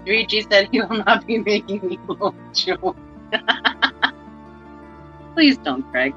Speaker 4: Luigi said he will not be making me glow joke. Please don't, Craig.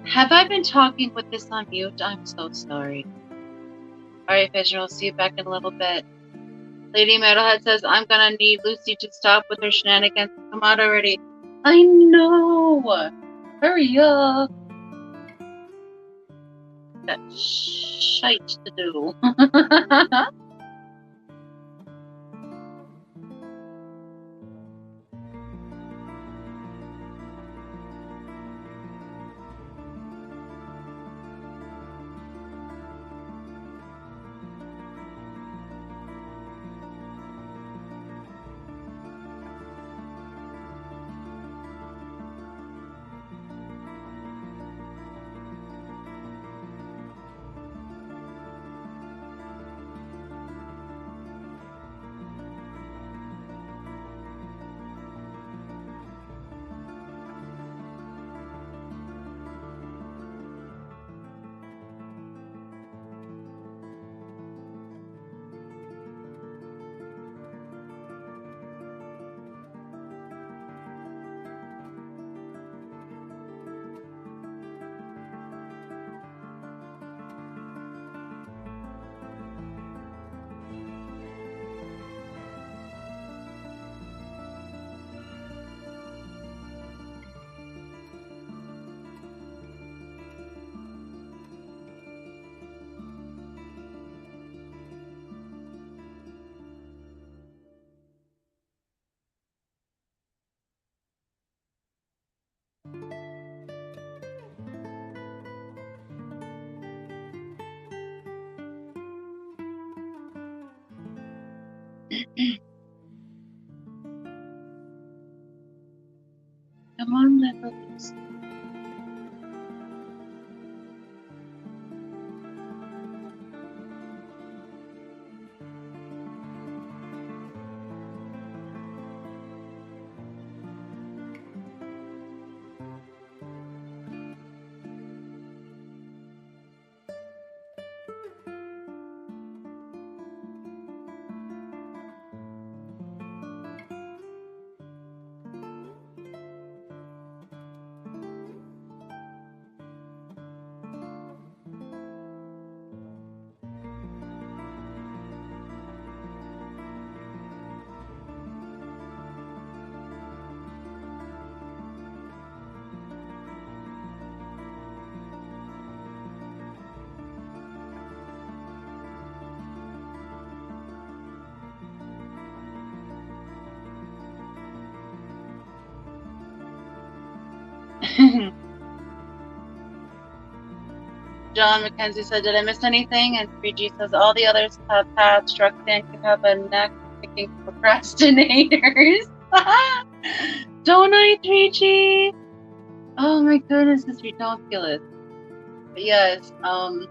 Speaker 4: Have I been talking with this on mute? I'm so sorry. Alright, Vision, we'll see you back in a little bit. Lady Metalhead says, I'm gonna need Lucy to stop with her shenanigans. Come out already. I know! Hurry up! Got shite to do. Come on, little Lucy. John McKenzie said, did I miss anything? And 3G says, all the others have had struck in could have a neck picking procrastinators. Don't I, 3G? Oh my goodness, it's ridiculous. But yes, so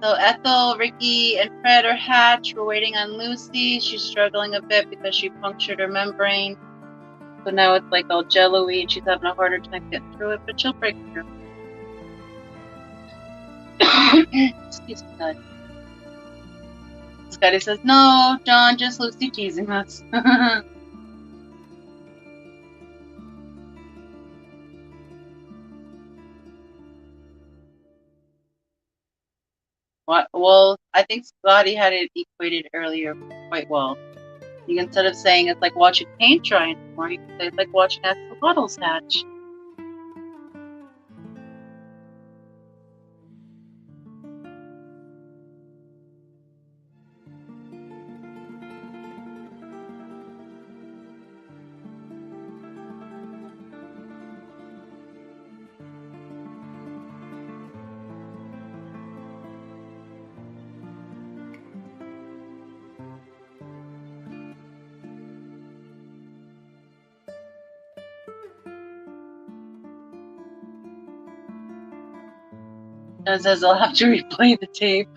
Speaker 4: Ethel, Ricky, and Fred are hatched. We're waiting on Lucy. She's struggling a bit because she punctured her membrane. So now it's like all jello-y and she's having a harder time getting through it, but she'll break through. Excuse me, God. Scotty says, no, John, just Lucy teasing us. What? Well, I think Scotty had it equated earlier quite well. You can, instead of saying it's like watching paint dry anymore, you can say it's like watching axolotls hatch. It says I'll have to replay the tape.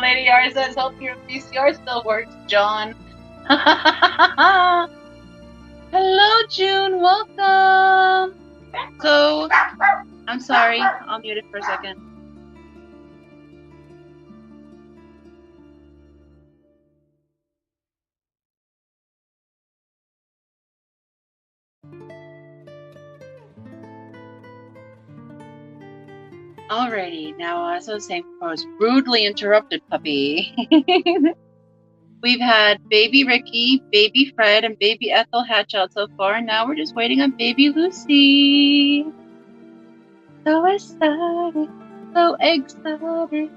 Speaker 4: Lady R says, hope your VCR still works, John. Hello, June. Welcome. So, I'm sorry. I'll mute it for a second. Alrighty, now as I was saying before, I was rudely interrupted, puppy. We've had baby Ricky, baby Fred, and baby Ethel hatch out so far, and now we're just waiting on baby Lucy. So excited, so excited.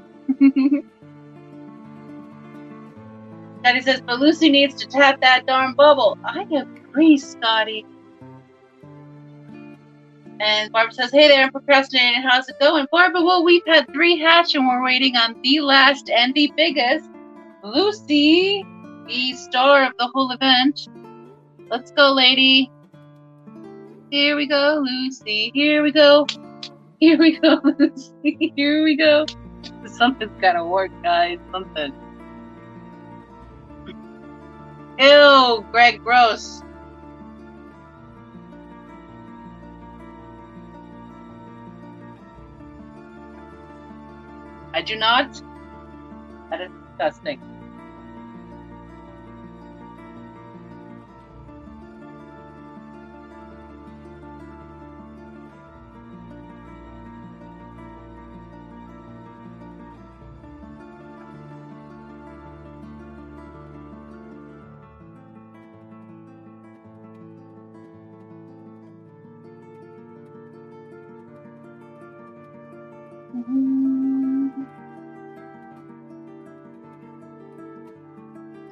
Speaker 4: Daddy says, but Lucy needs to tap that darn bubble. I agree, Scotty. And Barbara says, hey there, I'm procrastinating. How's it going? Barbara, well, we've had 3 hatch and we're waiting on the last and the biggest, Lucy, the star of the whole event. Let's go, lady. Here we go, Lucy. Here we go. Here we go, Lucy. Here we go. Something's gotta work, guys. Something. Ew, Greg, gross. I do not. That is disgusting.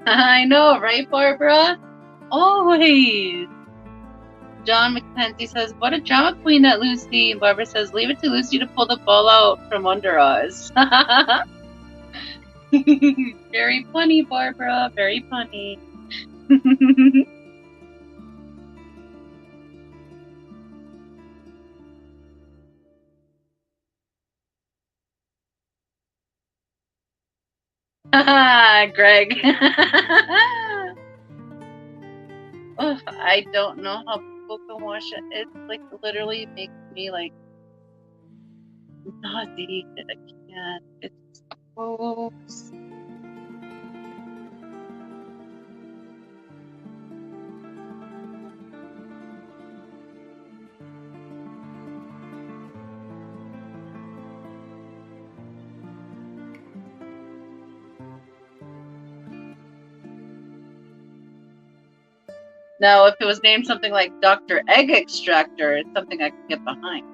Speaker 4: I know, right, Barbara? Always. John McKenzie says, what a drama queen that Lucy. And Barbara says, leave it to Lucy to pull the ball out from under us. Very funny, Barbara. Very funny. Greg. Ugh, I don't know how people can watch it. It like literally makes me like nauseated. I can't. It's gross. Now, if it was named something like Dr. Egg Extractor, it's something I could get behind.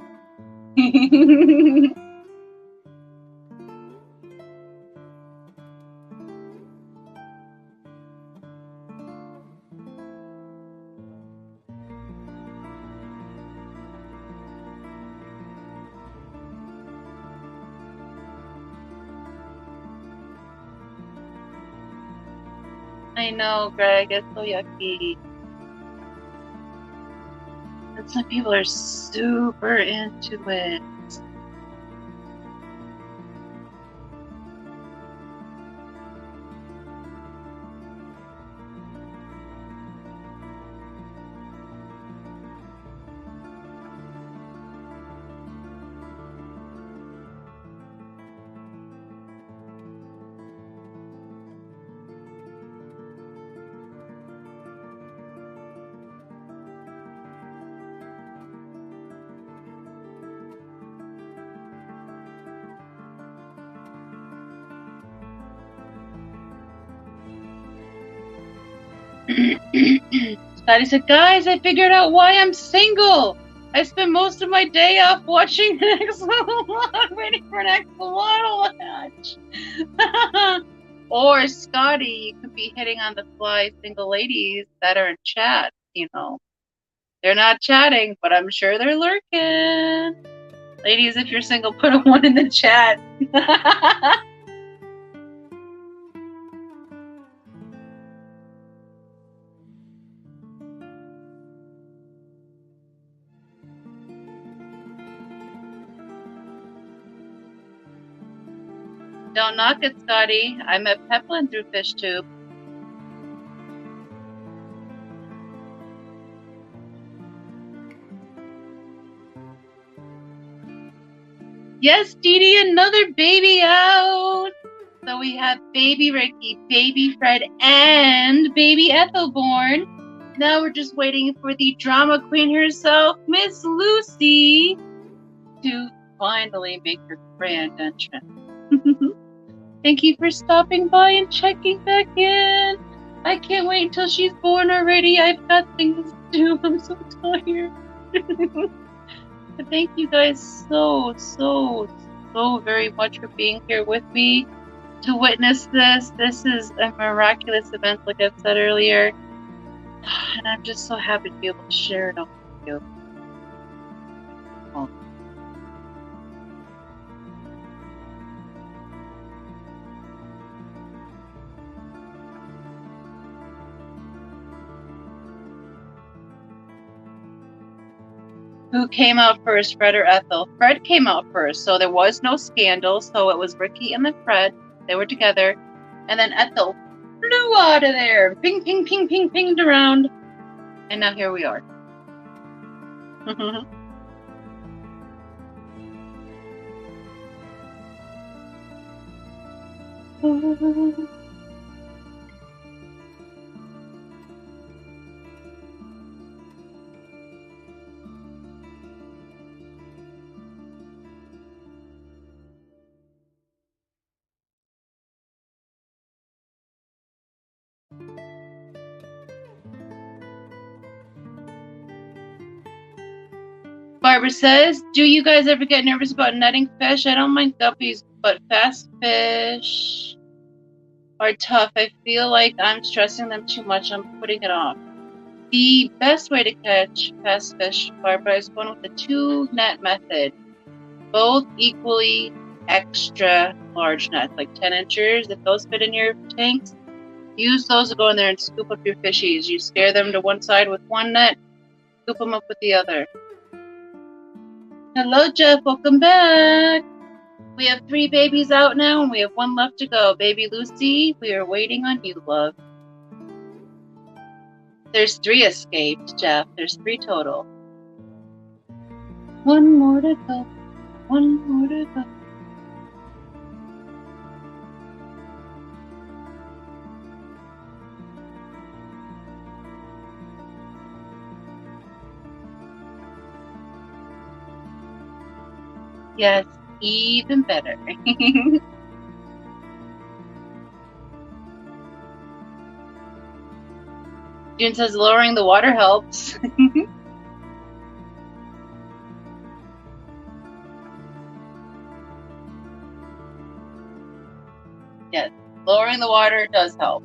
Speaker 4: I know, Greg, it's so yucky. And some people are super into it. Scotty said, guys, I figured out why I'm single. I spend most of my day off watching an axolotl, waiting for an axolotl hatch. Or Scotty, you could be hitting on the fly single ladies that are in chat, you know. They're not chatting, but I'm sure they're lurking. Ladies, if you're single, put a 1 in the chat. Don't knock it, Scotty. I met Peplin through FishTube. Yes, Dee Dee, another baby out. So we have baby Ricky, baby Fred, and baby Ethel born. Now we're just waiting for the drama queen herself, Miss Lucy, to finally make her grand entrance. Thank you for stopping by and checking back in. I can't wait until she's born already. I've got things to do. I'm so tired. But thank you guys so very much for being here with me to witness this. This is a miraculous event, like I've said earlier. And I'm just so happy to be able to share it all with you. Who came out first, Fred or Ethel? Fred came out first, so there was no scandal. So it was Ricky and then Fred. They were together. And then Ethel flew out of there. Ping, ping, ping, ping, pinged around. And now here we are. Barbara says, do you guys ever get nervous about netting fish? I don't mind guppies, but fast fish are tough. I feel like I'm stressing them too much. I'm putting it off. The best way to catch fast fish, Barbara, is going with the 2-net method. Both equally extra large nets, like 10 inches. If those fit in your tanks, use those to go in there and scoop up your fishies. You scare them to one side with one net, scoop them up with the other. Hello, Jeff. Welcome back. We have 3 babies out now, and we have 1 left to go. Baby Lucy, we are waiting on you, love. There's 3 escaped, Jeff. There's 3 total. 1 more to go. 1 more to go. Yes, even better. June says lowering the water helps. Yes, lowering the water does help.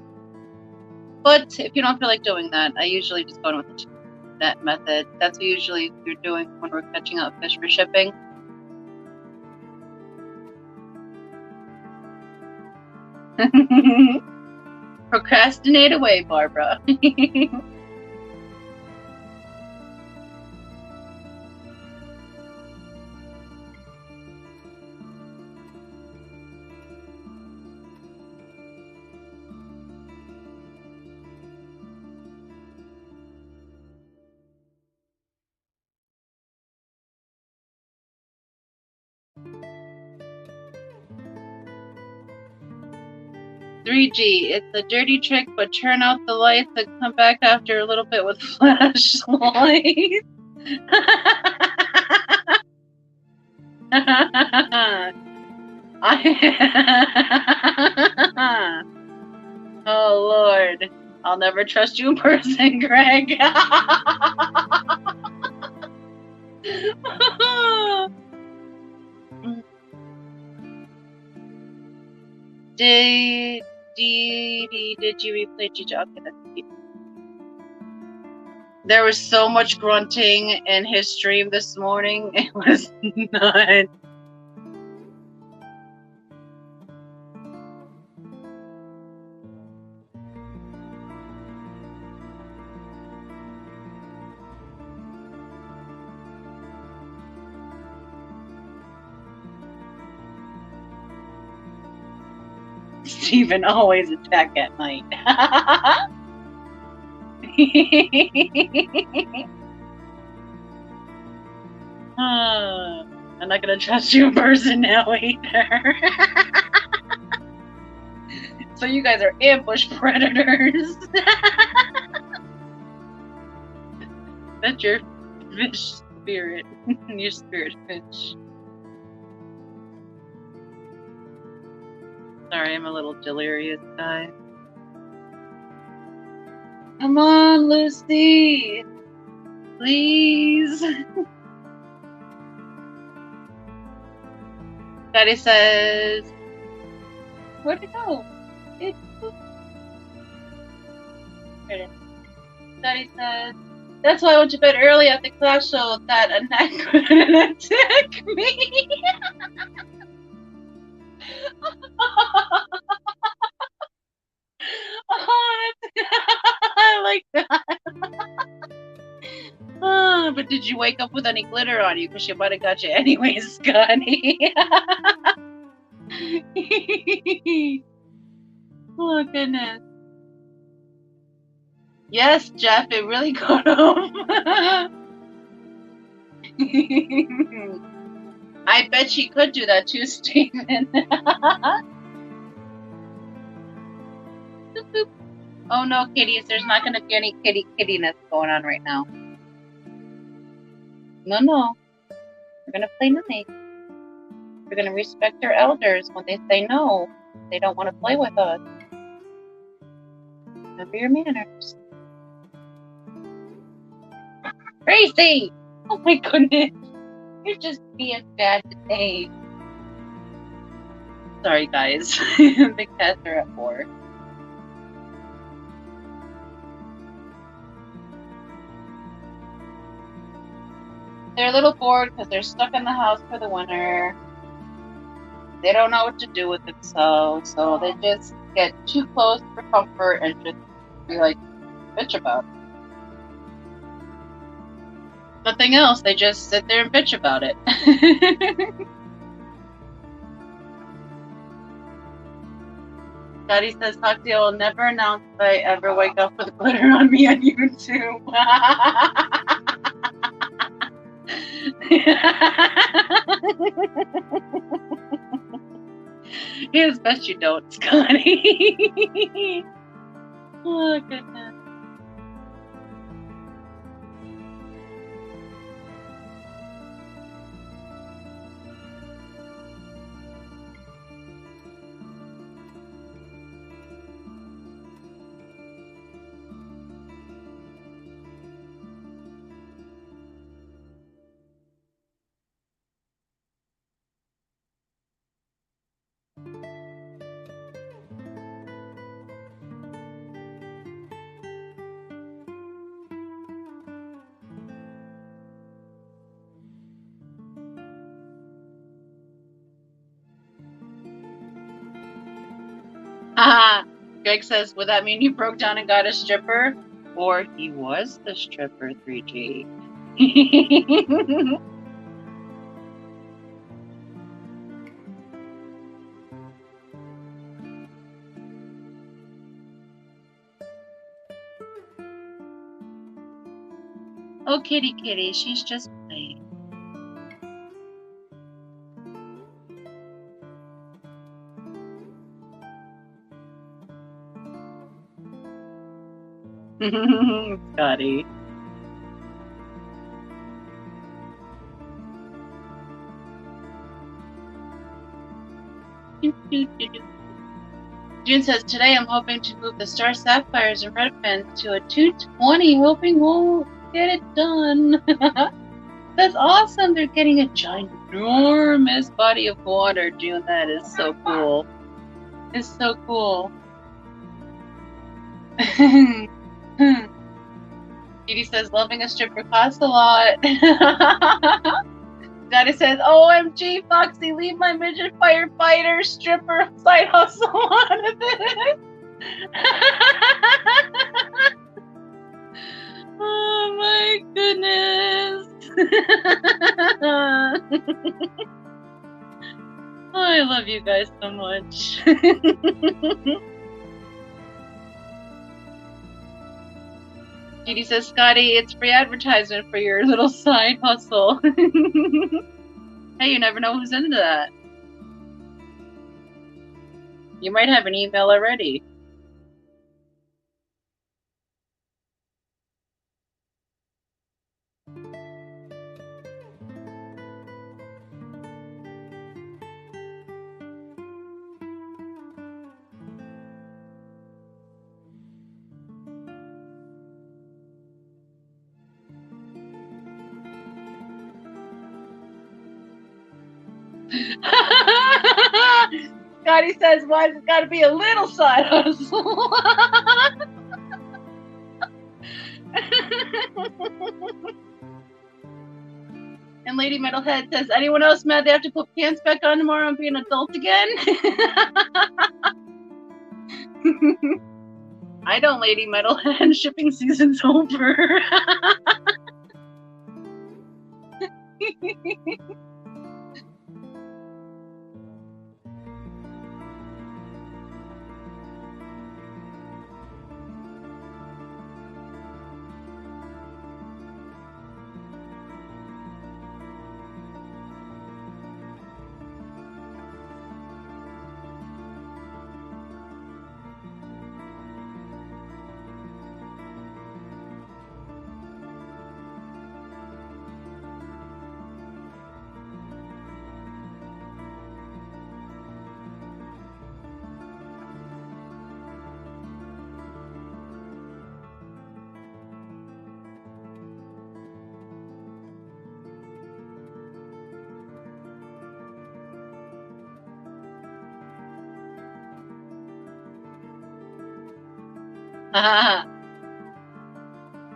Speaker 4: But if you don't feel like doing that, I usually just go with the 2-net method. That's what usually you're doing when we're catching up fish for shipping. Procrastinate away, Barbara. $3G. It's a dirty trick, but turn out the lights and come back after a little bit with flashlights. Oh, Lord. I'll never trust you in person, Greg.
Speaker 1: Did you replay Chicha? Okay, that's cute. There was so much grunting in his stream this morning. It was nuts. Stephen always attack at night. I'm not gonna trust you in person now either. So you guys are ambush predators. That's your fish spirit. Your spirit fish. Sorry, I'm a little delirious, guys. Come on, Lucy. Please. Daddy says, where'd it go? Daddy says, that's why I went to bed early at the class so that a gnat couldn't attack me. I like that. But did you wake up with any glitter on you? Because she might have got you anyways, Scotty. Oh, goodness. Yes, Jeff, it really got him. I bet she could do that too, Stephen. Oh no, kitties, there's not going to be any kittiness going on right now. No. We're going to play nice. We're going to respect our elders when they say no. They don't want to play with us. Remember your manners. Gracie! Oh my goodness. You're just being bad today. Sorry, guys. The cats are at war. They're a little bored because they're stuck in the house for the winter. They don't know what to do with themselves, so they just get too close for comfort and just be like, bitch about it. Nothing else, they just sit there and bitch about it. Daddy says, Takti will never announce if I ever wake up with glitter on me on YouTube. It's best you don't, Scotty. Oh, goodness. Greg says, would that mean you broke down and got a stripper? Or he was the stripper, 3G. Oh, kitty, she's just playing. Scotty. June says, today I'm hoping to move the Star Sapphires and Red Fins to a 220, hoping we'll get it done. That's awesome. They're getting a ginormous body of water, June. That is so cool.
Speaker 4: is so cool. Edie says, loving a stripper costs a lot. Daddy says, OMG, Foxy, leave my midget firefighter stripper side hustle on it. Oh my goodness. Oh, I love you guys so much. Edie says, Scotty, it's free advertisement for your little side hustle. Hey, you never know who's into that. You might have an email already. Scotty says, why's it gotta be a little side hustle? And Lady Metalhead says, anyone else mad they have to put pants back on tomorrow and be an adult again? I don't, Lady Metalhead. Shipping season's over.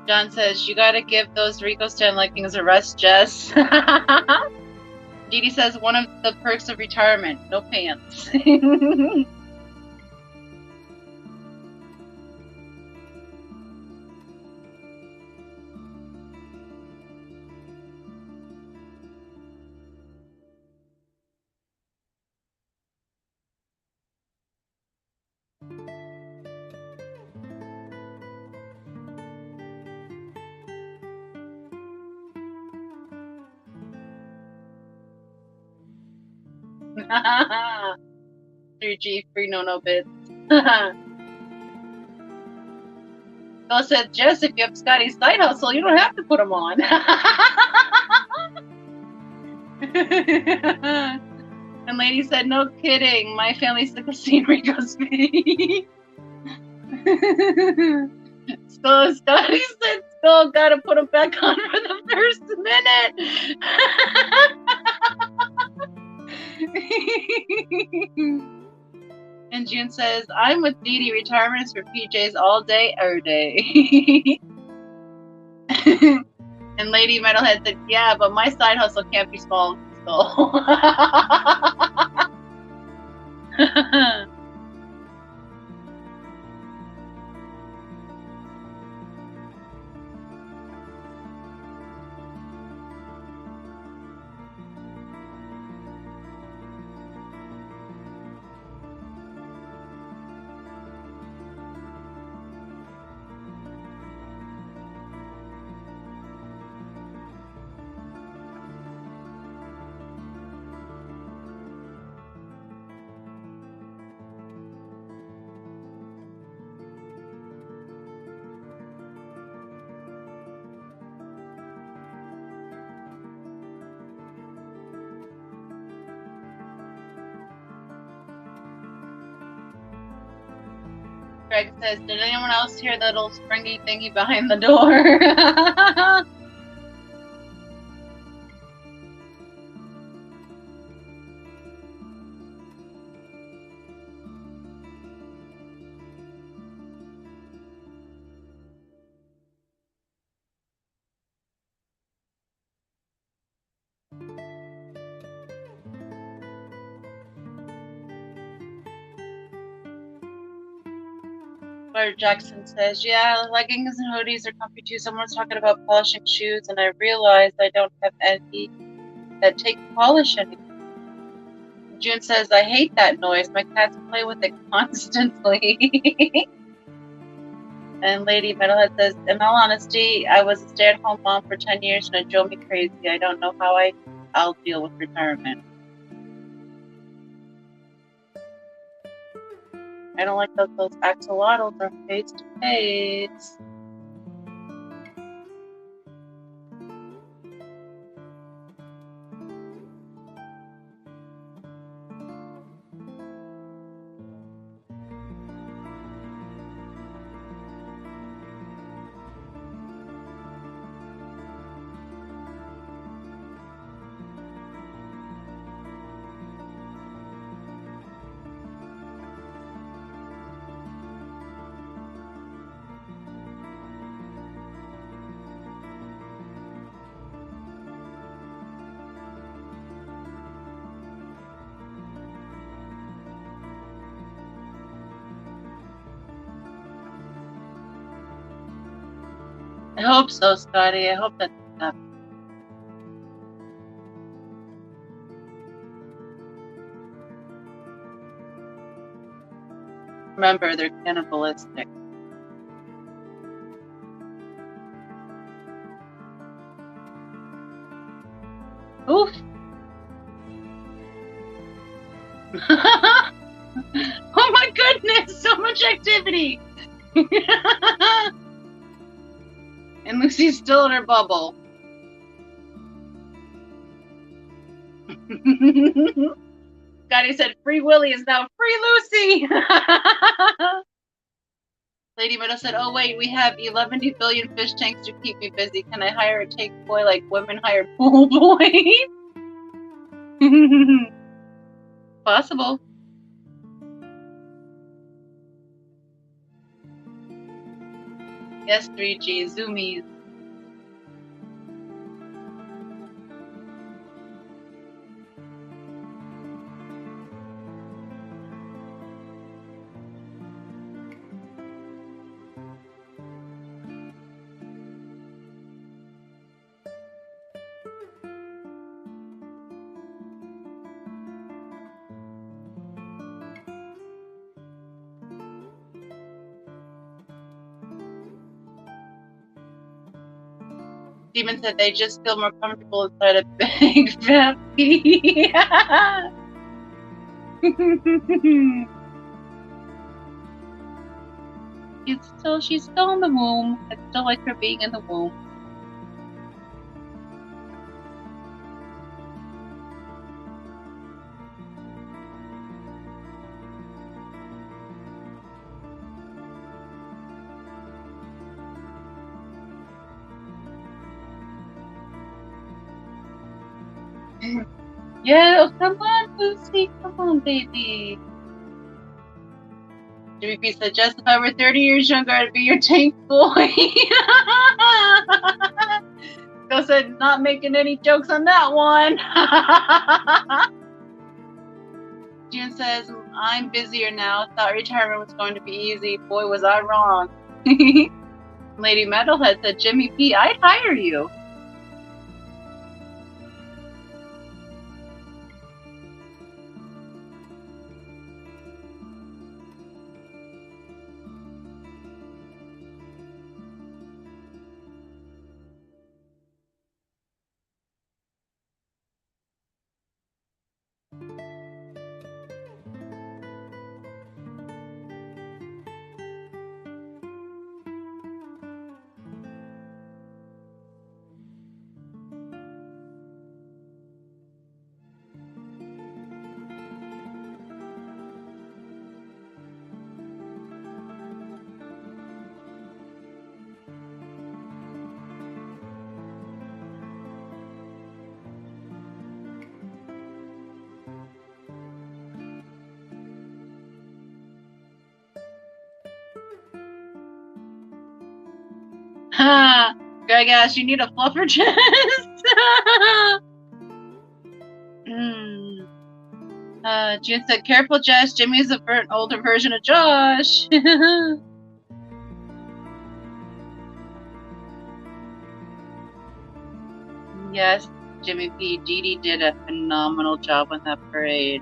Speaker 4: John says, you gotta give those Rico Stan leggings a rest, Jess. Dee Dee says, one of the perks of retirement, no pants. $3G, free no bits. Phil said, Jess, if you have Scotty's side hustle, you don't have to put them on. And Lady said, no kidding, my family's sick of seeing Rico's face. Scotty said, still gotta put them back on for the first minute. And June says, I'm with Dee Dee. Retirement is for PJs all day, every day. And Lady Metalhead said, yeah, but my side hustle can't be small. Greg says, did anyone else hear that little springy thingy behind the door? Or Jackson says, yeah, leggings and hoodies are comfy too. Someone's talking about polishing shoes, and I realized I don't have any that take polish anymore. June says, I hate that noise. My cats play with it constantly. And Lady Metalhead says, in all honesty, I was a stay-at-home mom for 10 years and it drove me crazy. I don't know how I'll deal with retirement. I don't like that those axolotls are face to face. I hope so, Scotty. I hope that happens. Remember, they're cannibalistic. Oof. Oh my goodness, so much activity. And Lucy's still in her bubble. Scotty said, Free Willy is now Free Lucy. Lady Meadow said, oh wait, we have 11 billion fish tanks to keep me busy. Can I hire a tank boy like women hire pool boys? Possible. Yes, 3G, zoomies. Demon said they just feel more comfortable inside a big fat pee. She's still in the womb. I still like her being in the womb. Yeah, oh, come on, Lucy. Come on, baby. WP said, just if I were 30 years younger, I'd be your tank boy. Phil said, not making any jokes on that one. June says, I'm busier now. Thought retirement was going to be easy. Boy, was I wrong. Lady Metalhead said, Jimmy P, I'd hire you. Greg asked, you need a fluffer chest? June said, careful, Jess. Jimmy's a older version of Josh.
Speaker 1: Yes, Jimmy P. Dee Dee did a phenomenal job on that parade.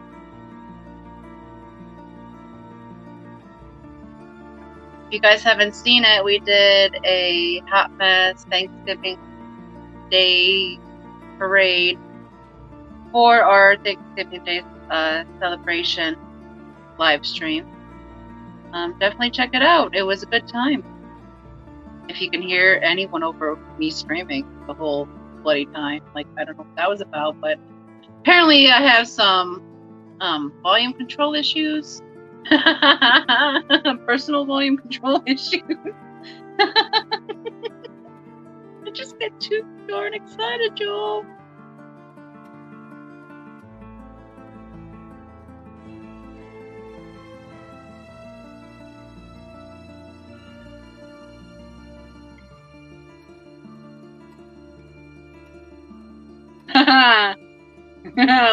Speaker 1: If you guys haven't seen it, we did a Hot Mess Thanksgiving Day parade for our Thanksgiving Day celebration live stream. Definitely check it out. It was a good time. If you can hear anyone over me screaming the whole bloody time, like, I don't know what that was about, but apparently I have some volume control issues. Personal volume control issues. I just get too darn excited, Joel.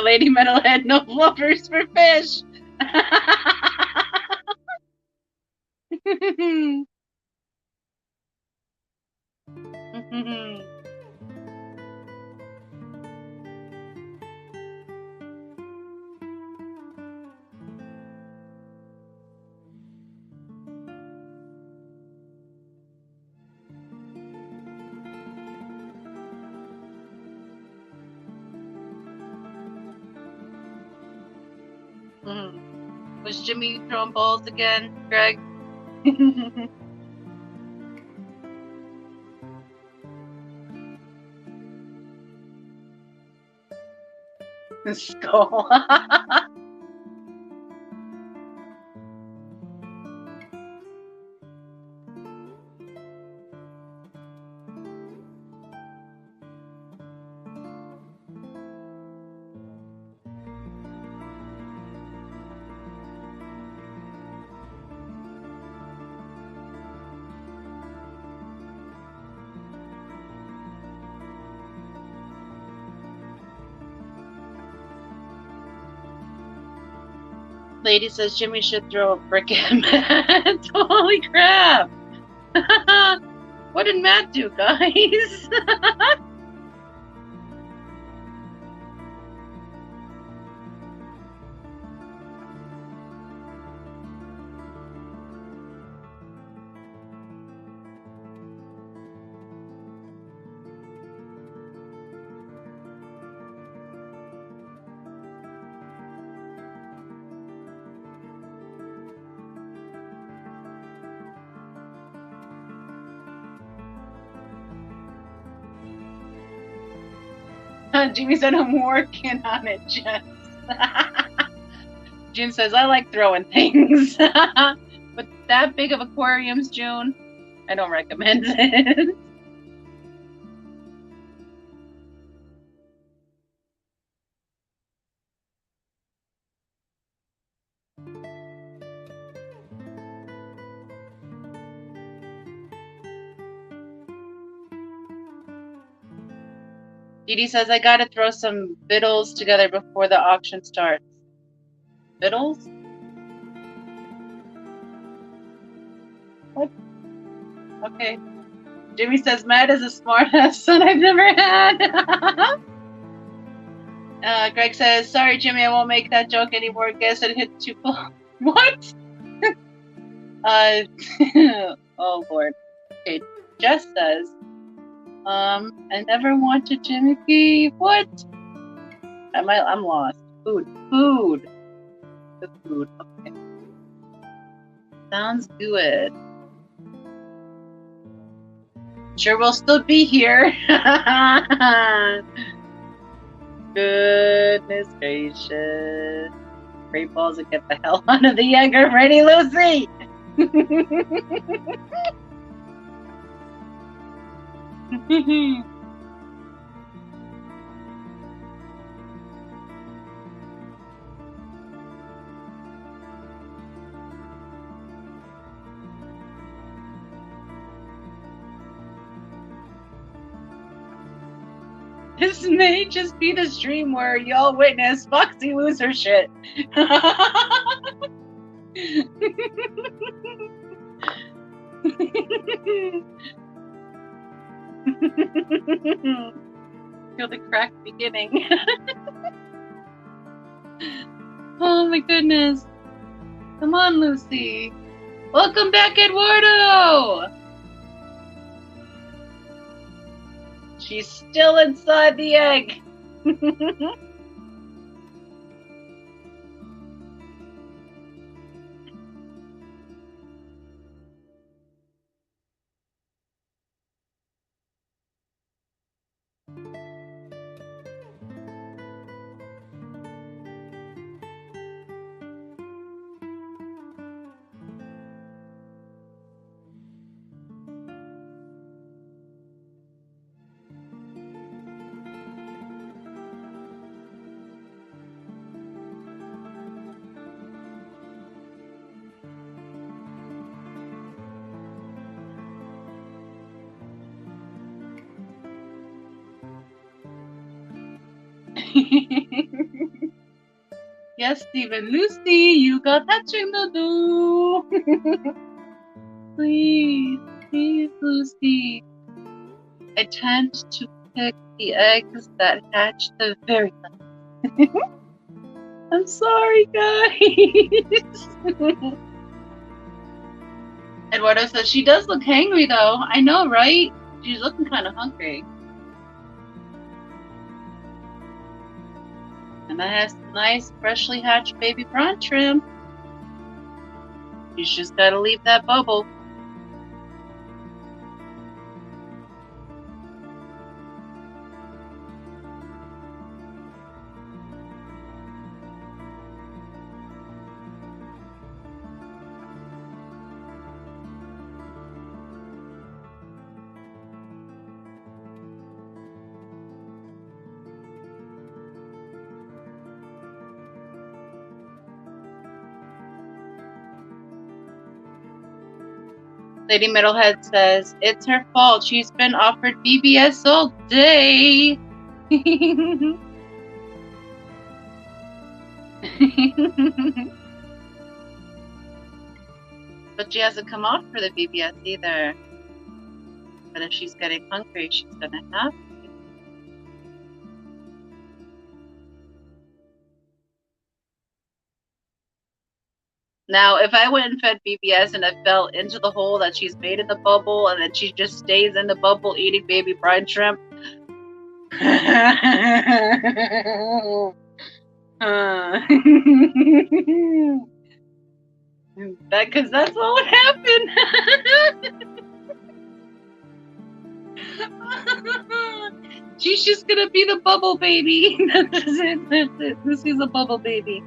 Speaker 1: Lady Metalhead, no fluffers for fish. Was Jimmy throwing balls again, Greg? The skull. Lady says Jimmy should throw a brick at Matt. Holy crap! What did Matt do, guys? Jimmy said, I'm working on it, Jess. June says, I like throwing things. But that big of aquariums, June, I don't recommend it. Dee Dee says, I gotta throw some victuals together before the auction starts. Victuals? What? Okay. Jimmy says, Matt is a smart-ass son I've never had. Greg says, sorry, Jimmy, I won't make that joke anymore. Guess it hit too close. What? Oh, Lord. Okay, Jess says, I never wanted Jimmy P. What? I'm lost. Food. The food. Okay. Sounds good. Sure, we'll still be here. Goodness gracious. Great balls and get the hell out of the Jaeger. Ready, Lucy? This may just be the stream where y'all witness Foxy lose her shit.
Speaker 4: Feel the crack beginning. Oh my goodness. Come on, Lucy. Welcome back, Eduardo! She's still inside the egg. Yes, Stephen. Lucy, you got touching the do. Please, please, Lucy. I tend to pick the eggs that hatch the very last. I'm sorry, guys. Eduardo says she does look hangry, though. I know, right? She's looking kind of hungry. And that has some nice, freshly hatched baby prawn shrimp. She's just gotta leave that bubble. Lady Middlehead says, it's her fault. She's been offered BBS all day. But she hasn't come off for the BBS either. But if she's getting hungry, she's gonna have to. Now, if I went and fed BBS and I fell into the hole that she's made in the bubble and then she just stays in the bubble eating baby brine shrimp. Because that's what would happen. She's just gonna be the bubble baby. That's it. That's it. Lucy's a bubble baby.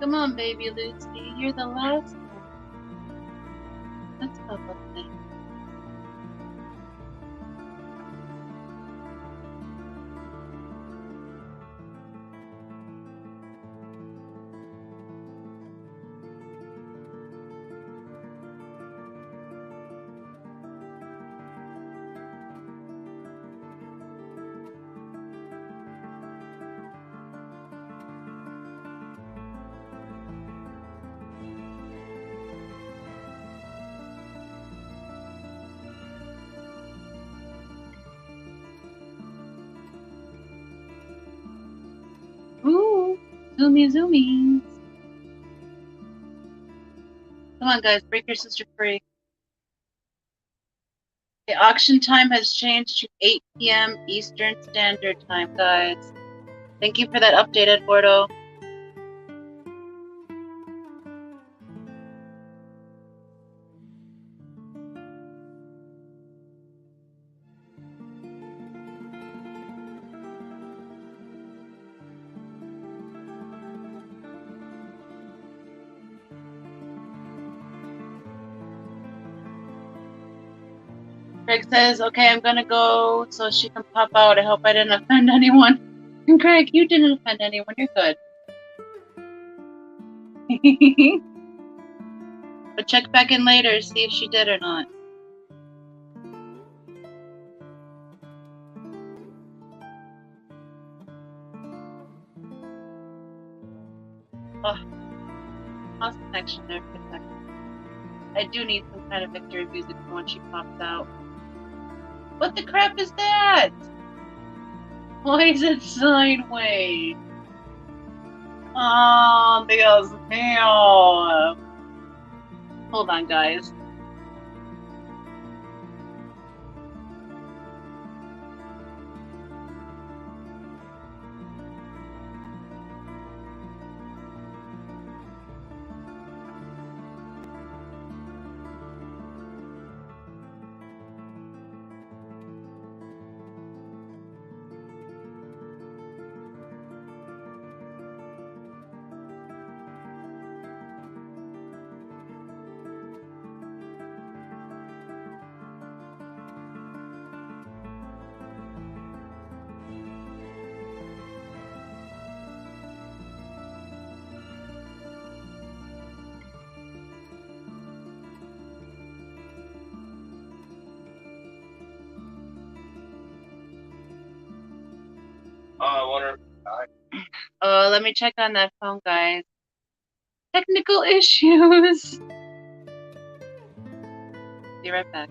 Speaker 4: Come on, baby Lucy. You're the last one. Let's go, lovely. Ooh, zoomies. Come on, guys, break your sister free. The auction time has changed to 8 p.m. Eastern Standard Time, guys. Thank you for that update, Eduardo.
Speaker 1: Greg says, okay, I'm gonna go so she can pop out. I hope I didn't offend anyone. And Greg, you didn't offend anyone. You're good. But check back in later, see if she did or not. Oh, lost connection there for a second. I do need some kind of victory music for when she pops out. What the crap is that? Why is it sideways? Oh, Dios mío. Hold on, guys.
Speaker 2: I wonder.
Speaker 1: Let me check on that phone, guys. Technical issues. Be right back.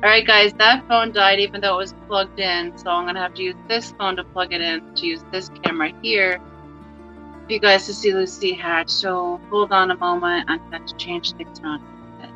Speaker 1: Alright guys, that phone died even though it was plugged in, so I'm going to have to use this phone to plug it in, to use this camera here for you guys to see Lucy hatch. So hold on a moment, I'm going to change things around a bit.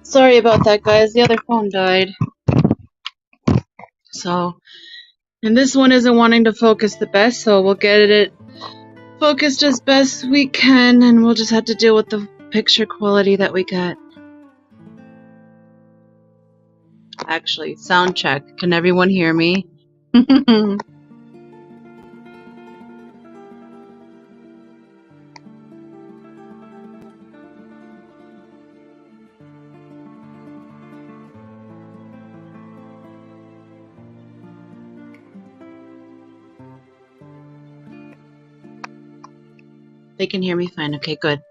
Speaker 1: Sorry about that, guys. The other phone died. So, and this one isn't wanting to focus the best, so we'll get it focused as best we can, and we'll just have to deal with the picture quality that we get. Actually, sound check. Can everyone hear me? They can hear me fine. Okay, good.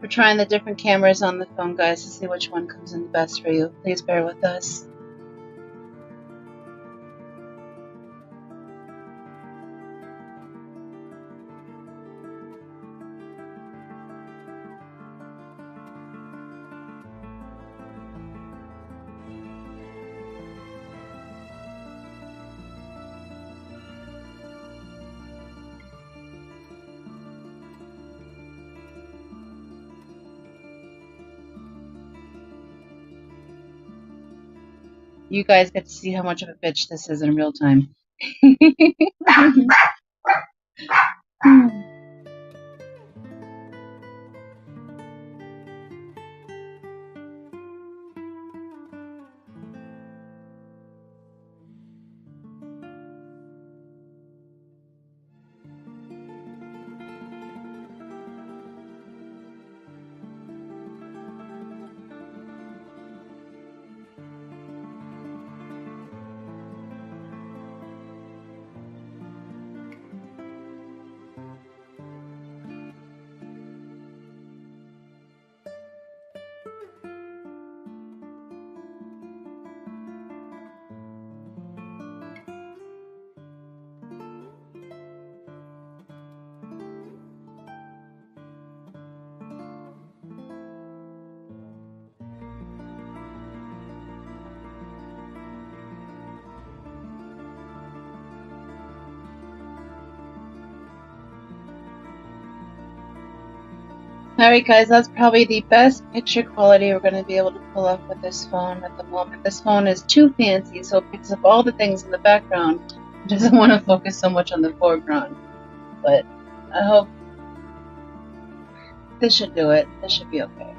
Speaker 1: We're trying the different cameras on the phone, guys, to see which one comes in the best for you. Please bear with us. You guys get to see how much of a bitch this is in real time.
Speaker 4: Alright guys, that's probably the best picture quality we're going to be able to pull up with this phone at the moment. This phone is too fancy, so it picks up all the things in the background. It doesn't want to focus so much on the foreground. But I hope this should do it. This should be okay.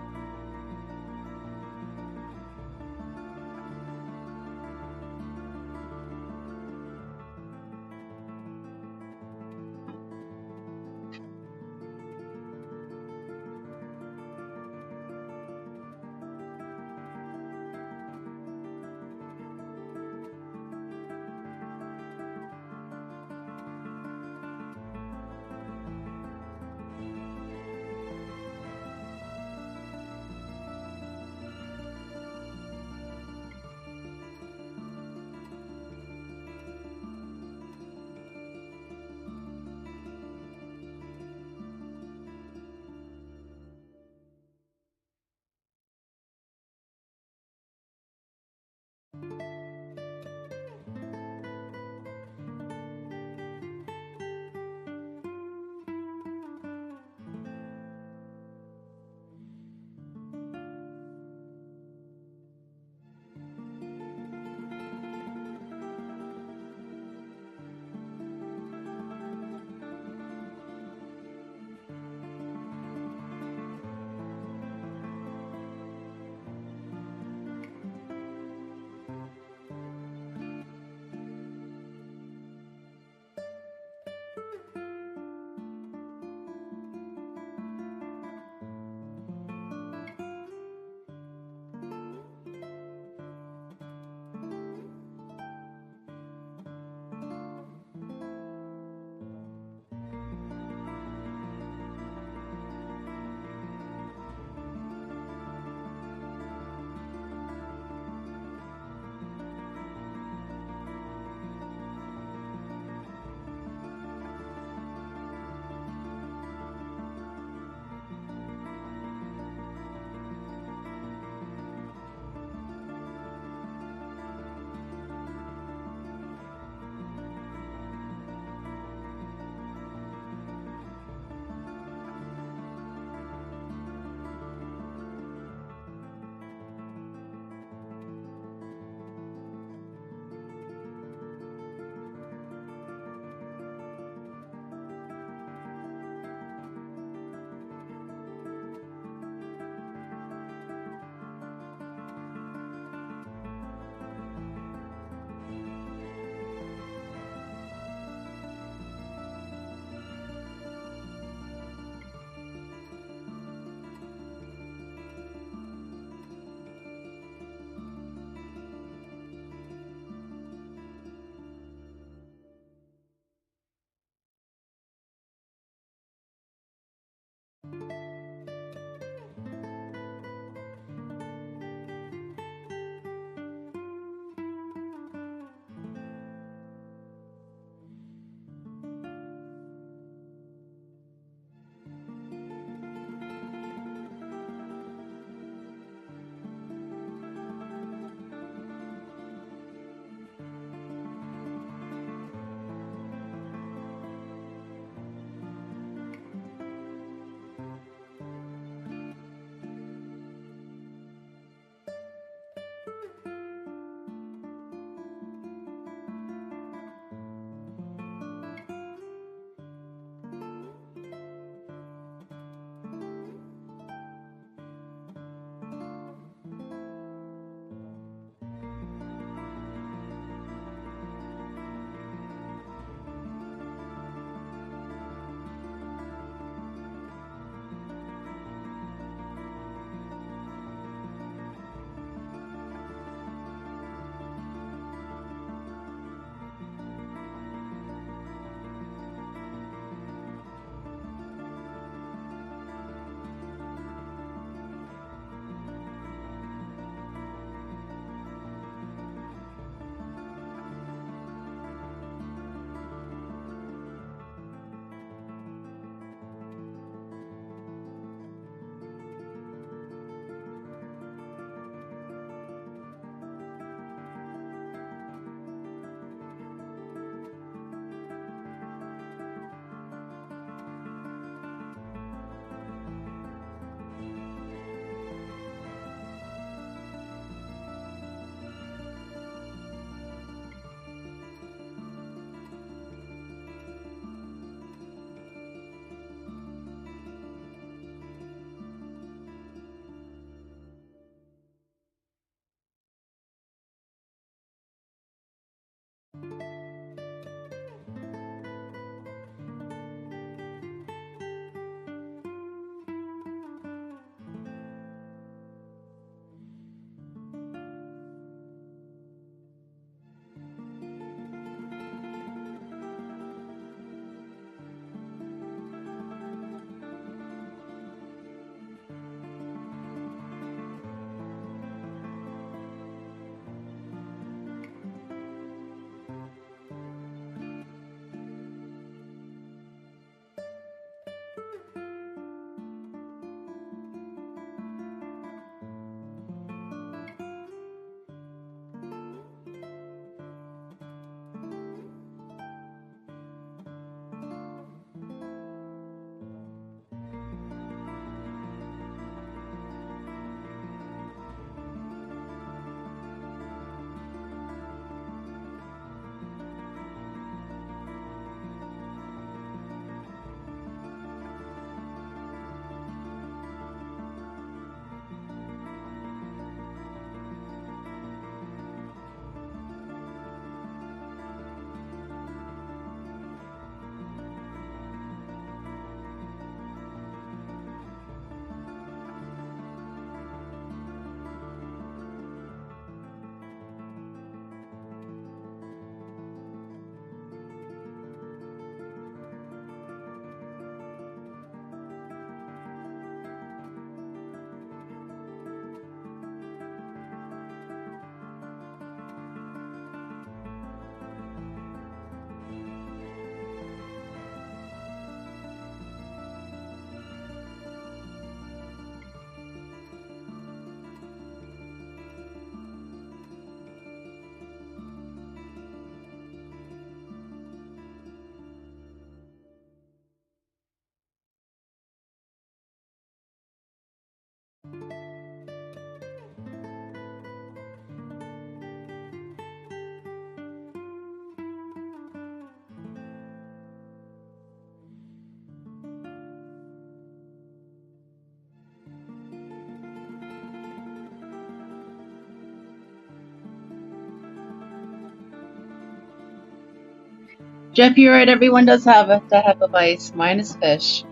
Speaker 4: Jeff, you're right. Everyone does have to have a vice. Mine is fish.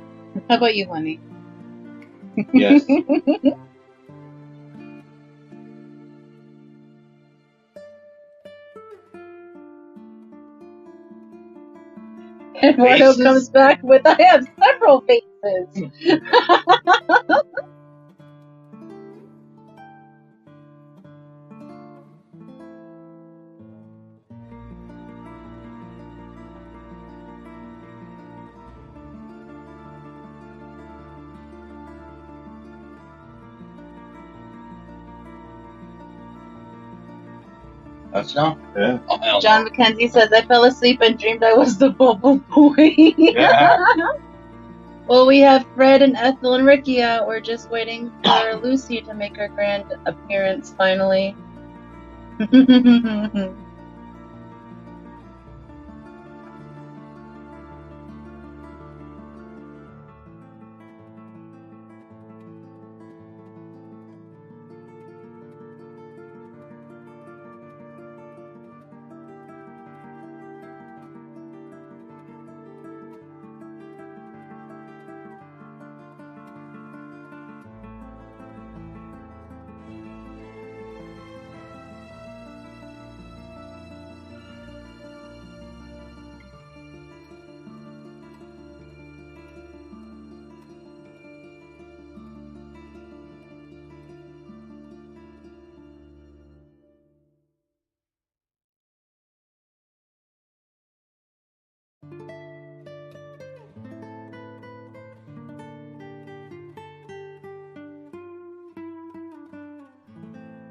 Speaker 4: How about you, honey?
Speaker 2: Yes.
Speaker 4: Eduardo
Speaker 2: Faces?
Speaker 4: comes back with, I have several faces.
Speaker 3: That's no.
Speaker 2: Yeah.
Speaker 3: Oh, hell
Speaker 4: John McKenzie says, I fell asleep and dreamed I was the bubble boy.
Speaker 2: Yeah.
Speaker 4: Well, we have Fred and Ethel and Ricky out. We're just waiting for Lucy to make her grand appearance finally.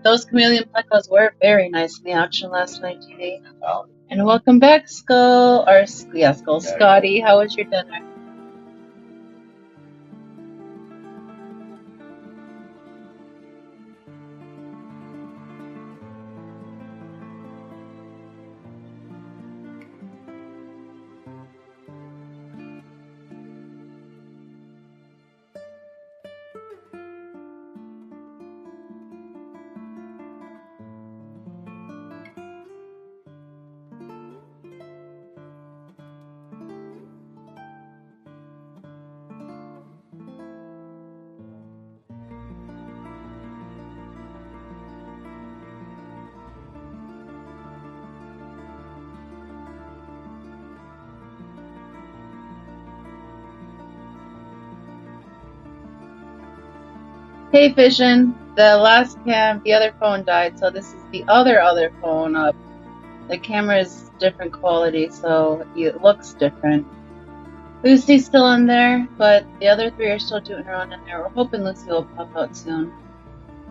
Speaker 4: Those chameleon plecos were very nice in the auction last night, TD.
Speaker 3: Oh.
Speaker 4: And welcome back, Skull. Or, yeah, Skull.
Speaker 3: Yeah,
Speaker 4: Scotty, how was your dinner? Hey, Vision. The last the other phone died, so this is the other phone up. The camera is different quality, so it looks different. Lucy's still in there, but the other three are still doing her own in there. We're hoping Lucy will pop out soon.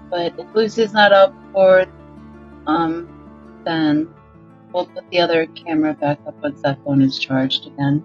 Speaker 4: But if Lucy's not up for, then we'll put the other camera back up once that phone is charged again.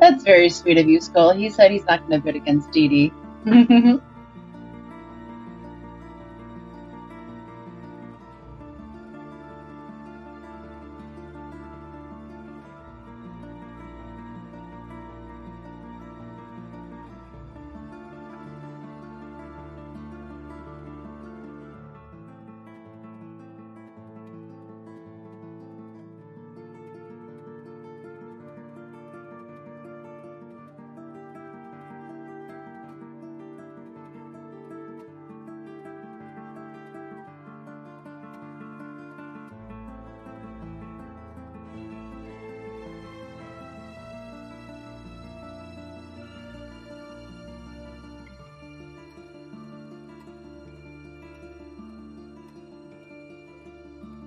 Speaker 4: That's very sweet of you, Skull. He said he's not going to bid against Dee Dee.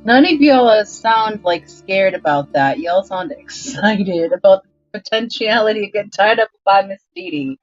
Speaker 4: None of y'all sound like scared about that. Y'all sound excited about the potentiality of getting tied up by Miss Dee Dee.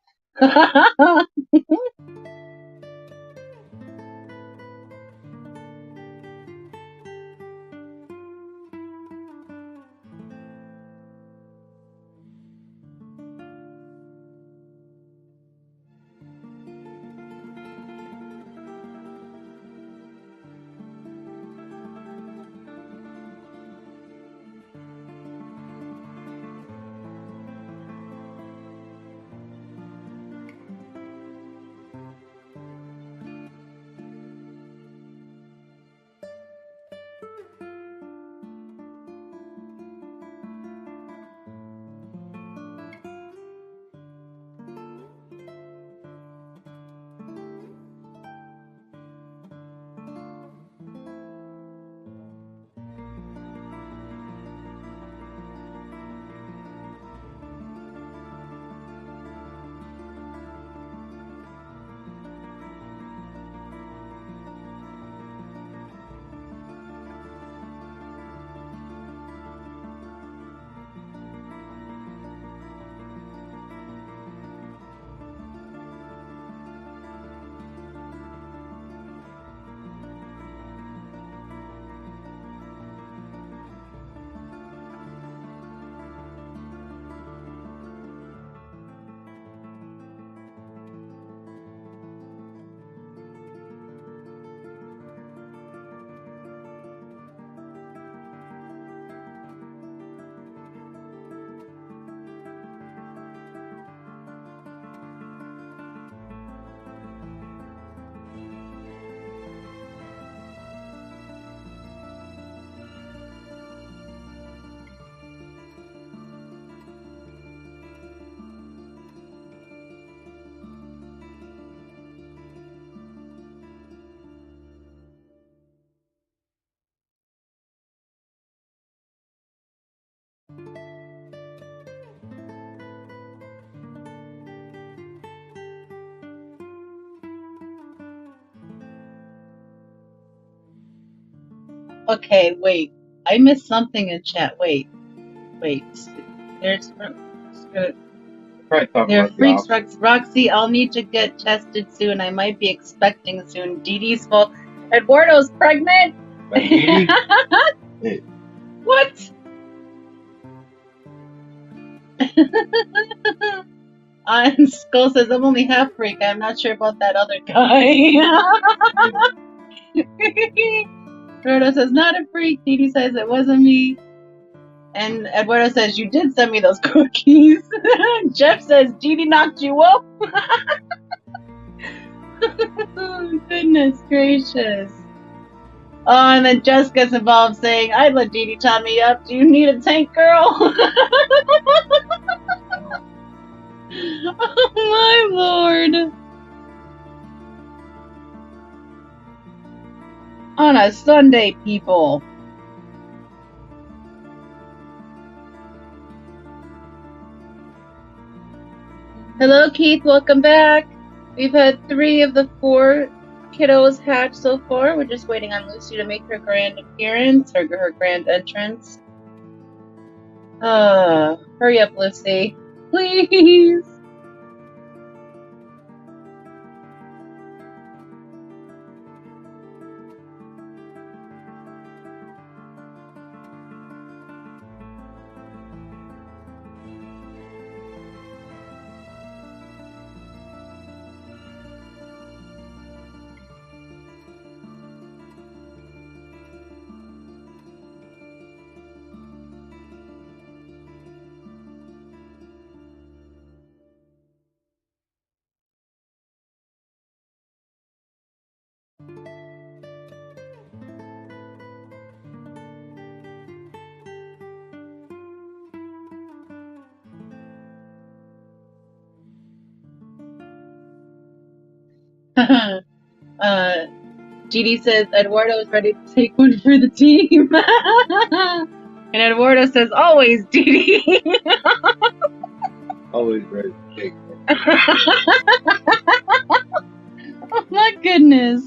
Speaker 4: Okay, wait. I missed something in chat. Wait. There's
Speaker 2: Probably
Speaker 4: there are
Speaker 2: talking
Speaker 4: freaks,
Speaker 2: about
Speaker 4: Roxy. I'll need to get tested soon. I might be expecting soon. Dee Dee's fault. Eduardo's pregnant.
Speaker 2: Dee Dee. Hey,
Speaker 4: What? Skull says I'm only half freak. I'm not sure about that other guy. Eduardo says not a freak. Dee Dee says it wasn't me. And Eduardo says you did send me those cookies. Jeff says Dee Dee knocked you up. Oh, goodness gracious. Oh, and then Jess gets involved saying, I'd let Dee Dee tie me up. Do you need a tank girl? Oh, my lord. On a Sunday, people. Hello, Keith. Welcome back. We've had 3 of the 4 kiddos hatch so far. We're just waiting on Lucy to make her grand appearance, or her grand entrance. Hurry up, Lucy. Please. Dee Dee says Eduardo is ready to take one for the team. And Eduardo says, always, Dee Dee.
Speaker 2: Always ready to take one.
Speaker 4: Oh my goodness.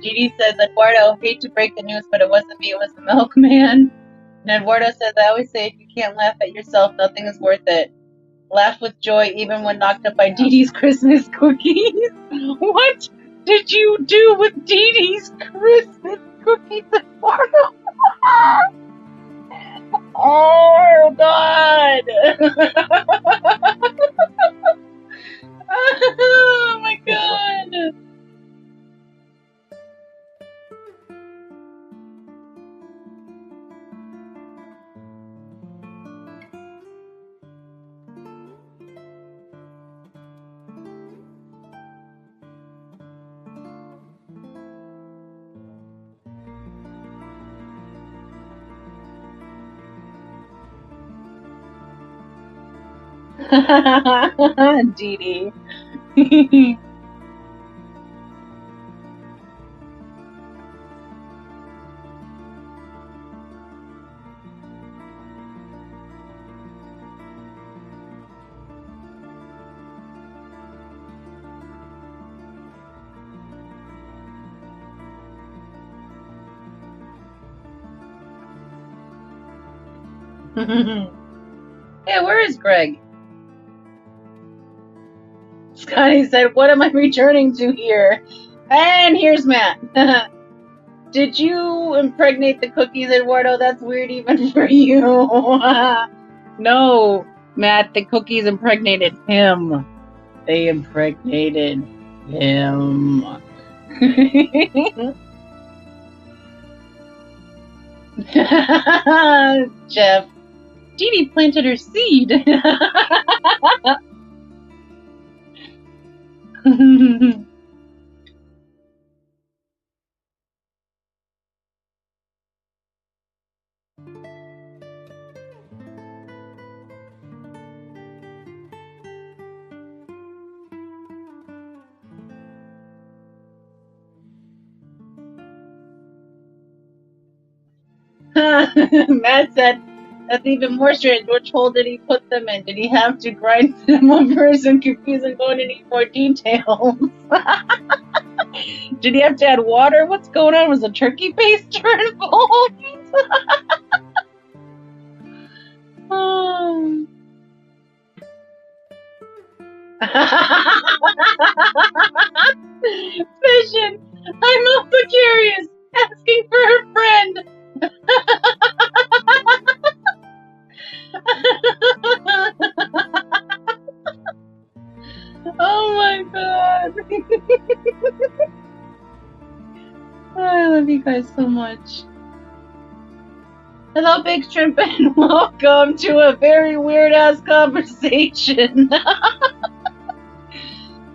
Speaker 4: Dee Dee says, Eduardo, hate to break the news, but it wasn't me, it was the milkman. And Eduardo says, I always say, if you can't laugh at yourself, nothing is worth it. Laugh with joy, even when knocked up by Dee Dee's Christmas cookies. What did you do with Dee Dee's Christmas cookies, Eduardo? Oh, God. Oh, my God. Dee Dee. Hey, where is Greg? Scotty said, what am I returning to here? And here's Matt. Did you impregnate the cookies, Eduardo? That's weird even for you. No, Matt, the cookies impregnated him. They impregnated him. Jeff. Dee Dee planted her seed. Matt said, that's even more strange. Which hole did he put them in? Did he have to grind them up first and confuse and go into any more details? Did he have to add water? What's going on? Was a turkey baster involved? Oh. Vision, I'm also curious, asking for her friend. Oh my God. I love you guys so much. Hello, Big Shrimp, and welcome to a very weird-ass conversation.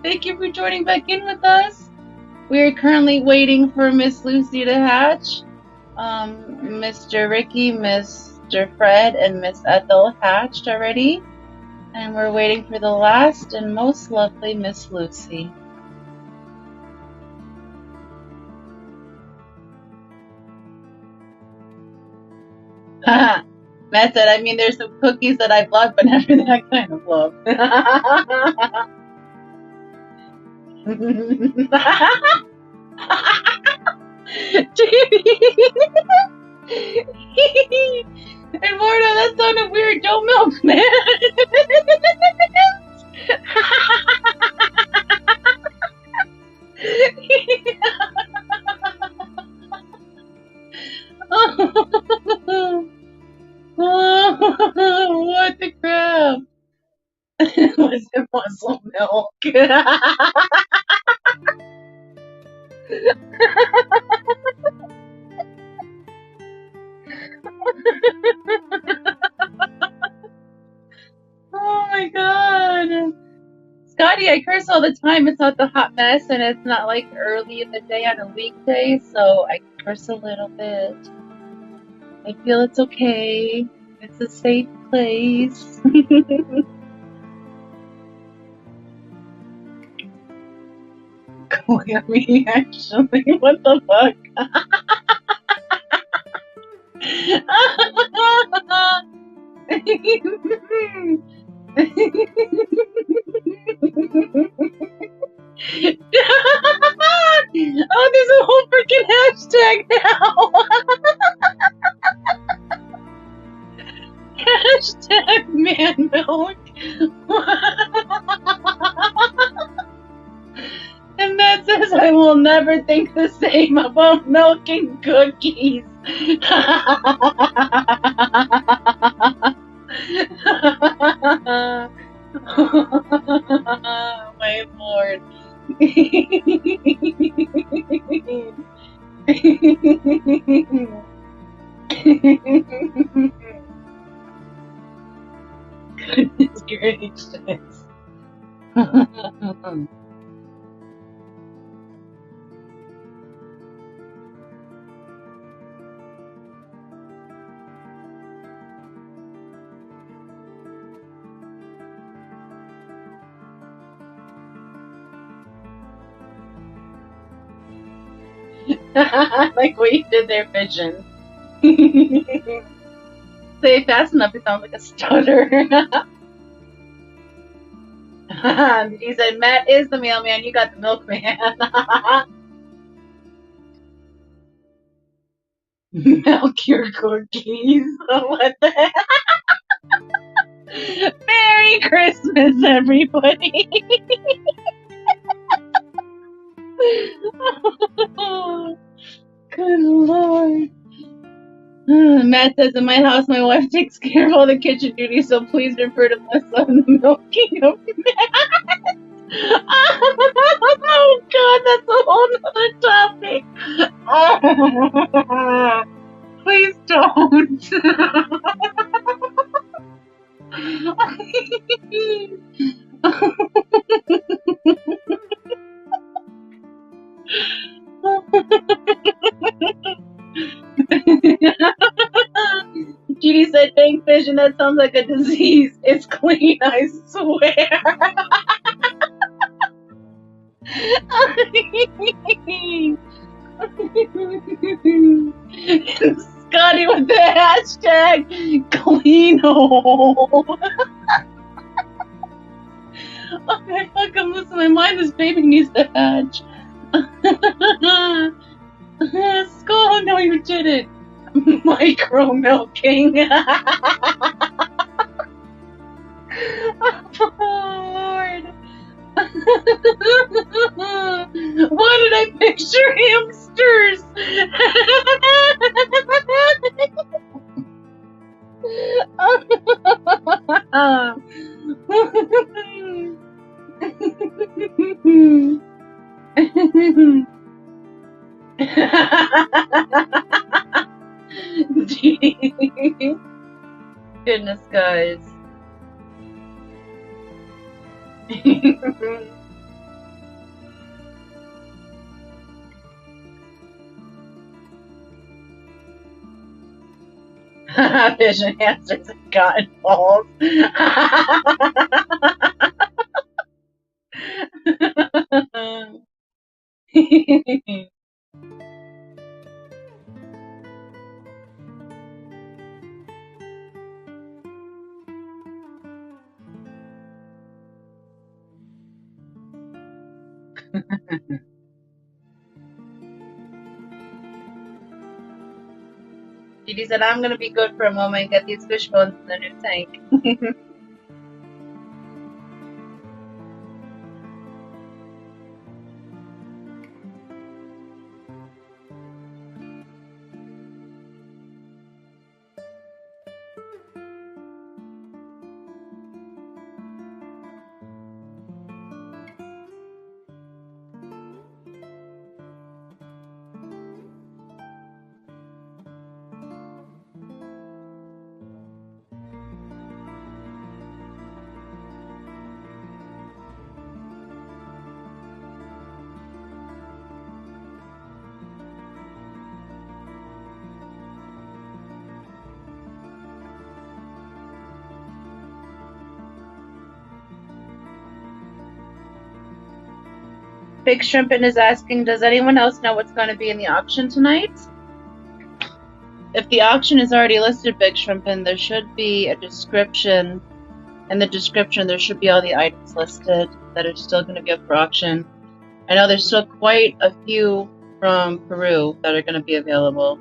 Speaker 4: Thank you for joining back in with us. We are currently waiting for Miss Lucy to hatch. Mr. Ricky, Mr. Fred, and Miss Ethel hatched already. And we're waiting for the last and most lovely Miss Lucy. Matt said, I mean, there's some cookies that I've loved, but never that kind of love. Eduardo, that sounded weird. Don't milk, man. What the crap? Was it muscle milk? Oh my god. Scotty, I curse all the time. It's not the hot mess and it's not like early in the day on a weekday, so I curse a little bit. I feel it's okay. It's a safe place. Go at me, actually. What the fuck? Oh, there's a whole freaking hashtag now. Hashtag man milk. And that says I will never think the same about milking cookies. My lord. Goodness gracious. Like what you did there, Vision. Say it fast enough, it sounds like a stutter. He said, Matt is the mailman, you got the milkman. Milk your cookies. What the heck? Merry Christmas, everybody. Good lord. Matt says, in my house, my wife takes care of all the kitchen duties, so please refer to us on the milking of Matt. Oh god, that's a whole nother topic. Please don't. Judy said, dang Vision, that sounds like a disease. It's clean, I swear. Scotty with the hashtag cleano. Oh my fuck, I'm losing my mind. This baby needs to hatch. Skull, no you didn't. Micro milking. Oh Lord. Why did I picture hamsters? Goodness, guys. Vision hamsters and cotton balls. Didi said, I'm gonna be good for a moment and get these fish bones in the new tank. Big Shrimpin is asking, does anyone else know what's going to be in the auction tonight? If the auction is already listed, Big Shrimpin, there should be a description. In the description, there should be all the items listed that are still going to be up for auction. I know there's still quite a few from Peru that are going to be available.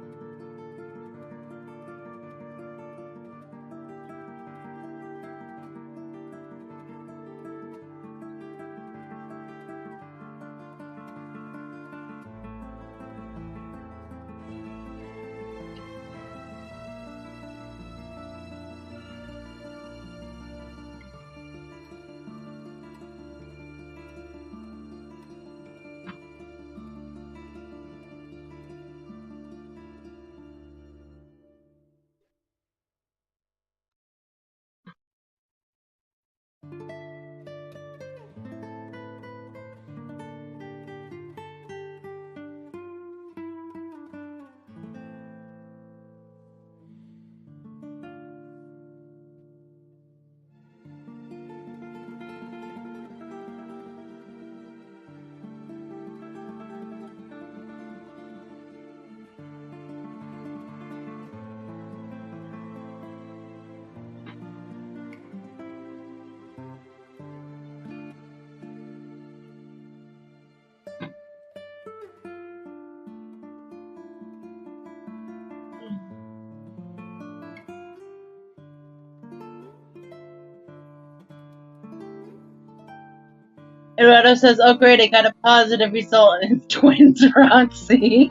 Speaker 4: Eduardo says, oh great, I got a positive result and it's twins, Roxy.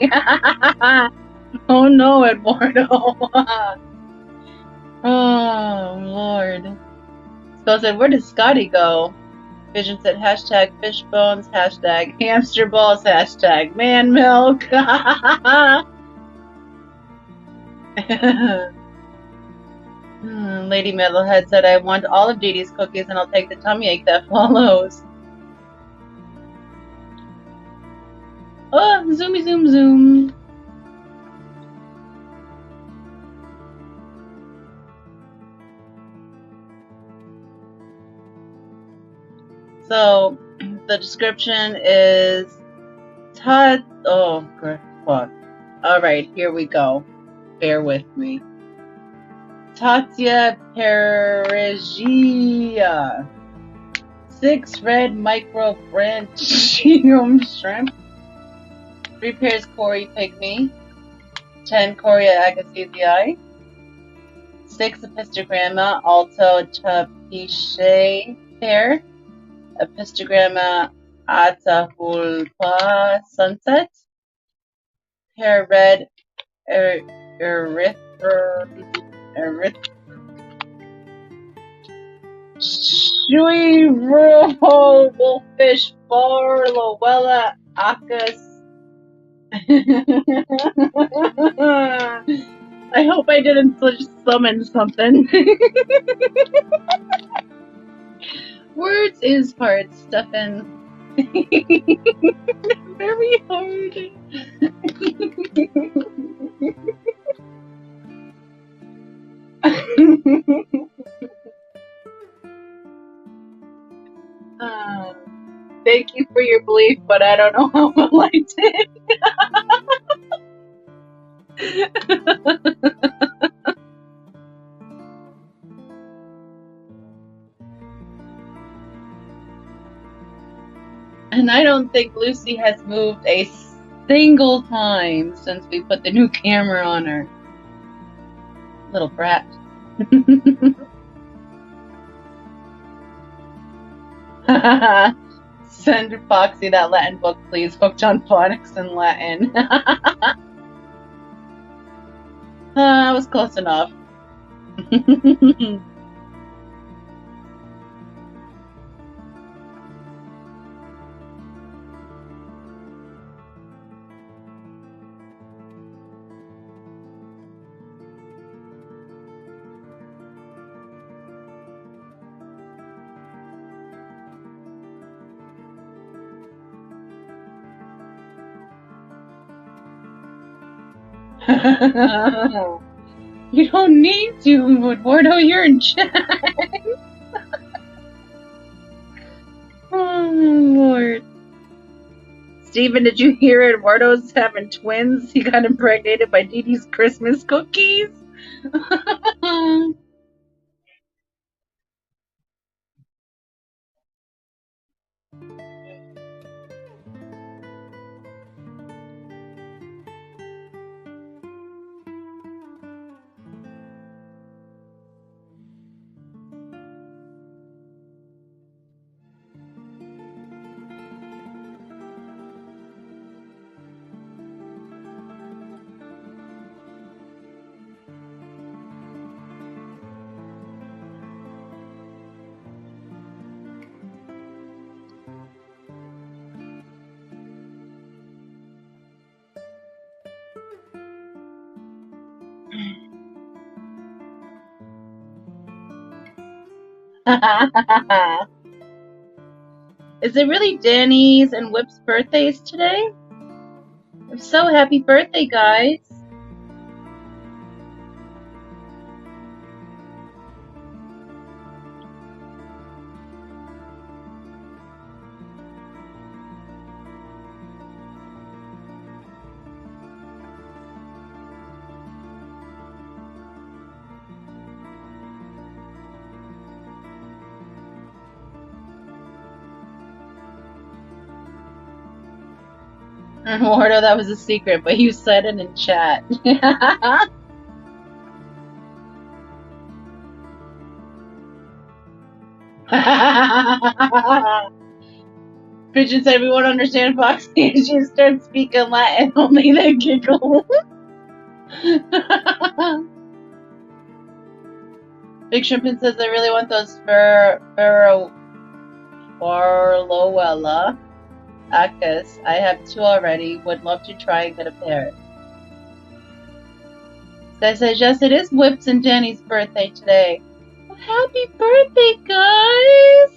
Speaker 4: Oh no, Eduardo. Oh Lord. Skull said, where did Scotty go? Vision said, hashtag fish bones, hashtag hamster balls, hashtag man milk. Lady Metalhead said, I want all of Didi's cookies and I'll take the tummy ache that follows. Oh, zoomy zoom zoom. So, the description is Todd. Oh, fuck. Alright, here we go. Bear with me. Tatya Perigia. 6 red micro branchium shrimp. 3 pairs Cory pygmy. 10 Coria agassizi. 6 Epistogramma alto tapiche pair. Epistogramma Atahualpa sunset. Pair red Shuiro Wolfish Bar Lowella Acus I hope I didn't just summon something. Words is hard, Stefan. Very hard. Thank you for your belief, but I don't know how well I did. And I don't think Lucy has moved a single time since we put the new camera on her. Little brat. Send Foxy that Latin book, please. Hooked on phonics and Latin. That was close enough. You don't need to, Eduardo, you're in chat. Oh, Lord. Steven, did you hear Eduardo's having twins? He got impregnated by Dee Dee's Christmas cookies? Is it really Danny's and Whip's birthdays today? If so, happy birthday, guys. Eduardo, that was a secret, but you said it in chat. Pigeon said we won't understand Foxy if she starts speaking Latin, only they giggle. Big Shrimpin says I really want those Farloella Acus. I have 2 already. Would love to try and get a pair. Sky says yes, it is Whip's and Danny's birthday today. Well, happy birthday, guys!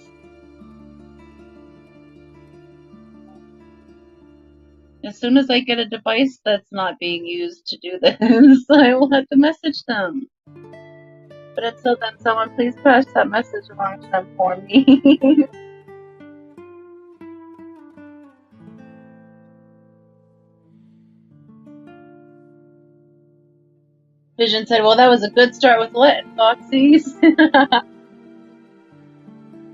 Speaker 4: As soon as I get a device that's not being used to do this, I will have to message them. But until then, someone please pass that message along to them for me. Vision said, well, that was a good start with Latin, Foxies.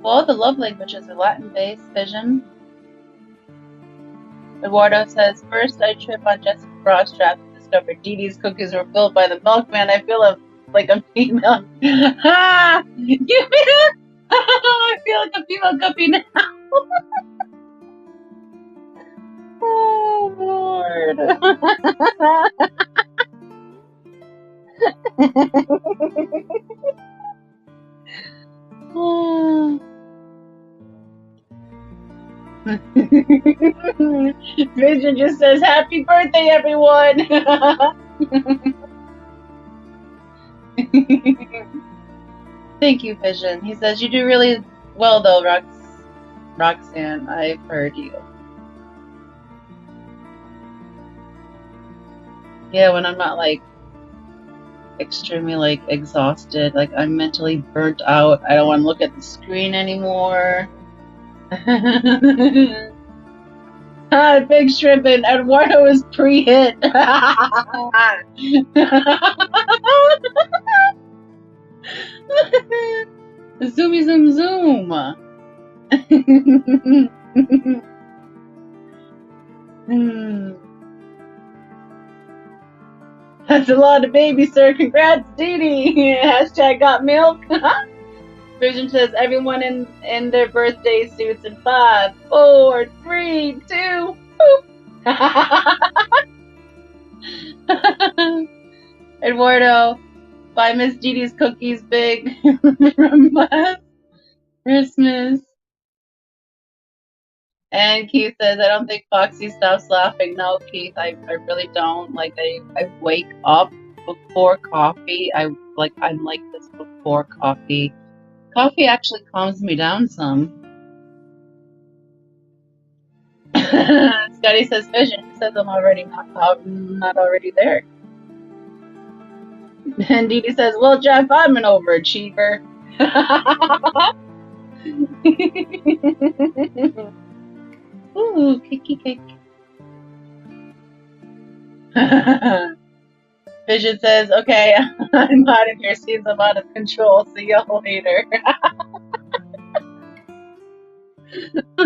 Speaker 4: Well, the love languages are Latin-based, Vision. Eduardo says, first I trip on Jessica Bra strap and discovered Dee Dee's cookies were filled by the milkman. I feel like a female. Ah! You feel? I feel like a female guppy now. Oh, Lord. Vision just says, happy birthday, everyone. Thank you, Vision. He says, you do really well, though, Roxanne. I've heard you. Yeah, when I'm not, like, extremely, like, exhausted, like, I'm mentally burnt out. I don't want to look at the screen anymore. Big Shrimp and Eduardo is pre-hit. Zoomy zoom zoom. That's a lot of babies, sir. Congrats, Dee Dee. Hashtag got milk. Vision says everyone in their birthday suits in 5, 4, 3, 2. Eduardo, buy Miss Dee Dee's cookies big from last Christmas. And Keith says, I don't think Foxy stops laughing. No, Keith, I really don't. Like, I wake up before coffee. I'm like this before coffee. Coffee actually calms me down some. Scotty says, Vision. He says I'm already not already there. And Dee Dee says, well, Jeff, I'm an overachiever. Ooh, cakey cake. Vision says, okay, I'm out of here. Seems I'm out of control. See y'all later.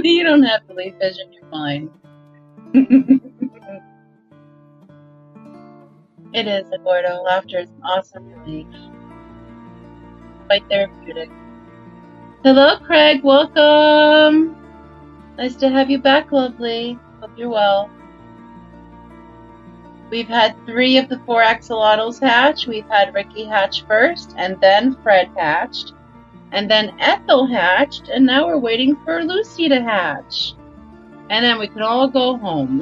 Speaker 4: You don't have to leave, Vision. You're fine. It is, Eduardo. Laughter is an awesome relief. Quite therapeutic. Hello, Craig. Welcome. Nice to have you back, lovely. Hope you're well. We've had 3 of the 4 axolotls hatch. We've had Ricky hatch first, and then Fred hatched, and then Ethel hatched, and now we're waiting for Lucy to hatch. And then we can all go home.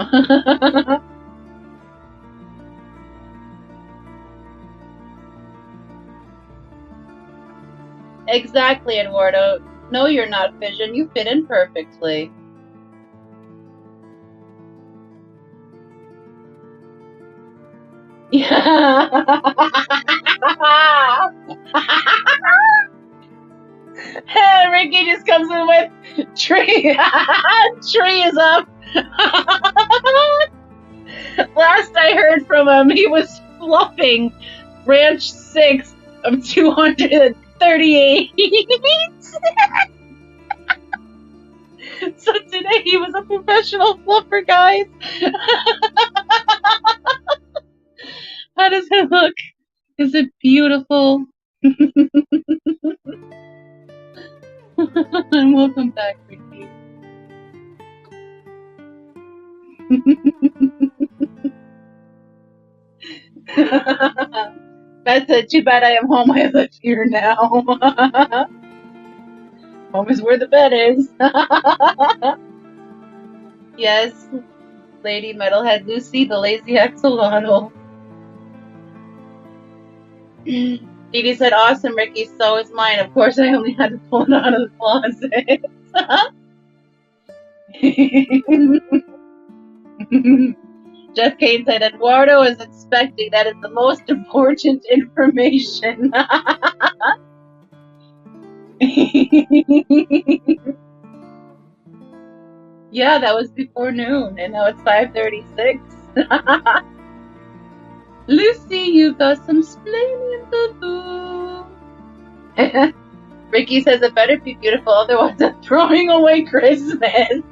Speaker 4: Exactly, Eduardo. No, you're not, Vision. You fit in perfectly. Yeah. Ricky just comes in with tree. Tree is up. Last I heard from him, he was fluffing branch 6 of 238. So today he was a professional fluffer, guys. How does it look? Is it beautiful? And welcome back, Ricky. That's it. Too bad I am home. I live here now. Home is where the bed is. Yes, Lady Metalhead Lucy, the lazy axolotl. Dee Dee said, awesome, Ricky, so is mine. Of course, I only had to pull it out of the closet. Jeff Kane said, Eduardo is expecting. That is the most important information. Yeah, that was before noon, and now it's 5:36. Lucy, you got some splaining to do. Ricky says it better be beautiful, otherwise I'm throwing away Christmas.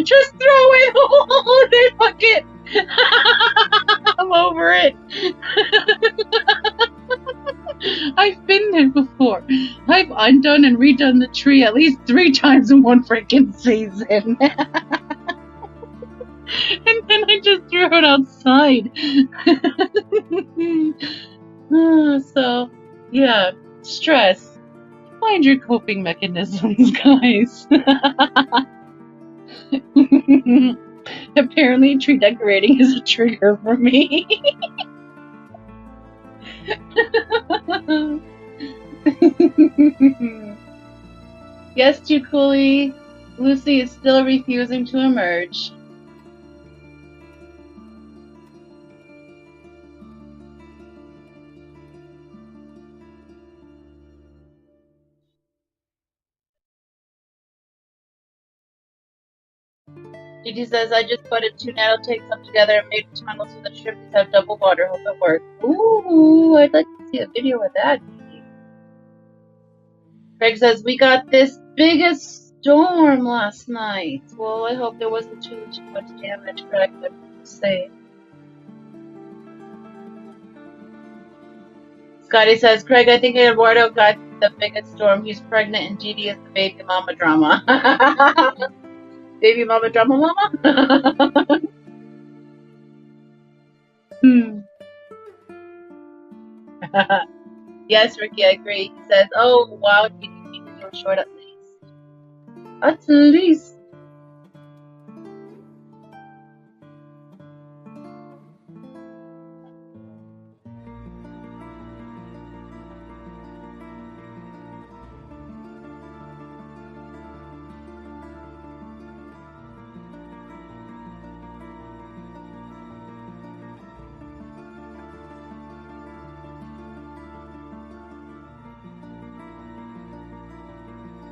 Speaker 4: Just throw away the whole holiday bucket. I'm over it. I've been there before. I've undone and redone the tree at least 3 times in one freaking season. And then I just threw it outside. So, yeah, stress. Find your coping mechanisms, guys. Apparently, tree decorating is a trigger for me. Yes, Chukuli. Lucy is still refusing to emerge. Gigi says, I just putted 2 nanotakes up together and made a tunnel so the shrimpies have double water. Hope it works. Ooh, I'd like to see a video of that, Gigi. Craig says, we got this biggest storm last night. Well, I hope there wasn't too much damage, Craig, but say. Scotty says, Craig, I think Eduardo got the biggest storm. He's pregnant and Didi is the baby mama drama. Baby mama drama mama? Yes, Ricky, I agree. He says, oh, wow, Didi needs to do a short at least. At least.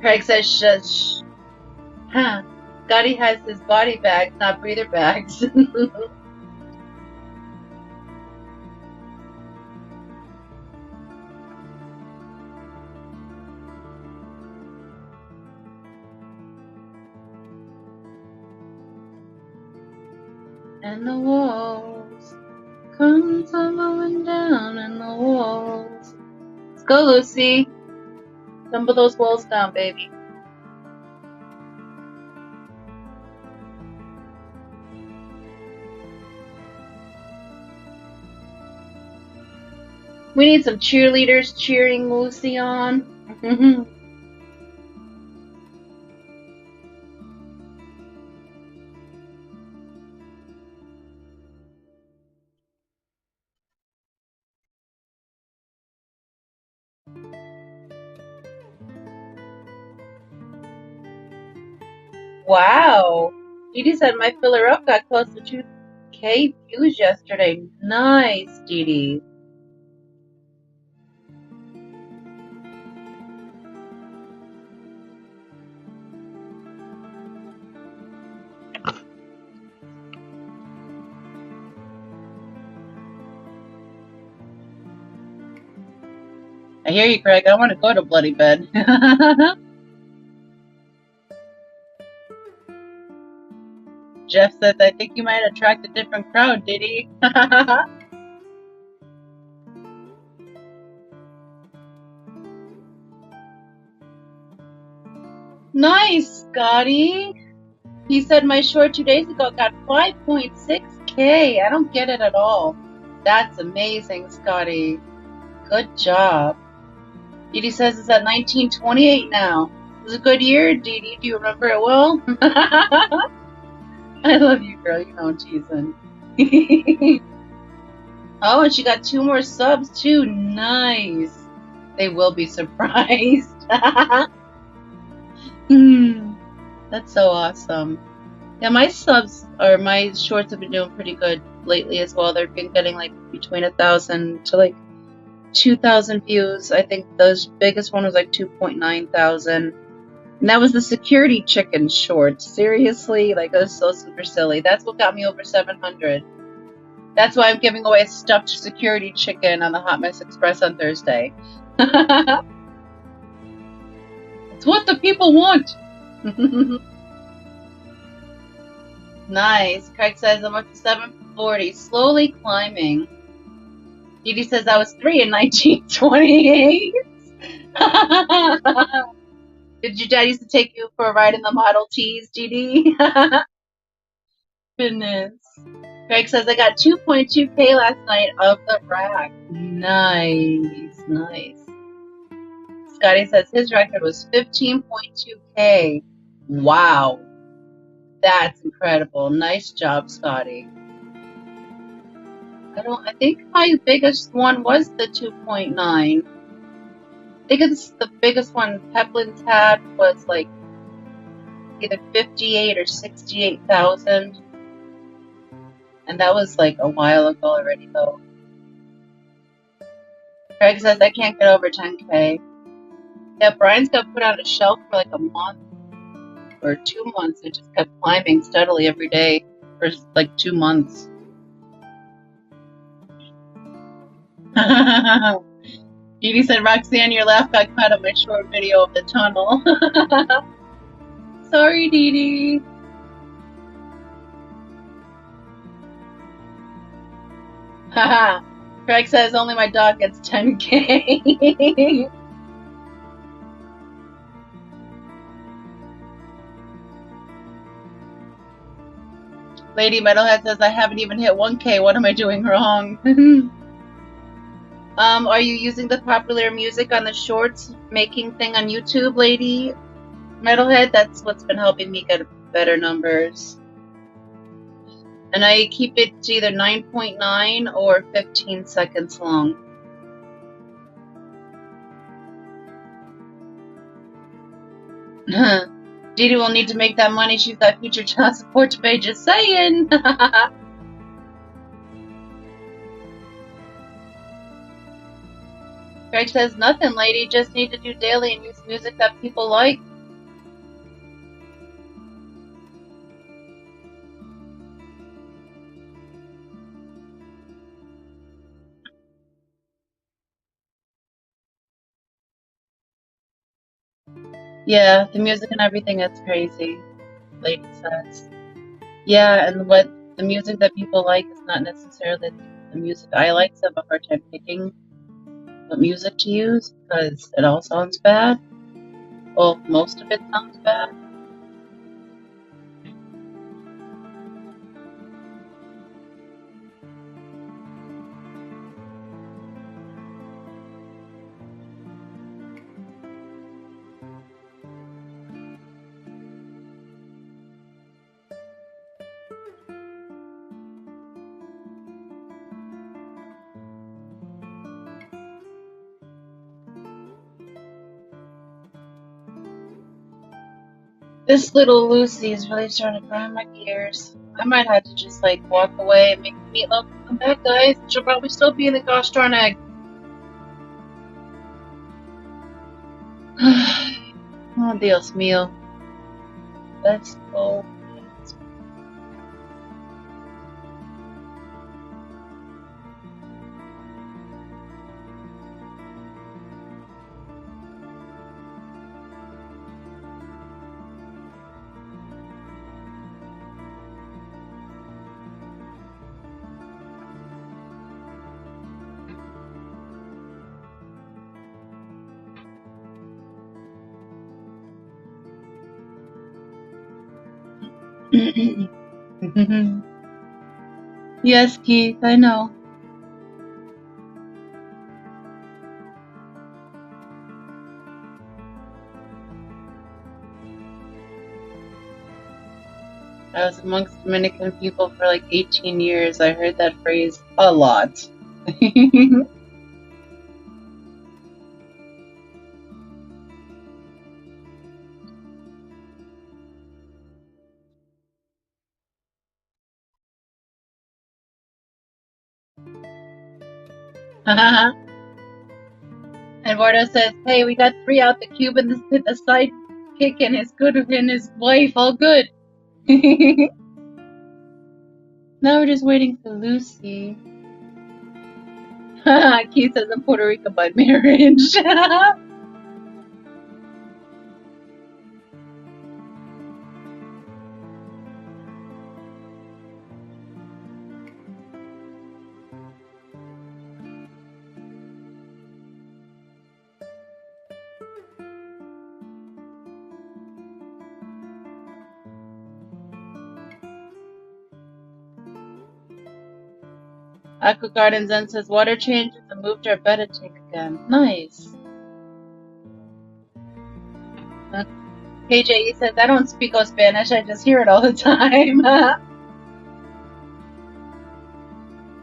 Speaker 4: Craig says, shush. Huh. Scotty has his body bags, not breather bags. And the walls come tumbling down, and the walls. Let's go, Lucy. Tumble those walls down, baby. We need some cheerleaders cheering Lucy on. Wow. Didi said my filler up got close to 2K views yesterday. Nice, Didi. I hear you, Craig. I want to go to Bloody Bed. Jeff says, I think you might attract a different crowd, Didi. Nice, Scotty. He said my short 2 days ago got 5.6K. I don't get it at all. That's amazing, Scotty. Good job. Didi says it's at 1928 now. It was a good year, Didi. Do you remember it well? I love you, girl. You know I'm teasing. Oh, and she got 2 more subs, too. Nice. They will be surprised. That's so awesome. Yeah, my subs or my shorts have been doing pretty good lately as well. They've been getting like between 1,000 to like 2,000 views. I think the biggest one was like 2.9 thousand. And that was the security chicken short. Seriously, like it was so super silly. That's what got me over 700. That's why I'm giving away a stuffed security chicken on the Hot Mess Express on Thursday. It's what the people want. Nice. Craig says I'm up to 740, slowly climbing. Didi says I was 3 in 1928. Did your dad used to take you for a ride in the Model Ts, Didi? Goodness. Craig says I got 2.2K last night off the rack. Nice, nice. Scotty says his record was 15.2K. Wow. That's incredible. Nice job, Scotty. I think my biggest one was the 2.9. I think it's the biggest one Peplin's had was like either 58 or 68,000. And that was like a while ago already though. Craig says I can't get over 10K. Yeah, Brian's got put on a shelf for like a month or 2 months. It just kept climbing steadily every day for like 2 months. Dee Dee said, Roxanne, your laugh got cut on my short video of the tunnel. Sorry, Dee Dee. Haha. Craig says only my dog gets 10K. Lady Metalhead says I haven't even hit 1K. What am I doing wrong? Are you using the popular music on the shorts making thing on YouTube, Lady Metalhead? That's what's been helping me get better numbers. And I keep it to either 9.9 or 15 seconds long. Dee Dee will need to make that money. She's got future child support to pay. Just saying. Greg says nothing, lady. Just need to do daily and use music that people like. Yeah, the music and everything is crazy, lady says. Yeah, and what the music that people like is not necessarily the music I like, so I have a hard time picking what music to use because it all sounds bad. Well, most of it sounds bad. This little Lucy is really starting to grind my gears. I might have to just like walk away and make the meatloaf and come back, guys. She'll probably still be in the gosh darn egg. Oh, Dios mío. Let's go. Yes, Keith, I know. I was amongst Dominican people for like 18 years. I heard that phrase a lot. Eduardo says, hey, we got 3 out the cube and the sidekick and his good and his wife, all good. Now we're just waiting for Lucy. Keith says I'm Puerto Rico by marriage. Aqua Garden Zen says water changes and moved our bed intake again. Nice. KJ says, I don't speak Spanish, I just hear it all the time.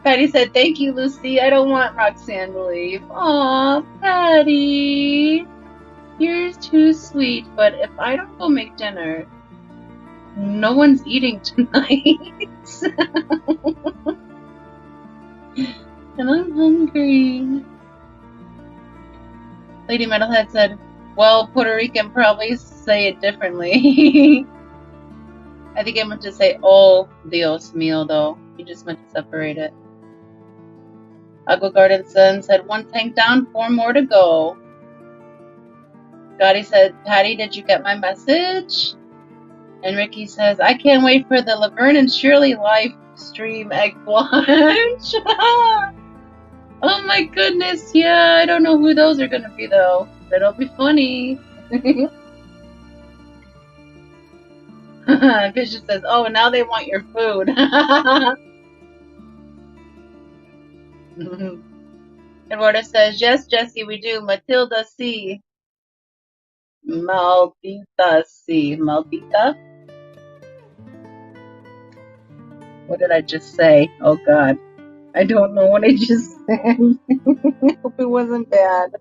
Speaker 4: Patty said, thank you, Lucy. I don't want Roxanne to leave. Aw, Patty. You're too sweet, but if I don't go make dinner, no one's eating tonight. And I'm hungry. Lady Metalhead said, well, Puerto Rican probably say it differently. I think I meant to say, oh, Dios mío, though. You just meant to separate it. Aqua Garden Sun said, 1 tank down, 4 more to go. Gotti said, Patty, did you get my message? And Ricky says, I can't wait for the Laverne and Shirley live stream egg lunch. Oh my goodness, yeah, I don't know who those are going to be, though. It'll be funny. Bishop says, oh, now they want your food. Eduardo says, yes, Jesse, we do. Matilda C. Maldita C. Maldita? What did I just say? Oh, God. I don't know what I just said. I hope it wasn't bad.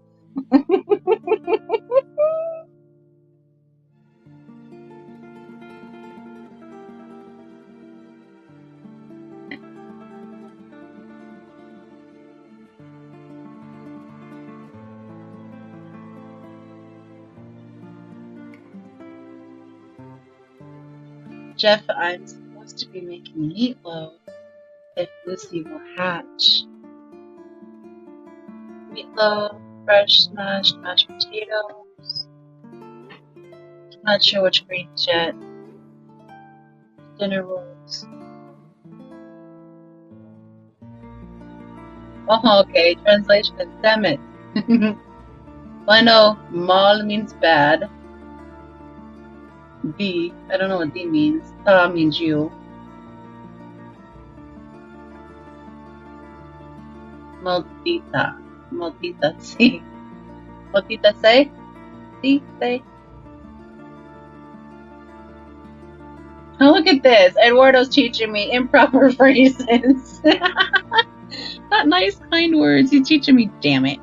Speaker 4: Jeff, I'm supposed to be making meatloaf if Lucy will hatch. Meatloaf, fresh smashed mashed potatoes. Not sure which greens yet. Dinner rolls. Oh, okay. Translation is damn it. Well, I know mal means bad. D, I don't know what D means. Ta means you. Maldita. Maldita, sí. Maldita, say? Sí, say. Oh, look at this. Eduardo's teaching me improper phrases. Not nice, kind words. He's teaching me, damn it.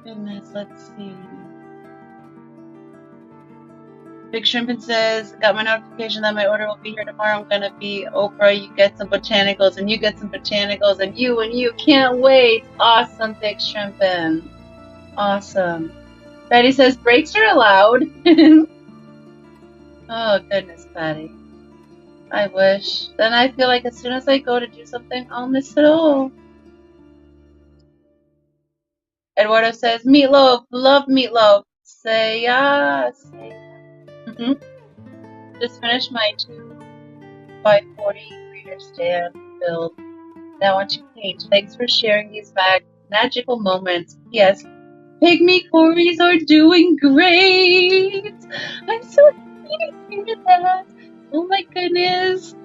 Speaker 4: Goodness, let's see. Big Shrimpin says, got my notification that my order will be here tomorrow. I'm gonna be Oprah. You get some botanicals, and you get some botanicals, and you can't wait. Awesome, Big Shrimpin. Awesome. Patty says, breaks are allowed. Oh, goodness, Patty. I wish. Then I feel like as soon as I go to do something, I'll miss it all. Eduardo says, meatloaf, love meatloaf. Say yes. Just finished my 2x40 reader stand build. Now on your page. Thanks for sharing these magical moments. Yes, Pygmy Corys are doing great. I'm so happy to hear that. Oh my goodness.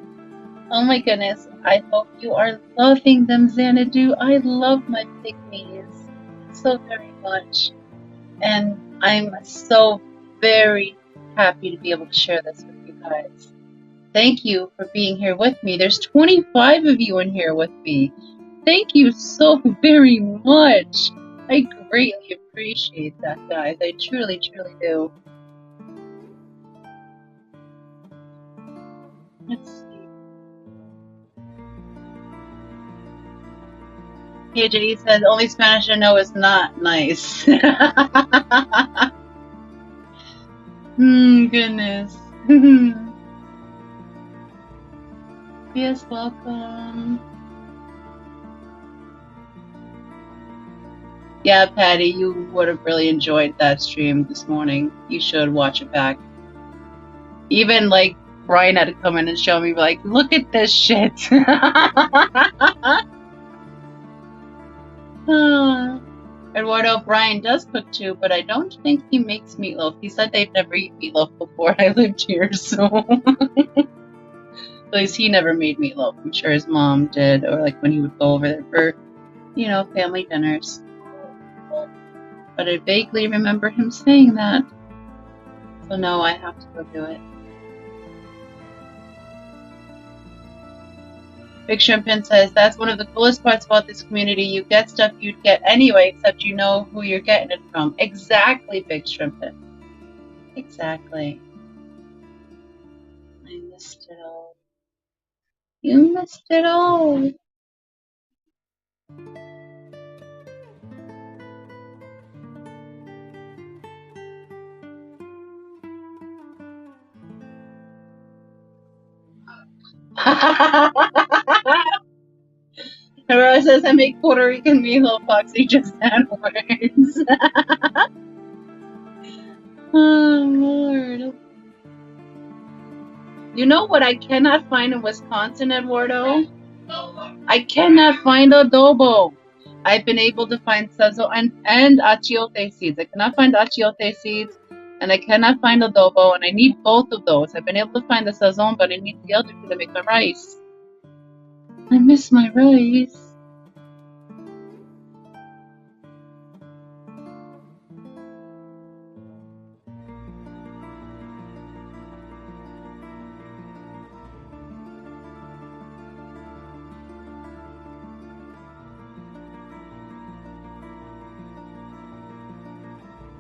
Speaker 4: Oh my goodness. I hope you are loving them, Xanadu. I love my pygmies so very much. And I'm so very happy to be able to share this with you guys. Thank you for being here with me. There's 25 of you in here with me. Thank you so very much. I greatly appreciate that, guys. I truly, truly do. Let's see. KJ says, only Spanish I know is not nice. Goodness. Yes, welcome. Yeah, Patty, you would have really enjoyed that stream this morning. You should watch it back. Even, like, Brian had to come in and show me, like, look at this shit. Eduardo, Brian does cook too, but I don't think he makes meatloaf. He said they've never eaten meatloaf before I lived here, so. But At least he never made meatloaf. I'm sure his mom did, or like when he would go over there for, you know, family dinners. But I vaguely remember him saying that. So no, I have to go do it. Big Shrimpin says, that's one of the coolest parts about this community. You get stuff you'd get anyway, except you know who you're getting it from. Exactly, Big Shrimpin. Exactly. I missed it all. You missed it all. Aurora says, I make Puerto Rican meatloaf, Foxy just had words. Oh, Lord. You know what I cannot find in Wisconsin, Eduardo? I cannot find adobo. I've been able to find sazon and achiote seeds. I cannot find achiote seeds, and I cannot find adobo, and I need both of those. I've been able to find the sazon, but I need the other two to make my rice. I miss my rice.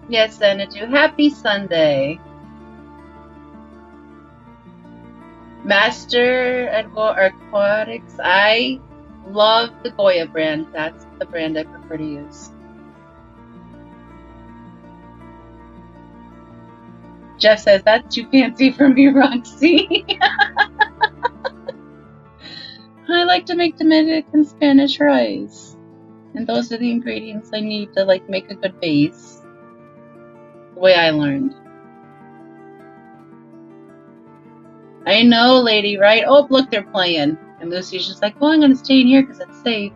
Speaker 4: Yes, Xanadu. Happy Sunday. Master Aquatics. I love the Goya brand. That's the brand I prefer to use. Jeff says, that's too fancy for me, Roxy. I like to make Dominican Spanish rice. And those are the ingredients I need to like make a good base. The way I learned. I know, lady, right? Oh, look, they're playing. And Lucy's just like, well, I'm going to stay in here because it's safe.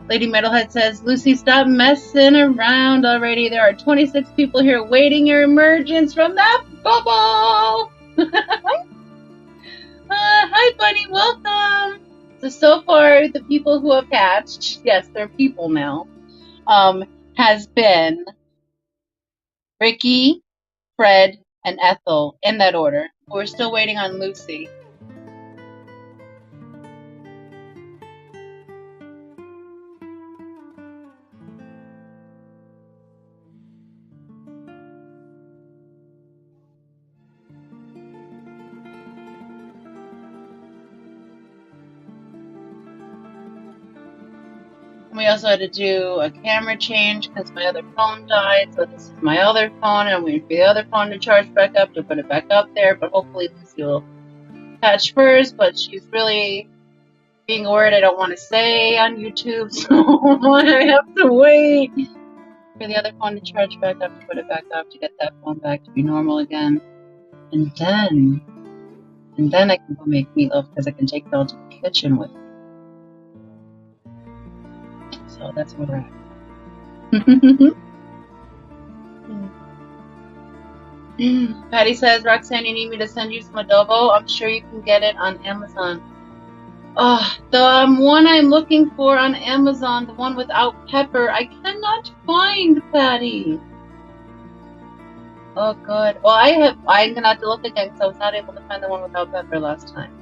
Speaker 4: Lady Metalhead says, Lucy, stop messing around already. There are 26 people here waiting your emergence from that bubble. Hi, Bunny. Welcome. So far, the people who have hatched, yes, they're people now, has been Ricky, Fred, and Ethel, in that order. We're still waiting on Lucy. We also had to do a camera change because my other phone died, so this is my other phone, and I'm waiting for the other phone to charge back up to put it back up there, but hopefully Lucy will catch first, but she's really being a word I don't want to say on YouTube, so I have to wait for the other phone to charge back up to put it back up to get that phone back to be normal again. And then I can go make meatloaf because I can take it all to the kitchen with me. So that's where we're at. Patty says, Roxanne, you need me to send you some adobo? I'm sure you can get it on Amazon. Oh, the one I'm looking for on Amazon, the one without pepper, I cannot find, Patty. Oh, good. Well, I'm going to have to look again because I was not able to find the one without pepper last time.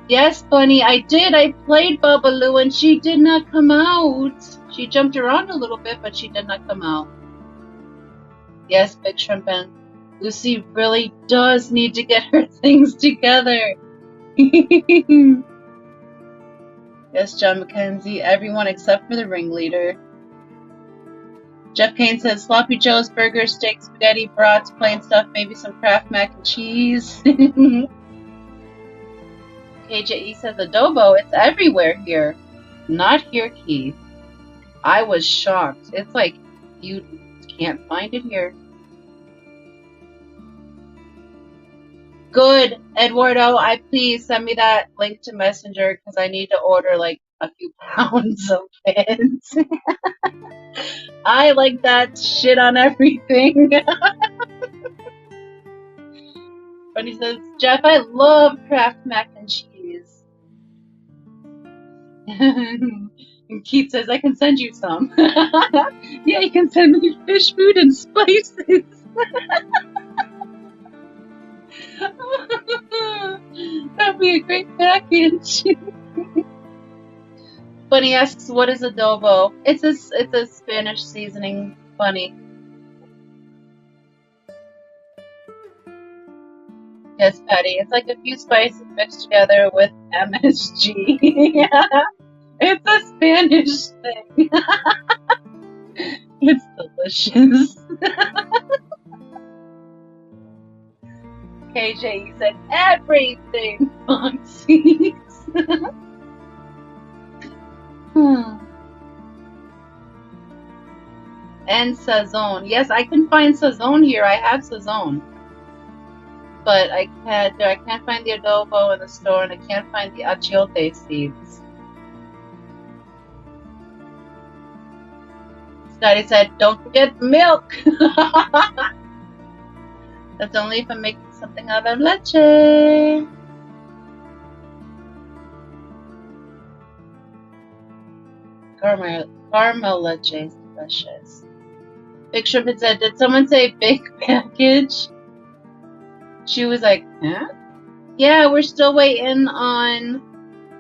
Speaker 4: Yes, Bunny, I did. I played Babaloo and she did not come out. She jumped around a little bit, but she did not come out. Yes, Big Shrimpin. Lucy really does need to get her things together. Yes, John McKenzie. Everyone except for the ringleader. Jeff Kane says, Sloppy Joe's, burgers, steak, spaghetti, brats, plain stuff, maybe some Kraft mac and cheese. KJE says, adobo, it's everywhere here. Not here, Keith. I was shocked. It's like, you can't find it here. Good, Eduardo, please send me that link to Messenger because I need to order like a few pounds of it. I like that shit on everything. Bunny says, Jeff, I love Kraft mac and cheese. And Keith says, I can send you some. Yeah, you can send me fish food and spices. That'd be a great package. Bunny asks, what is adobo? It's a Spanish seasoning, Bunny. Yes, Patty. It's like a few spices mixed together with MSG. Yeah. It's a Spanish thing. It's delicious. KJ, you said everything, Foxy. And Sazon. Yes, I can find Sazon here. I have Sazon. But I can't find the adobo in the store, and I can't find the achiote seeds. Scotty said, don't forget milk! That's only if I'm making something out of leche. Caramel leche is delicious. Big Shrimp said, did someone say big package? She was like, huh? Yeah, we're still waiting on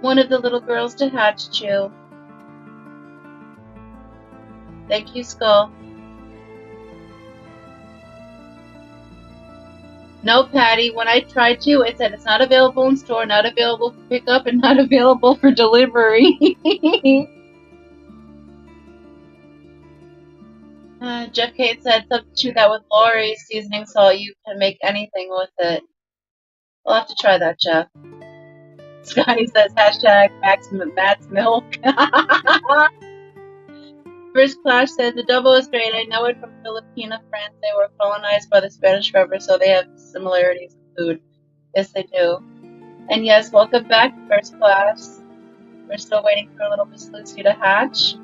Speaker 4: one of the little girls to hatch, Chew. Thank you, Skull. No, Patty, when I tried to, it said it's not available in store, not available for pickup, and not available for delivery. Jeff Kate said, substitute that with Lori's seasoning salt. You can make anything with it. We'll have to try that, Jeff. Scotty says, hashtag Matt's milk. First Clash says, adobo is great. I know it from Filipino friends. They were colonized by the Spanish forever, so they have similarities in food. Yes, they do. And yes, welcome back, First Class. We're still waiting for little Miss Lucy to hatch.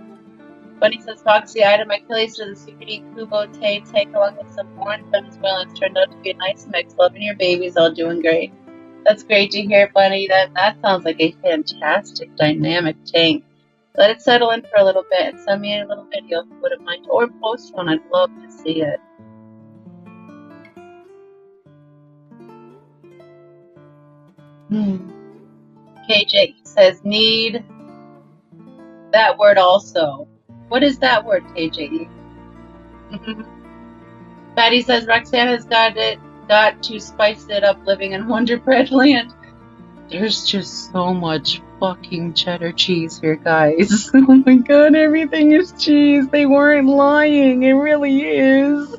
Speaker 4: Bunny says, Foxy, item Achilles to the CBD Kubo Tay take along with some orange Venezuela. It's turned out to be a nice mix. Loving your babies, all doing great. That's great to hear, Bunny. That sounds like a fantastic dynamic tank. Let it settle in for a little bit and send me a little video if you wouldn't mind. Or post one. I'd love to see it. KJ says, need that word also. What is that word, KJ? Patty says, Roxanne has got to spice it up living in Wonder Bread Land. There's just so much fucking cheddar cheese here, guys. Oh my god, everything is cheese. They weren't lying. It really is.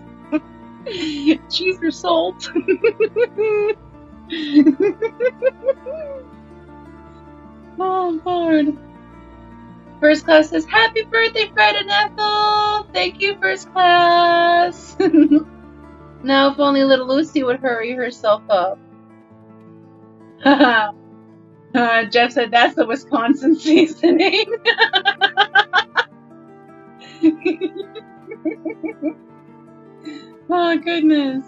Speaker 4: Cheese or salt. Oh, Lord. First Class says, happy birthday, Fred and Ethel. Thank you, First Class. Now, if only little Lucy would hurry herself up. Jeff said, that's the Wisconsin seasoning. Oh, goodness.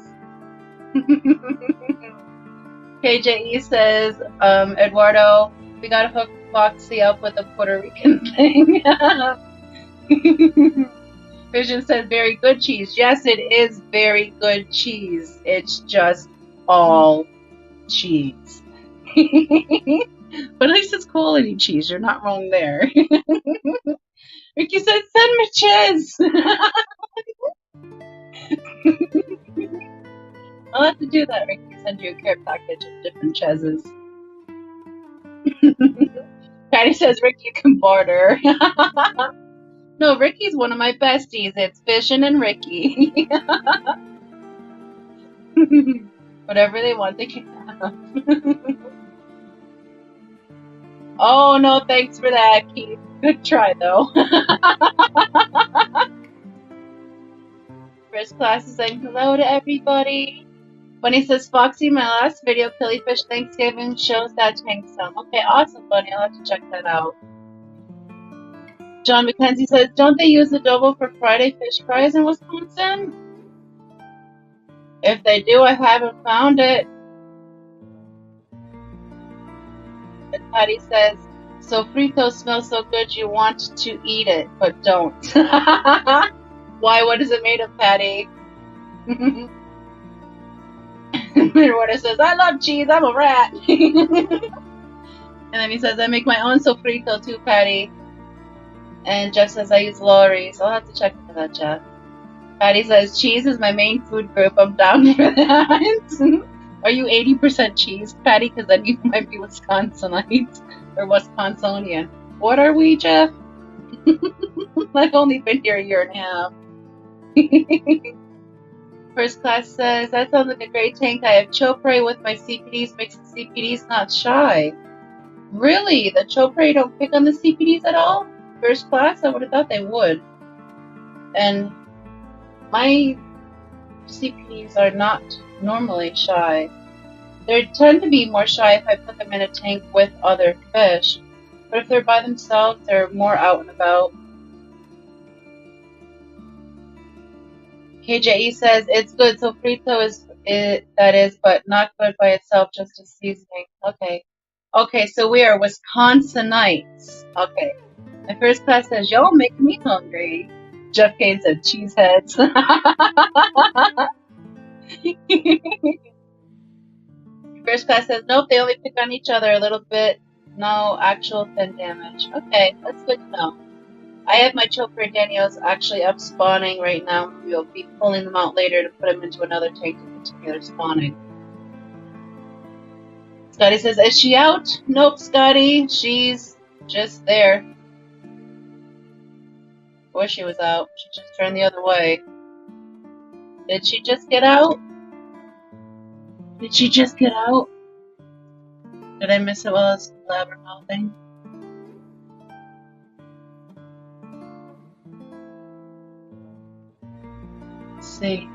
Speaker 4: KJE says, Eduardo, we gotta hook Foxy up with a Puerto Rican thing. Vision says, very good cheese. Yes, it is very good cheese. It's just all cheese. But at least it's quality cheese. You're not wrong there. Ricky says, sandwiches. I'll have to do that, Ricky. Send you a care package of different cheeses. Patty says, Ricky, you can barter. No, Ricky's one of my besties. It's Vision and Ricky. Whatever they want, they can have. Oh, no, thanks for that, Keith. Good try, though. First Class is saying hello to everybody. Bunny says, Foxy, my last video, Killifish Thanksgiving, shows that tank some. Okay, awesome, Bunny. I'll have to check that out. John McKenzie says, don't they use adobo for Friday fish fries in Wisconsin? If they do, I haven't found it. And Patty says, sofrito smells so good you want to eat it, but don't. Why? What is it made of, Patty? And Rhoda says, I love cheese, I'm a rat. And then he says, I make my own sofrito too, Patty. And Jeff says, I use Lori's. I'll have to check into that, Jeff. Patty says, cheese is my main food group. I'm down for that. Are you 80% cheese, Patty? Because then you might be Wisconsinite or Wisconsinian. What are we, Jeff? I've only been here a year and a half. First class says, that sounds like a great tank. I have Chopre with my CPDs. Makes the CPDs not shy. Really? The Chopre don't pick on the CPDs at all? First class? I would have thought they would. And my CPDs are not normally shy. They tend to be more shy if I put them in a tank with other fish. But if they're by themselves, they're more out and about. KJE says, it's good. Sofrito is, but not good by itself, just a seasoning. Okay. Okay, so we are Wisconsinites. Okay. My first class says, y'all make me hungry. Jeff Kane said, cheeseheads. First class says, nope, they only pick on each other a little bit. No actual fin damage. Okay, that's good to know. I have my Chopra Daniels actually up spawning right now. We'll be pulling them out later to put them into another tank to continue their spawning. Scotty says, is she out? Nope, Scotty. She's just there. Wish she was out. She just turned the other way. Did she just get out? Did she just get out? Did I miss it while I was blabbermouthing? Let's see.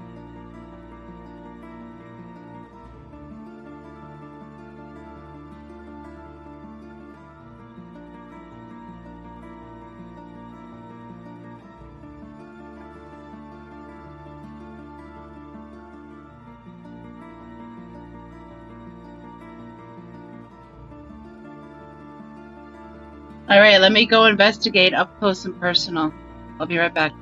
Speaker 4: Alright, let me go investigate up close and personal. I'll be right back.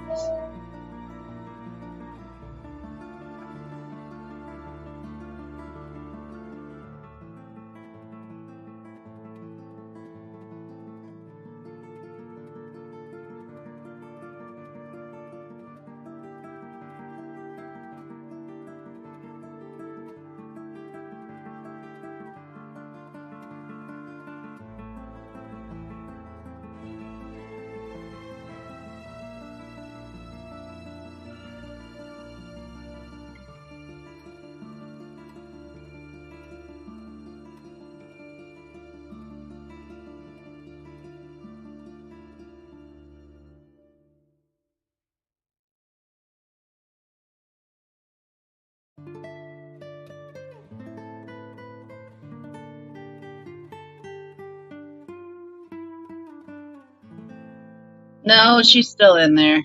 Speaker 4: No, she's still in there.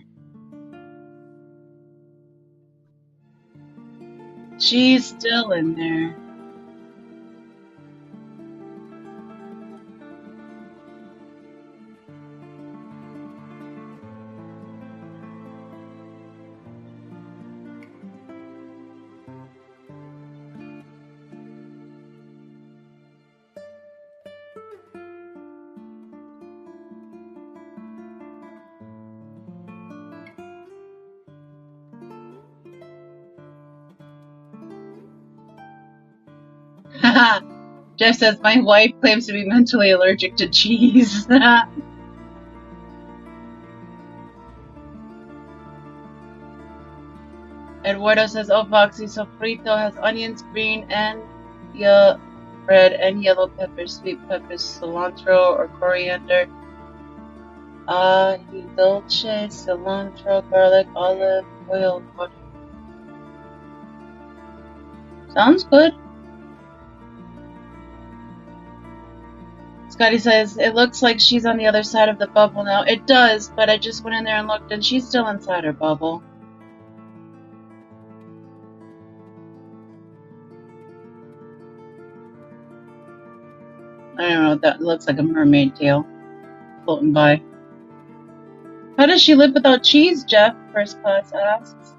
Speaker 4: She's still in there. Jeff says, my wife claims to be mentally allergic to cheese. Eduardo says, oh, Foxy, sofrito has onions, green and red and yellow peppers, sweet peppers, cilantro or coriander, ají dulce, cilantro, garlic, olive oil, water. Sounds good. Scotty says, it looks like she's on the other side of the bubble now. It does, but I just went in there and looked and she's still inside her bubble. I don't know, that looks like a mermaid tail floating by. How does she live without cheese, Jeff? First Class asks.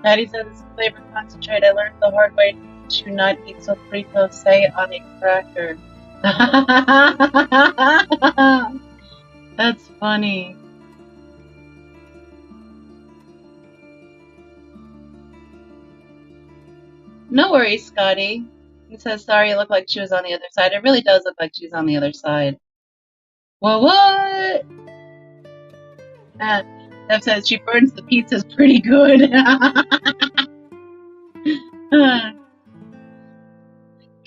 Speaker 4: Patty says it's flavor concentrate. I learned the hard way to not eat sofrito, say, on a cracker. That's funny. No worries, Scotty. He says, sorry, it looked like she was on the other side. It really does look like she's on the other side. Well, what? Steph says she burns the pizzas pretty good.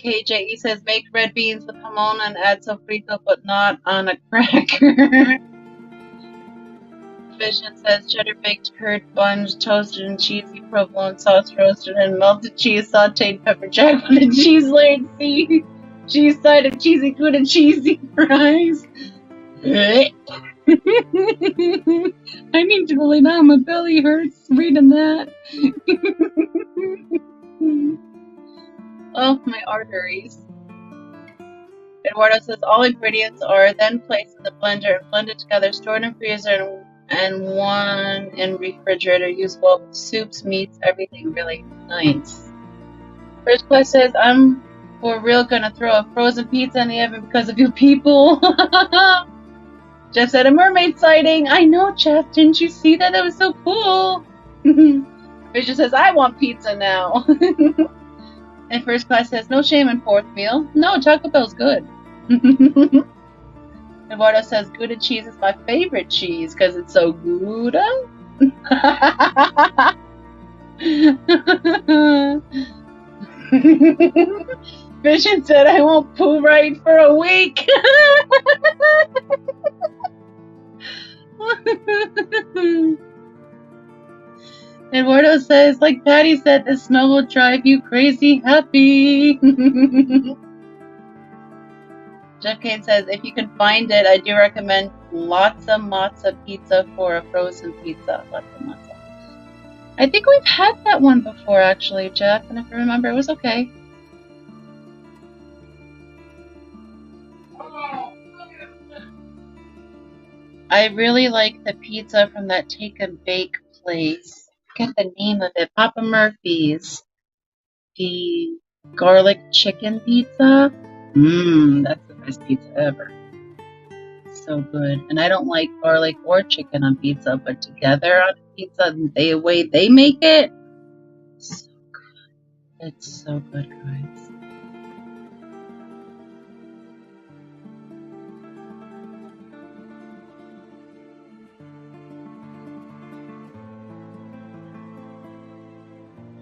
Speaker 4: KJE says make red beans with jamon and add sofrito, but not on a cracker. Vision says cheddar baked curd buns, toasted and cheesy provolone sauce, roasted and melted cheese, sauteed pepper jack with a cheese layered cheese side of cheesy good and cheesy fries. I need to lay down. My belly hurts reading that. Oh, my arteries. Eduardo says all ingredients are then placed in the blender and blended together, stored in freezer and one in refrigerator. Use well with soups, meats, everything really nice. First Class says I'm for real gonna throw a frozen pizza in the oven because of you people. Jeff said a mermaid sighting. I know, Jeff. Didn't you see that? That was so cool. Vision says I want pizza now. And First Class says no shame in fourth meal. No, Taco Bell's good. Eduardo says Gouda cheese is my favorite cheese because it's so Gouda. Vision said I won't poo right for a week. Eduardo says, like Patty said, the smell will drive you crazy happy. Jeff Kane says, if you can find it, I do recommend lots of matzo pizza for a frozen pizza. Lots of matzo. I think we've had that one before, actually, Jeff, and if I remember, it was okay. I really like the pizza from that Take and Bake place. I forget the name of it. Papa Murphy's. The garlic chicken pizza. That's the best pizza ever. So good. And I don't like garlic or chicken on pizza, but together on pizza, the way they make it, so good. It's so good, guys.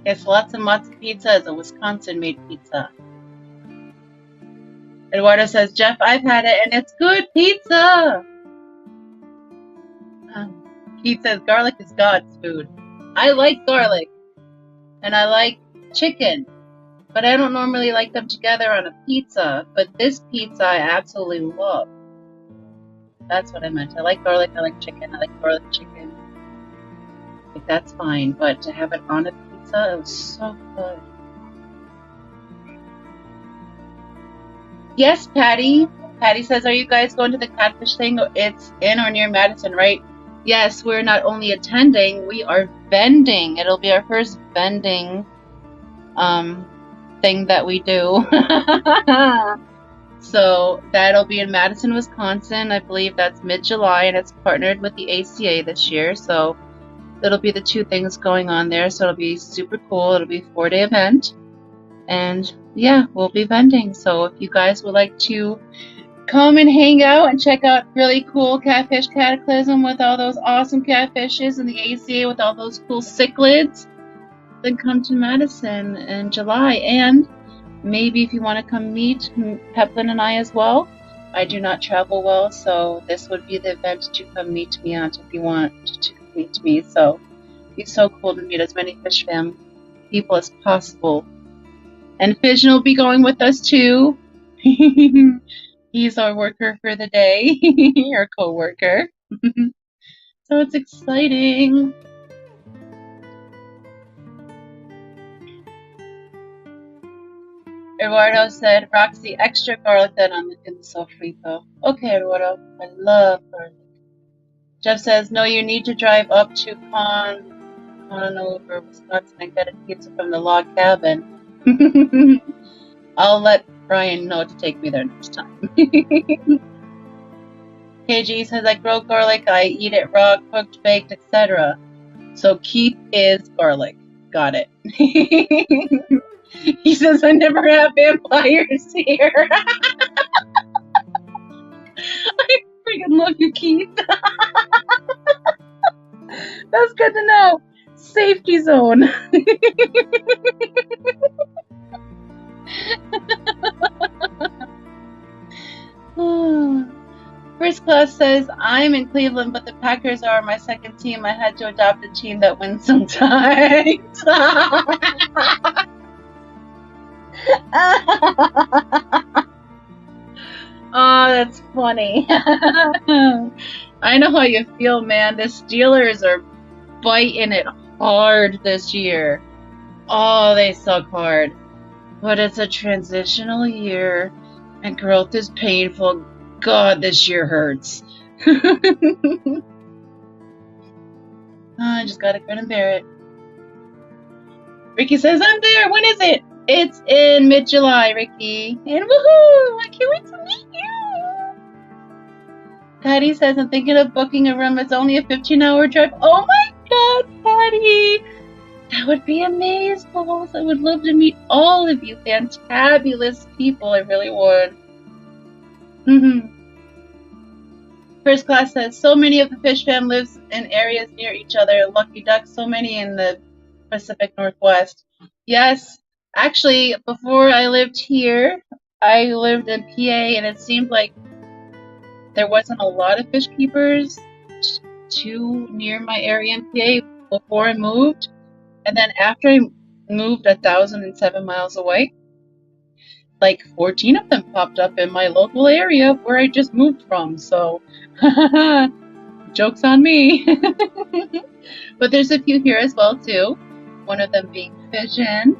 Speaker 4: Yes, lots of matzo pizza is a Wisconsin-made pizza. Eduardo says, Jeff, I've had it and it's good pizza. Keith says, garlic is God's food. I like garlic and I like chicken, but I don't normally like them together on a pizza. But this pizza I absolutely love. That's what I meant. I like garlic, I like chicken, I like garlic chicken. Like, that's fine, but to have it on a pizza, it was so good. Yes, Patty. Patty says, are you guys going to the catfish thing? It's in or near Madison, right? Yes, we're not only attending, we are vending. It'll be our first vending thing that we do. So that'll be in Madison, Wisconsin. I believe that's mid-July, and it's partnered with the ACA this year. So that'll be the two things going on there. So it'll be super cool. It'll be a 4-day event. And yeah, we'll be vending. So if you guys would like to come and hang out and check out really cool Catfish Cataclysm with all those awesome catfishes and the ACA with all those cool cichlids, then come to Madison in July. And maybe if you want to come meet Peplin and I as well. I do not travel well, so this would be the event to come meet me at if you want to meet me. So it'd be so cool to meet as many Fish Fam people as possible. And Fission will be going with us too. He's our worker for the day, our co-worker. So it's exciting. Eduardo said, Roxy, extra garlic then in the sofrito. Okay, Eduardo. I love garlic. Jeff says, no, you need to drive up to Conover, Wisconsin and get a pizza from the log cabin. I'll let Brian know to take me there next time. KG says, I grow garlic, I eat it raw, cooked, baked, etc. So Keith is garlic. Got it. He says, I never have vampires here. I freaking love you, Keith. That's good to know. Safety zone. First class says, I'm in Cleveland, but the Packers are my second team. I had to adopt a team that wins sometimes. Oh, that's funny. I know how you feel, man. The Steelers are biting it hard this year. Oh, they suck hard. But it's a transitional year, and growth is painful. God, this year hurts. I just gotta grin and bear it. Ricky says, I'm there. When is it? It's in mid-July, Ricky. And woohoo! I can't wait to meet you. Patty says, I'm thinking of booking a room. It's only a 15-hour drive. Oh my God, Patty! That would be amazing. I would love to meet all of you fantabulous people. I really would. First class says, so many of the fish fam lives in areas near each other. Lucky ducks, so many in the Pacific Northwest. Yes, actually, before I lived here, I lived in PA, and it seemed like there wasn't a lot of fish keepers too near my area in PA before I moved. And then after I moved 1,007 miles away, like 14 of them popped up in my local area where I just moved from. So, joke's on me. But there's a few here as well, too. One of them being Fission,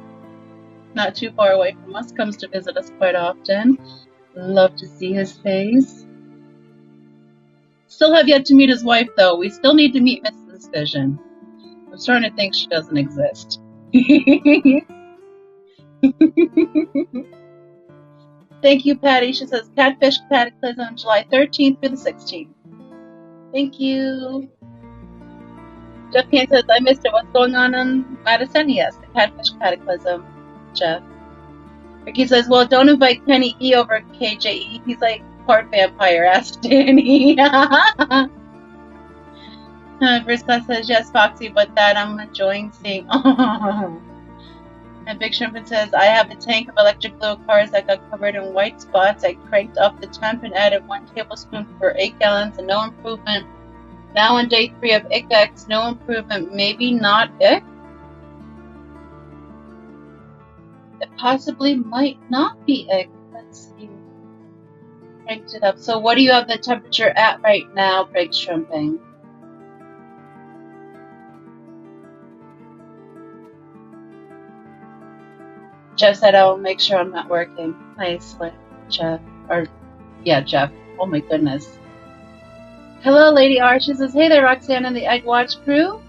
Speaker 4: not too far away from us, comes to visit us quite often. Love to see his face. Still have yet to meet his wife, though. We still need to meet Mrs. Fission. I'm starting to think she doesn't exist. Thank you, Patty. She says, Catfish Cataclysm, July 13th through the 16th. Thank you. Jeff Kane says, I missed it. What's going on in Madison? Yes, the Catfish Cataclysm, Jeff. Ricky says, well, don't invite Kenny E over KJE. He's like part vampire. Ask Danny. First class says, yes, Foxy, but that I'm enjoying seeing. And Big Shrimpin says, I have a tank of electric glow cars that got covered in white spots. I cranked up the temp and added 1 tablespoon for 8 gallons and no improvement. Now on day 3 of ICX, no improvement. Maybe not ick. It possibly might not be ick. Let's see. Cranked it up. So what do you have the temperature at right now, Big Shrimping? Jeff said, I'll make sure I'm not working. Nice, Jeff. Yeah, Jeff. Oh my goodness. Hello, Lady R. She says, hey there, Roxanne and the Egg Watch crew.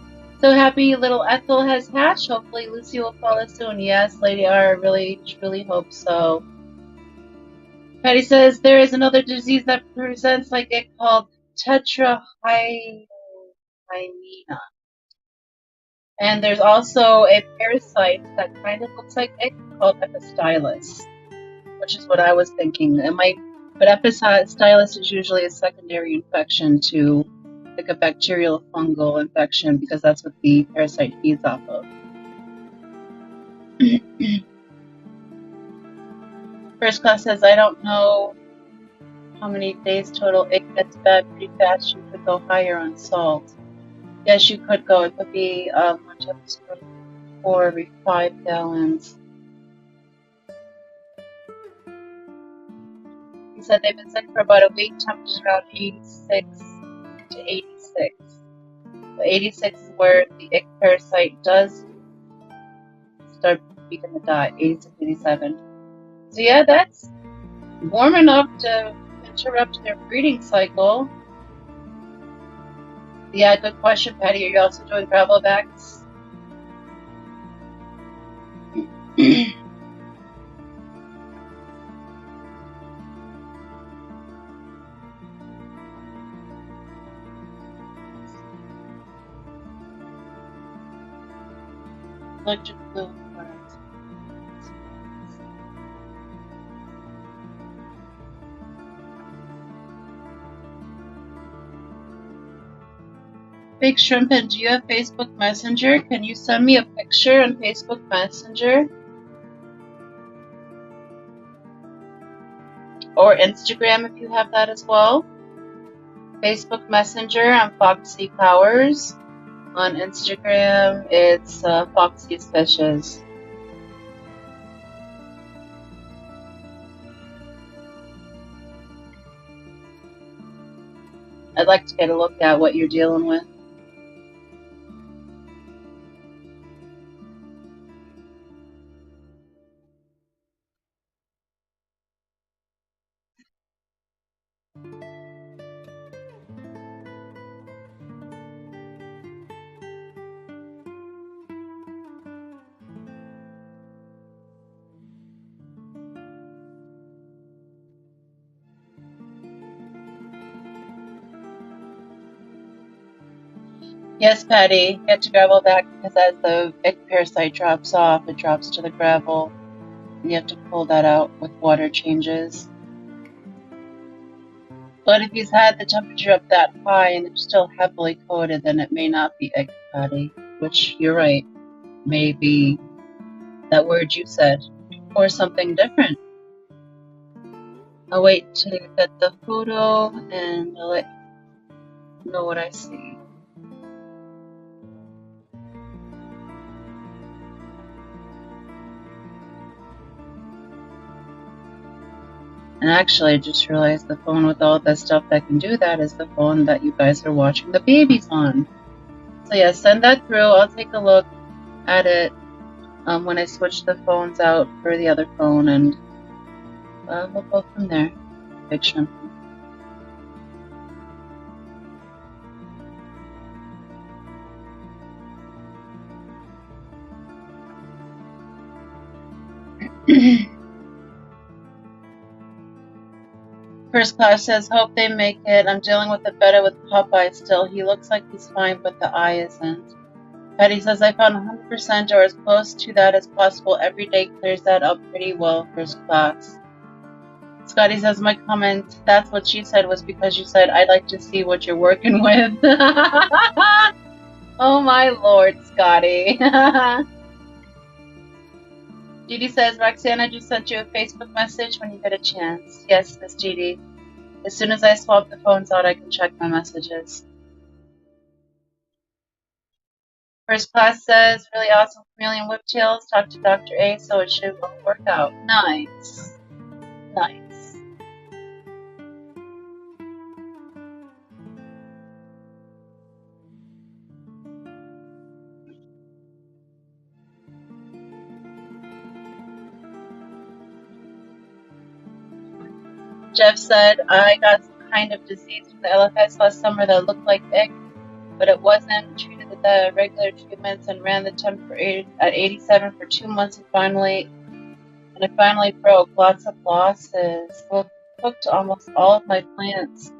Speaker 4: So happy little Ethel has hatched. Hopefully Lucy will follow soon. Yes, Lady R, I really, truly hope so. Patty says, there is another disease that presents like it called tetrahymena. And there's also a parasite that kind of looks like it called Epistylus, which is what I was thinking. But Epistylus is usually a secondary infection to like a bacterial fungal infection because that's what the parasite feeds off of. First class says, I don't know how many days total. It gets bad pretty fast. You could go higher on salt. Yes, you could go. It could be 4 every 5 gallons. He said they've been sick for about a week. Temperature around 86 to 86. So 86 is where the ick parasite does start begin to die. 86, 87. So yeah, that's warm enough to interrupt their breeding cycle. Yeah, good question, Patty. Are you also doing gravel backs? Electric blue. Big Shrimpin, do you have Facebook Messenger? Can you send me a picture on Facebook Messenger? Or Instagram if you have that as well. Facebook Messenger, I'm Foxy Powers. On Instagram, it's Foxy's Fishes. I'd like to get a look at what you're dealing with. Yes, Patty, get to gravel back because as the ick parasite drops off, it drops to the gravel. And you have to pull that out with water changes. But if he's had the temperature up that high and it's still heavily coated, then it may not be ick, Patty. Which, you're right, may be that word you said, or something different. I'll wait to get the photo and I'll let you know what I see. And actually, I just realized the phone with all the stuff that can do that is the phone that you guys are watching the babies on. So yeah, send that through. I'll take a look at it when I switch the phones out for the other phone, and we'll go from there. Big Shrimp. First class says, hope they make it. I'm dealing with the beta with Popeye still. He looks like he's fine, but the eye isn't. Patty says, I found 100% or as close to that as possible. Every day clears that up pretty well, first class. Scotty says, my comment, that's what she said, was because you said, I'd like to see what you're working with. Oh my lord, Scotty. Dee says, Roxanne, I just sent you a Facebook message when you get a chance. Yes, Miss Dee. As soon as I swap the phones out, I can check my messages. First class says, really awesome chameleon whiptails. Talk to Dr. A, so it should work out. Nice. Nice. Jeff said, I got some kind of disease from the LFS last summer that looked like ick, but it wasn't. Treated with the regular treatments and ran the temp at 87 for 2 months and it finally broke. Lots of losses. Cooked almost all of my plants.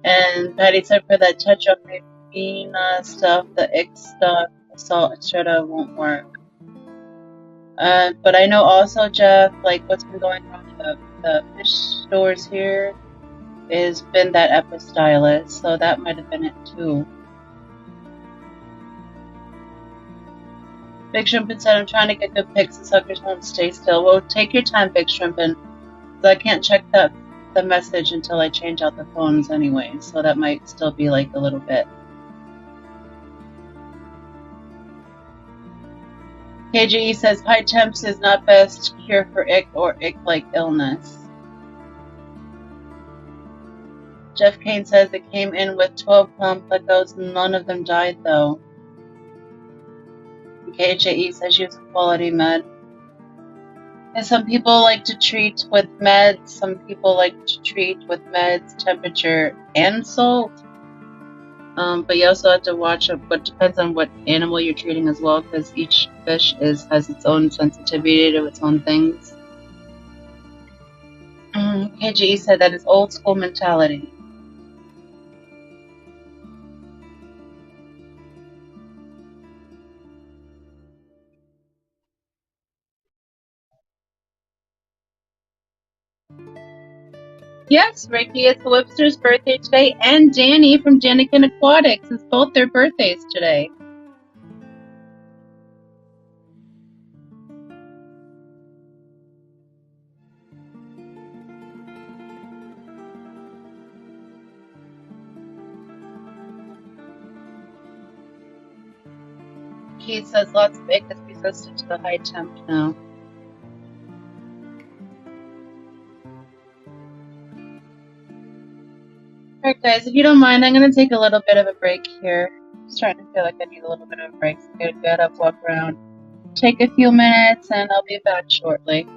Speaker 4: And Patty said for that touch-up stuff, the ick stuff, salt, etc. won't work. But I know also, Jeff, like what's been going on in the fish stores here is been that Epistylus, so that might have been it too. Big Shrimpin said, I'm trying to get good pics and suckers won't stay still. Well, take your time, Big Shrimpin, because I can't check the message until I change out the phones anyway, so that might still be like a little bit. KGE says, high temps is not best cure for ick or ick-like illness. Jeff Kane says it came in with 12 complicos, none of them died though.
Speaker 1: KJE says use a quality med. And some people like to treat with meds. Some people like to treat with meds, temperature, and salt. But you also have to watch it, but depends on what animal you're treating as well, because each fish has its own sensitivity to its own things. KGE said that is old school mentality. Yes, Ricky, it's Webster's birthday today, and Danny from Danikin Aquatics. It's both their birthdays today. Keith says lots of egg is resistant to the high temp now. Alright guys, if you don't mind, I'm going to take a little bit of a break here. I'm starting to feel like I need a little bit of a break, so I'm going to get up, walk around, take a few minutes, and I'll be back shortly.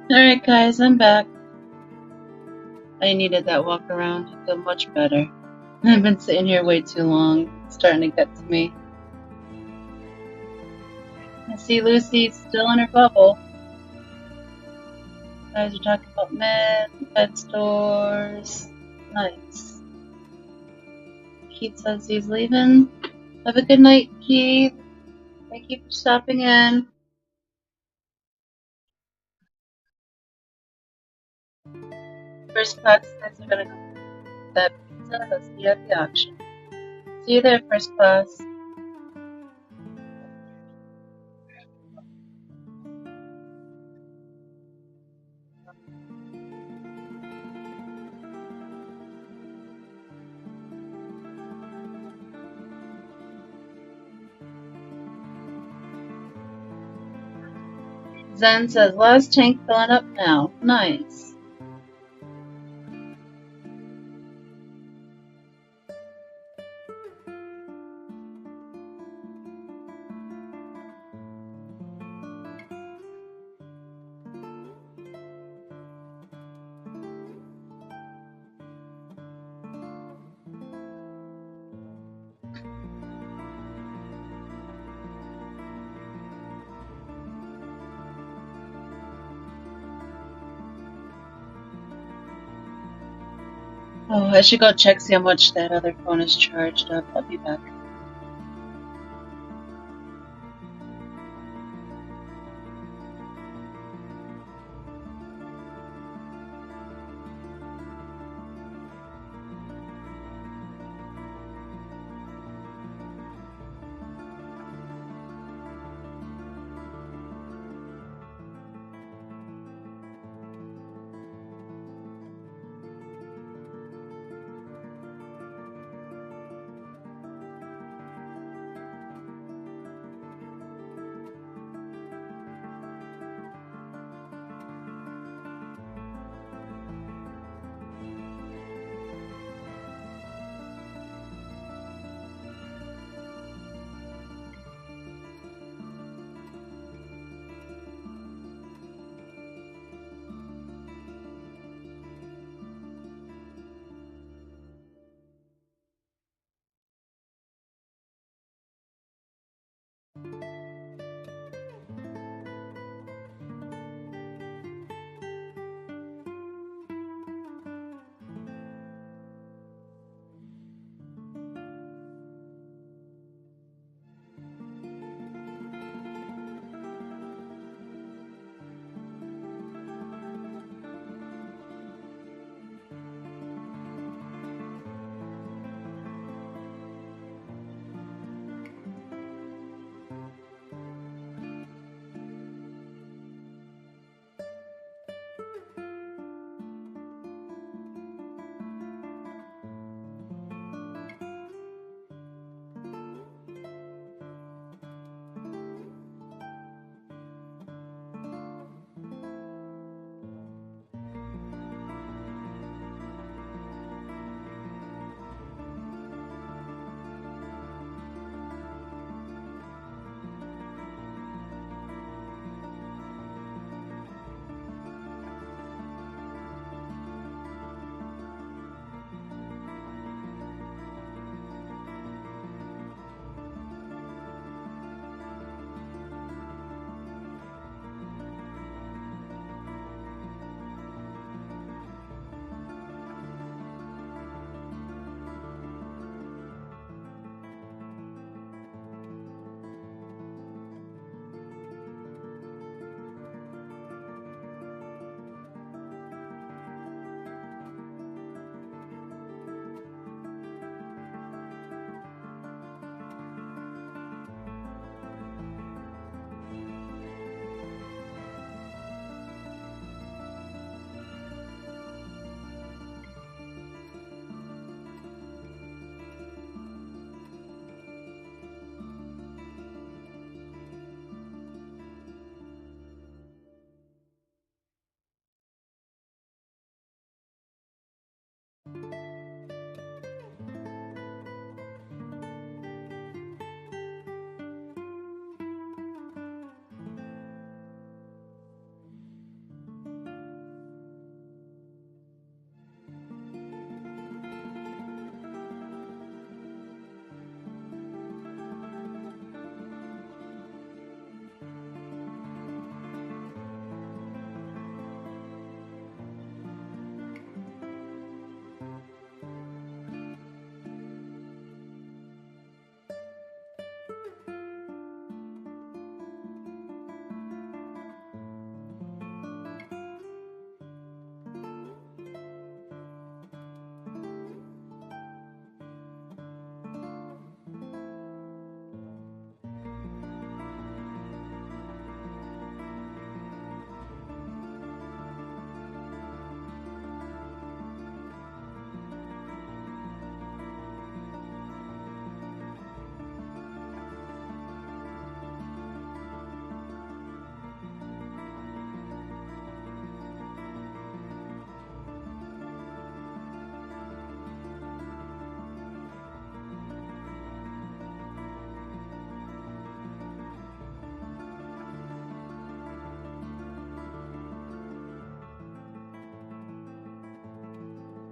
Speaker 4: Alright guys, I'm back. I needed that walk around. I feel much better. I've been sitting here way too long. It's starting to get to me. I see Lucy still in her bubble. You guys are talking about pet stores. Nice. Keith says he's leaving. Have a good night, Keith. Thank you for stopping in. First class tickets are gonna go to that pizza that's be at the auction. See you there, first class. Zen says, last tank filling up now. Nice. Oh, I should go check see how much that other phone is charged up. I'll be back.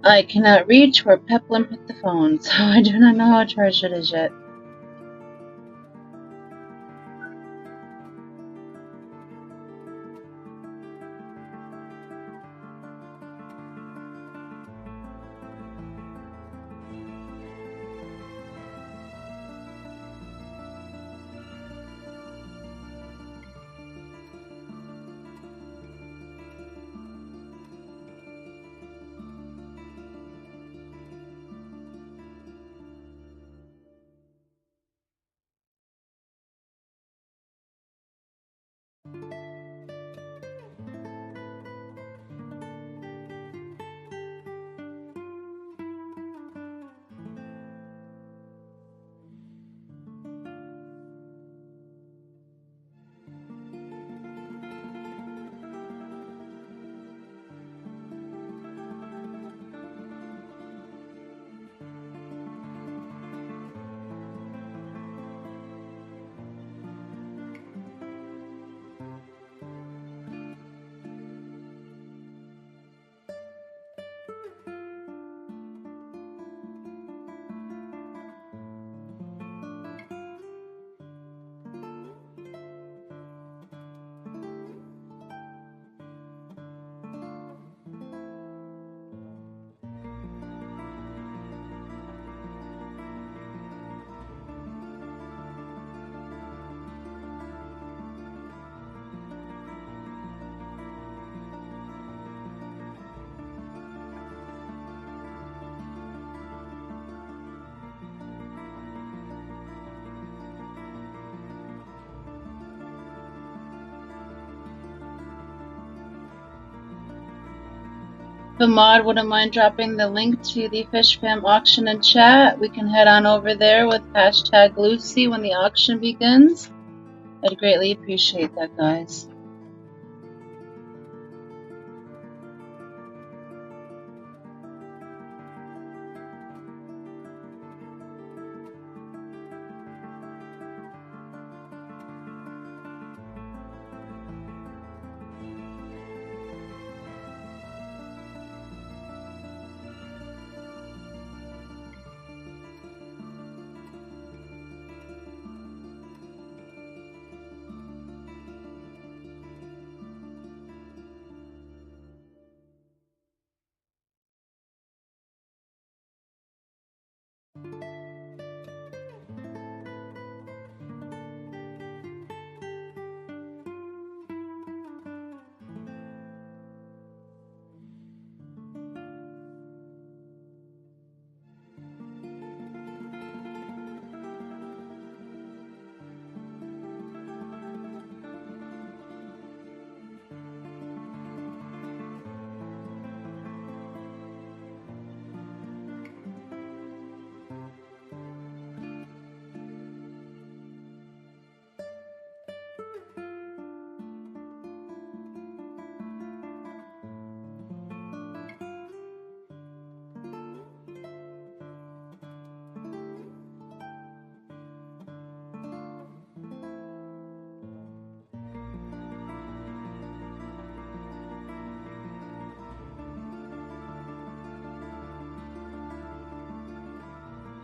Speaker 4: I cannot reach where Peplum put the phone, so I do not know how charged it is yet. If a mod wouldn't mind dropping the link to the Fish Fam auction in chat, we can head on over there with hashtag Lucy when the auction begins. I'd greatly appreciate that, guys.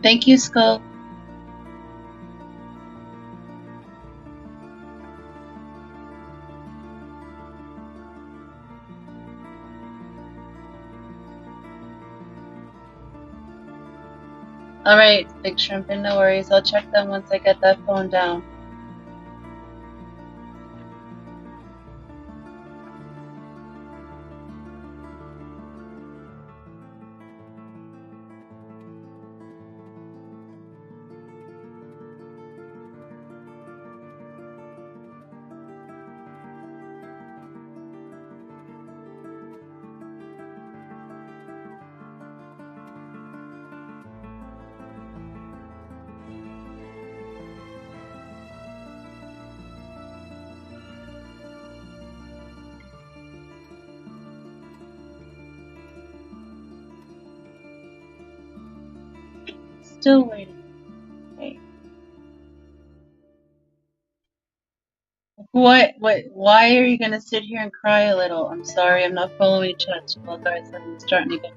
Speaker 4: Thank you, Skull. Alright, Big Shrimpin', no worries. I'll check them once I get that phone down. Still waiting. Okay. What? Why are you gonna sit here and cry a little? I'm sorry, I'm not following chat too well, guys. I'm starting to get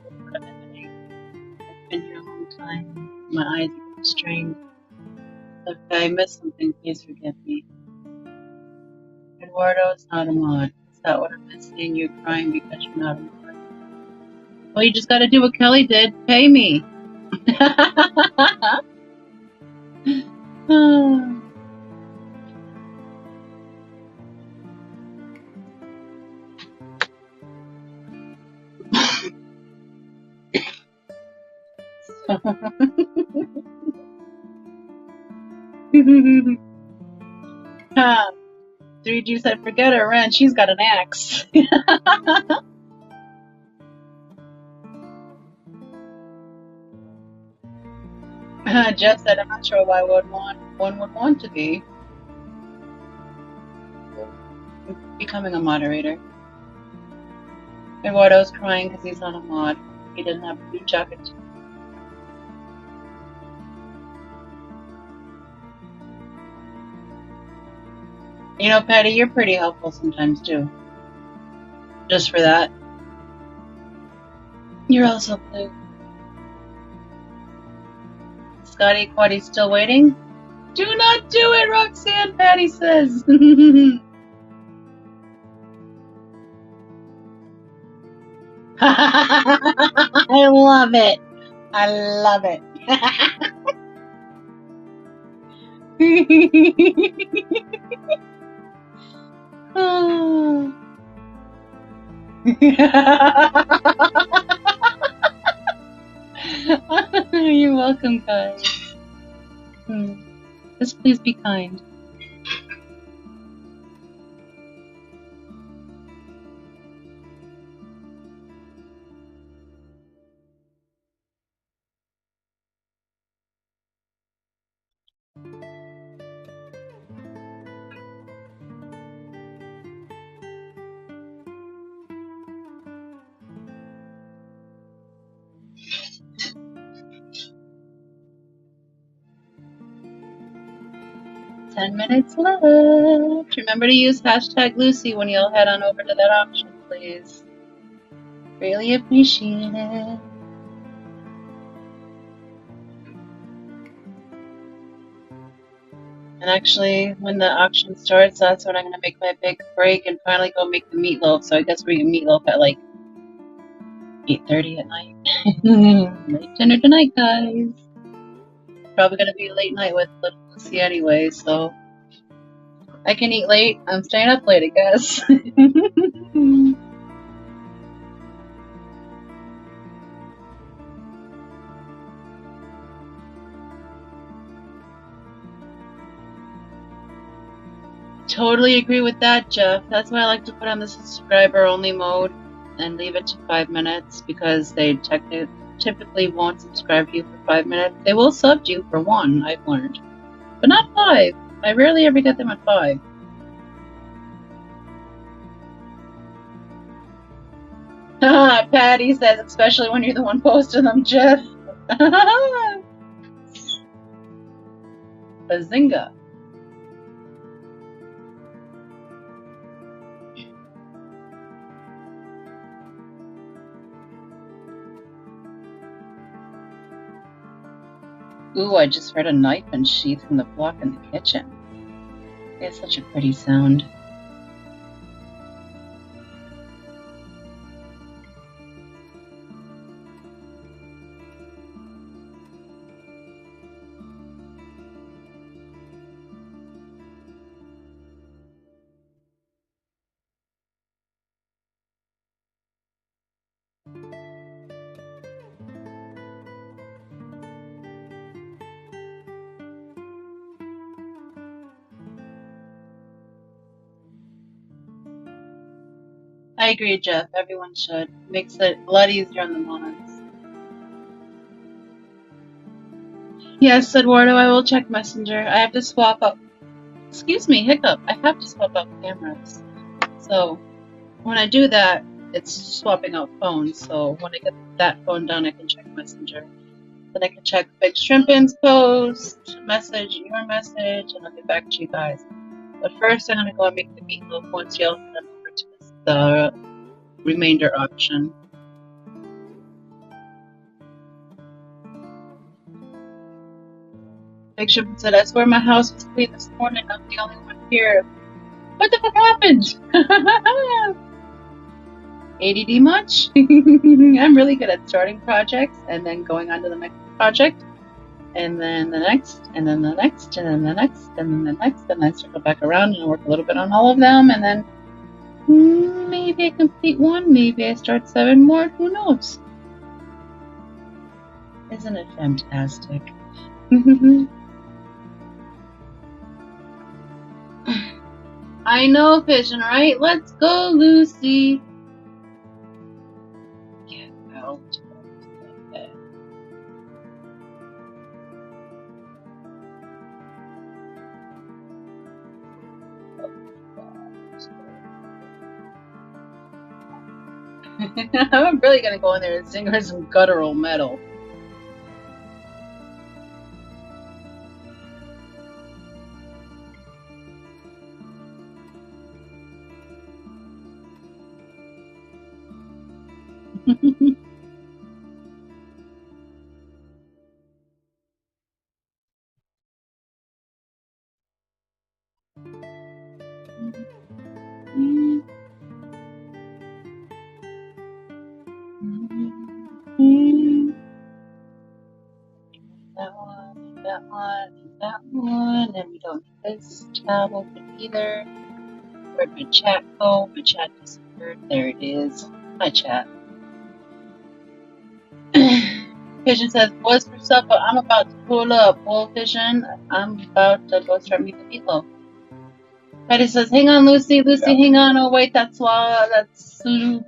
Speaker 4: time. My eyes are getting strained. If I missed something, please forgive me. Eduardo's not a mod. Is that what I'm missing? You're crying because you're not a mod. Well, you just gotta do what Kelly did. Pay me. Ha. 3G said, forget her, Ren. She's got an axe. Jeff said, I'm not sure why one would want to be becoming a moderator. Eduardo's crying because he's not a mod. He didn't have a blue jacket. You know, Patty, you're pretty helpful sometimes too. Just for that. You're also blue. Scotty Quaddy's still waiting? Do not do it, Roxanne, Patty says. I love it. I love it. You're welcome, guys. Just please be kind. $10 minutes left. Remember to use hashtag Lucy when you'll head on over to that auction, please. Really appreciate it. And actually, when the auction starts, that's when I'm going to make my big break and finally go make the meatloaf. So I guess we're eating meatloaf at like 8:30 at night. Late dinner tonight, guys. Probably going to be a late night with little Lucy anyway, so I can eat late. I'm staying up late, I guess. Totally agree with that, Jeff. That's why I like to put on the subscriber-only mode and leave it to 5 minutes, because they typically won't subscribe to you for 5 minutes. They will sub to you for 1, I've learned. But not 5. I rarely ever get them at 5. Patty says, especially when you're the one posting them, Jeff. Bazinga. Ooh, I just heard a knife and sheath from the block in the kitchen. It's such a pretty sound. I agree, Jeff. Everyone should. Makes it a lot easier on the mods. Yes, Eduardo, I will check Messenger. I have to swap up. Excuse me, hiccup. I have to swap out cameras. So when I do that, it's swapping out phones. So when I get that phone done, I can check Messenger. Then I can check Big Shrimpin's post, message, your message, and I'll get back to you guys. But first, I'm going to go and make the meatloaf once y'all head over to the remainder auction. Picture said, I swear my house was clean this morning. I'm the only one here. What the fuck happened? ADD much? I'm really good at starting projects and then going on to the next project. And then the next, and then the next, and then the next, and then the next, and I circle back around and work a little bit on all of them, and then maybe I complete one, maybe I start 7 more, who knows? Isn't it fantastic? I know, Vision, right? Let's go, Lucy. Get out. I'm really gonna go in there and sing her some guttural metal. That one, and we don't need this tab open either. Where'd my chat go? My chat disappeared. There it is. My chat. Vision says, boys for supper. I'm about to pull up. Well, Vision, I'm about to go start making meatloaf. Betty says, hang on, Lucy. Lucy, hang on. Oh, wait, that's Sloopy?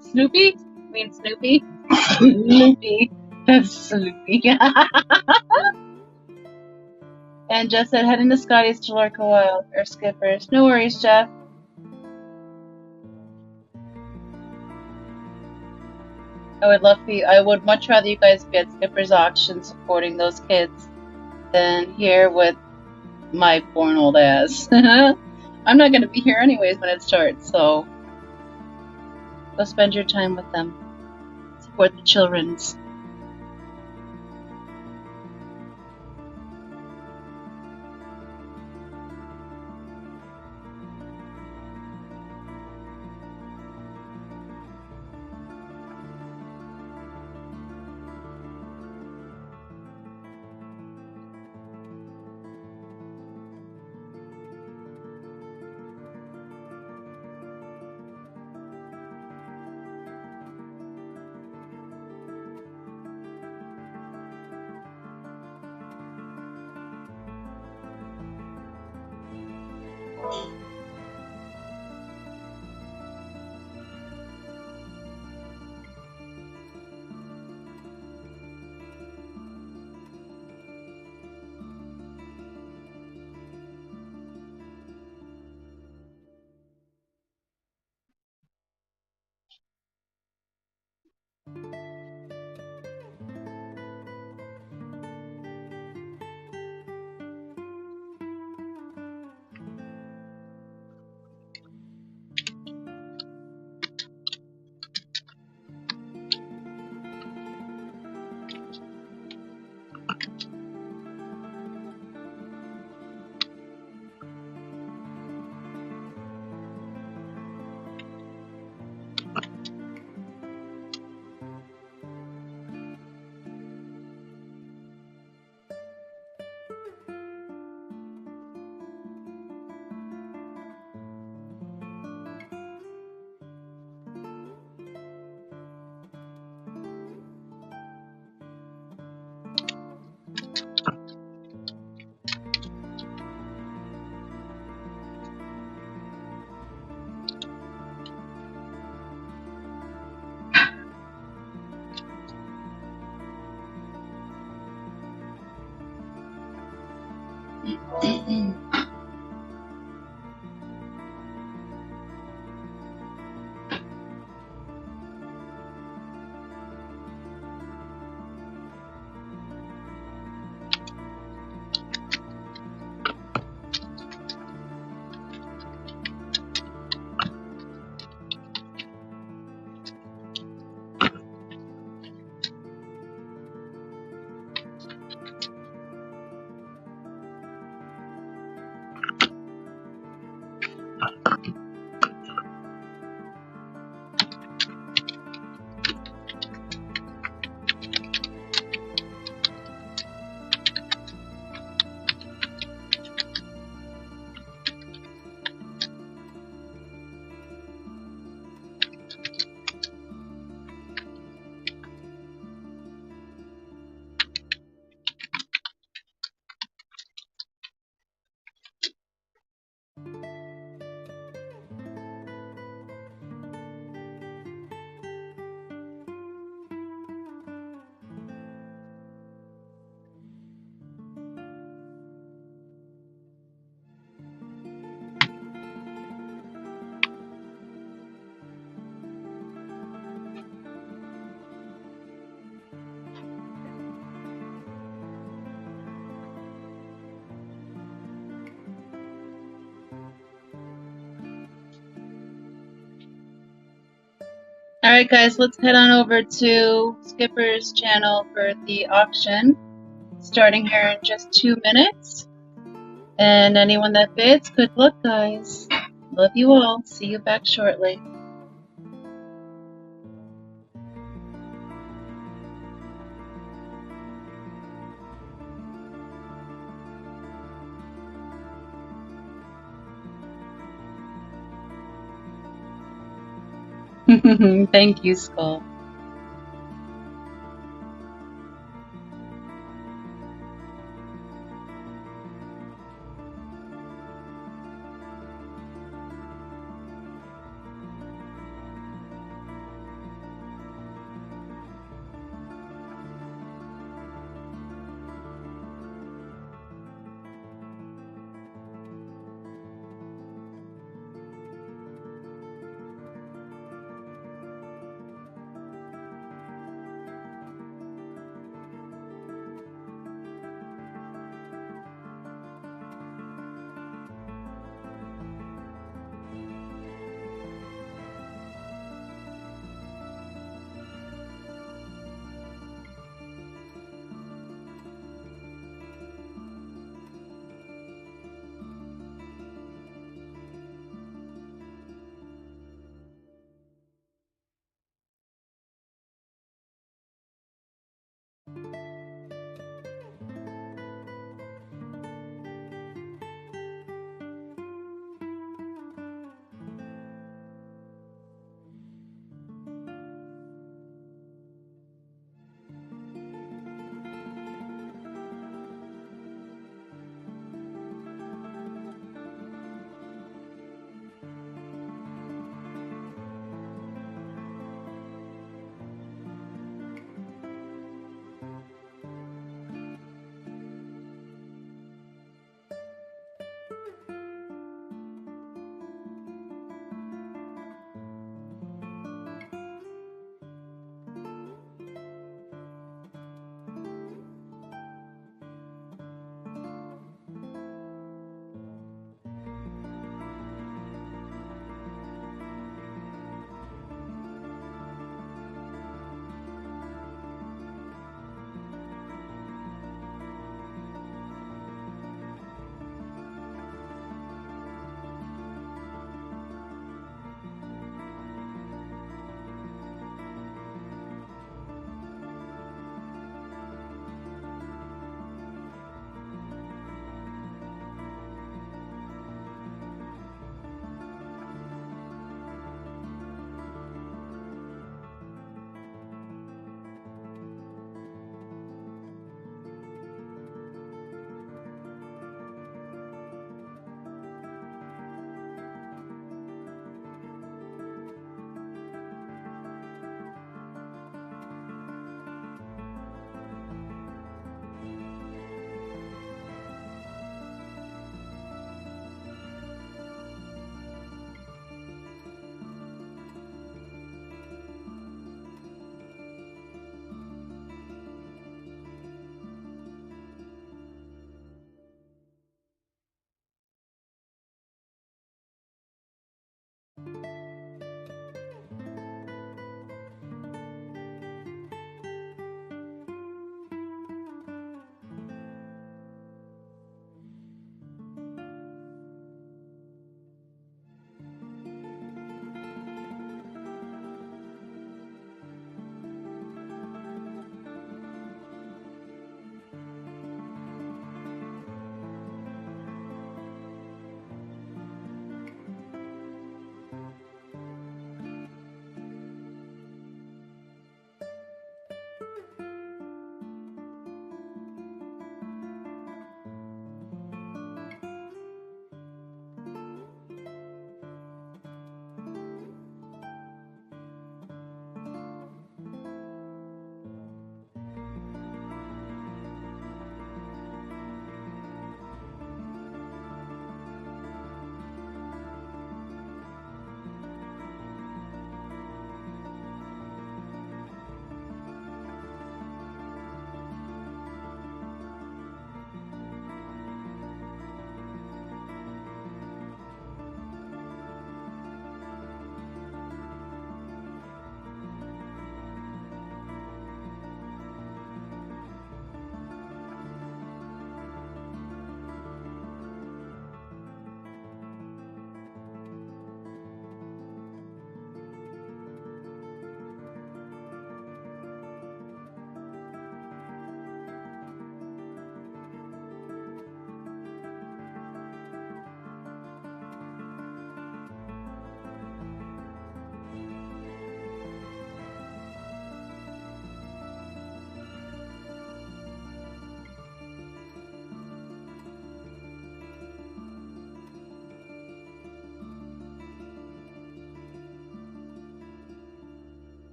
Speaker 4: Snoopy? I mean Snoopy? Snoopy. That's Sloopy. And Jeff said, heading to Scotty's to lurk a while. Or Skippers. No worries, Jeff. I would much rather you guys be at Skipper's auction supporting those kids than here with my born old ass. I'm not going to be here anyways when it starts, so go spend your time with them. Support the children's. Alright guys, let's head on over to Skipper's channel for the auction, starting here in just 2 minutes. And anyone that bids, good luck guys. Love you all. See you back shortly. Thank you, Skull.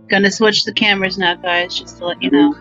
Speaker 1: Gonna switch the cameras now, guys, just to let you know.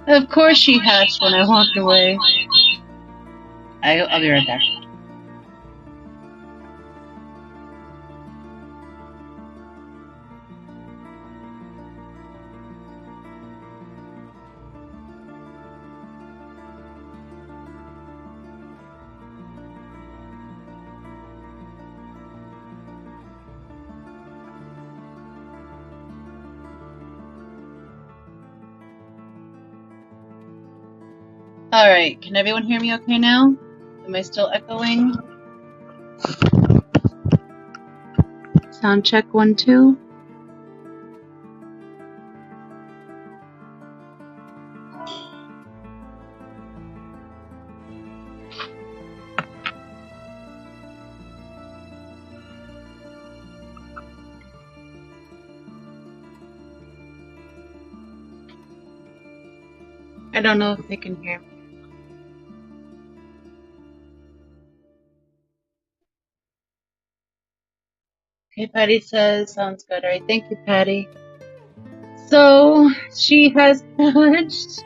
Speaker 4: Of course she hatched when I walked away. I'll be right back. Alright, can everyone hear me okay now? Am I still echoing? Sound check 1, 2. I don't know if they can hear me. Okay, Patty says, sounds good. Alright, thank you, Patty. So, she has hatched,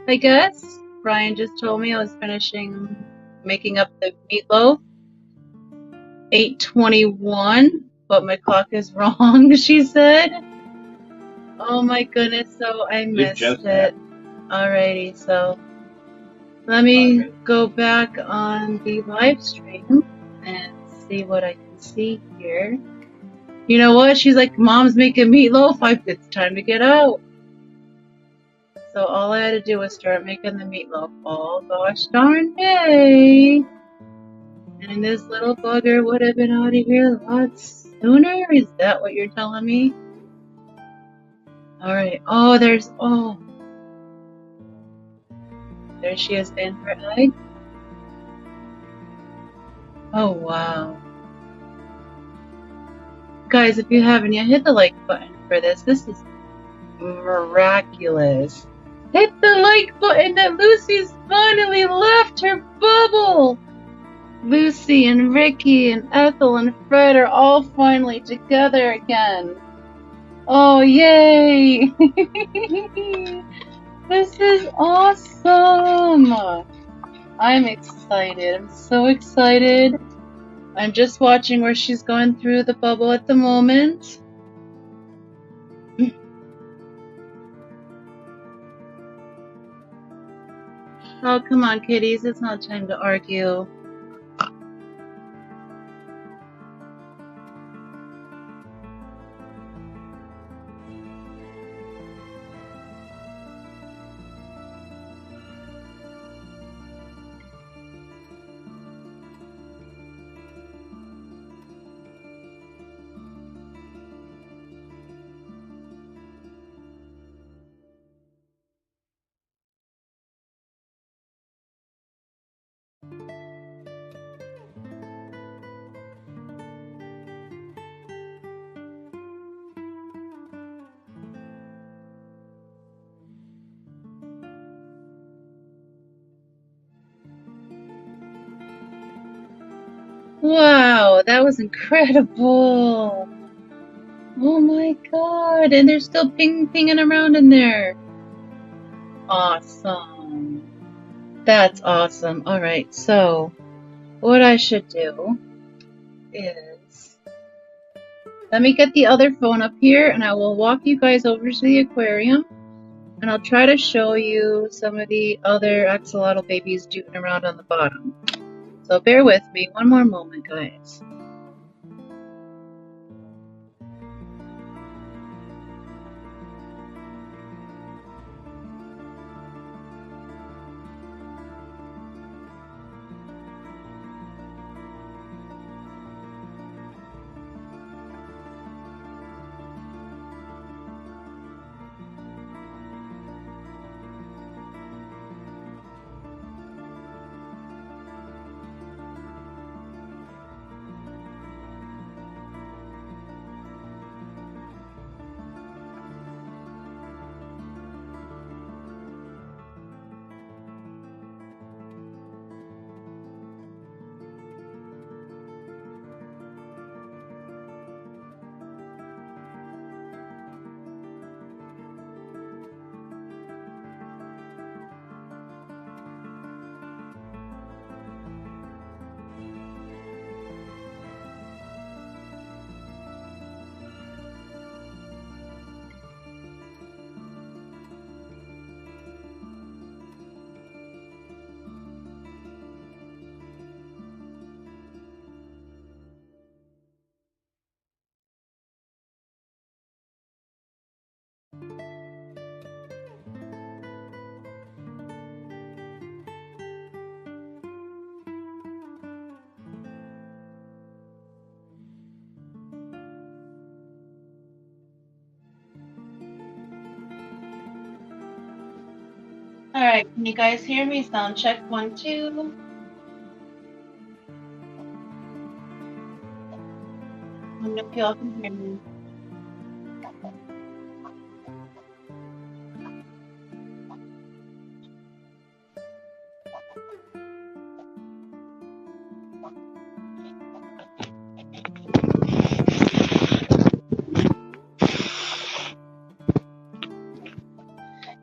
Speaker 4: I guess. Brian just told me I was finishing making up the meatloaf. 8:21, but my clock is wrong, she said. Oh my goodness, so I missed it. Alrighty, so let me go back on the live stream and see what I can see here. You know what? She's like, Mom's making meatloaf. It's time to get out. So all I had to do was start making the meatloaf. Oh gosh darn day. And this little bugger would have been out of here a lot sooner? Is that what you're telling me? Alright. Oh, there she is in her egg. Oh wow. Guys, if you haven't yet, hit the like button for this. This is miraculous. Hit the like button that Lucy's finally left her bubble! Lucy and Ricky and Ethel and Fred are all finally together again. Oh, yay! This is awesome! I'm excited. I'm so excited. I'm just watching where she's going through the bubble at the moment. Oh, come on, kitties. It's not time to argue. Wow, that was incredible. Oh my god, and they're still pinging around in there. Awesome. That's awesome. Alright, so what I should do is let me get the other phone up here and I will walk you guys over to the aquarium and I'll try to show you some of the other axolotl babies dooting around on the bottom. So bear with me one more moment, guys. Alright, can you guys hear me? Sound check 1, 2. I don't know if y'all can hear me.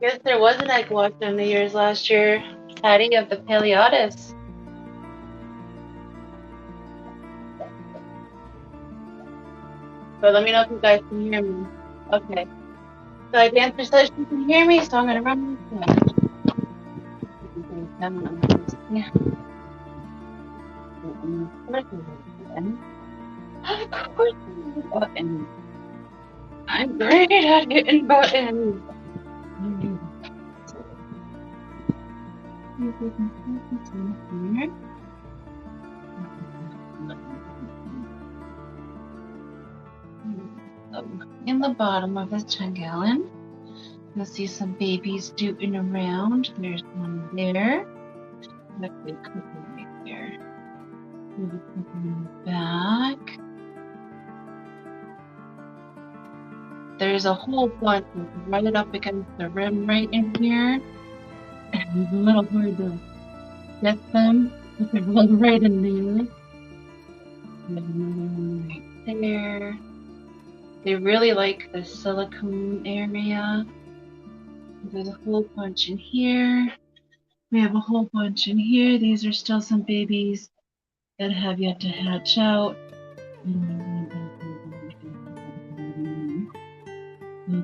Speaker 4: Yes, there was an egg watch on New Year's last year. Patty of the Paleotis. So let me know if you guys can hear me. Okay. So the answer says she can hear me, so I'm gonna run this thing. Yeah. Of course, button. I'm great at hitting buttons. In the bottom of this 10-gallon, you'll see some babies dooting around. There's one there. Look, they could be right there. Maybe put them in the back. There's a whole bunch right up against the rim right in here. And it's a little hard to get them, but they're all right in there. There's another one right there. They really like the silicone area. There's a whole bunch in here. We have a whole bunch in here. These are still some babies that have yet to hatch out.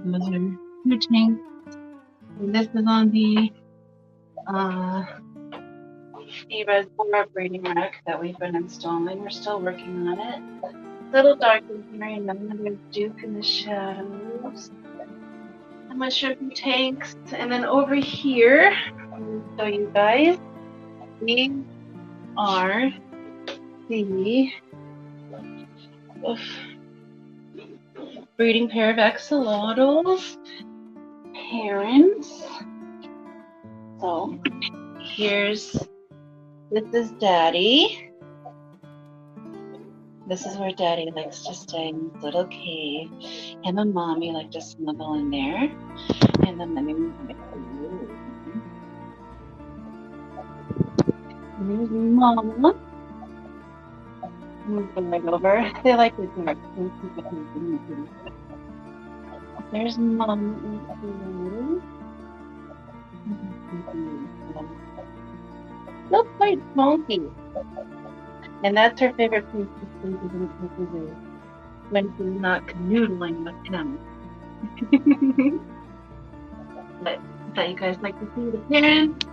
Speaker 4: Those are 2 tanks. And this is on the reservoir breeding rack that we've been installing. We're still working on it. A little dark in here, and then there's Duke in the shadows. I'm gonna show you tanks, and then over here, I'm gonna show you guys. These are the breeding pair of axolotls parents. So this is Daddy. This is where Daddy likes to stay in this little cave. Him and Mommy like to snuggle in there. And then there's Mama. Move them right over. They like the dark. There's Mama. Look, quite smoky. And that's her favorite place to sleep is when she's not canoodling with him. But I thought you guys like to see the parents.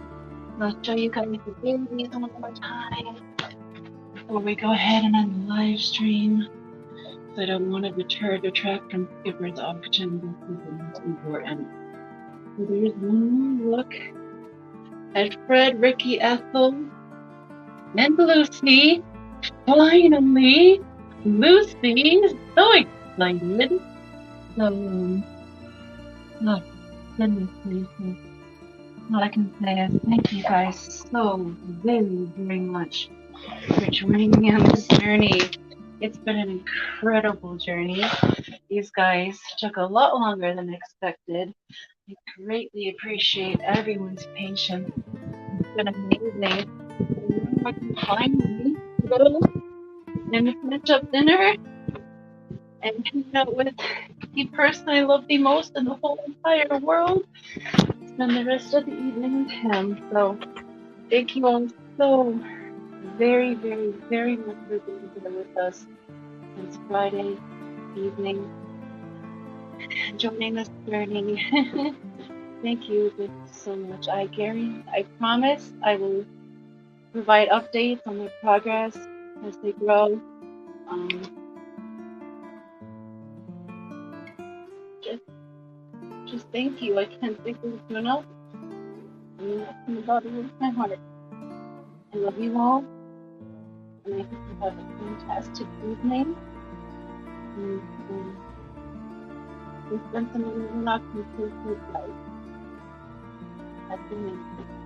Speaker 4: I'll show you guys the babies one more time before we go ahead and end the live stream. So I don't want to detract from Skipper's auction. This is the most important. So there's one more look at Fred, Ricky, Ethel, and Lucy. Finally, Lucy is so excited. So, oh, goodness gracious. All I can say is thank you guys so very, very much for joining me on this journey. It's been an incredible journey. These guys took a lot longer than expected. I greatly appreciate everyone's patience. It's been amazing. I can finally go and finish up dinner and hang out with the person I love the most in the whole entire world. Spend the rest of the evening with him. So thank you all so very, very, very much for being here with us since Friday evening, joining this journey. Thank you so much. I promise I will provide updates on their progress as they grow. Just thank you. I can't think of it enough. I mean, that's from the bottom of my heart. I love you all, and I hope you have a fantastic evening. We spent some of the not completely life. I Happy Wednesday.